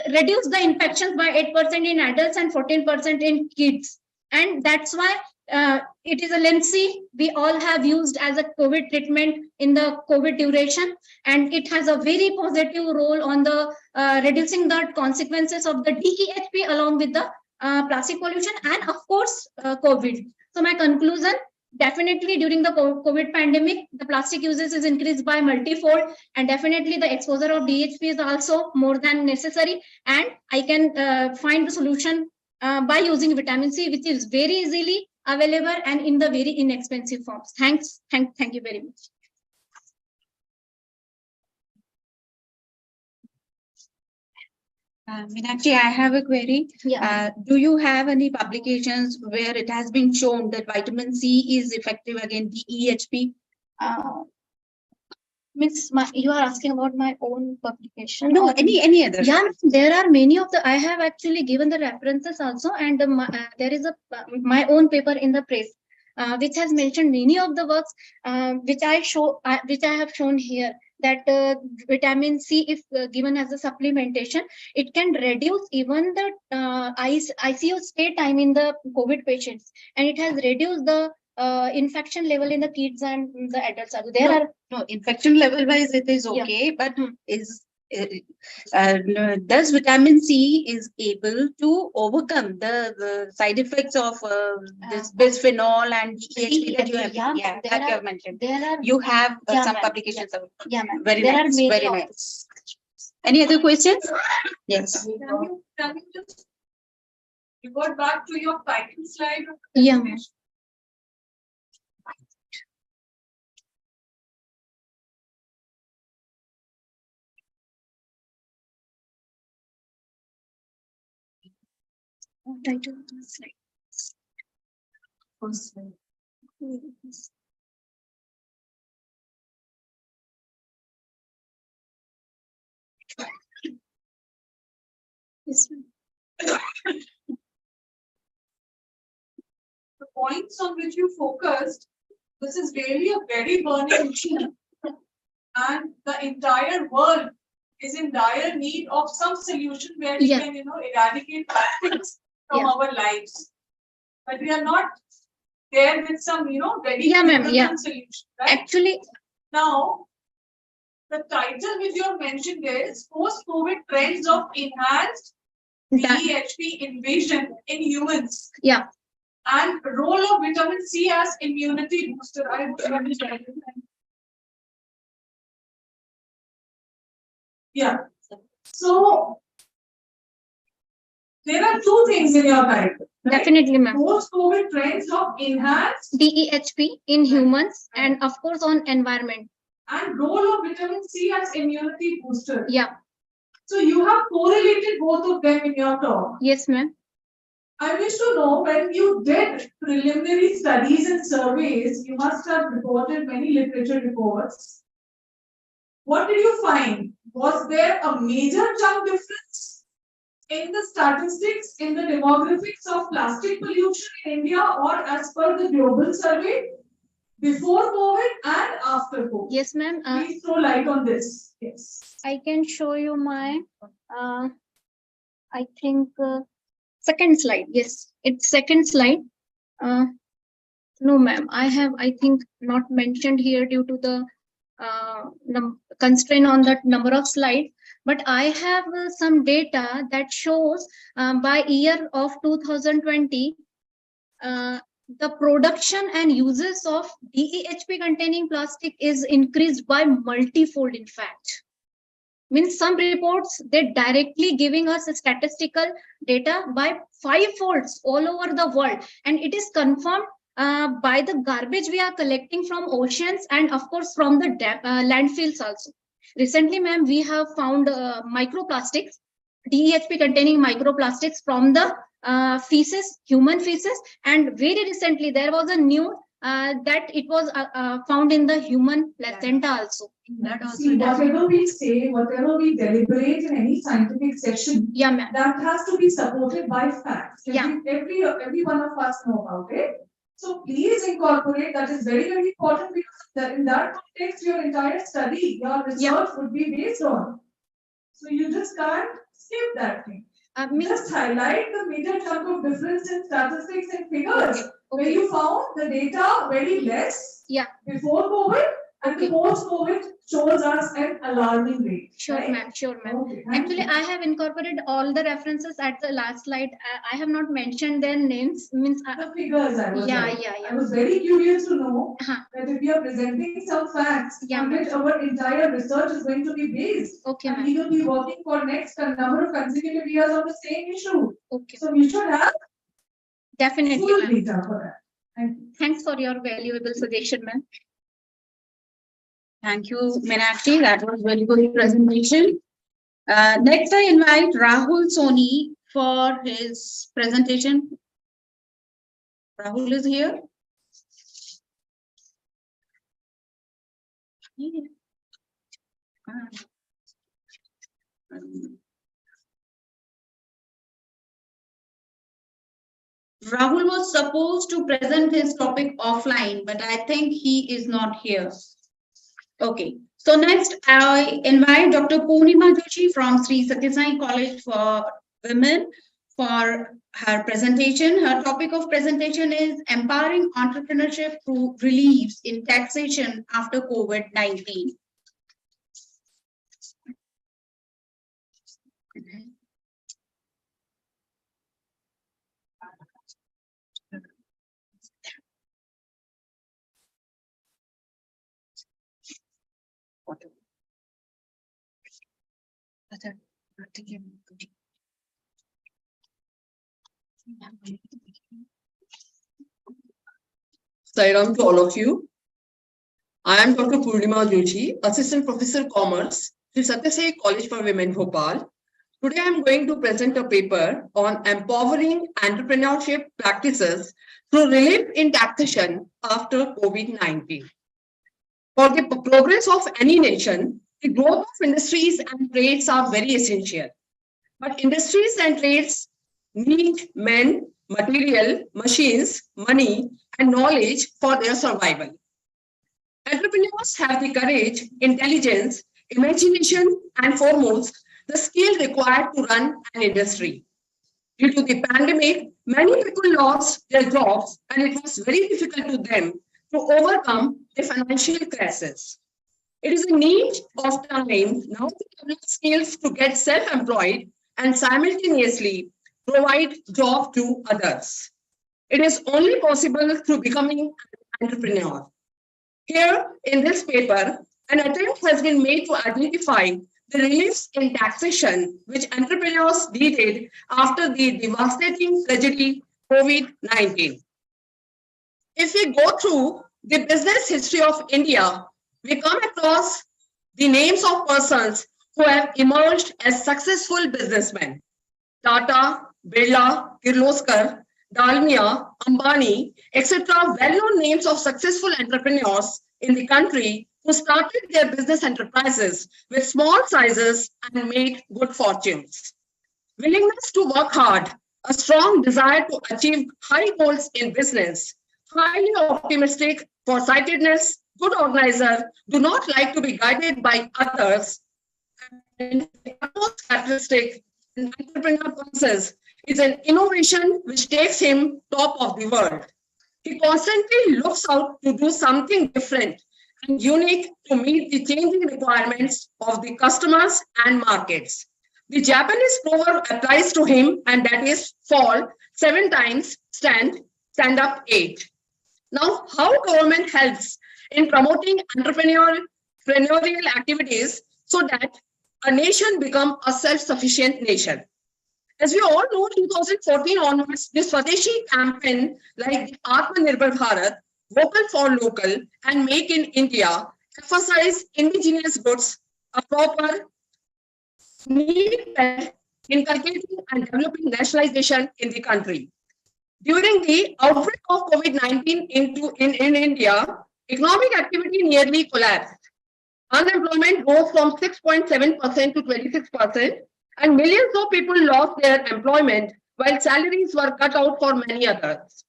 reduced the infections by 8% in adults and 14% in kids. And that's why it is a Lensi we all have used as a COVID treatment in the COVID duration, and it has a very positive role on the reducing the consequences of the DEHP along with the plastic pollution and of course COVID. So my conclusion, definitely during the COVID pandemic, the plastic uses is increased by multifold, and definitely the exposure of DHP is also more than necessary, and I can find the solution by using vitamin C, which is very easily available and in the very inexpensive forms. Thank you very much. Meenakshi, I have a query. Yeah. Do you have any publications where it has been shown that vitamin C is effective against DEHP? Miss, you are asking about my own publication? No, any other. Yeah, there are many of the. I have actually given the references also, and there is a my own paper in the press, which has mentioned many of the works, which I have shown here. That vitamin C, if given as a supplementation, it can reduce even the ICU stay time in the COVID patients, and it has reduced the infection level in the kids and the adults. No, infection level wise it is okay, but is does vitamin C is able to overcome the side effects of this bisphenol and DHP that you have, that you have mentioned? You have some publications. Yeah, ma'am. Very nice. Very nice. Any other questions? Yes. Can you just revert back to your title slide? Yeah, ma'am. Title slide. First slide. Yes. The points on which you focused, this is really a very burning issue, and the entire world is in dire need of some solution where we can, eradicate plastics from our lives. But we are not there with some, ready solution, right? Actually, now the title which you have mentioned is post-COVID trends of enhanced DHP invasion in humans. Yeah. And role of vitamin C as immunity booster. I would understand. Yeah. So there are two things in your title. Right? Definitely, ma'am. Post-COVID trends of enhanced DEHP in humans and of course on environment. And role of vitamin C as immunity booster. Yeah. So you have correlated both of them in your talk. Yes, ma'am. I wish to know, when you did preliminary studies and surveys, you must have reported many literature reports. What did you find? Was there a major chunk difference in the statistics, in the demographics of plastic pollution in India, or as per the global survey, before COVID and after COVID? Yes, ma'am. Please throw light on this. Yes. I can show you my, I think, second slide. Yes, it's second slide. No, ma'am. I think, not mentioned here due to the constraint on that number of slides. But I have some data that shows by year of 2020, the production and uses of DEHP containing plastic is increased by multifold, in fact. Means some reports, they directly giving us a statistical data by 5-folds all over the world, and it is confirmed by the garbage we are collecting from oceans and of course from the landfills also. Recently, ma'am, we have found microplastics, DEHP containing microplastics from the feces, human feces, and very recently there was a news that it was found in the human placenta also. That also. See, whatever we say, whatever we deliberate in any scientific session, yeah, ma'am, that has to be supported by facts. Yeah. Every one of us know about it. So please incorporate. That is very, very important, because in that context, your entire study, your research would be based on. So you just can't skip that thing. Just highlight the major chunk of difference in statistics and figures, where you found the data very less before COVID, and the post-COVID shows us an alarming rate. Sure, right? ma'am. Sure, ma'am. Okay, Actually, I have incorporated all the references at the last slide. I have not mentioned their names. Means the figures. I was yeah. I was very curious to know that if you are presenting some facts on which our entire research is going to be based, and we will be working for next number of consecutive years on the same issue. Okay. So we should have definitely full data for that. Thanks for your valuable suggestion, ma'am. Thank you, Meenakshi. That was very good presentation. Next, I invite Rahul Soni for his presentation. Rahul is here. Rahul was supposed to present his topic offline, but I think he is not here. Okay, so next I invite Dr. Purnima Joshi from Sri Sathya Sai College for Women for her presentation. Her topic of presentation is Empowering Entrepreneurship Through Reliefs in Taxation After COVID-19. Sairam to all of you. I am Dr. Purnima Joshi, Assistant Professor Commerce, Sri Sathya Sai College for Women, Bhopal. Today I am going to present a paper on empowering entrepreneurship practices through relief in taxation after COVID-19. For the progress of any nation, the growth of industries and trades are very essential. But industries and trades need men, material, machines, money, and knowledge for their survival. Entrepreneurs have the courage, intelligence, imagination, and foremost, the skill required to run an industry. Due to the pandemic, many people lost their jobs, and it was very difficult to them to overcome the financial crisis. It is a need of time now to develop skills to get self-employed and simultaneously provide job to others. It is only possible through becoming an entrepreneur. Here in this paper, an attempt has been made to identify the reliefs in taxation which entrepreneurs needed after the devastating tragedy COVID-19. If we go through the business history of India, we come across the names of persons who have emerged as successful businessmen. Tata, Birla, Kirloskar, Dalmia, Ambani, etc. well-known names of successful entrepreneurs in the country who started their business enterprises with small sizes and made good fortunes. Willingness to work hard, a strong desire to achieve high goals in business, highly optimistic, foresightedness, good organizer, do not like to be guided by others, and the most characteristic an entrepreneur possesses is an innovation which takes him top of the world. He constantly looks out to do something different and unique to meet the changing requirements of the customers and markets. The Japanese proverb applies to him, and that is fall 7 times, stand up 8. Now, how government helps in promoting entrepreneurial activities so that a nation become a self-sufficient nation? As we all know, 2014 onwards, the Swadeshi campaign like the Atmanirbhar Bharat, Vocal for Local, and Make in India emphasize indigenous goods, a proper need inculcating and developing nationalization in the country. During the outbreak of COVID-19 in India, economic activity nearly collapsed. Unemployment rose from 6.7% to 26%, and millions of people lost their employment while salaries were cut out for many others.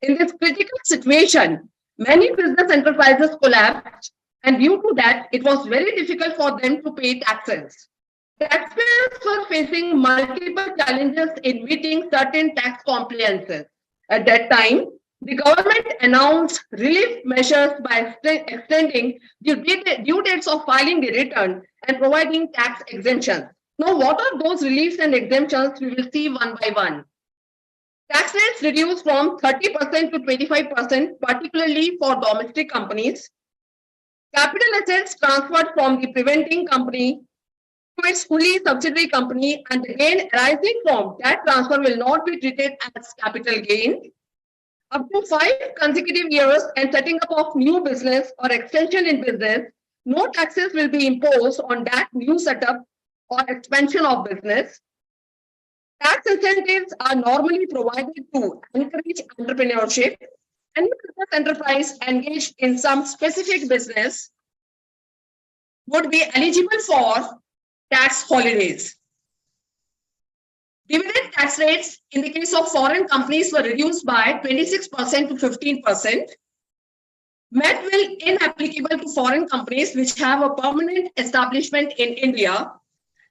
In this critical situation, many business enterprises collapsed, and due to that, it was very difficult for them to pay taxes. Taxpayers were facing multiple challenges in meeting certain tax compliances. At that time, the government announced relief measures by extending due dates of filing the return and providing tax exemptions. Now, what are those reliefs and exemptions? We will see one by one. Tax rates reduced from 30% to 25%, particularly for domestic companies. Capital assets transferred from the preventing company to its fully subsidiary company, and the gain arising from that transfer will not be treated as capital gain. Up to 5 consecutive years and setting up of new business or extension in business, no taxes will be imposed on that new setup or expansion of business. Tax incentives are normally provided to encourage entrepreneurship. Any business enterprise engaged in some specific business would be eligible for tax holidays. Dividend tax rates in the case of foreign companies were reduced by 26% to 15%. MAT will inapplicable to foreign companies which have a permanent establishment in India.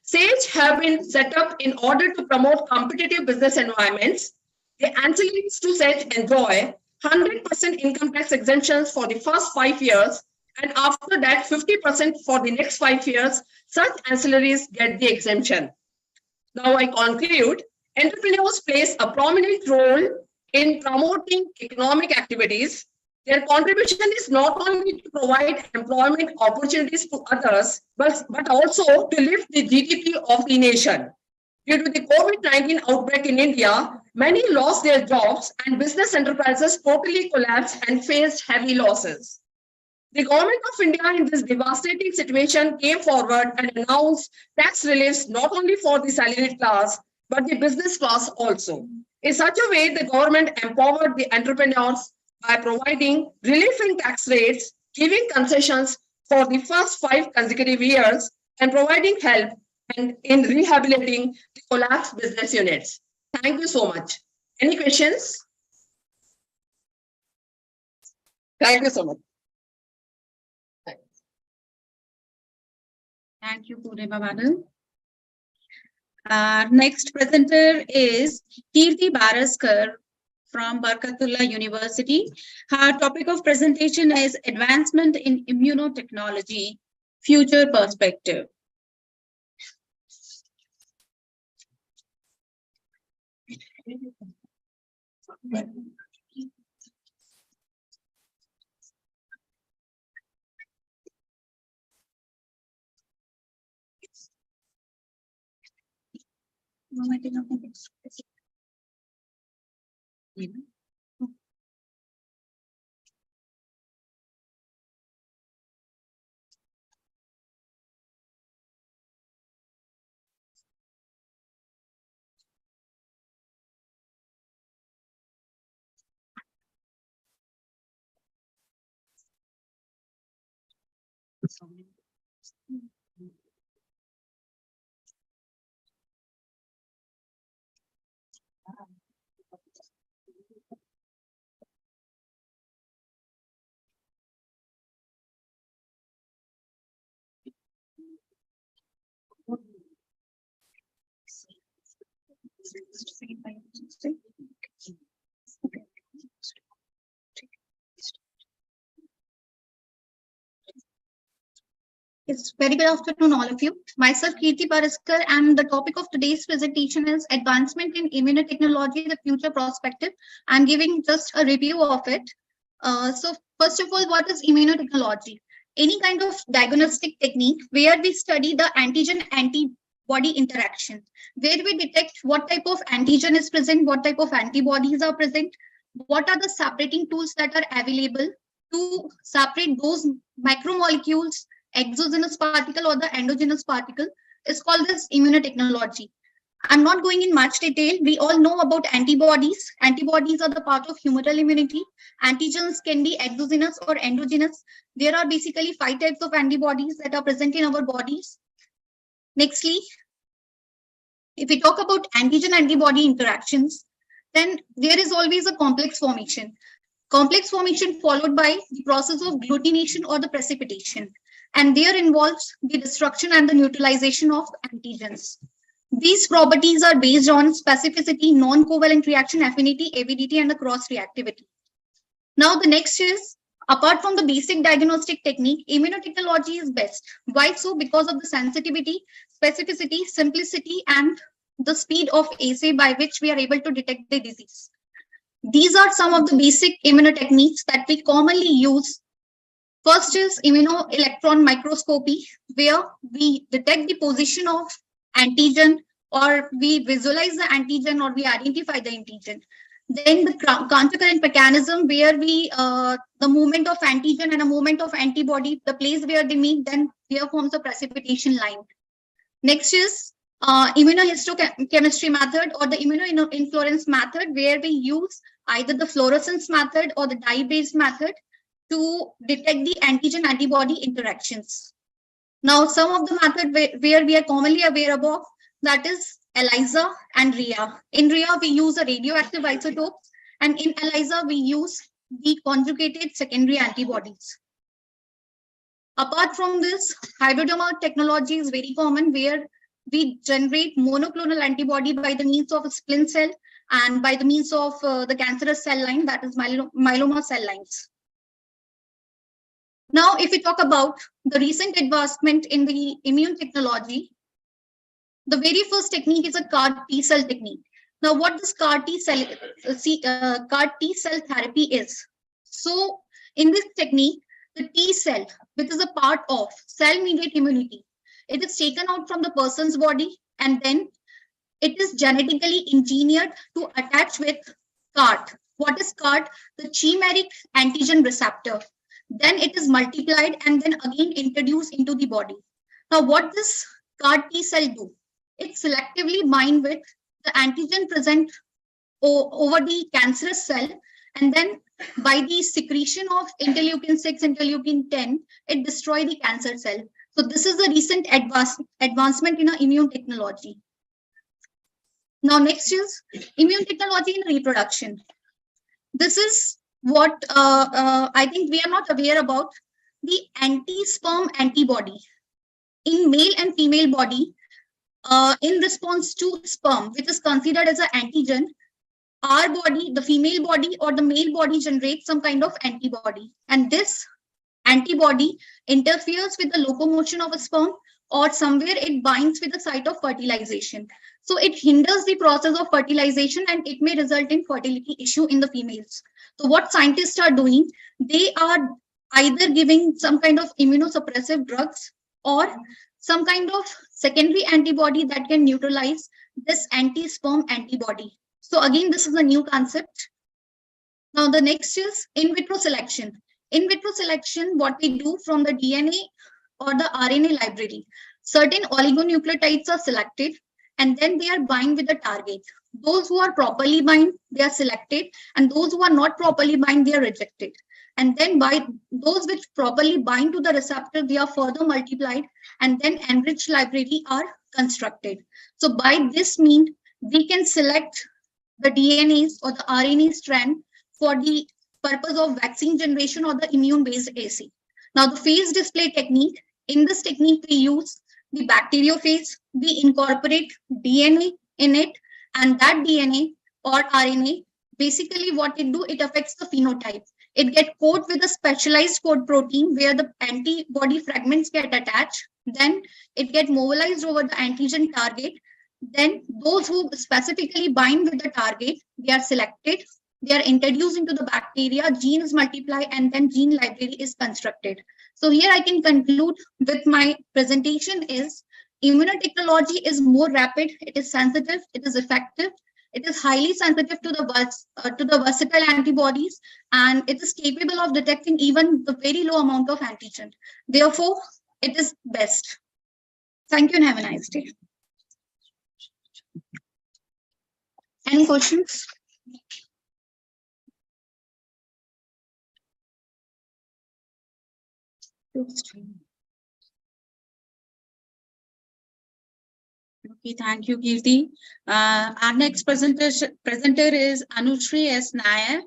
SAGE have been set up in order to promote competitive business environments. The ancillaries to SAGE enjoy 100% income tax exemptions for the first 5 years, and after that 50% for the next 5 years. Such ancillaries get the exemption. Now I conclude, entrepreneurs plays a prominent role in promoting economic activities. Their contribution is not only to provide employment opportunities to others, but also to lift the GDP of the nation. Due to the COVID-19 outbreak in India, many lost their jobs and business enterprises totally collapsed and faced heavy losses. The government of India in this devastating situation came forward and announced tax reliefs not only for the salaried class, but the business class also. In such a way, the government empowered the entrepreneurs by providing relief in tax rates, giving concessions for the first 5 consecutive years, and providing help and in rehabilitating the collapsed business units. Thank you so much. Any questions? Thank you so much. Thank you, Purnima Madam. Next presenter is Kirti Baraskar from Barkatullah University. Her topic of presentation is Advancement in Immunotechnology, Future Perspective. It's very good afternoon, all of you. Myself, Kirti Baraskar, and the topic of today's presentation is Advancement in Immunotechnology, the Future Perspective. I'm giving just a review of it. So first of all, what is immunotechnology? Any kind of diagnostic technique where we study the antigen-antibody interaction, where we detect what type of antigen is present, what type of antibodies are present, what are the separating tools that are available to separate those macromolecules, exogenous particle or the endogenous particle, is called as immunotechnology. I'm not going in much detail. We all know about antibodies. Antibodies are the part of humoral immunity. Antigens can be exogenous or endogenous. There are basically 5 types of antibodies that are present in our bodies. Nextly, if we talk about antigen-antibody interactions, then there is always a complex formation. Complex formation followed by the process of glutination or the precipitation. And there involves the destruction and the neutralization of antigens. These properties are based on specificity, non-covalent reaction, affinity, avidity, and the cross-reactivity. Now the next is, apart from the basic diagnostic technique, immunotechnology is best. Why so? Because of the sensitivity, specificity, simplicity, and the speed of assay by which we are able to detect the disease. These are some of the basic immunotechniques that we commonly use. First is immunoelectron microscopy, where we detect the position of antigen, or we visualize the antigen, or we identify the antigen. Then the countercurrent mechanism, where we the movement of antigen and a movement of antibody, the place where they meet, then there forms a precipitation line. Next is immunohistochemistry method or the immunoinfluence method, where we use either the fluorescence method or the dye-based method to detect the antigen-antibody interactions. Now, some of the method where we are commonly aware of, that is ELISA and RIA. In RIA, we use a radioactive isotope, and in ELISA, we use the conjugated secondary antibodies. Apart from this, hybridoma technology is very common, where we generate monoclonal antibody by the means of a splint cell and by the means of the cancerous cell line, that is myeloma cell lines. Now, if we talk about the recent advancement in the immune technology, the very first technique is a CAR T-cell technique. Now, what this CAR T-cell therapy is? So, in this technique, the T-cell, which is a part of cell-mediated immunity, it is taken out from the person's body, and then it is genetically engineered to attach with CART. What is CART? The chimeric antigen receptor. Then it is multiplied and then again introduced into the body. Now, what does CAR T cell do? It selectively binds with the antigen present over the cancerous cell, and then by the secretion of interleukin 6, interleukin 10, it destroys the cancer cell. So this is the recent advancement in immune technology. Now next is immune technology in reproduction. This is what I think we are not aware about. The anti-sperm antibody in male and female body in response to sperm, which is considered as an antigen, our body, the female body or the male body generates some kind of antibody. And this antibody interferes with the locomotion of a sperm, or somewhere it binds with the site of fertilization. So it hinders the process of fertilization and it may result in fertility issue in the females. So what scientists are doing, they are either giving some kind of immunosuppressive drugs or some kind of secondary antibody that can neutralize this anti-sperm antibody. So again, this is a new concept. Now the next is in vitro selection. In vitro selection, what we do from the DNA or the RNA library, certain oligonucleotides are selected and then they are bind with the target. Those who are properly bind, they are selected, and those who are not properly bind, they are rejected. And then by those which properly bind to the receptor, they are further multiplied, and then enriched library are constructed. So by this means, we can select the DNAs or the RNA strand for the purpose of vaccine generation or the immune-based AC. Now the phase display technique, in this technique we use the bacteriophage, we incorporate DNA in it, and that DNA or RNA, basically what it do, it affects the phenotype. It gets coated with a specialized code protein where the antibody fragments get attached, then it gets mobilized over the antigen target. Then those who specifically bind with the target, they are selected, they are introduced into the bacteria, genes multiply, and then gene library is constructed. So here I can conclude with my presentation is immunotechnology is more rapid, it is sensitive, it is effective, it is highly sensitive to the versatile antibodies, and it is capable of detecting even the very low amount of antigen. Therefore, it is best. Thank you and have a nice day. Any questions? Okay, thank you, Kirti. Our next presenter is Anushri S. Nair.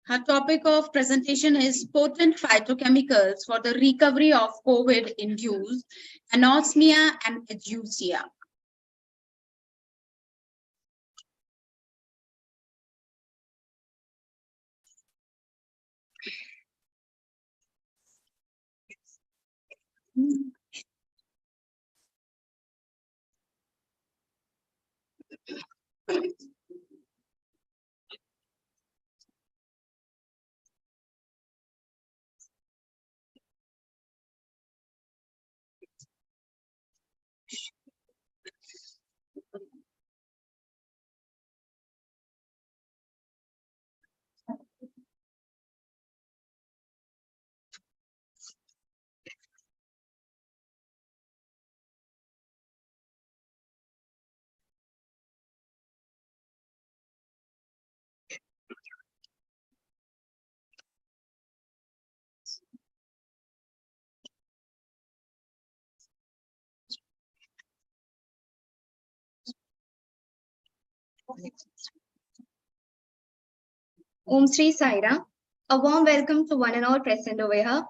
Her topic of presentation is potent phytochemicals for the recovery of COVID-induced anosmia and ageusia. Om Shri Saira. A warm welcome to one and all present over here,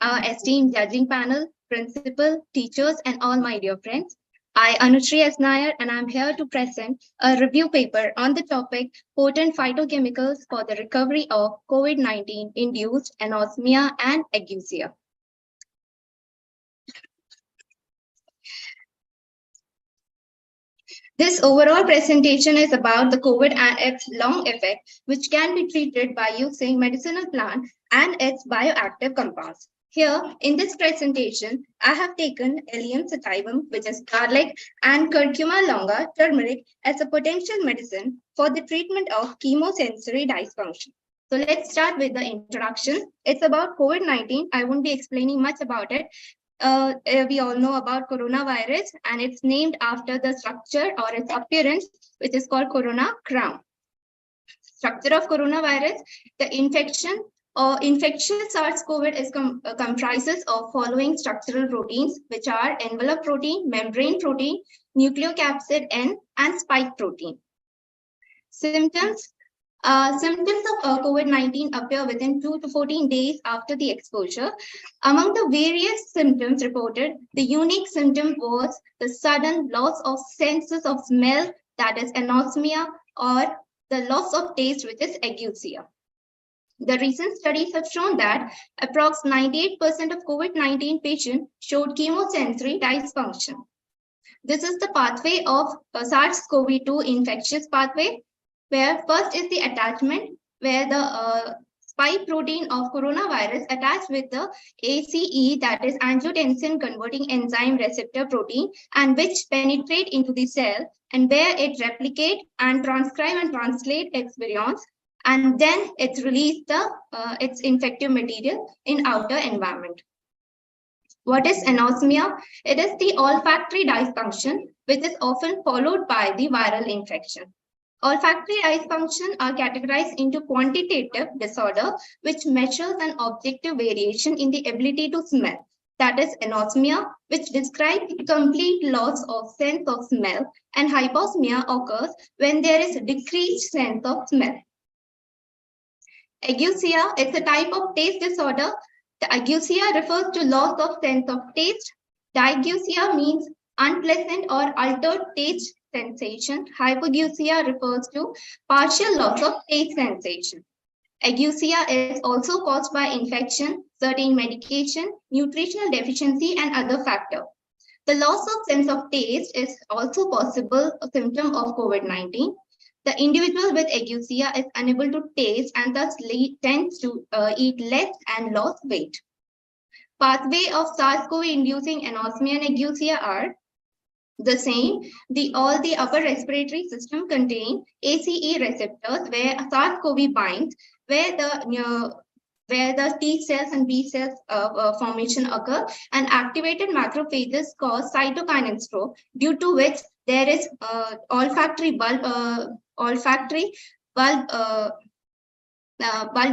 our esteemed judging panel, principal, teachers, and all my dear friends. I, Anushri S. Nair, and I'm here to present a review paper on the topic potent phytochemicals for the recovery of COVID-19 induced anosmia and ageusia. This overall presentation is about the COVID and its long effect, which can be treated by using medicinal plant and its bioactive compounds. Here, in this presentation, I have taken Allium sativum, which is garlic, and Curcuma longa, turmeric, as a potential medicine for the treatment of chemosensory dysfunction. So let's start with the introduction. It's about COVID-19. I won't be explaining much about it. We all know about coronavirus, and it's named after the structure or its appearance, which is called corona crown. Structure of coronavirus, the infection Infectious SARS-CoV is comprises of following structural proteins, which are envelope protein, membrane protein, nucleocapsid N, and spike protein. Symptoms. Symptoms of COVID-19 appear within 2 to 14 days after the exposure. Among the various symptoms reported, the unique symptom was the sudden loss of senses of smell, that is anosmia, or the loss of taste, which is ageusia. The recent studies have shown that approximately 98% of COVID-19 patients showed chemosensory dysfunction. This is the pathway of SARS-CoV-2 infectious pathway, where first is the attachment, where the spike protein of coronavirus attached with the ACE, that is angiotensin converting enzyme receptor protein, and which penetrate into the cell, and where it replicate and transcribe and translate its virions, and then it release its infective material in outer environment. What is anosmia? It is the olfactory dysfunction, which is often followed by the viral infection. Olfactory dysfunction are categorized into quantitative disorder, which measures an objective variation in the ability to smell. That is anosmia, which describes complete loss of sense of smell, and hyposmia occurs when there is decreased sense of smell. Ageusia is a type of taste disorder. The ageusia refers to loss of sense of taste. Dysgeusia means unpleasant or altered taste sensation. Hypogeusia refers to partial loss of taste sensation. Ageusia is also caused by infection, certain medication, nutritional deficiency, and other factors. The loss of sense of taste is also possible a symptom of COVID-19. The individual with ageusia is unable to taste and thus tends to eat less and lose weight. Pathway of SARS-CoV inducing anosmia and ageusia are the same. All the upper respiratory system contain ACE receptors where SARS-CoV binds, where the T cells and B cells formation occur, and activated macrophages cause cytokine storm, due to which there is olfactory bulb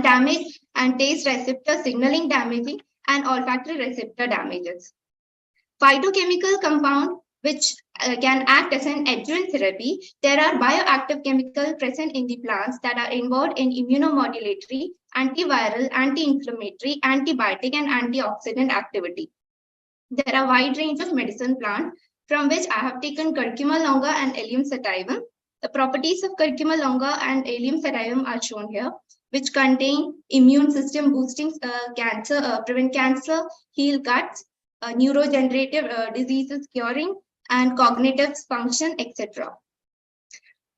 damage and taste receptor signaling damaging and olfactory receptor damages. Phytochemical compound which can act as an adjuvant therapy. There are bioactive chemicals present in the plants that are involved in immunomodulatory, antiviral, anti-inflammatory, antibiotic, and antioxidant activity. There are a wide range of medicine plants, from which I have taken curcuma longa and Allium sativum. The properties of curcuma longa and Allium sativum are shown here, which contain immune system boosting, prevent cancer, heal guts, neurodegenerative diseases curing, and cognitive function, etc.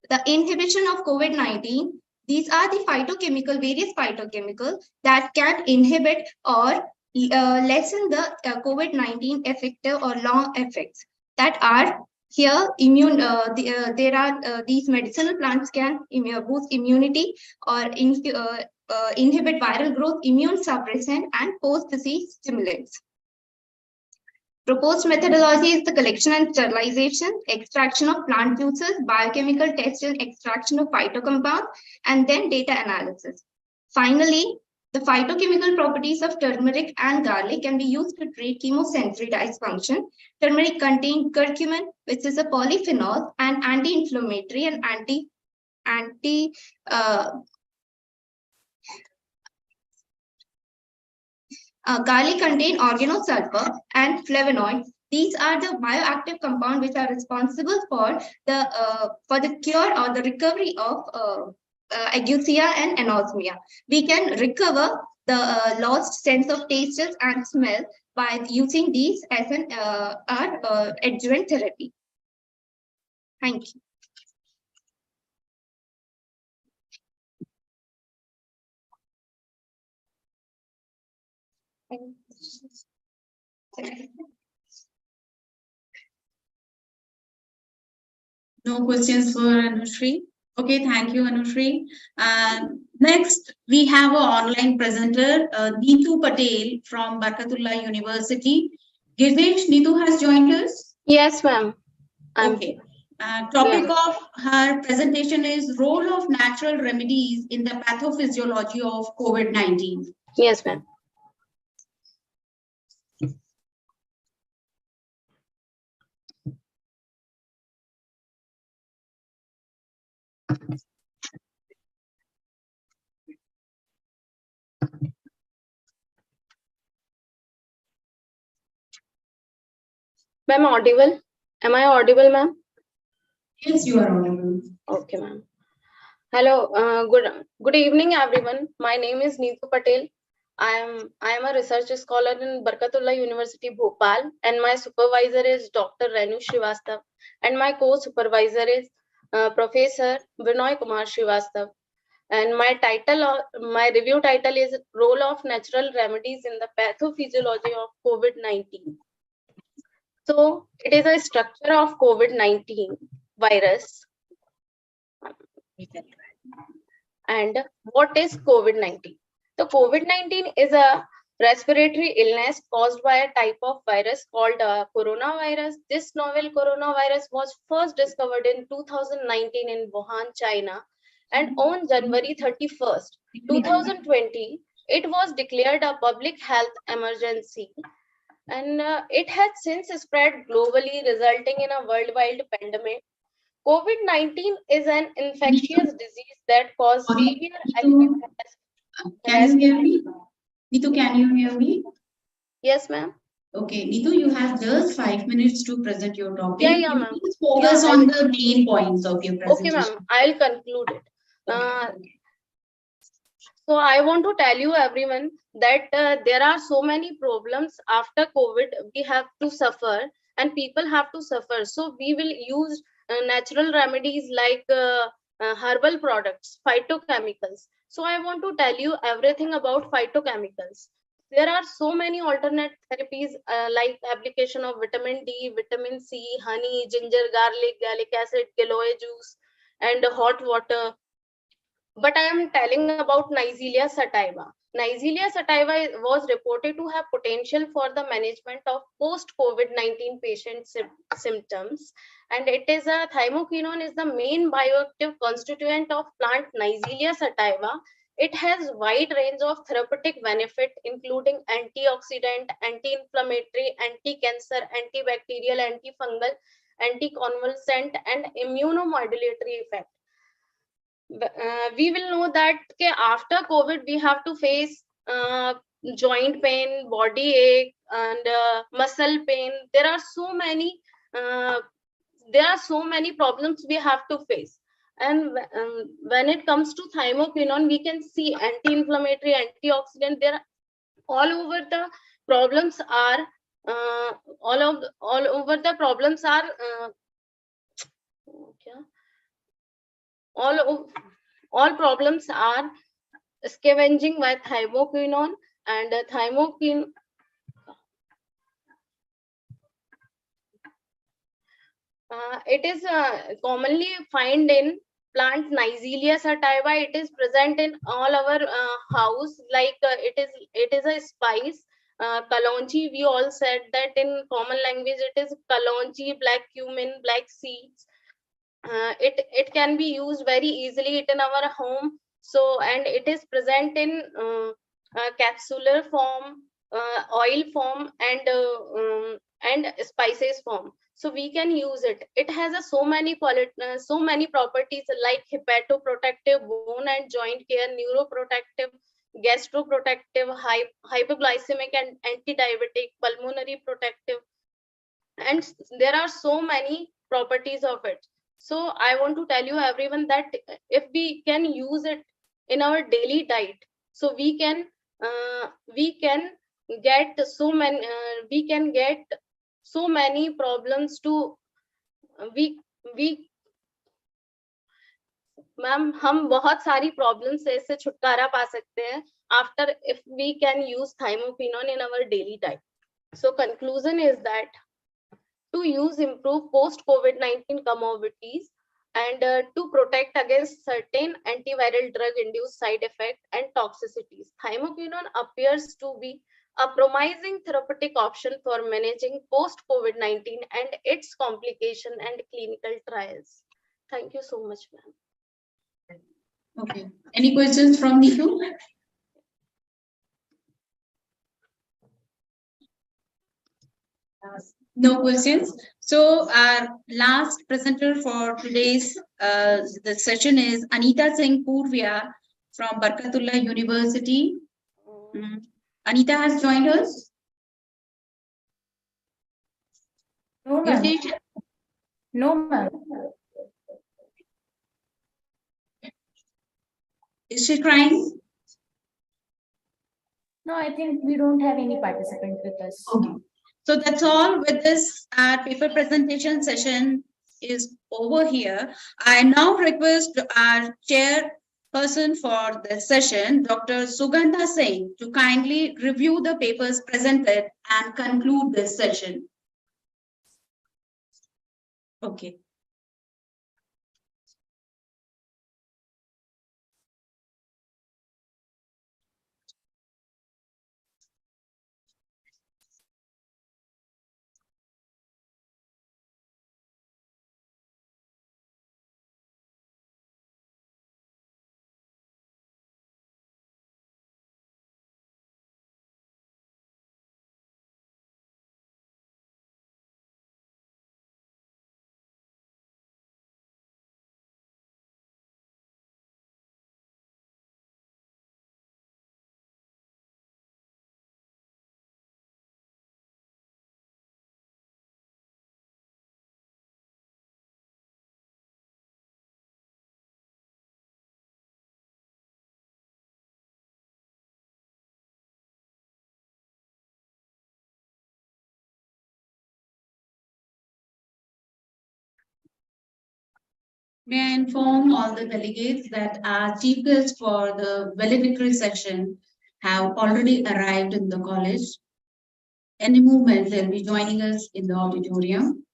The inhibition of COVID-19, these are the various phytochemicals that can inhibit or lessen the COVID-19 effective or long effects that are here. There are these medicinal plants can boost immunity or inhibit viral growth, immune suppressant, and post-disease stimulants. Proposed methodology is the collection and sterilization, extraction of plant juices, biochemical test and extraction of phytocompounds, and then data analysis. Finally, the phytochemical properties of turmeric and garlic can be used to treat chemosensory dysfunction. Turmeric contains curcumin, which is a polyphenol and anti-inflammatory and garlic contain organosulfur and flavonoids. These are the bioactive compounds which are responsible for the cure or the recovery of ageusia and anosmia. We can recover the lost sense of taste and smell by using these as an adjuvant therapy. Thank you. No questions for Anushri. Okay, thank you, Anushri. Next, we have an online presenter, Neetu Patel from Barkatullah University. Girdesh, Neetu has joined us? Yes, ma'am. Okay. Topic of her presentation is role of natural remedies in the pathophysiology of COVID-19. Yes, ma'am. Ma'am, audible? Am I audible, ma'am? Yes, you are audible. Okay, ma'am. Hello, good evening, everyone. My name is Neetu Patel. I am a research scholar in Barkatullah University, Bhopal, and my supervisor is Dr. Renu Srivastav, and my co-supervisor is Professor Vinoy Kumar Srivastav. And my review title is Role of Natural Remedies in the Pathophysiology of COVID-19. So it is a structure of COVID-19 virus. And what is COVID-19? So COVID-19 is a respiratory illness caused by a type of virus called coronavirus. This novel coronavirus was first discovered in 2019 in Wuhan, China, and on January 31st, 2020, it was declared a public health emergency, and it has since spread globally, resulting in a worldwide pandemic. COVID-19 is an infectious disease that causes severe acute Can you hear me? Neetu, can you hear me? Yes, ma'am. Okay, Neetu, you have just 5 minutes to present your topic. Yeah, ma'am. Please focus on the main points of your presentation. Okay, ma'am. I'll conclude it. So I want to tell you everyone that there are so many problems after COVID. We have to suffer and people have to suffer. So we will use natural remedies like herbal products, phytochemicals. So I want to tell you everything about phytochemicals. There are so many alternate therapies like application of vitamin D, vitamin C, honey, ginger, garlic acid, aloe juice, and hot water. But I am telling about Neisseria sativa. Neisseria sativa was reported to have potential for the management of post-COVID-19 patient symptoms, and it is a thymoquinone is the main bioactive constituent of plant Neisseria sativa. It has wide range of therapeutic benefit, including antioxidant, anti-inflammatory, anti-cancer, antibacterial, antifungal, anticonvulsant, and immunomodulatory effect. We will know that after COVID we have to face joint pain, body ache, and muscle pain. There are so many problems we have to face. And when it comes to thymoquinone, we can see anti-inflammatory, antioxidant. There all over the problems are all problems are scavenging by thymoquinone, and thymoquinone it is commonly found in plant Neisseria sativa. It is present in all our house, like it is a spice. Kalonji, we all said that in common language. It is kalonji, black cumin, black seeds. It can be used very easily in our home. So, and it is present in capsular form, oil form, and spices form. So we can use it. It has so many properties like hepatoprotective, bone and joint care, neuroprotective, gastroprotective, hypoglycemic and anti-diabetic, pulmonary protective, and there are so many properties of it. So I want to tell you everyone that if we can use it in our daily diet, so we can get so many problems to ma'am हम बहुत सारी problems से इससे छुटकारा पा सकते हैं after if we can use thymoquinone in our daily diet. So conclusion is that to use improve post COVID-19 comorbidities and to protect against certain antiviral drug induced side effects and toxicities, thymoquinone appears to be a promising therapeutic option for managing post-COVID-19 and its complication and clinical trials. Thank you so much, ma'am. Okay. Any questions from Nishu? No questions. So our last presenter for today's the session is Anita Singh Purvia from Barkatullah University. Anita has joined us. No, ma'am. No, ma'am. Is she trying? No, I think we don't have any participant with us. Okay. So that's all with this paper presentation session is over here. I now request our chairperson for the session, Dr. Sugandha Singh, to kindly review the papers presented and conclude this session. Okay. May I inform all the delegates that our chief guests for the valedictory section have already arrived in the college. Any moment they'll be joining us in the auditorium.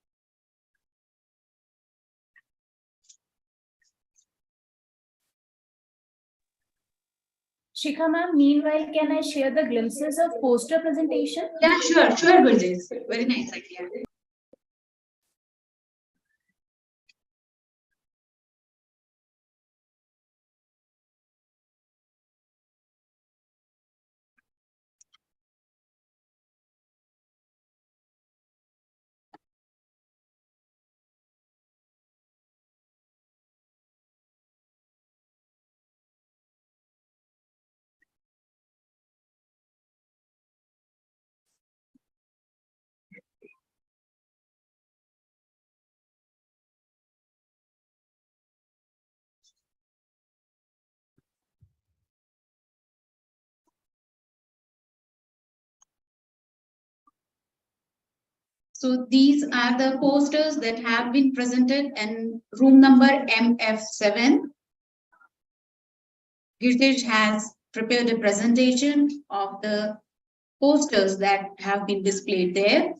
Shikha ma'am, meanwhile, can I share the glimpses of poster presentation? Yeah, sure, Gurjeet. Very nice idea. So these are the posters that have been presented in room number MF7. Girdesh has prepared a presentation of the posters that have been displayed there.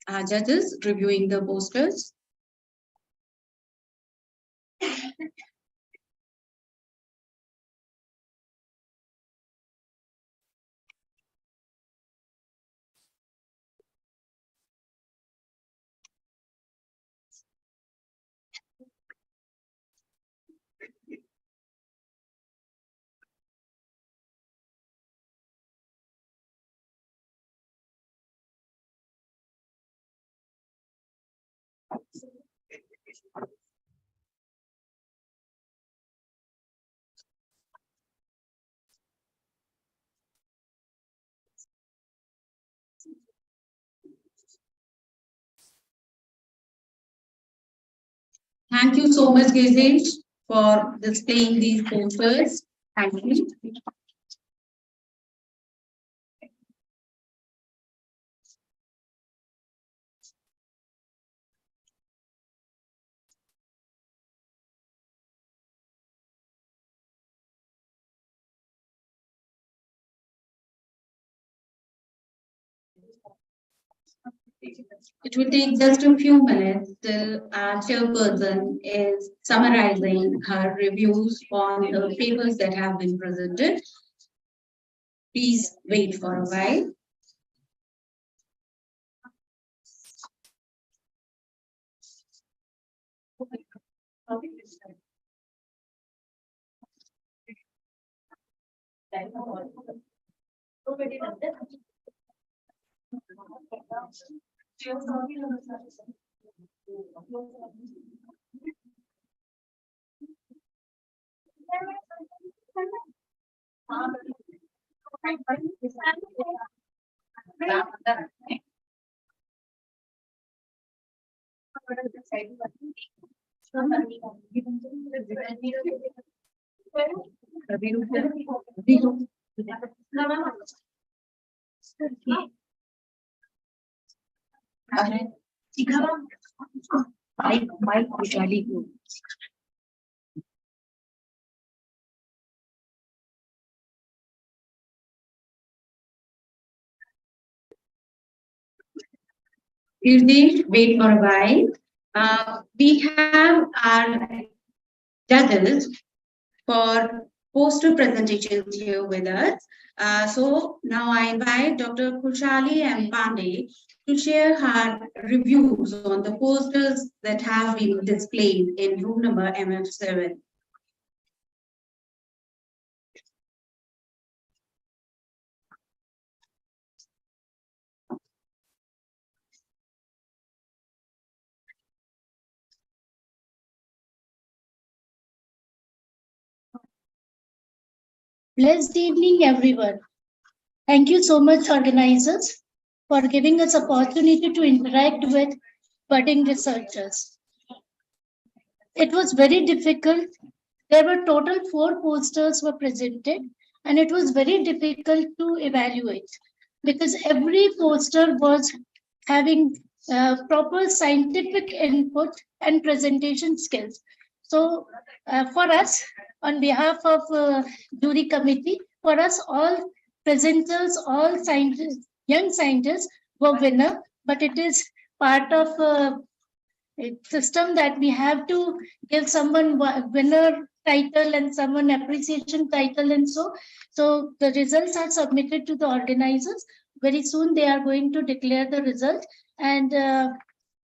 Our judges reviewing the posters. Thank you so much, Girdesh, for displaying these posters. Thank you. It will take just a few minutes till our chairperson is summarizing her reviews on the papers that have been presented. Please wait for a while. Please wait for a while. We have our judges for poster presentations here with us. So now I invite Dr. Kushali M. Pandey to share her reviews on the posters that have been displayed in room number MF7. Blessed evening, everyone. Thank you so much, organizers, for giving us opportunity to interact with budding researchers. It was very difficult. There were total 4 posters were presented, and it was very difficult to evaluate because every poster was having proper scientific input and presentation skills. So for us, on behalf of jury committee, for us all presenters, all scientists, young scientists were winner, but it is part of a system that we have to give someone winner title and someone appreciation title and so the results are submitted to the organizers. Very soon they are going to declare the result, and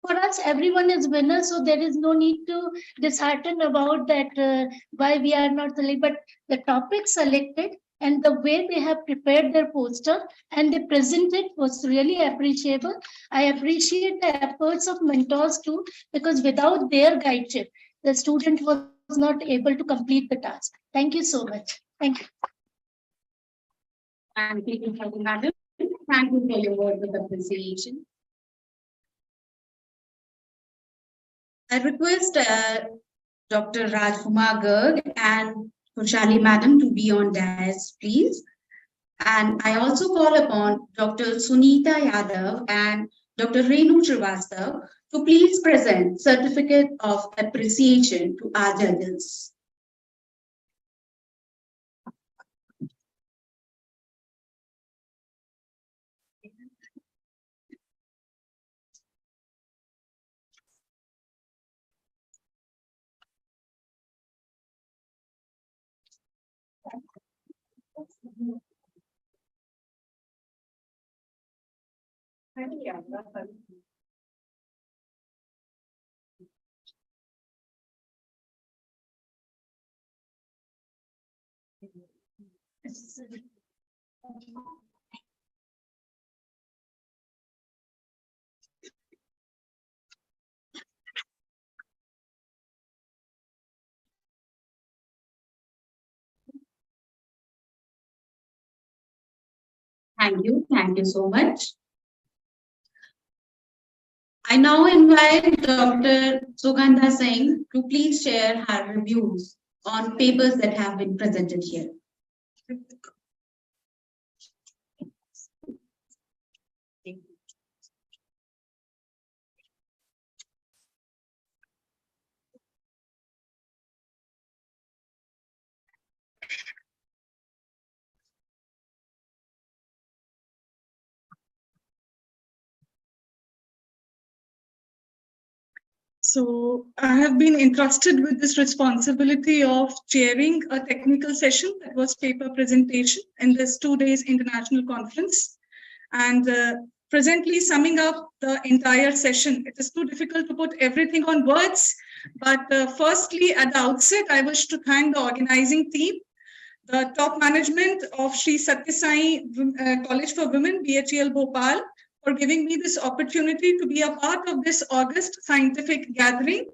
for us everyone is winner, so there is no need to dishearten about that why we are not selected, but the topic selected and the way they have prepared their poster and they presented was really appreciable. I appreciate the efforts of mentors too, because without their guideship, the student was not able to complete the task. Thank you so much. Thank you. Thank you, madam. Thank you for your words of appreciation. I request Dr. Rajkumar Garg and Kushali madam to be on dais, please. And I also call upon Dr. Sunita Yadav and Dr. Renu Srivastav to please present certificate of appreciation to our judges. Thank you so much. I now invite Dr. Sugandha Singh to please share her reviews on papers that have been presented here. So I have been entrusted with this responsibility of chairing a technical session that was paper presentation in this 2 days international conference. And presently summing up the entire session. It is too difficult to put everything on words, but firstly, at the outset, I wish to thank the organizing team, the top management of Sri Sathya Sai College for Women, BHEL Bhopal, for giving me this opportunity to be a part of this August scientific gathering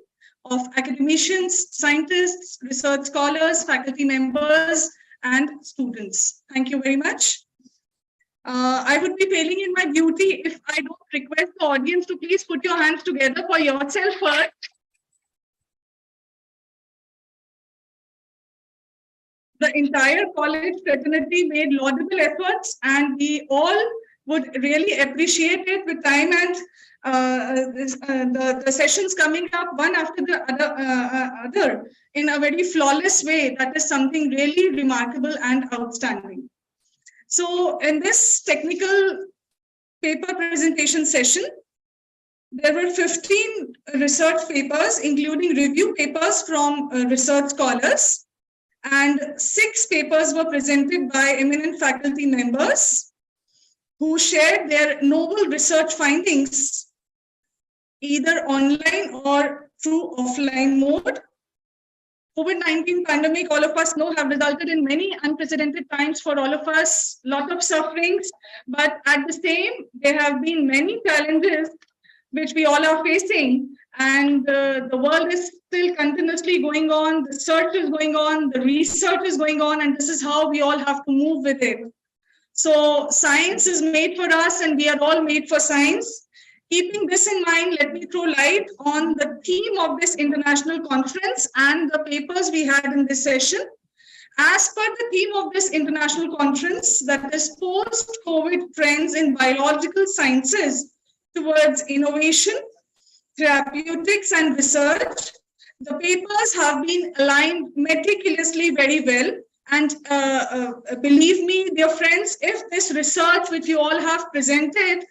of academicians, scientists, research scholars, faculty members, and students. Thank you very much. I would be failing in my duty if I don't request the audience to please put your hands together for yourself first. The entire college fraternity made laudable efforts, and we all would really appreciate it with time and the sessions coming up one after the other in a very flawless way. That is something really remarkable and outstanding. So in this technical paper presentation session, there were 15 research papers, including review papers from research scholars, and 6 papers were presented by eminent faculty members who shared their novel research findings either online or through offline mode. COVID-19 pandemic, all of us know, have resulted in many unprecedented times for all of us, lot of sufferings, but at the same, there have been many challenges which we all are facing, and the world is still continuously going on, the search is going on, the research is going on, and this is how we all have to move with it. So science is made for us, and we are all made for science. Keeping this in mind, let me throw light on the theme of this international conference and the papers we had in this session. As per the theme of this international conference, that is post-COVID trends in biological sciences towards innovation, therapeutics, and research, the papers have been aligned meticulously very well. And believe me, dear friends, if this research which you all have presented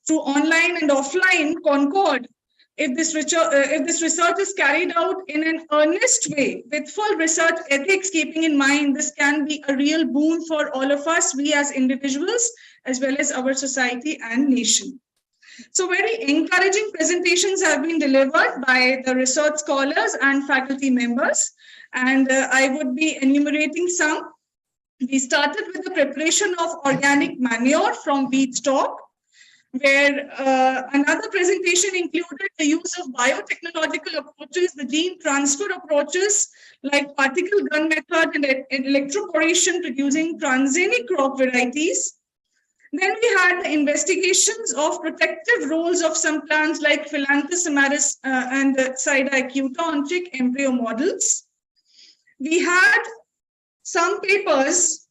through online and offline concord, if this research is carried out in an earnest way with full research ethics keeping in mind, this can be a real boon for all of us, we as individuals, as well as our society and nation. So very encouraging presentations have been delivered by the research scholars and faculty members, and I would be enumerating some. We started with the preparation of organic manure from wheat stalk, where another presentation included the use of biotechnological approaches, the gene transfer approaches like particle gun method and electroporation producing transgenic crop varieties. Then we had the investigations of protective roles of some plants like Phyllanthus samaris and Sida acuta on chick embryo models. We had some papers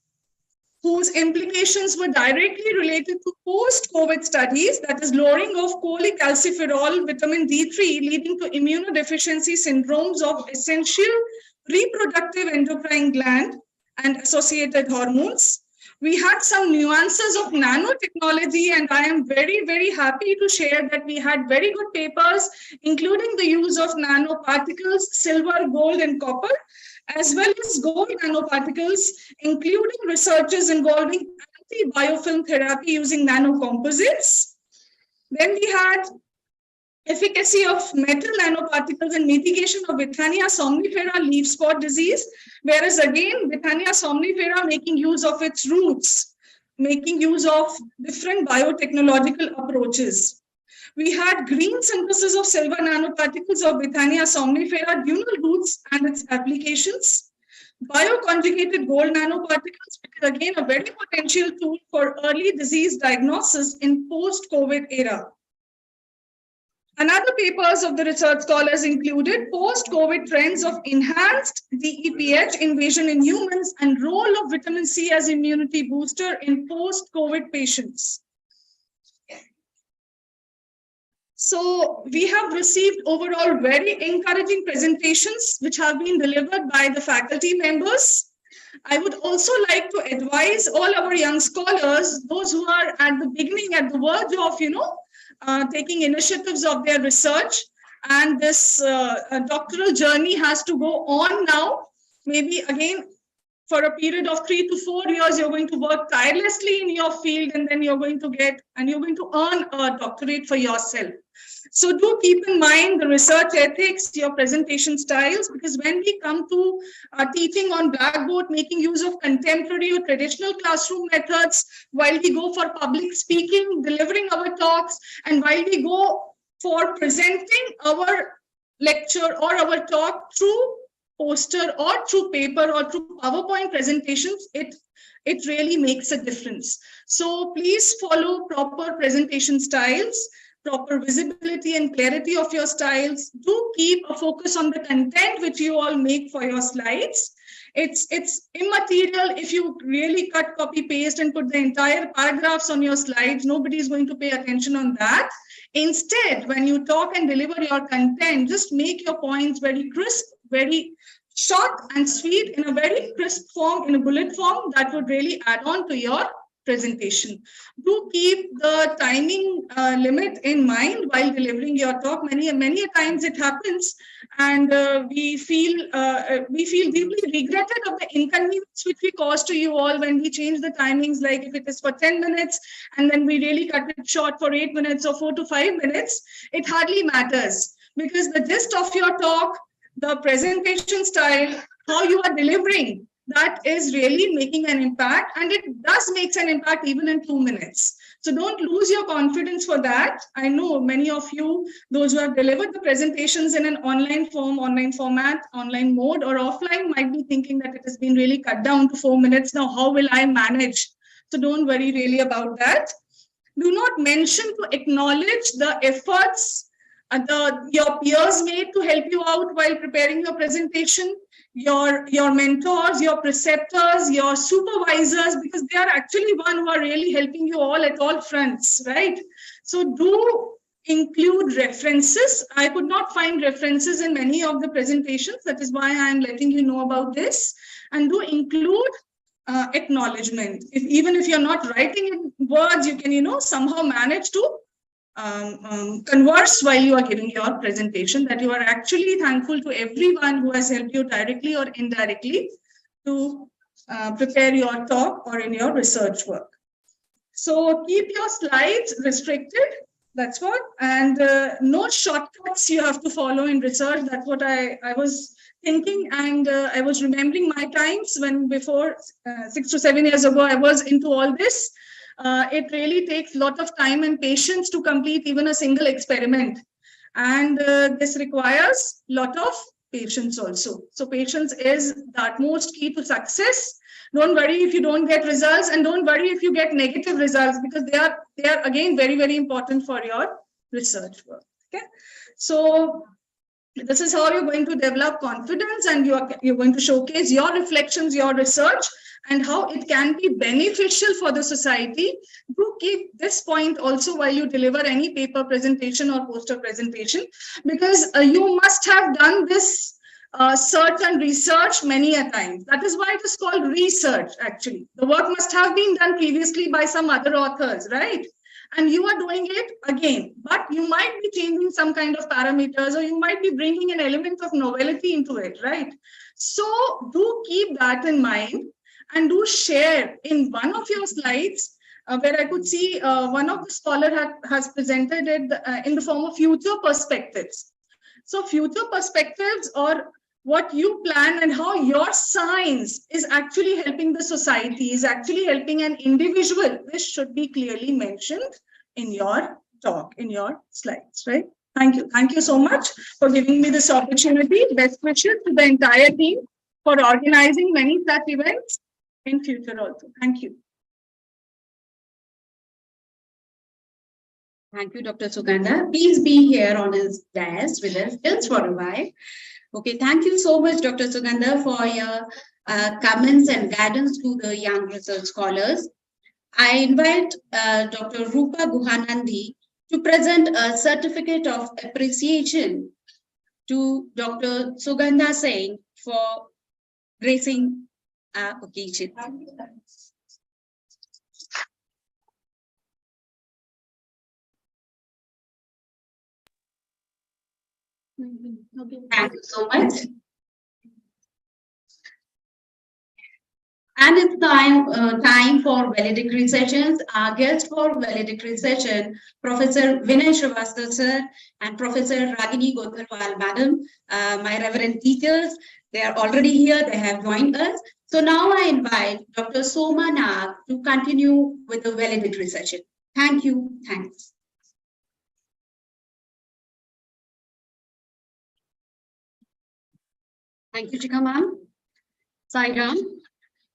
whose implications were directly related to post-COVID studies, that is lowering of cholecalciferol, vitamin D3, leading to immunodeficiency syndromes of essential reproductive endocrine gland and associated hormones. We had some nuances of nanotechnology, and I am very, very happy to share that we had very good papers, including the use of nanoparticles, silver, gold, and copper, as well as gold nanoparticles, including researches involving anti-biofilm therapy using nanocomposites. Then we had efficacy of metal nanoparticles in mitigation of Withania somnifera leaf spot disease, whereas again, Withania somnifera making use of its roots, making use of different biotechnological approaches. We had green synthesis of silver nanoparticles of Withania somnifera dual roots and its applications. Bioconjugated gold nanoparticles, which is again a very potential tool for early disease diagnosis in post-COVID era. Another papers of the research scholars included post-COVID trends of enhanced DEPH invasion in humans and role of vitamin C as immunity booster in post-COVID patients. So we have received overall very encouraging presentations which have been delivered by the faculty members. I would also like to advise all our young scholars, those who are at the beginning, at the verge of, taking initiatives of their research. and this doctoral journey has to go on now. Maybe again, for a period of 3 to 4 years, you're going to work tirelessly in your field, and then you're going to earn a doctorate for yourself. So do keep in mind the research ethics, your presentation styles, because when we come to teaching on blackboard, making use of contemporary or traditional classroom methods, while we go for public speaking, delivering our talks, and while we go for presenting our lecture or our talk through poster or through paper or through PowerPoint presentations, it really makes a difference. So please follow proper presentation styles, proper visibility and clarity of your styles. Do keep a focus on the content which you all make for your slides. It's immaterial if you really cut, copy, paste and put the entire paragraphs on your slides. Nobody is going to pay attention on that. Instead, when you talk and deliver your content, just make your points very crisp, very short and sweet, in a very crisp form, in a bullet form that would really add on to your presentation. Do keep the timing limit in mind while delivering your talk. Many a times it happens, and we feel deeply regretted of the inconvenience which we cause to you all when we change the timings. Like if it is for 10 minutes and then we really cut it short for 8 minutes or 4 to 5 minutes, it hardly matters, because the gist of your talk, the presentation style, how you are delivering, that is really making an impact, and it does make an impact even in 2 minutes. So don't lose your confidence for that. I know many of you, those who have delivered the presentations in an online form, online format, online mode or offline, might be thinking that it has been really cut down to 4 minutes. Now, how will I manage? So don't worry really about that. Do not mention to acknowledge the efforts your peers made to help you out while preparing your presentation, your mentors, your preceptors, your supervisors, because they are actually one who are really helping you all at all fronts, right? So do include references. I could not find references in many of the presentations. That is why I am letting you know about this. And do include acknowledgement. Even if you're not writing in words, you can, somehow manage to converse while you are giving your presentation, that you are actually thankful to everyone who has helped you directly or indirectly to prepare your talk or in your research work. So keep your slides restricted. That's what. And no shortcuts you have to follow in research. That's what I was thinking. And I was remembering my times when before 6 to 7 years ago, I was into all this. It really takes a lot of time and patience to complete even a single experiment. And this requires a lot of patience also. So patience is the utmost key to success. Don't worry if you don't get results, and don't worry if you get negative results, because they are again very, very important for your research work. Okay. So this is how you're going to develop confidence, and you're going to showcase your reflections, your research, and how it can be beneficial for the society. Do keep this point also while you deliver any paper presentation or poster presentation, because you must have done this search and research many a times. That is why it is called research, actually. The work must have been done previously by some other authors, right? And you are doing it again, but you might be changing some kind of parameters, or you might be bringing an element of novelty into it, right? So do keep that in mind, and do share in one of your slides where I could see one of the scholar has presented it in the form of future perspectives. So future perspectives, or what you plan and how your science is actually helping the society, is actually helping an individual. This should be clearly mentioned in your talk, in your slides, right? Thank you. Thank you so much for giving me this opportunity. Best wishes to the entire team for organizing many such events in future also. Thank you. Thank you, Dr. Sugandha. Please be here on his desk with us just for a while. Okay, thank you so much, Dr. Sugandha, for your comments and guidance to the young research scholars. I invite Dr. Rupa Guhanandi to present a certificate of appreciation to Dr. Sugandha Singh for gracing our occasion. Thank you so much. And it's time for valedictory sessions. Our guest for valedictory session, Professor Vinay Srivastava sir and Professor Ragini Gothalwal madam, my reverend teachers. They are already here. They have joined us. So now I invite Dr. Soma Nag to continue with the valedictory session. Thank you. Thanks. Thank you, Chika ma'am. Sairam.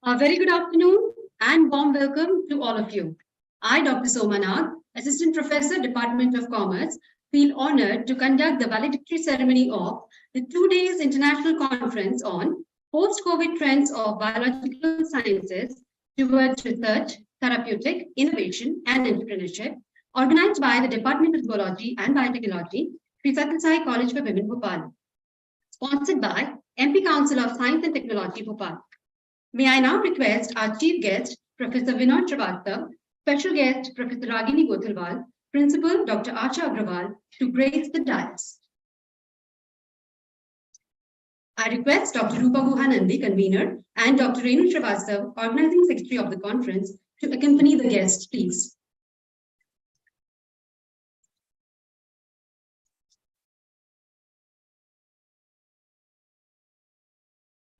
A very good afternoon and warm welcome to all of you. I, Dr. Soma Nag, Assistant Professor, Department of Commerce, feel honored to conduct the valedictory ceremony of the 2 days international conference on post-COVID trends of biological sciences towards research, therapeutic, innovation, and entrepreneurship, organized by the Department of Zoology and Biotechnology, Sri Sathya College for Women, Bhopal, sponsored by MP Council of Science and Technology, Bhopal. May I now request our chief guest, Professor Vinod Srivastava, special guest, Professor Ragini Gothalwal, Principal, Dr. Asha Agrawal, to grace the dais. I request Dr. Rupa Guhanandi, convener, and Dr. Renu Srivastava, organizing secretary of the conference, to accompany the guests, please.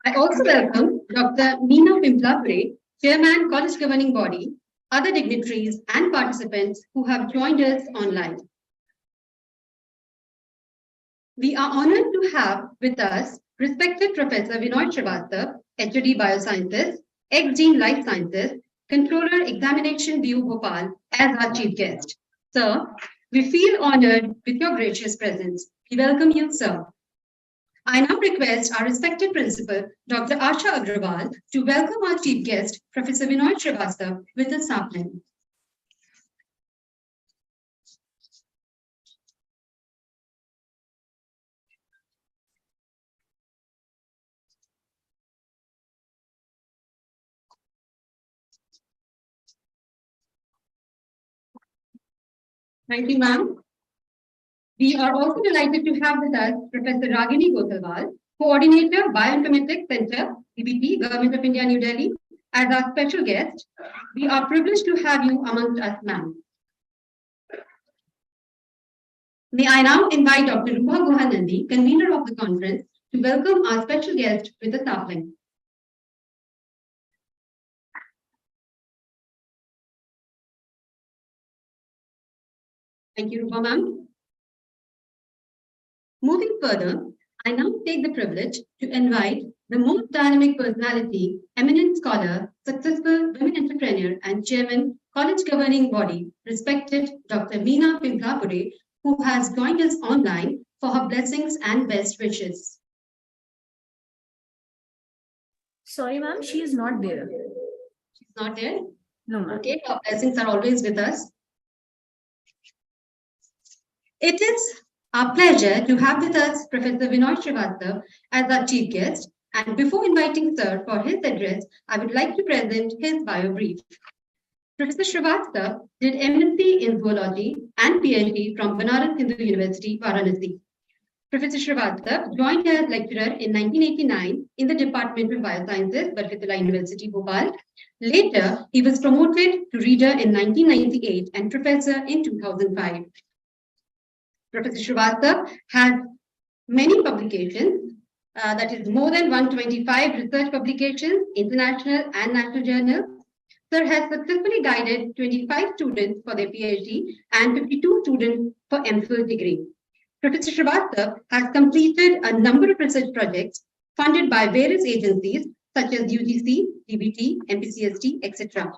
I also welcome Dr. Meena Pimplapure, Chairman, College Governing Body, other dignitaries and participants who have joined us online. We are honored to have with us respected Professor Vinod Srivastava, HOD Biosciences, ex-Dean Life Sciences, Controller Examination BU Bhopal as our chief guest. Sir, we feel honored with your gracious presence. We welcome you, sir. I now request our respected principal, Dr. Asha Agrawal, to welcome our chief guest, Professor Vinod Srivastava, with a sapling. Thank you, ma'am. We are also delighted to have with us Professor Ragini Gothalwal, Coordinator, Bioinformatics Center, DBT, Government of India, New Delhi, as our special guest. We are privileged to have you amongst us, ma'am. May I now invite Dr. Rupa Guhanandi, convener of the conference, to welcome our special guest with a sapling. Thank you, Rupa ma'am. Moving further, I now take the privilege to invite the most dynamic personality, eminent scholar, successful women entrepreneur, and chairman, college governing body, respected Dr. Meena Pimplapure, who has joined us online for her blessings and best wishes. Sorry, ma'am, she is not there. She's not there? No, ma'am. Okay, her blessings are always with us. It is our pleasure to have with us Professor Vinod Srivastava as our chief guest. And before inviting sir for his address, I would like to present his bio brief. Professor Srivastava did MSc in Zoology and PhD from Banaras Hindu University, Varanasi. Professor Srivastava joined as lecturer in 1989 in the Department of Biosciences, Barkatullah University, Bhopal. Later, he was promoted to reader in 1998 and professor in 2005. Professor Srivastava has many publications, that is more than 125 research publications, international and national journals. Sir has successfully guided 25 students for their PhD and 52 students for MPhil degree. Professor Srivastava has completed a number of research projects funded by various agencies such as UGC, DBT, MPCST, etc.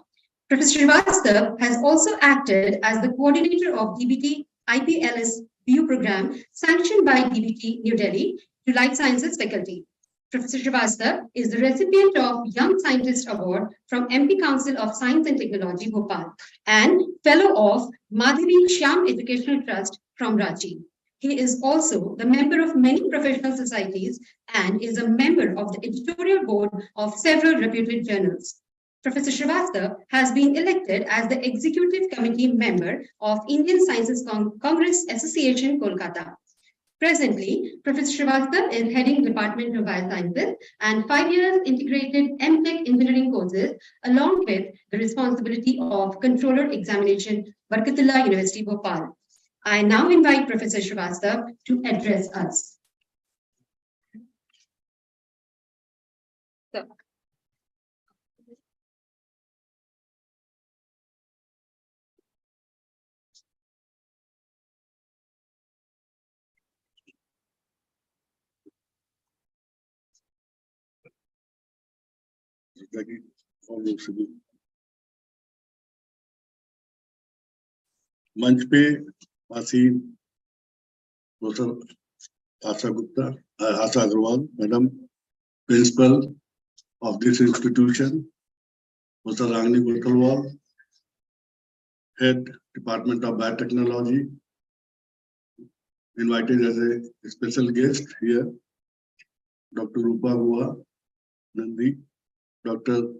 Professor Srivastava has also acted as the coordinator of DBT IPLS BU program sanctioned by DBT New Delhi to Life Sciences faculty. Professor Srivastava is the recipient of Young Scientist Award from MP Council of Science and Technology, Bhopal, and Fellow of Madhavi Shyam Educational Trust from Ranchi. He is also the member of many professional societies and is a member of the editorial board of several reputed journals. Professor Srivastava has been elected as the Executive Committee member of Indian Sciences Congress Association, Kolkata. Presently, Professor Srivastava is heading Department of Biosciences and 5 years integrated MTech engineering courses, along with the responsibility of controller examination, Barkatullah University, Bhopal. I now invite Professor Srivastava to address us. So, मंच पे आसीन professor Asha Agarwal madam, principal of this institution, Professor Rangini Gulkalwal, Head Department of Biotechnology, invited as a special guest here, Dr. Rupa Gua Nandi, Dr.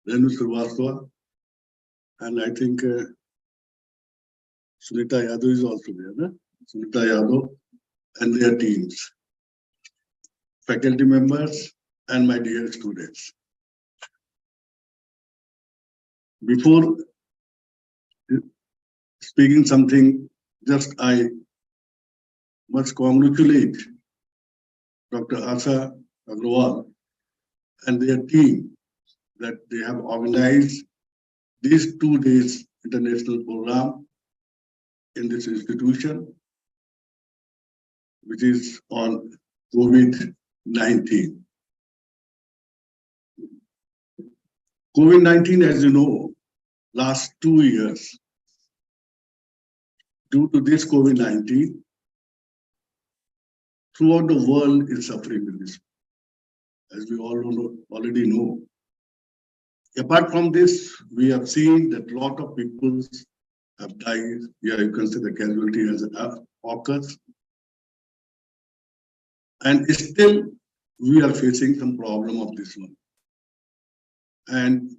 Renu Srivastava, and I think Sunita Yadav is also there, no? Sunita Yadav and their teams, faculty members, and my dear students. Before speaking something, just I must congratulate Dr. Asha Agrawal and their team that they have organized these 2 days international program in this institution, which is on COVID-19. COVID-19, as you know, last 2 years, due to this COVID-19, throughout the world is suffering with this, as we all already know. Apart from this, we have seen that a lot of people have died. Yeah, you can see the casualty has occurred. And still, we are facing some problem of this one. And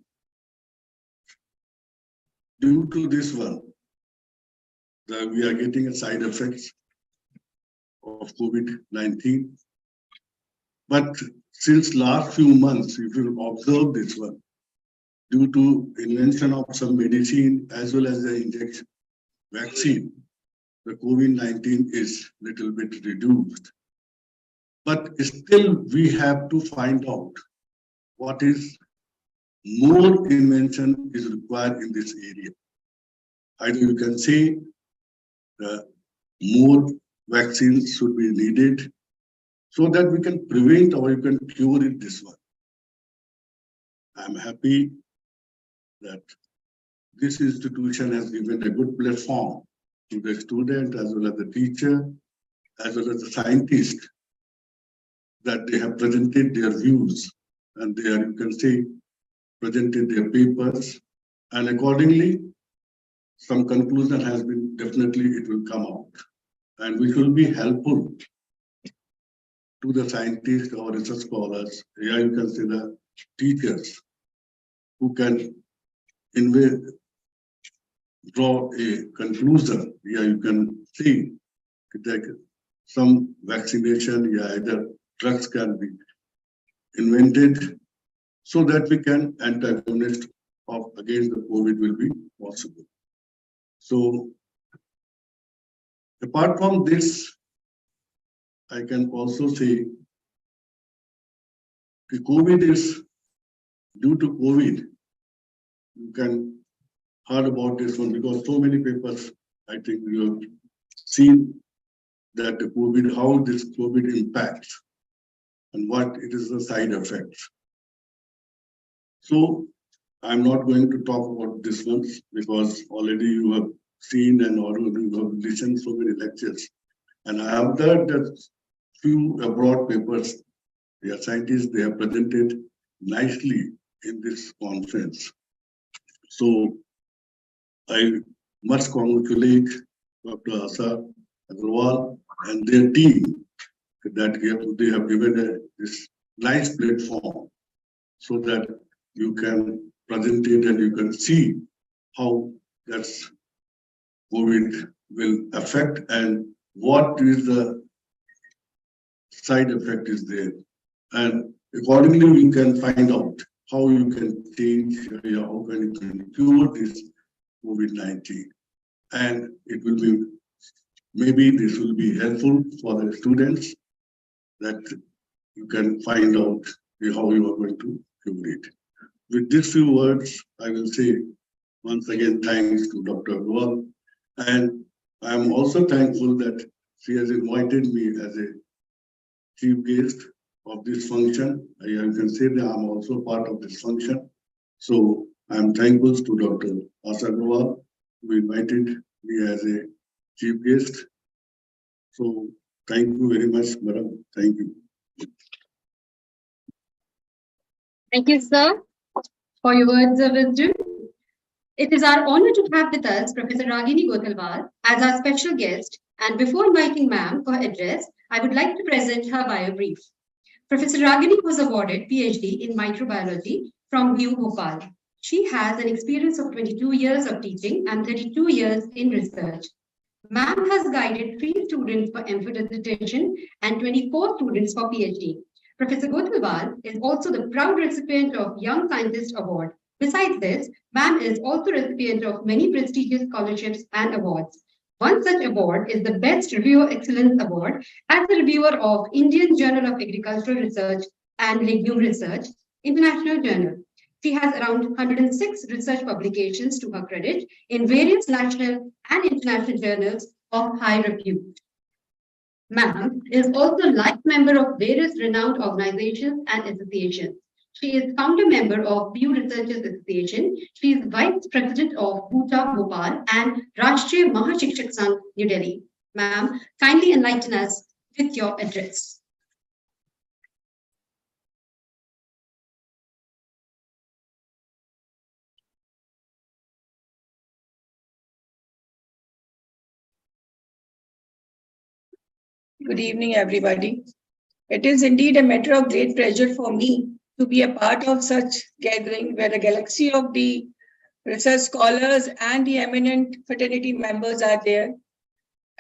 due to this one, we are getting a side effects of COVID-19. But since last few months, if you observe this one, due to invention of some medicine as well as the injection vaccine, the COVID-19 is little bit reduced. But still, we have to find out what is more invention is required in this area. Either you can say more vaccines should be needed so that we can prevent or you can cure it this one. I'm happy that this institution has given a good platform to the student as well as the teacher, as well as the scientist, that they have presented their views and they are, you can say, presented their papers, and accordingly, some conclusion has been, definitely it will come out. And which will be helpful to the scientists or research scholars, yeah, you can say the teachers, who can draw a conclusion. Yeah, you can see that some vaccination, yeah, either drugs can be invented so that we can antagonist of against the COVID will be possible. So apart from this, I can also say the COVID is due to COVID. You can heard about this one because so many papers, I think you have seen that the COVID, how this COVID impacts and what it is the side effects. So I'm not going to talk about this one because already you have seen and already you have listened so many lectures. And I have heard that few abroad papers, their scientists, they have presented nicely in this conference. So I must congratulate Dr. Asa Agrawal and their team that they have given this nice platform so that you can present it and you can see how that's COVID will affect and what is the side effect is there. And accordingly, we can find out how you can change, how can you can cure this COVID-19. And it will be, maybe this will be helpful for the students that you can find out how you are going to cure it. With these few words, I will say once again thanks to Dr. Agarwal. And I am also thankful that she has invited me as a chief guest of this function. I can say that I'm also part of this function. So I'm thankful to Dr. Agarwal who invited me as a chief guest. So thank you very much, madam. Thank you. Thank you, sir, for your words of wisdom. It is our honor to have with us Professor Ragini Gothalwal as our special guest. And before inviting ma'am for her address, I would like to present her bio brief. Professor Ragini was awarded PhD in microbiology from BU Bhopal. She has an experience of 22 years of teaching and 32 years in research. Ma'am has guided 3 students for MPhil dissertation and 24 students for PhD. Professor Gothalwal is also the proud recipient of Young Scientist Award. Besides this, ma'am is also recipient of many prestigious scholarships and awards. One such award is the Best Reviewer Excellence Award as the reviewer of Indian Journal of Agricultural Research and Legume Research, International Journal. She has around 106 research publications to her credit in various national and international journals of high repute. Ma'am is also a life member of various renowned organizations and associations. She is founder member of BU Researchers Association. She is vice president of Bhuta Bhopal and Rashtriya Mahashikshak Sangh, New Delhi. Ma'am, kindly enlighten us with your address. Good evening, everybody. It is indeed a matter of great pleasure for me to be a part of such gathering where the galaxy of the research scholars and the eminent fraternity members are there.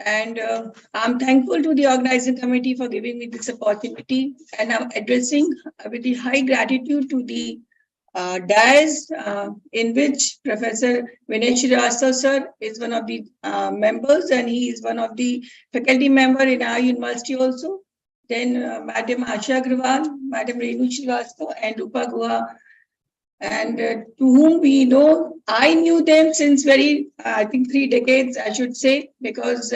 And I'm thankful to the organizing committee for giving me this opportunity. And I'm addressing with the high gratitude to the dais in which Professor Vinay Srivastava sir is one of the members, and he is one of the faculty member in our university also. Then Madam Asha Agrawal, Madam Renu Srivastava, and Rupa Guha, and to whom we know, I knew them since I think 3 decades, I should say, because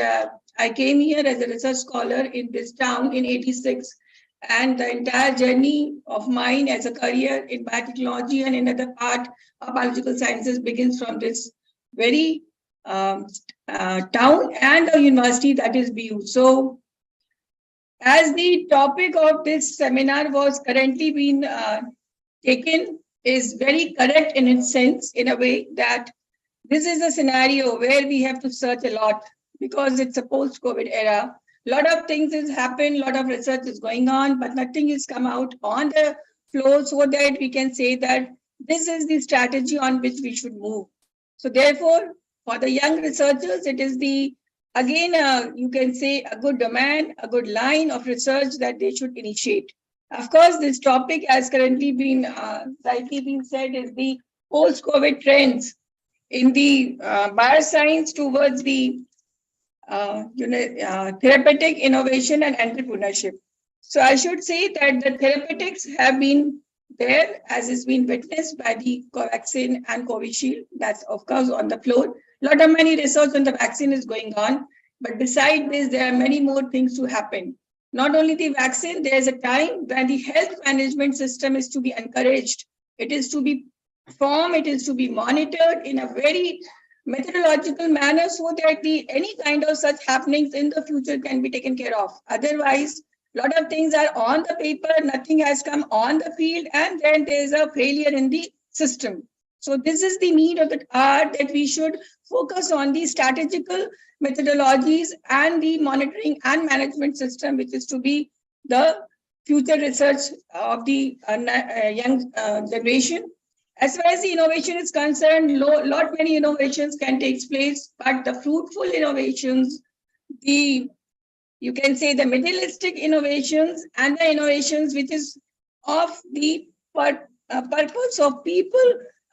I came here as a research scholar in this town in '86. And the entire journey of mine as a career in biotechnology and in other part of biological sciences begins from this very town and a university, that is BU. So, as the topic of this seminar was currently being taken, is very correct in its sense, in a way that this is a scenario where we have to search a lot because it's a post-COVID era. A lot of things has happened, a lot of research is going on, but nothing has come out on the floor so that we can say that this is the strategy on which we should move. So therefore, for the young researchers, it is again, you can say a good domain, a good line of research that they should initiate. Of course, this topic has currently been rightly been said is the post-COVID trends in the bioscience towards the therapeutic innovation and entrepreneurship. So I should say that the therapeutics have been there, as has been witnessed by the Covaxin and Covishield. That's of course on the floor. A lot of many research on the vaccine is going on, but beside this, there are many more things to happen. Not only the vaccine, there is a time when the health management system is to be encouraged. It is to be formed, it is to be monitored in a very methodological manner so that any kind of such happenings in the future can be taken care of. Otherwise, a lot of things are on the paper, nothing has come on the field, and then there is a failure in the system. So this is the need of the hour, that we should focus on the strategical methodologies and the monitoring and management system, which is to be the future research of the young generation. As far as the innovation is concerned, lot many innovations can take place, but the fruitful innovations, the you can say the materialistic innovations and the innovations which is of the purpose of people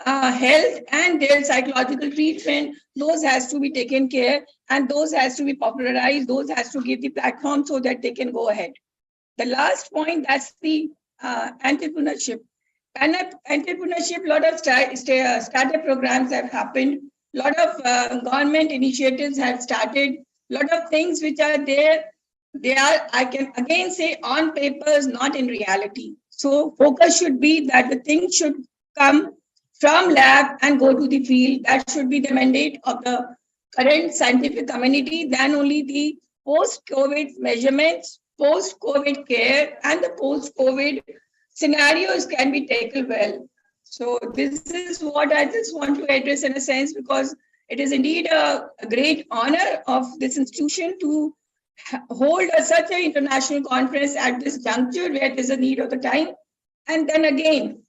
health and their psychological treatment, those has to be taken care and those has to be popularized, those has to give the platform so that they can go ahead. The last point, that's the entrepreneurship. And entrepreneurship, lot of startup programs have happened, lot of government initiatives have started, lot of things which are there, they are, I can again say, on papers, not in reality. So focus should be that the thing should come from lab and go to the field. That should be the mandate of the current scientific community. Then only the post-COVID measurements, post-COVID care, and the post-COVID scenarios can be taken well. So this is what I just want to address in a sense, because it is indeed a great honor of this institution to hold such an international conference at this juncture where there's a need of the time. And then again,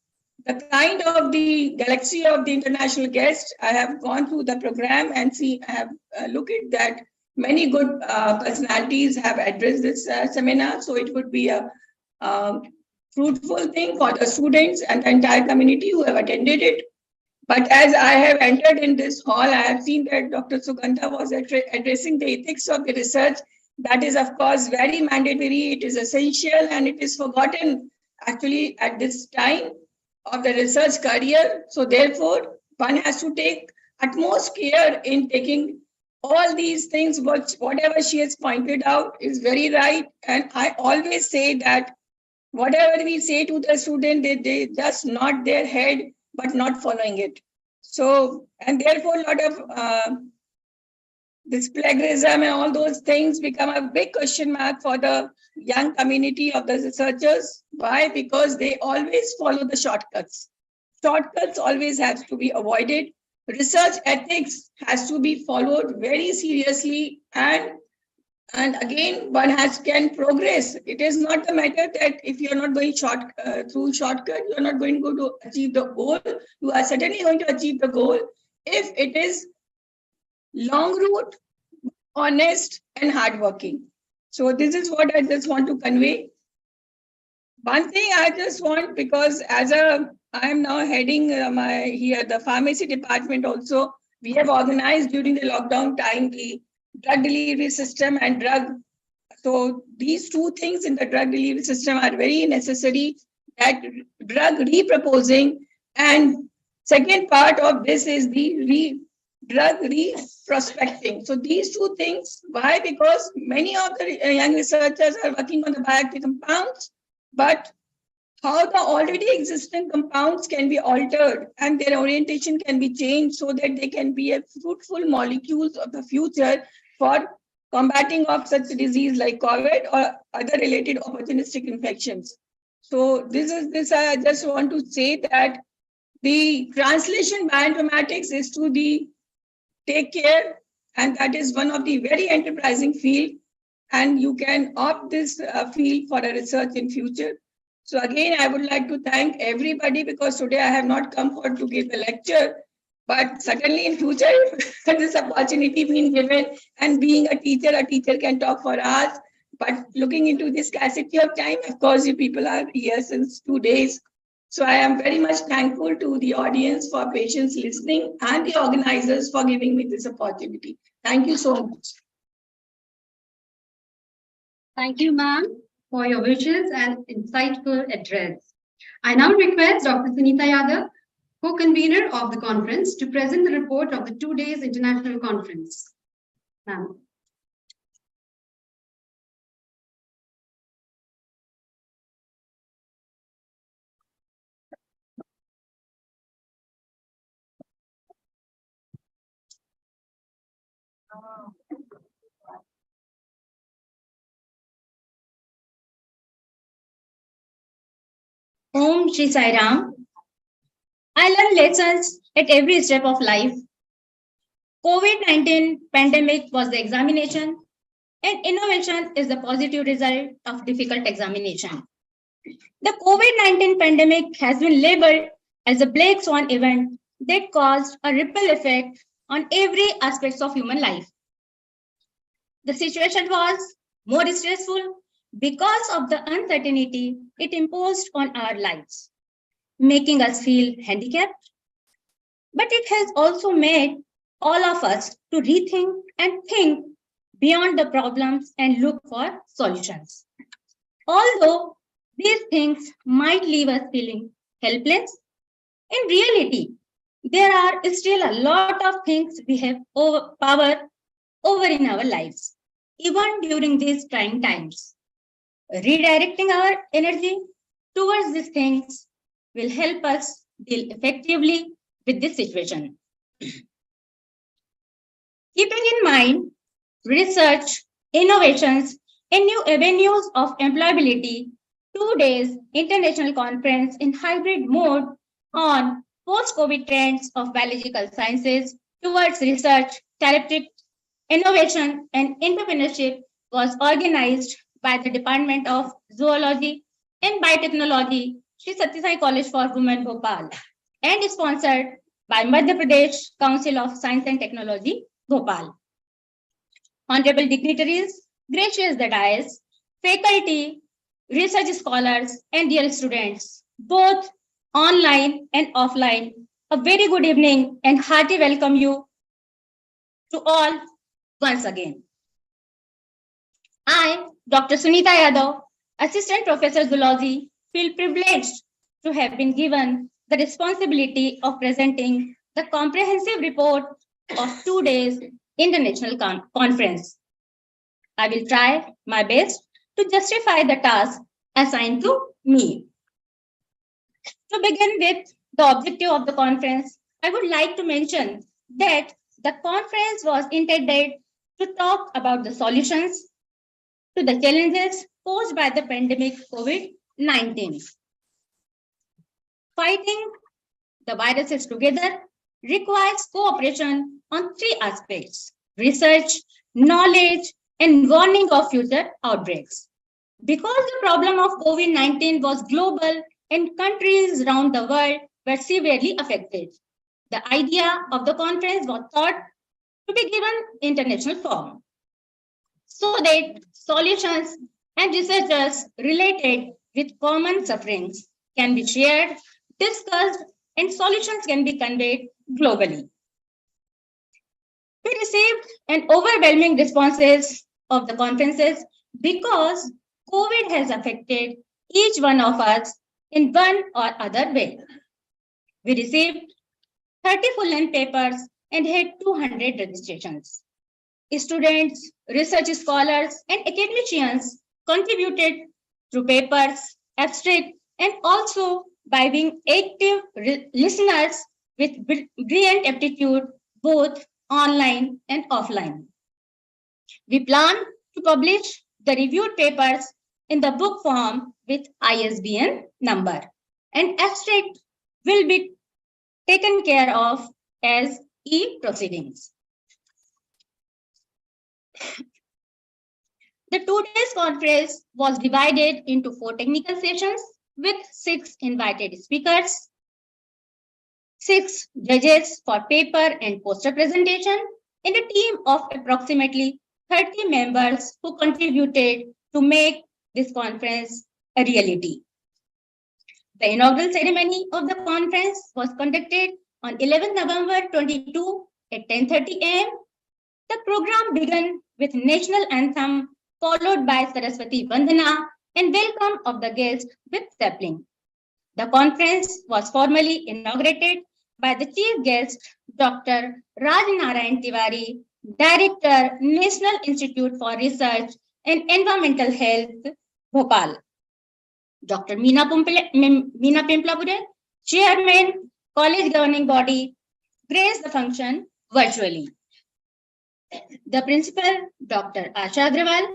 the kind of the galaxy of the international guests, I have gone through the program and see, I have looked at that many good personalities have addressed this seminar. So it would be a fruitful thing for the students and the entire community who have attended it. But as I have entered in this hall, I have seen that Dr. Sugandha was addressing the ethics of the research. That is, of course, very mandatory. It is essential and it is forgotten actually at this time of the research career. So therefore, one has to take utmost care in taking all these things, whatever she has pointed out is very right. And I always say that whatever we say to the student, they just nod their head, but not following it. So, and therefore a lot of this plagiarism and all those things become a big question mark for the young community of the researchers. Why? Because they always follow the shortcuts. Shortcuts always have to be avoided. Research ethics has to be followed very seriously, and again, one can progress. It is not the matter that if you are not going through shortcut, you are not going to achieve the goal. You are certainly going to achieve the goal if it is long route, honest and hardworking. So this is what I just want to convey. One thing I just want, because I am now heading the pharmacy department also, we have organized during the lockdown time the drug delivery system and drug. So these two things in the drug delivery system are very necessary, that drug reproposing, and second part of this is the drug reprospecting. So these two things, why? Because many of the young researchers are working on the bioactive compounds, but how the already existing compounds can be altered and their orientation can be changed so that they can be a fruitful molecules of the future for combating of such disease like COVID or other related opportunistic infections. So this I just want to say that the translation bioinformatics is to take care, and that is one of the very enterprising field, and you can opt this field for a research in future. So again, I would like to thank everybody, because today I have not come for to give a lecture, but certainly in future, this opportunity being given, and being a teacher can talk for hours. But looking into this scarcity of time, of course, you people are here since 2 days. So I am very much thankful to the audience for patience listening and the organizers for giving me this opportunity. Thank you so much. Thank you, ma'am, for your wishes and insightful address. I now request Dr. Sunita Yadav, co-convener of the conference, to present the report of the 2 days international conference. Ma'am. Om Shri Sai Ram. I learned lessons at every step of life. COVID-19 pandemic was the examination, and innovation is the positive result of difficult examination. The COVID-19 pandemic has been labeled as a black swan event that caused a ripple effect on every aspect of human life. The situation was more stressful because of the uncertainty it imposed on our lives, making us feel handicapped. But it has also made all of us to rethink and think beyond the problems and look for solutions. Although these things might leave us feeling helpless, in reality, there are still a lot of things we have power over in our lives, even during these trying times. Redirecting our energy towards these things will help us deal effectively with this situation. Keeping in mind research, innovations, and new avenues of employability, 2 days international conference in hybrid mode on post-COVID trends of biological sciences towards research, therapeutic, innovation, and entrepreneurship was organized by the Department of Zoology and Biotechnology, Sri Sathya Sai College for Women, Bhopal, and sponsored by Madhya Pradesh Council of Science and Technology, Bhopal. Honorable dignitaries, gracious the dais, faculty, research scholars, and dear students, both online and offline, a very good evening and hearty welcome you to all once again. I, Dr. Sunita Yadav, Assistant Professor Zoology, feel privileged to have been given the responsibility of presenting the comprehensive report of 2 days international conference. I will try my best to justify the task assigned to me. To begin with the objective of the conference, I would like to mention that the conference was intended to talk about the solutions to the challenges posed by the pandemic COVID-19. Fighting the viruses together requires cooperation on 3 aspects: research, knowledge, and warning of future outbreaks. Because the problem of COVID-19 was global and countries around the world were severely affected, the idea of the conference was thought to be given international form so that solutions and researchers related with common sufferings can be shared, discussed, and solutions can be conveyed globally. We received an overwhelming responses of the conferences because COVID has affected each one of us in one or other way. We received 30 full-length papers and had 200 registrations. Students, research scholars, and academicians contributed through papers, abstract, and also by being active listeners with brilliant aptitude both online and offline. We plan to publish the reviewed papers in the book form with ISBN number, and abstract will be taken care of as e-proceedings. The 2 days conference was divided into 4 technical sessions with 6 invited speakers, 6 judges for paper and poster presentation, and a team of approximately 30 members who contributed to make this conference a reality. The inaugural ceremony of the conference was conducted on 11 November 22 at 10:30 a.m. The program began with national anthem followed by Saraswati Vandana and welcome of the guests with sapling. The conference was formally inaugurated by the chief guest, Dr. Raj Narayan Tiwari, Director, National Institute for Research and Environmental Health, Bhopal. Dr. Meena Pimplapure, Chairman, College Governing Body, graced the function virtually. The Principal, Dr. Asha Agrawal,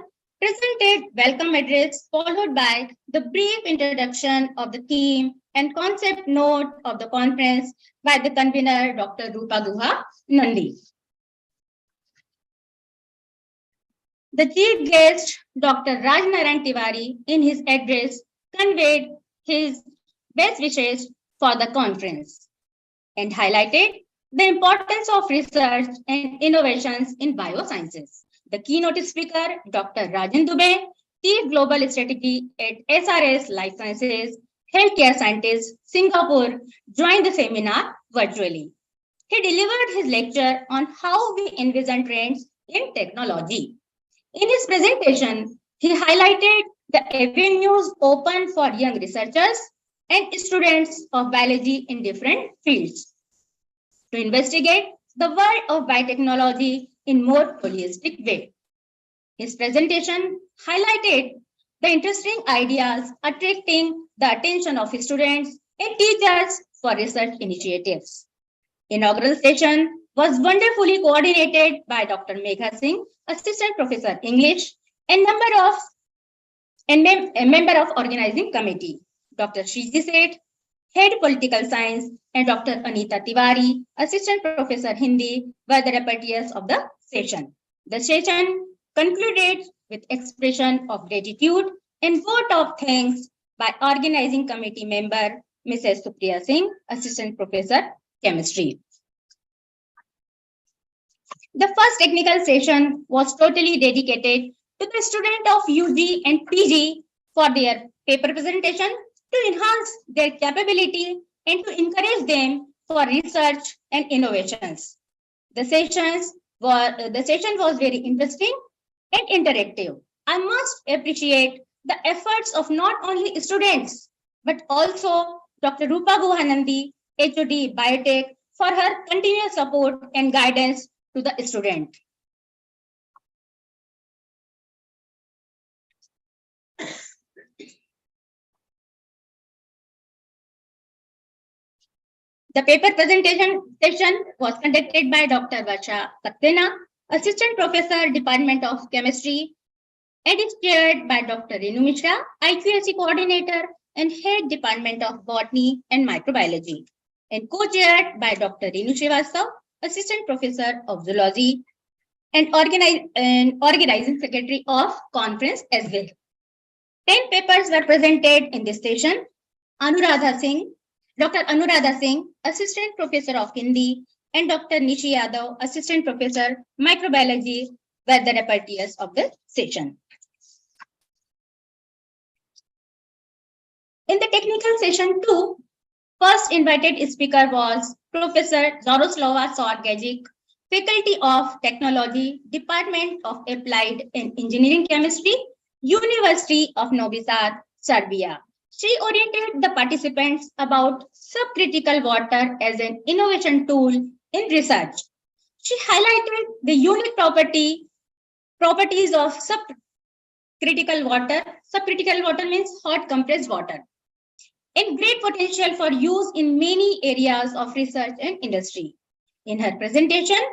presented welcome address followed by the brief introduction of the theme and concept note of the conference by the convener, Dr. Rupa Guha Nandi. The chief guest, Dr. Raj Narayan Tiwari, in his address, conveyed his best wishes for the conference and highlighted the importance of research and innovations in biosciences The keynote speaker, Dr. Rajan Dubey, Chief Global Strategy at SRS Life Sciences, Healthcare Scientist, Singapore, joined the seminar virtually. He delivered his lecture on how we envision trends in technology. In his presentation, he highlighted the avenues open for young researchers and students of biology in different fields to investigate the world of biotechnology in more holistic way. His presentation highlighted the interesting ideas attracting the attention of students and teachers for research initiatives. Inaugural session was wonderfully coordinated by Dr. Megha Singh, Assistant Professor English, and a member of organizing committee. Dr. Shriji Seth, Head Political Science, and Dr. Anita Tiwari, Assistant Professor Hindi, were the rapporteurs of the session. The session concluded with expression of gratitude and vote of thanks by organizing committee member Mrs. Supriya Singh, Assistant Professor Chemistry. The first technical session was totally dedicated to the student of UG and PG for their paper presentation to enhance their capability and to encourage them for research and innovations. The session was very interesting and interactive. I must appreciate the efforts of not only students but also Dr. Rupa Guhanandi, HOD Biotech, for her continuous support and guidance to the student. The paper presentation session was conducted by Dr. Varsha Saxena, Assistant Professor, Department of Chemistry, and is chaired by Dr. Renu Mishra, IQAC Coordinator and Head Department of Botany and Microbiology, and co-chaired by Dr. Renu Srivastav, Assistant Professor of Zoology and Organizing Secretary of Conference as well. 10 papers were presented in this session. Dr. Anuradha Singh, Assistant Professor of Hindi, and Dr. Nishi Yadav, Assistant Professor, Microbiology, were the rapporteurs of the session. In the technical session 2, first invited speaker was Professor Jaroslava Sorgajic, Faculty of Technology, Department of Applied and Engineering Chemistry, University of Novi Sad, Serbia. She oriented the participants about subcritical water as an innovation tool in research. She highlighted the unique properties of subcritical water. Subcritical water means hot compressed water, and great potential for use in many areas of research and industry. In her presentation,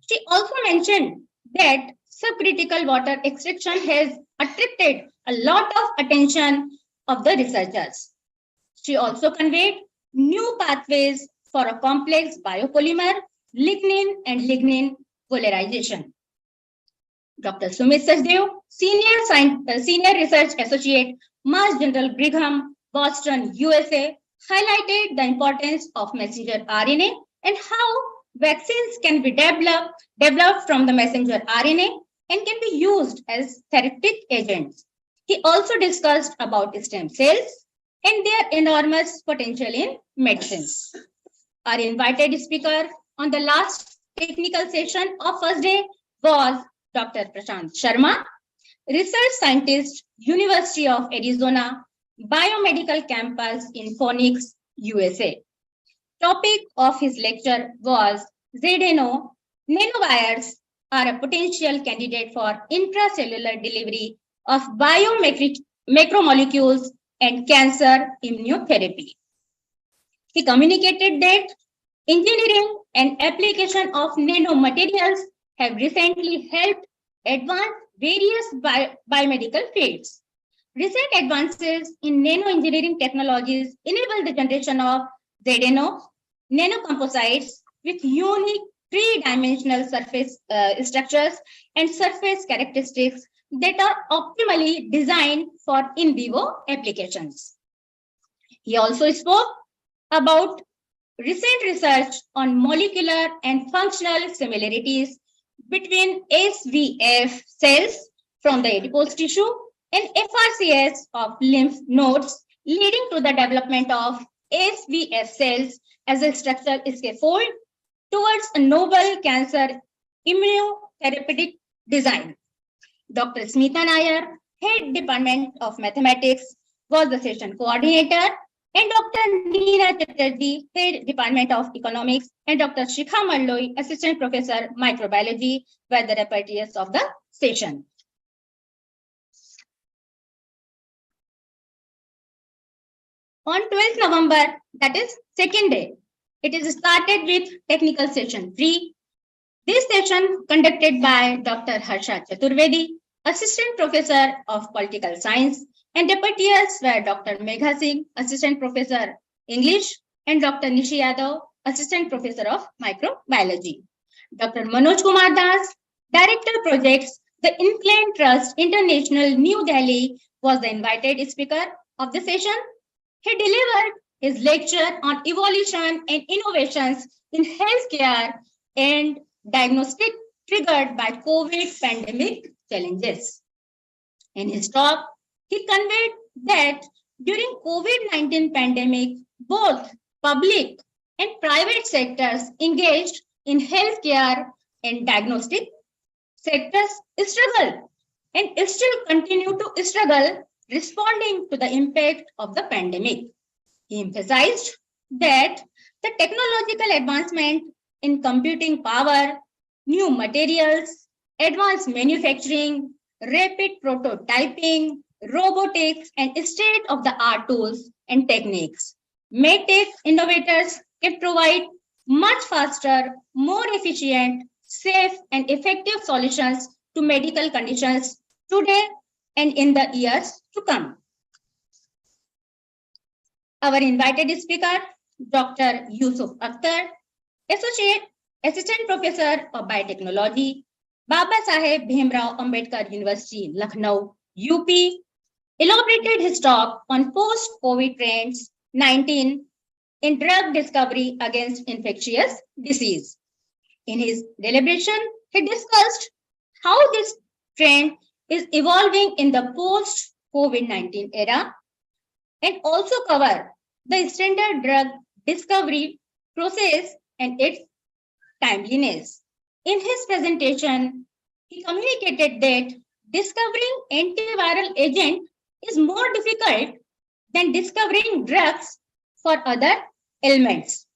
she also mentioned that subcritical water extraction has attracted a lot of attention of the researchers. She also conveyed new pathways for a complex biopolymer, lignin and lignin polarization. Dr. Sumit Sachdev, Senior Research Associate, Mass General Brigham, Boston, USA, highlighted the importance of messenger RNA and how vaccines can be developed from the messenger RNA and can be used as therapeutic agents. He also discussed about stem cells and their enormous potential in medicine. Our invited speaker on the last technical session of first day was Dr. Prashant Sharma, Research Scientist, University of Arizona, Biomedical Campus in Phoenix, USA. Topic of his lecture was ZNO, nanowires are a potential candidate for intracellular delivery of macromolecules and cancer immunotherapy. He communicated that engineering and application of nanomaterials have recently helped advance various biomedical fields. Recent advances in nanoengineering technologies enable the generation of ZNO, nanocomposites with unique three-dimensional surface structures and surface characteristics that are optimally designed for in vivo applications. He also spoke about recent research on molecular and functional similarities between SVF cells from the adipose tissue and FRCS of lymph nodes, leading to the development of SVF cells as a structural scaffold towards a novel cancer immunotherapeutic design. Dr. Smita Nair, Head Department of Mathematics, was the session coordinator, and Dr. Neena Chatterjee, Head Department of Economics, and Dr. Shikha Malloi, Assistant Professor Microbiology, were the repertoires of the session. On 12th November, that is second day, it is started with technical session 3. This session conducted by Dr. Harsha Chaturvedi, Assistant Professor of Political Science, and deputies were Dr. Megha Singh, Assistant Professor English, and Dr. Nishi Yadav, Assistant Professor of Microbiology. Dr. Manoj Kumar Das, Director Projects, the Incline Trust International, New Delhi, was the invited speaker of the session. He delivered his lecture on evolution and innovations in healthcare and diagnostic triggered by COVID pandemic challenges. In his talk, he conveyed that during COVID-19 pandemic, both public and private sectors engaged in healthcare and diagnostic sectors struggle and still continue to struggle responding to the impact of the pandemic. He emphasized that the technological advancement in computing power, new materials, advanced manufacturing, rapid prototyping, robotics, and state-of-the-art tools and techniques. MedTech innovators can provide much faster, more efficient, safe, and effective solutions to medical conditions today and in the years to come. Our invited speaker, Dr. Yusuf Akhtar, Assistant Professor of Biotechnology, Baba Saheb Bhimrao Ambedkar University, Lucknow, UP, elaborated his talk on post-COVID trends 19 in drug discovery against infectious disease. In his deliberation, he discussed how this trend is evolving in the post-COVID-19 era and also cover the standard drug discovery process and its timeliness. In his presentation, he communicated that discovering antiviral agent is more difficult than discovering drugs for other ailments.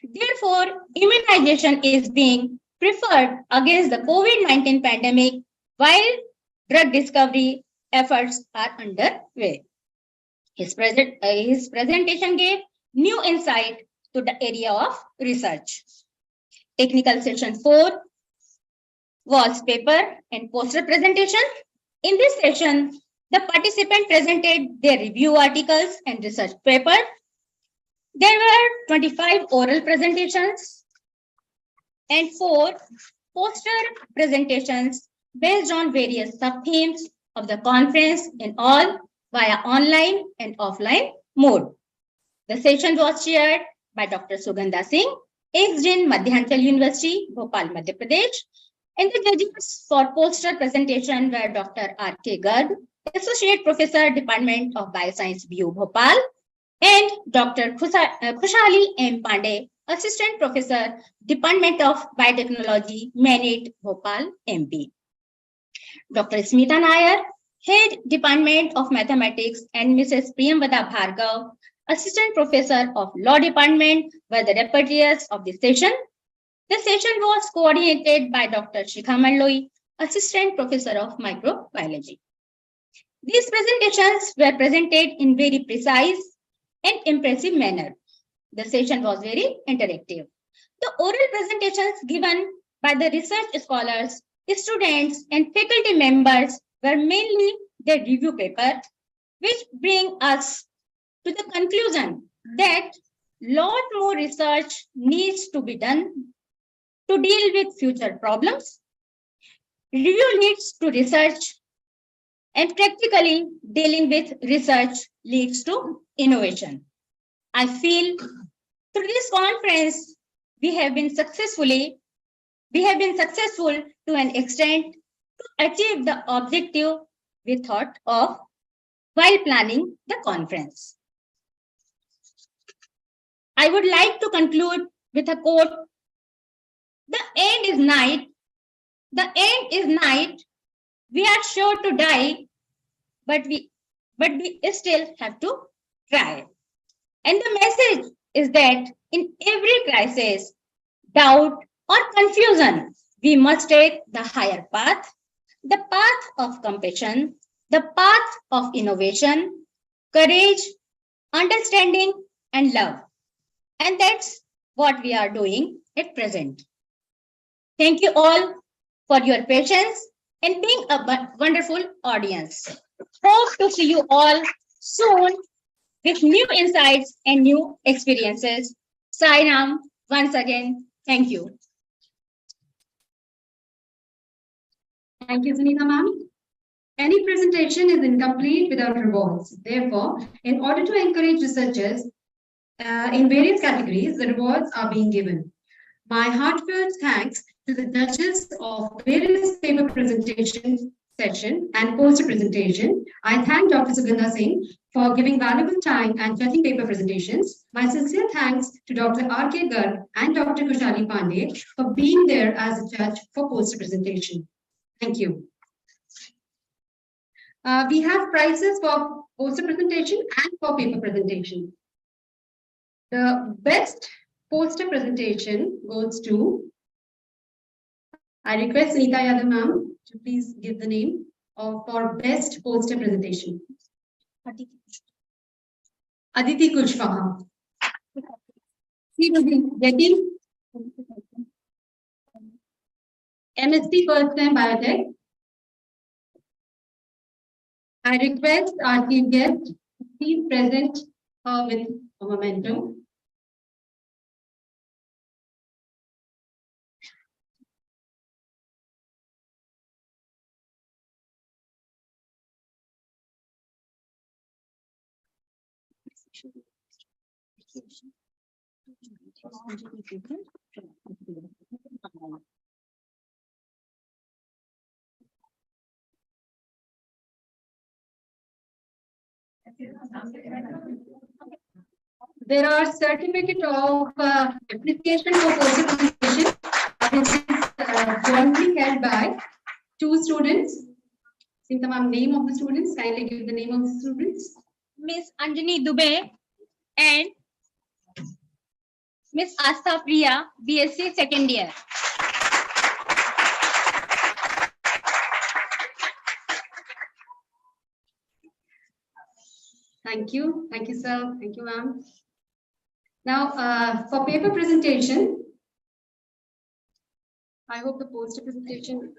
Therefore, immunization is being preferred against the COVID-19 pandemic while drug discovery efforts are underway. His presentation gave new insight to the area of research. Technical session 4 was paper and poster presentation. In this session, the participant presented their review articles and research paper. There were 25 oral presentations and 4 poster presentations based on various sub-themes of the conference in all via online and offline mode. The session was chaired by Dr. Sugandha Singh, ex-Dean Madhyanchal University, Bhopal, Madhya Pradesh, and the judges for poster presentation were Dr. R.K. Garg, Associate Professor, Department of Bioscience, BU, Bhopal, and Dr. Khushali M. Pandey, Assistant Professor, Department of Biotechnology, Manit, Bhopal, MP. Dr. Smita Nair, Head Department of Mathematics, and Mrs. Priyamvada Bhargav, Assistant Professor of Law Department, were the repertoires of the session. The session was coordinated by Dr. Shikha Malloi, Assistant Professor of Microbiology. These presentations were presented in very precise and impressive manner. The session was very interactive. The oral presentations given by the research scholars, students, and faculty members were mainly their review paper, which bring us to the conclusion that lot more research needs to be done to deal with future problems. Review leads to research, and practically dealing with research leads to innovation. I feel through this conference, we have been successfully We have been successful to an extent to achieve the objective we thought of while planning the conference. I would like to conclude with a quote. The end is night. The end is night. We are sure to die, but we still have to try. And the message is that in every crisis, doubt, or confusion, we must take the higher path, the path of compassion, the path of innovation, courage, understanding, and love. And that's what we are doing at present. Thank you all for your patience and being a wonderful audience. Hope to see you all soon with new insights and new experiences. Sai Ram, once again, thank you. Thank you, Sunita ma'am. Any presentation is incomplete without rewards. Therefore, in order to encourage researchers in various categories, the rewards are being given. My heartfelt thanks to the judges of various paper presentation session and poster presentation. I thank Dr. Sugandha Singh for giving valuable time and judging paper presentations. My sincere thanks to Dr. R.K. Garg and Dr. Kushali Pandey for being there as a judge for poster presentation. Thank you. We have prizes for poster presentation and for paper presentation. The best poster presentation goes to, I request Sunita Yadav ma'am to please give the name for best poster presentation. Aditi Kushwaha. She will be getting MSc first time biotech. I request our chief guest to please present her with a memento. There are certificate of appreciation for poster presentation. This is jointly held by two students. Since the name of the students, kindly give the name of the students. Miss Anjani Dubey and Miss Asta Priya, BSc second year. Thank you, sir. Thank you, ma'am. Now, for paper presentation, I hope the poster presentation.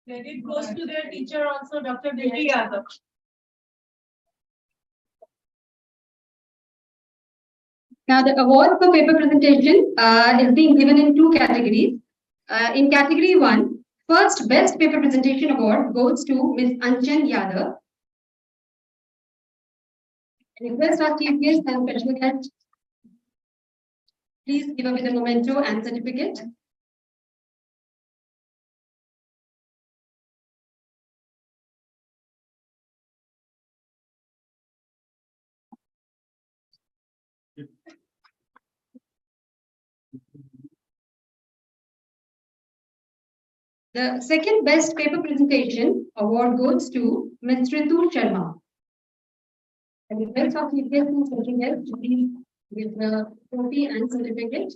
Credit goes to their teacher also, Dr. Vicky Yadav. Now, the award for paper presentation is being given in two categories. In category 1, first best paper presentation award goes to Ms. Anchan Yadav. I request our chief guest and special guest, please give her with a memento and certificate. The second best paper presentation award goes to Ms. Ritu Sharma. I request our chief guest and special guest to please give the trophy and certificate.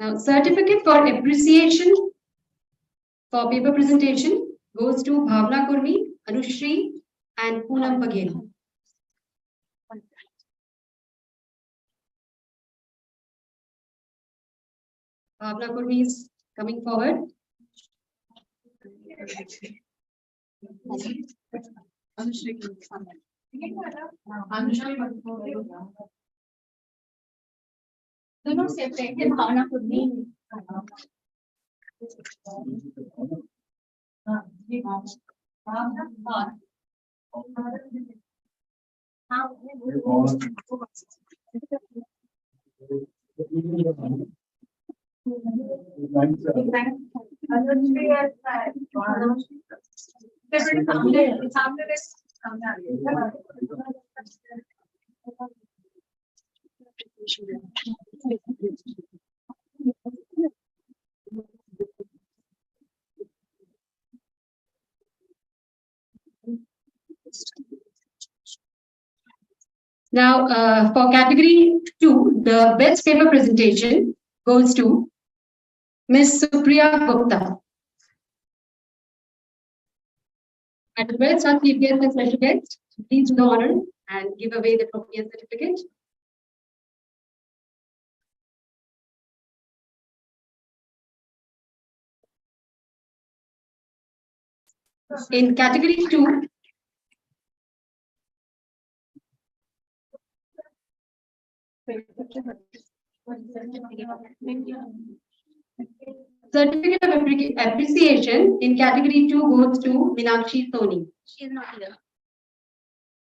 Now, certificate for appreciation for paper presentation goes to Bhavna Kurmi, Anushri, and Poonam Baghel. Bhavna Kurmi is coming forward. दोनों separate है भावना खुद नहीं Now, for category 2, the best paper presentation goes to Ms. Supriya Gupta. At the best, our chief guest and special guest, please do the honor and give away the trophy and certificate. In category 2, certificate of appreciation in category 2 goes to Meenakshi Soni. She is not here.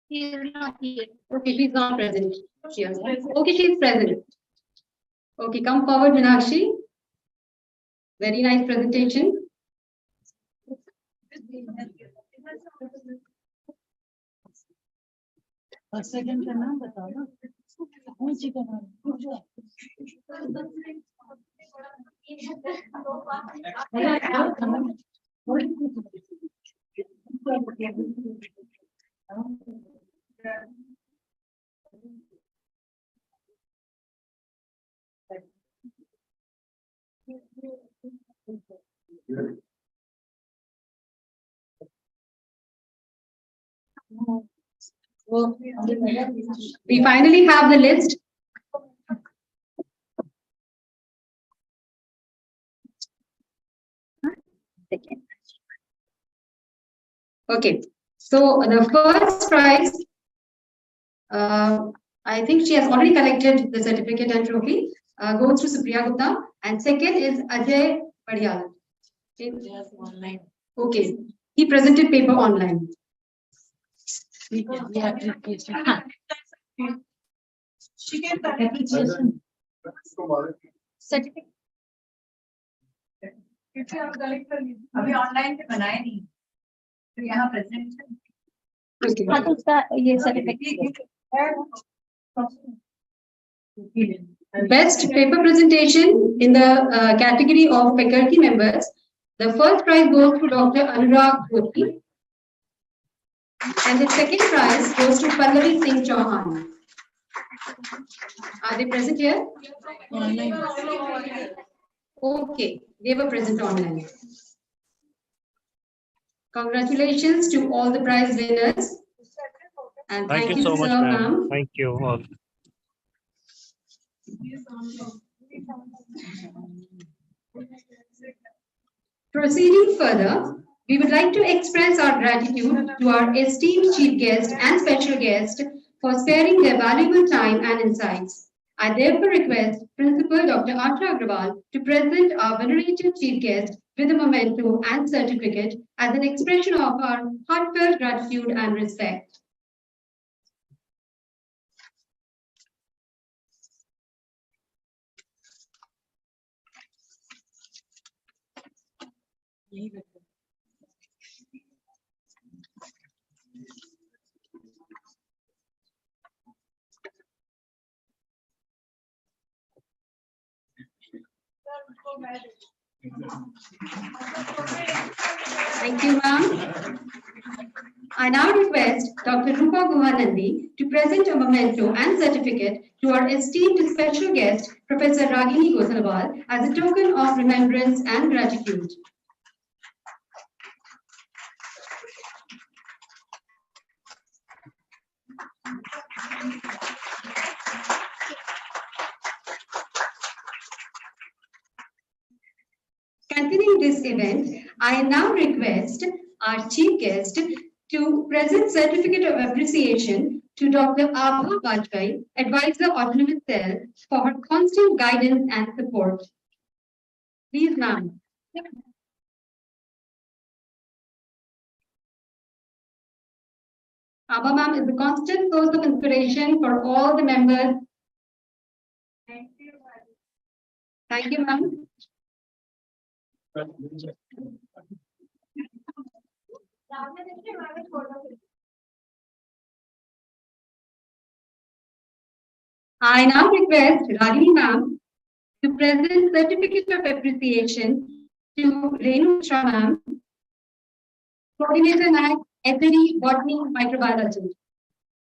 She is not here. Okay, she's not present. Okay, she's present. Okay, come forward, Meenakshi. Very nice presentation. Second का नाम बताओ ना ऊंची का नाम We finally have the list. Okay, so the first prize, I think she has already collected the certificate and trophy, goes to Supriya Gupta, and second is Ajay Padiyal. Okay, he presented paper online. She can certificate. अभी online पे बनाए नहीं तो यहाँ present हाँ तो उसका ये certificate Best paper presentation in the category of faculty members. The first prize goes to Dr. Anurag Goti. And the second prize goes to Pallavi Singh Chauhan. Are they present here? Okay, they were present online. Congratulations to all the prize winners. And thank you so much, ma'am. Thank you all. Proceeding further, we would like to express our gratitude to our esteemed chief guest and special guest for sparing their valuable time and insights. I therefore request Principal Dr. Asha Agrawal to present our venerated chief guest with a memento and certificate as an expression of our heartfelt gratitude and respect. Thank you, ma'am. I now request Dr. Rupa Guhanandi to present a memento and certificate to our esteemed special guest, Professor Ragini Gothalwal, as a token of remembrance and gratitude. Continuing this event, I now request our chief guest to present certificate of appreciation to Dr. Abha Vajpayee, Advisor Autonomous Cell, for her constant guidance and support. Please, ma'am. Abha ma'am is a constant source of inspiration for all the members. Thank you, ma'am. I now request Ragini ma'am to present certificate of appreciation to Renu Mishra ma'am, coordinator at SRE Botany Microbiology.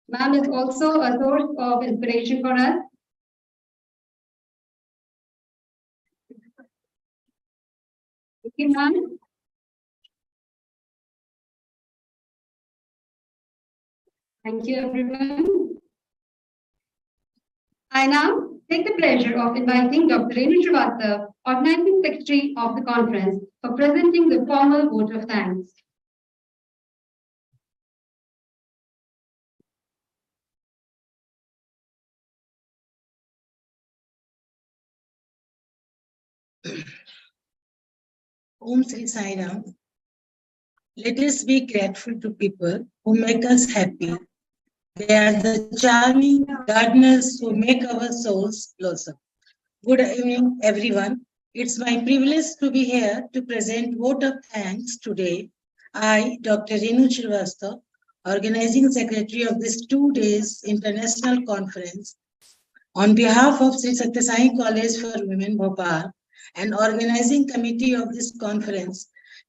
Ma'am is also a source of inspiration for us. Thank you, ma'am. Thank you, everyone. I now take the pleasure of inviting Dr. Renu Srivastava, Organizing Secretary of the conference, for presenting the formal vote of thanks. Om Sri Sai Ram. Let us be grateful to people who make us happy. They are the charming gardeners who make our souls blossom. Good evening, everyone. It's my privilege to be here to present vote of thanks today. I, Dr. Renu Srivastava, Organizing Secretary of this 2 days international conference, on behalf of Sri Sathya Sai College for Women, Bhopal, and organizing committee of this conference,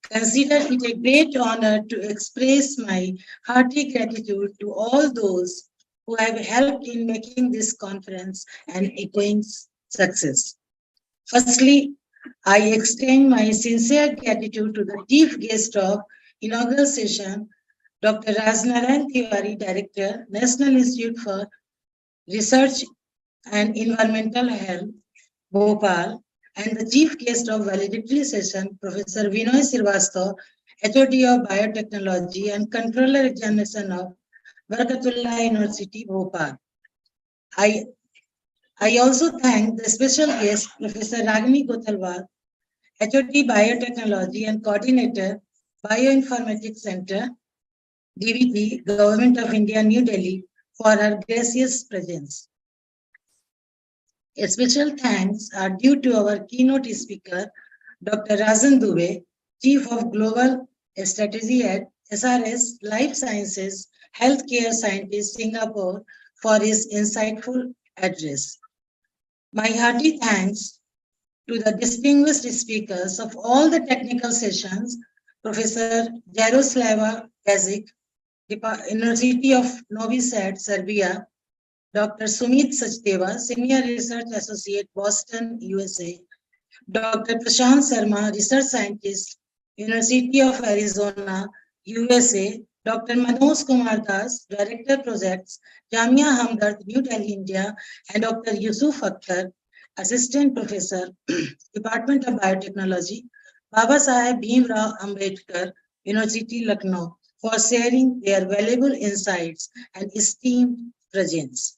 consider it a great honor to express my hearty gratitude to all those who have helped in making this conference an echoing success. Firstly, I extend my sincere gratitude to the chief guest of inaugural session, Dr. Rajnarayan Tiwari, Director, National Institute for Research and Environmental Health, Bhopal, and the chief guest of valedictory session, Professor Vinoy Srivastava, HOD of Biotechnology and Controller Examination of Barkatullah University, Bhopal. I also thank the special guest, Professor Ragini Gothalwal, HOD Biotechnology and Coordinator, Bioinformatics Center, DVT, Government of India, New Delhi, for her gracious presence. A special thanks are due to our keynote speaker, Dr. Rajan Dubey, Chief of Global Strategy at SRS Life Sciences Healthcare Scientist, Singapore, for his insightful address. My hearty thanks to the distinguished speakers of all the technical sessions, Professor Jaroslava Kazic, University of Novi Sad, Serbia, Dr. Sumit Sachdeva, Senior Research Associate, Boston, USA, Dr. Prashant Sharma, Research Scientist, University of Arizona, USA, Dr. Manoj Kumar Das, Director Projects, Jamia Hamdard, New Delhi, India, and Dr. Yusuf Akhtar, Assistant Professor, Department of Biotechnology, Baba Saheb Bhimrao Ambedkar, University, Lucknow, for sharing their valuable insights and esteemed presence.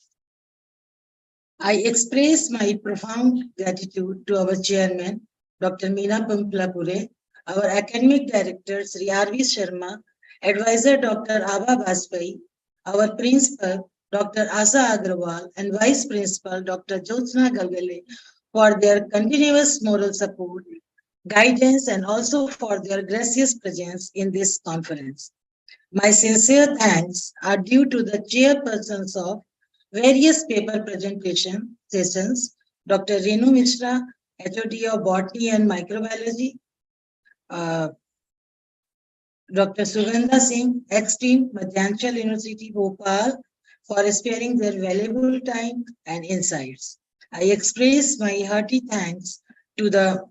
I express my profound gratitude to our chairman, Dr. Meena Pamplapure, our academic director, Sri R.V. Sharma, advisor, Dr. Abha Vajpayee, our principal, Dr. Asa Agrawal, and vice principal, Dr. Jyotsna Galgale, for their continuous moral support, guidance, and also for their gracious presence in this conference. My sincere thanks are due to the chairpersons of various paper presentation sessions, Dr. Renu Mishra, HOD of Botany and Microbiology, Dr. Sugandha Singh, ex-team, Madhyanchal University, Bhopal, for sparing their valuable time and insights. I express my hearty thanks to the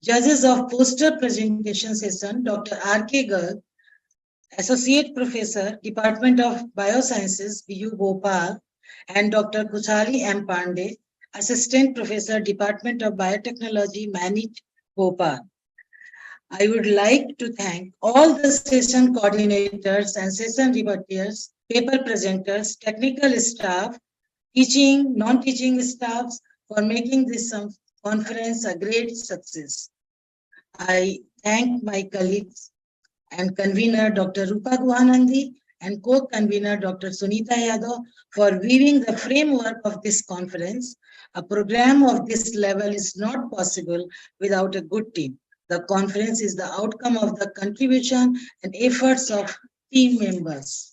judges of poster presentation session, Dr. R.K. Garg, Associate Professor, Department of Biosciences, BU Bhopal, and Dr. Kuchali M. Pandey, Assistant Professor, Department of Biotechnology, Manit, Bhopal. I would like to thank all the session coordinators and session debaters, paper presenters, technical staff, teaching, non-teaching staffs for making this conference a great success. I thank my colleagues and convener Dr. Rupa Guhanandi and co-convener Dr. Sunita Yadav for weaving the framework of this conference. A program of this level is not possible without a good team. The conference is the outcome of the contribution and efforts of team members.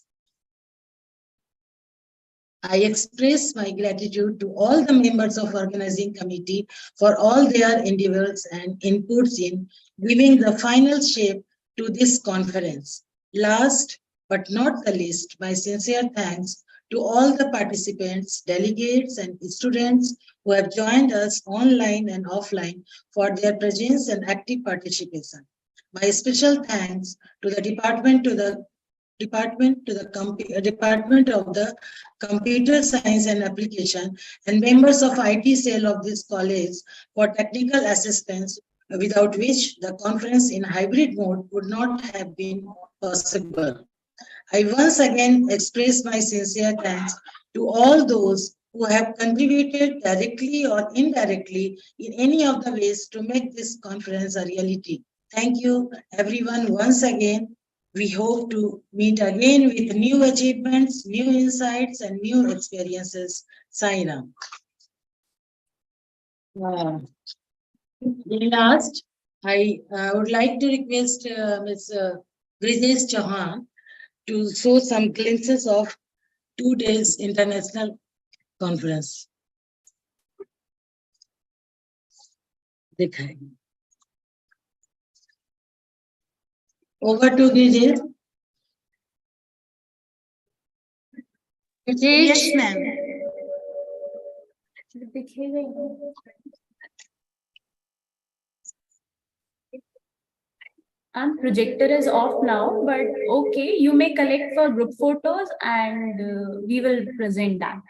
I express my gratitude to all the members of organizing committee for all their endeavors and inputs in giving the final shape to this conference. Last but not the least, my sincere thanks to all the participants, delegates, and students who have joined us online and offline for their presence and active participation. My special thanks to the Department of the Computer Science and Application and members of IT cell of this college for technical assistance, without which the conference in hybrid mode would not have been possible. I once again express my sincere thanks to all those who have contributed directly or indirectly in any of the ways to make this conference a reality. Thank you, everyone, once again. We hope to meet again with new achievements, new insights, and new experiences. Sairam. Last, I would like to request Ms. Brijesh Chauhan to show some glimpses of 2 days international conference. Over to Brijesh. Yes, ma'am. And projector is off now, but okay, you may collect for group photos and we will present that.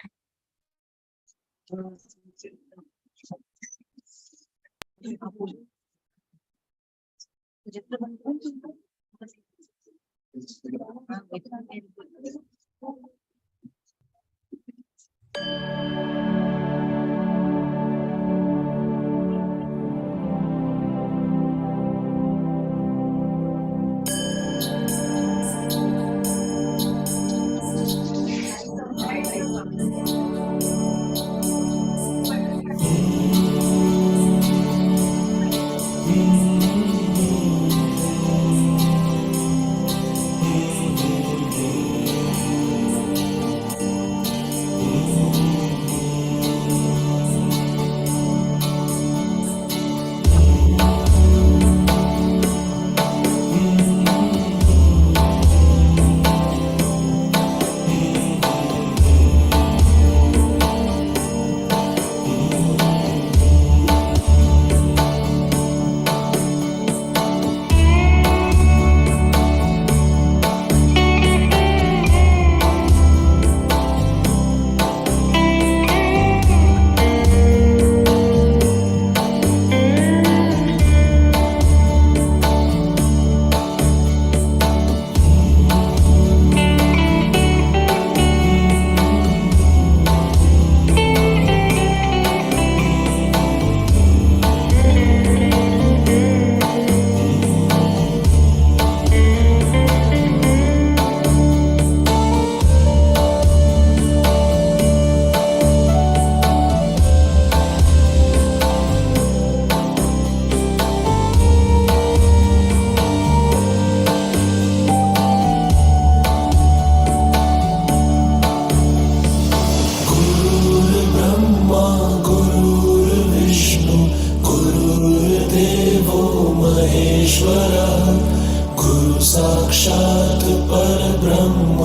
साक्षात् परब्रह्म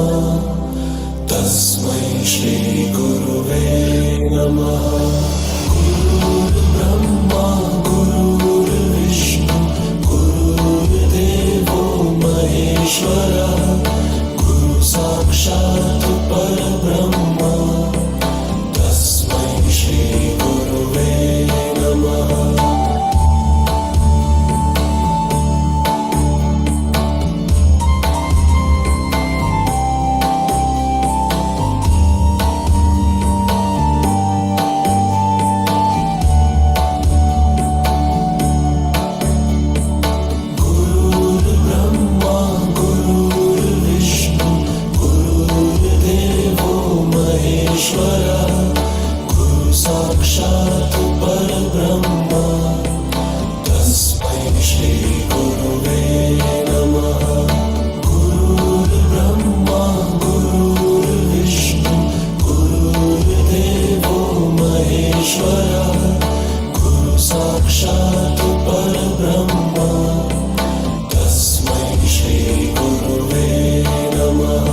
तस्मै श्री गुरुवे नमः। गुरुर्ब्रह्मा गुरुर्विष्णु गुरुर्देवो महेश्वरः गुरु साक्षात् परब्रह्म तस्मै श्री गुरुवे नमः। गुरु साक्षात् परब्रह्म तस्मै श्री गुरुवे नमः। गुरुर्ब्रह्मा गुरुर्विष्णु गुरुर्देवो महेश्वरः गुरु साक्षात् परब्रह्म तस्मै श्री गुरुवे नमः।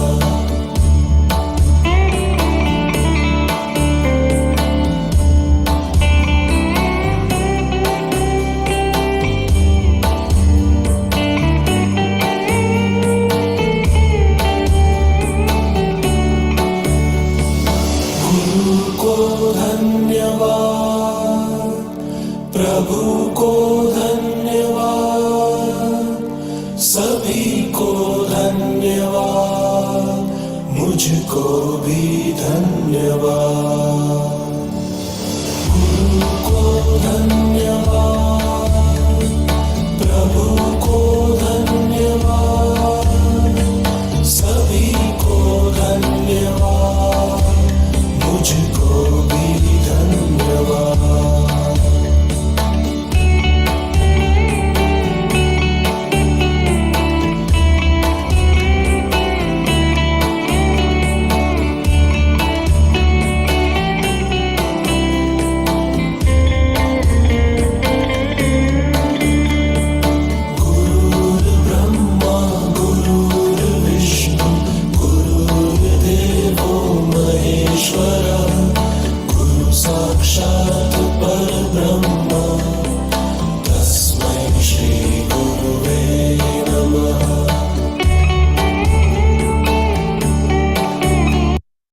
प्रभु को धन्यवाद, सभी को धन्यवाद, मुझको भी धन्यवाद।